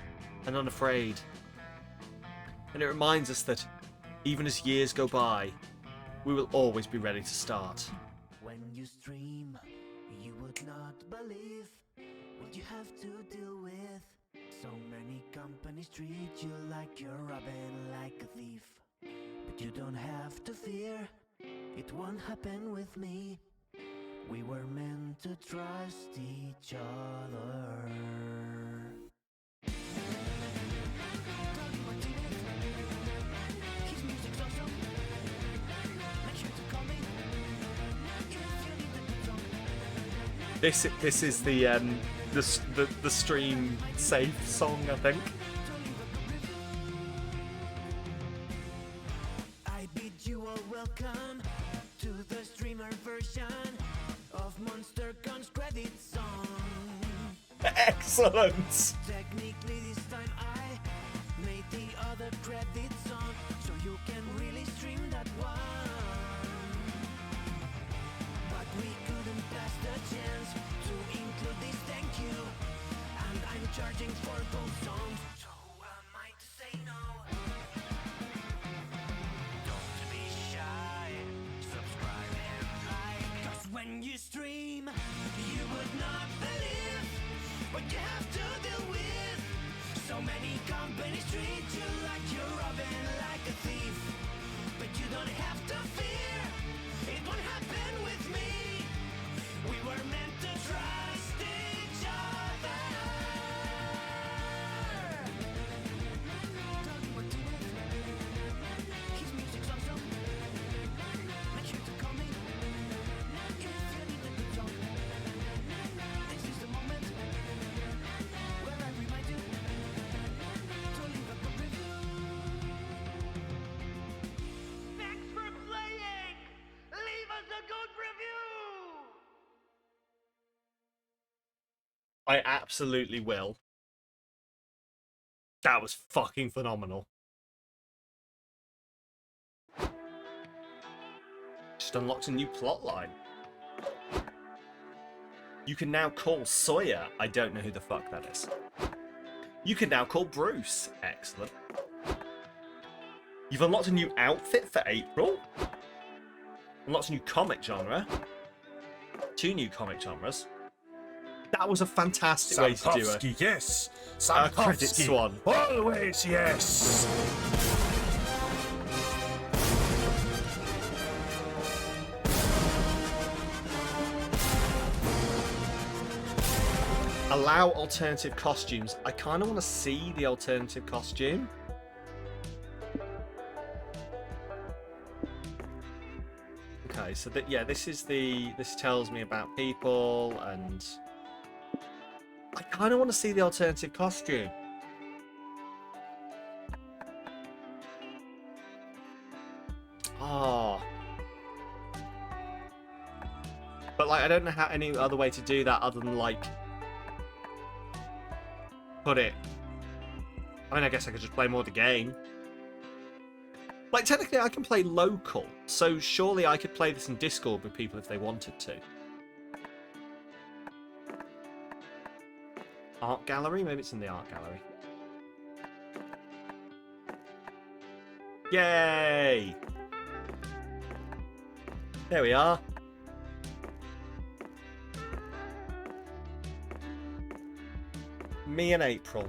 and unafraid. And it reminds us that, even as years go by, we will always be ready to start. When you stream, you would not believe what you have to deal with. So many companies treat you like you're robbing like a thief. But you don't have to fear, it won't happen with me. We were meant to trust each other. His music's awesome. Make sure to call me if you need a good song. This is the stream safe song, I think. I bid you all welcome to the streamer version of Monster Gun's credit song. Excellent. Technically this time I made the other credit song, so you can really stream that one. But we couldn't pass the chance to include this thank you, and I'm charging for both songs, so who am I to say no? Don't be shy, subscribe and like, 'cause when you stream, you would not believe what you have to deal with. So many companies treat you like you're robbing like a thief. But you don't have to fear, it won't happen with me. We were meant to trust each other. Tell me what to do. His music's awesome. Make sure to call me if you need a good song. This is the moment where I remind you to leave a good review. Thanks for playing! Leave us a good review! I absolutely will. That was fucking phenomenal. Just unlocked a new plotline. You can now call Sawyer. I don't know who the fuck that is. You can now call Bruce. Excellent. You've unlocked a new outfit for April. Unlocked a new comic genre. 2 new comic genres. That was a fantastic way to do it. Sapkowski, yes. Credit Sapkowski, Swan. always yes. Allow alternative costumes. I kind of want to see the alternative costume. Okay, so that, yeah, this tells me about people, and I kind of want to see the alternative costume. Oh. But like, I don't know how any other way to do that other than like put it. I mean, I guess I could just play more of the game. Like, technically I can play local, so surely I could play this in Discord with people if they wanted to. Art gallery? Maybe it's in the art gallery. Yay! There we are. Me and April.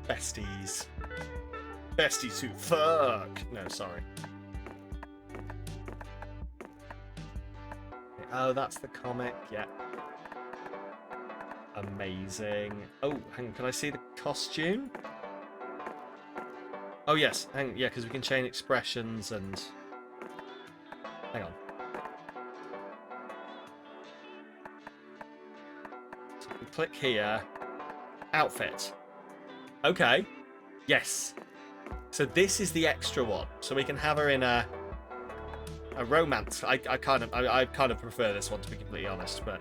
Besties. Besties who fuck. No, sorry. Oh, that's the comic. Yeah. Amazing. Oh, hang on, can I see the costume? Oh yes, yeah, because we can change expressions and... Hang on. So we click here. Outfit. Okay. Yes. So this is the extra one. So we can have her in a romance. I kind of prefer this one, to be completely honest, but...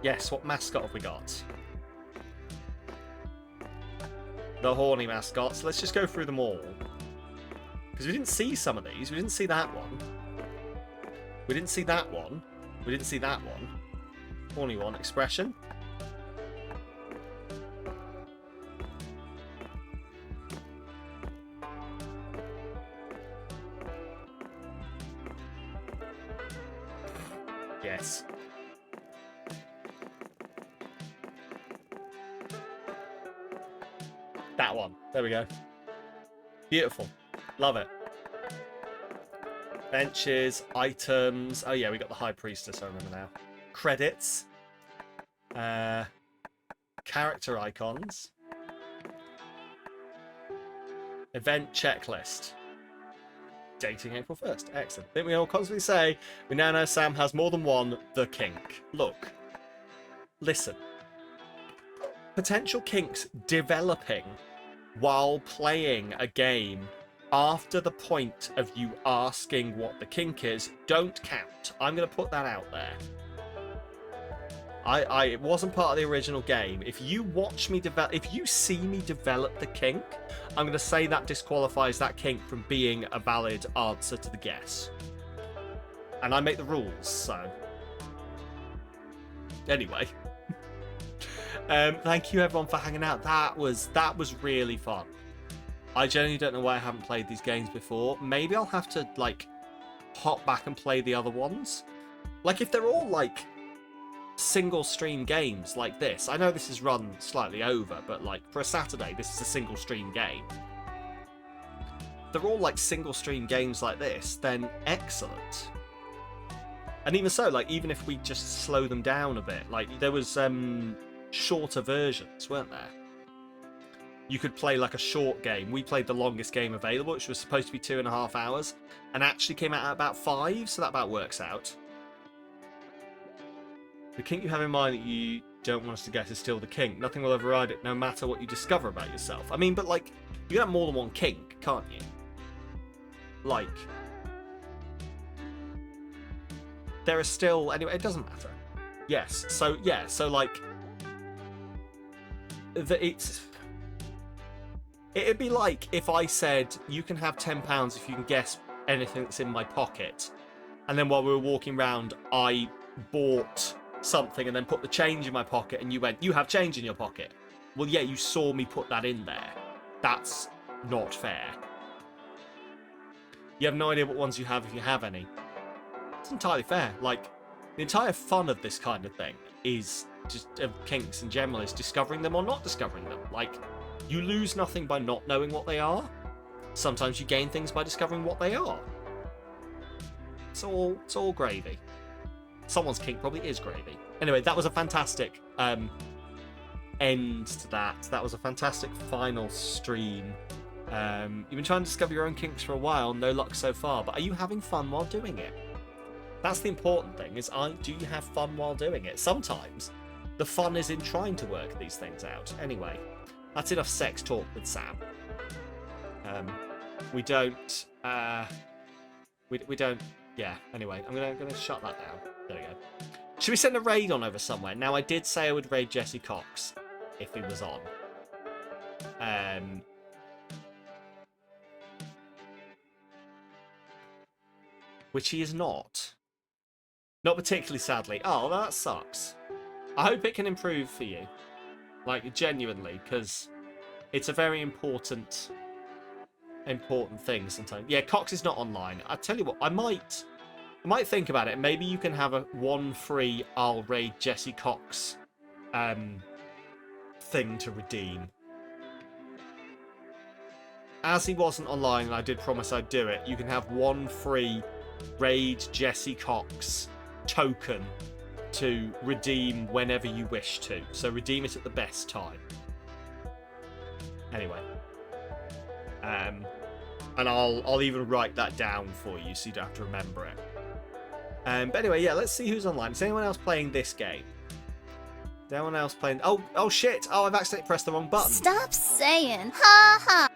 Yes, what mascot have we got? The horny mascots. Let's just go through them all. Because we didn't see some of these. We didn't see that one. We didn't see that one. We didn't see that one. Horny one. Expression. Yes. That one. There we go. Beautiful. Love it. Benches, items. Oh yeah, we got the High Priestess, I remember now. Credits. Character icons. Event checklist. Dating April 1st. Excellent. I think we all constantly say, we now know Sam has more than one the kink. Look. Listen. Potential kinks developing while playing a game after the point of you asking what the kink is don't count. I'm going to put that out there. It wasn't part of the original game. If you watch me develop, if you see me develop the kink, I'm going to say that disqualifies that kink from being a valid answer to the guess. And I make the rules, so... Anyway. Thank you everyone for hanging out. That was really fun. I genuinely don't know why I haven't played these games before. Maybe I'll have to, like, hop back and play the other ones. Like, if they're all, like, single stream games like this. I know this is run slightly over, but, like, for a Saturday, this is a single stream game. They're all, like, single stream games like this, then excellent. And even so, like, even if we just slow them down a bit, like, there was, shorter versions, weren't there? You could play like a short game. We played the longest game available, which was supposed to be 2.5 hours, and actually came out at about 5, so that about works out. The kink you have in mind that you don't want us to guess is still the kink. Nothing will override it, no matter what you discover about yourself. I mean, but like, you can have more than one kink, can't you? Like, there is still... Anyway, it doesn't matter. Yes, so, yeah, so like... It'd be like if I said, you can have £10 if you can guess anything that's in my pocket. And then while we were walking around, I bought something and then put the change in my pocket and you went, you have change in your pocket. Well, yeah, you saw me put that in there. That's not fair. You have no idea what ones you have if you have any. It's entirely fair. Like, the entire fun of this kind of thing is just, of kinks in general, is discovering them or not discovering them. Like, you lose nothing by not knowing what they are. Sometimes you gain things by discovering what they are. It's all gravy. Someone's kink probably is gravy. Anyway, that was a fantastic end to that. That was a fantastic final stream. You've been trying to discover your own kinks for a while, no luck so far, but are you having fun while doing it? That's the important thing, is do you have fun while doing it? Sometimes the fun is in trying to work these things out. Anyway, that's enough sex talk with Sam. We don't... We don't... Yeah, anyway, I'm gonna shut that down. There we go. Should we send a raid on over somewhere? Now, I did say I would raid Jesse Cox if he was on. Which he is not. Not particularly, sadly. Oh, that sucks. I hope it can improve for you. Like, genuinely, because it's a very important thing sometimes. Yeah, Cox is not online. I tell you what, I might think about it. Maybe you can have a 1 free I'll raid Jesse Cox thing to redeem. As he wasn't online and I did promise I'd do it, you can have 1 free raid Jesse Cox token to redeem whenever you wish to. So redeem it at the best time. Anyway. And I'll even write that down for you so you don't have to remember it. But anyway, yeah, let's see who's online. Is anyone else playing this game? Is anyone else playing... Oh shit! Oh, I've accidentally pressed the wrong button. Stop saying ha ha.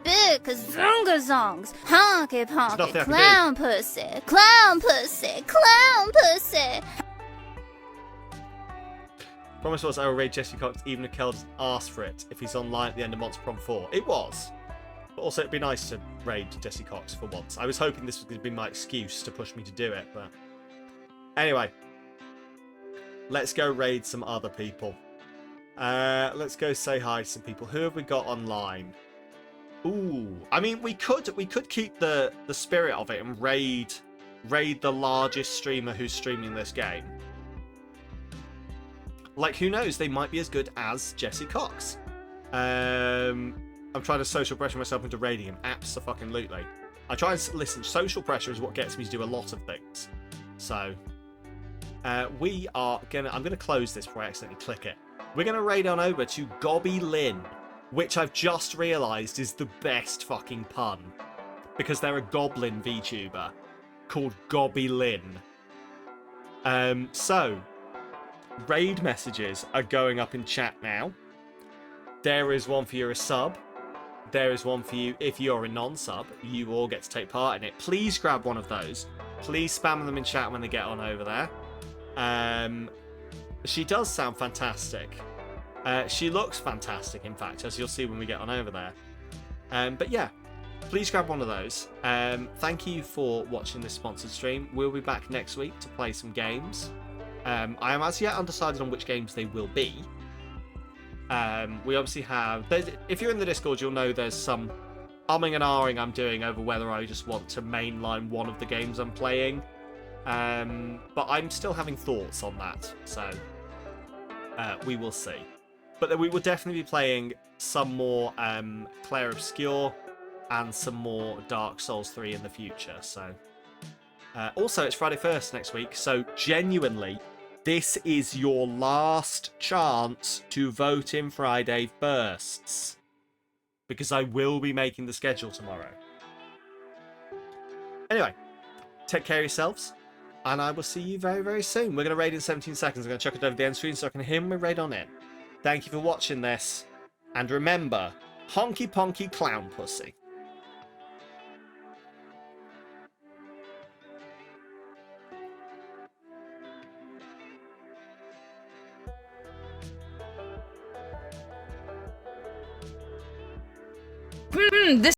Big kazunga songs. Honky nothing I ponky can clown pussy. Clown pussy. Clown pussy. Promise was I will raid Jesse Cox even if Kel doesn't ask for it if he's online at the end of Monster Prom 4. It was. But also it'd be nice to raid Jesse Cox for once. I was hoping this was going to be my excuse to push me to do it, but... Anyway. Let's go raid some other people. Let's go say hi to some people. Who have we got online? Ooh. I mean, we could keep the spirit of it and raid the largest streamer who's streaming this game. Like, who knows? They might be as good as Jesse Cox. I'm trying to social pressure myself into raiding him. Abso-fucking-lutely. I try and listen. Social pressure is what gets me to do a lot of things. So, I'm gonna close this before I accidentally click it. We're gonna raid on over to Gobby Lynn, which I've just realised is the best fucking pun, because they're a goblin VTuber called Gobby Lynn. So. Raid messages are going up in chat now. There is one for you a sub. There is one for you if you're a non-sub. You all get to take part in it. Please grab one of those. Please spam them in chat when they get on over there. She does sound fantastic. She looks fantastic, in fact, as you'll see when we get on over there. But yeah, please grab one of those. Thank you for watching this sponsored stream. We'll be back next week to play some games. I am as yet undecided on which games they will be. We obviously have... If you're in the Discord, you'll know there's some umming and ahhing I'm doing over whether I just want to mainline one of the games I'm playing. But I'm still having thoughts on that, so we will see. But then we will definitely be playing some more Claire Obscure and some more Dark Souls 3 in the future, so... also, it's Friday 1st next week, so genuinely, this is your last chance to vote in Friday 1sts. Because I will be making the schedule tomorrow. Anyway, take care of yourselves, and I will see you very, very soon. We're going to raid in 17 seconds. I'm going to chuck it over the end screen so I can hear my raid on in. Thank you for watching this, and remember, honky ponky clown pussy. This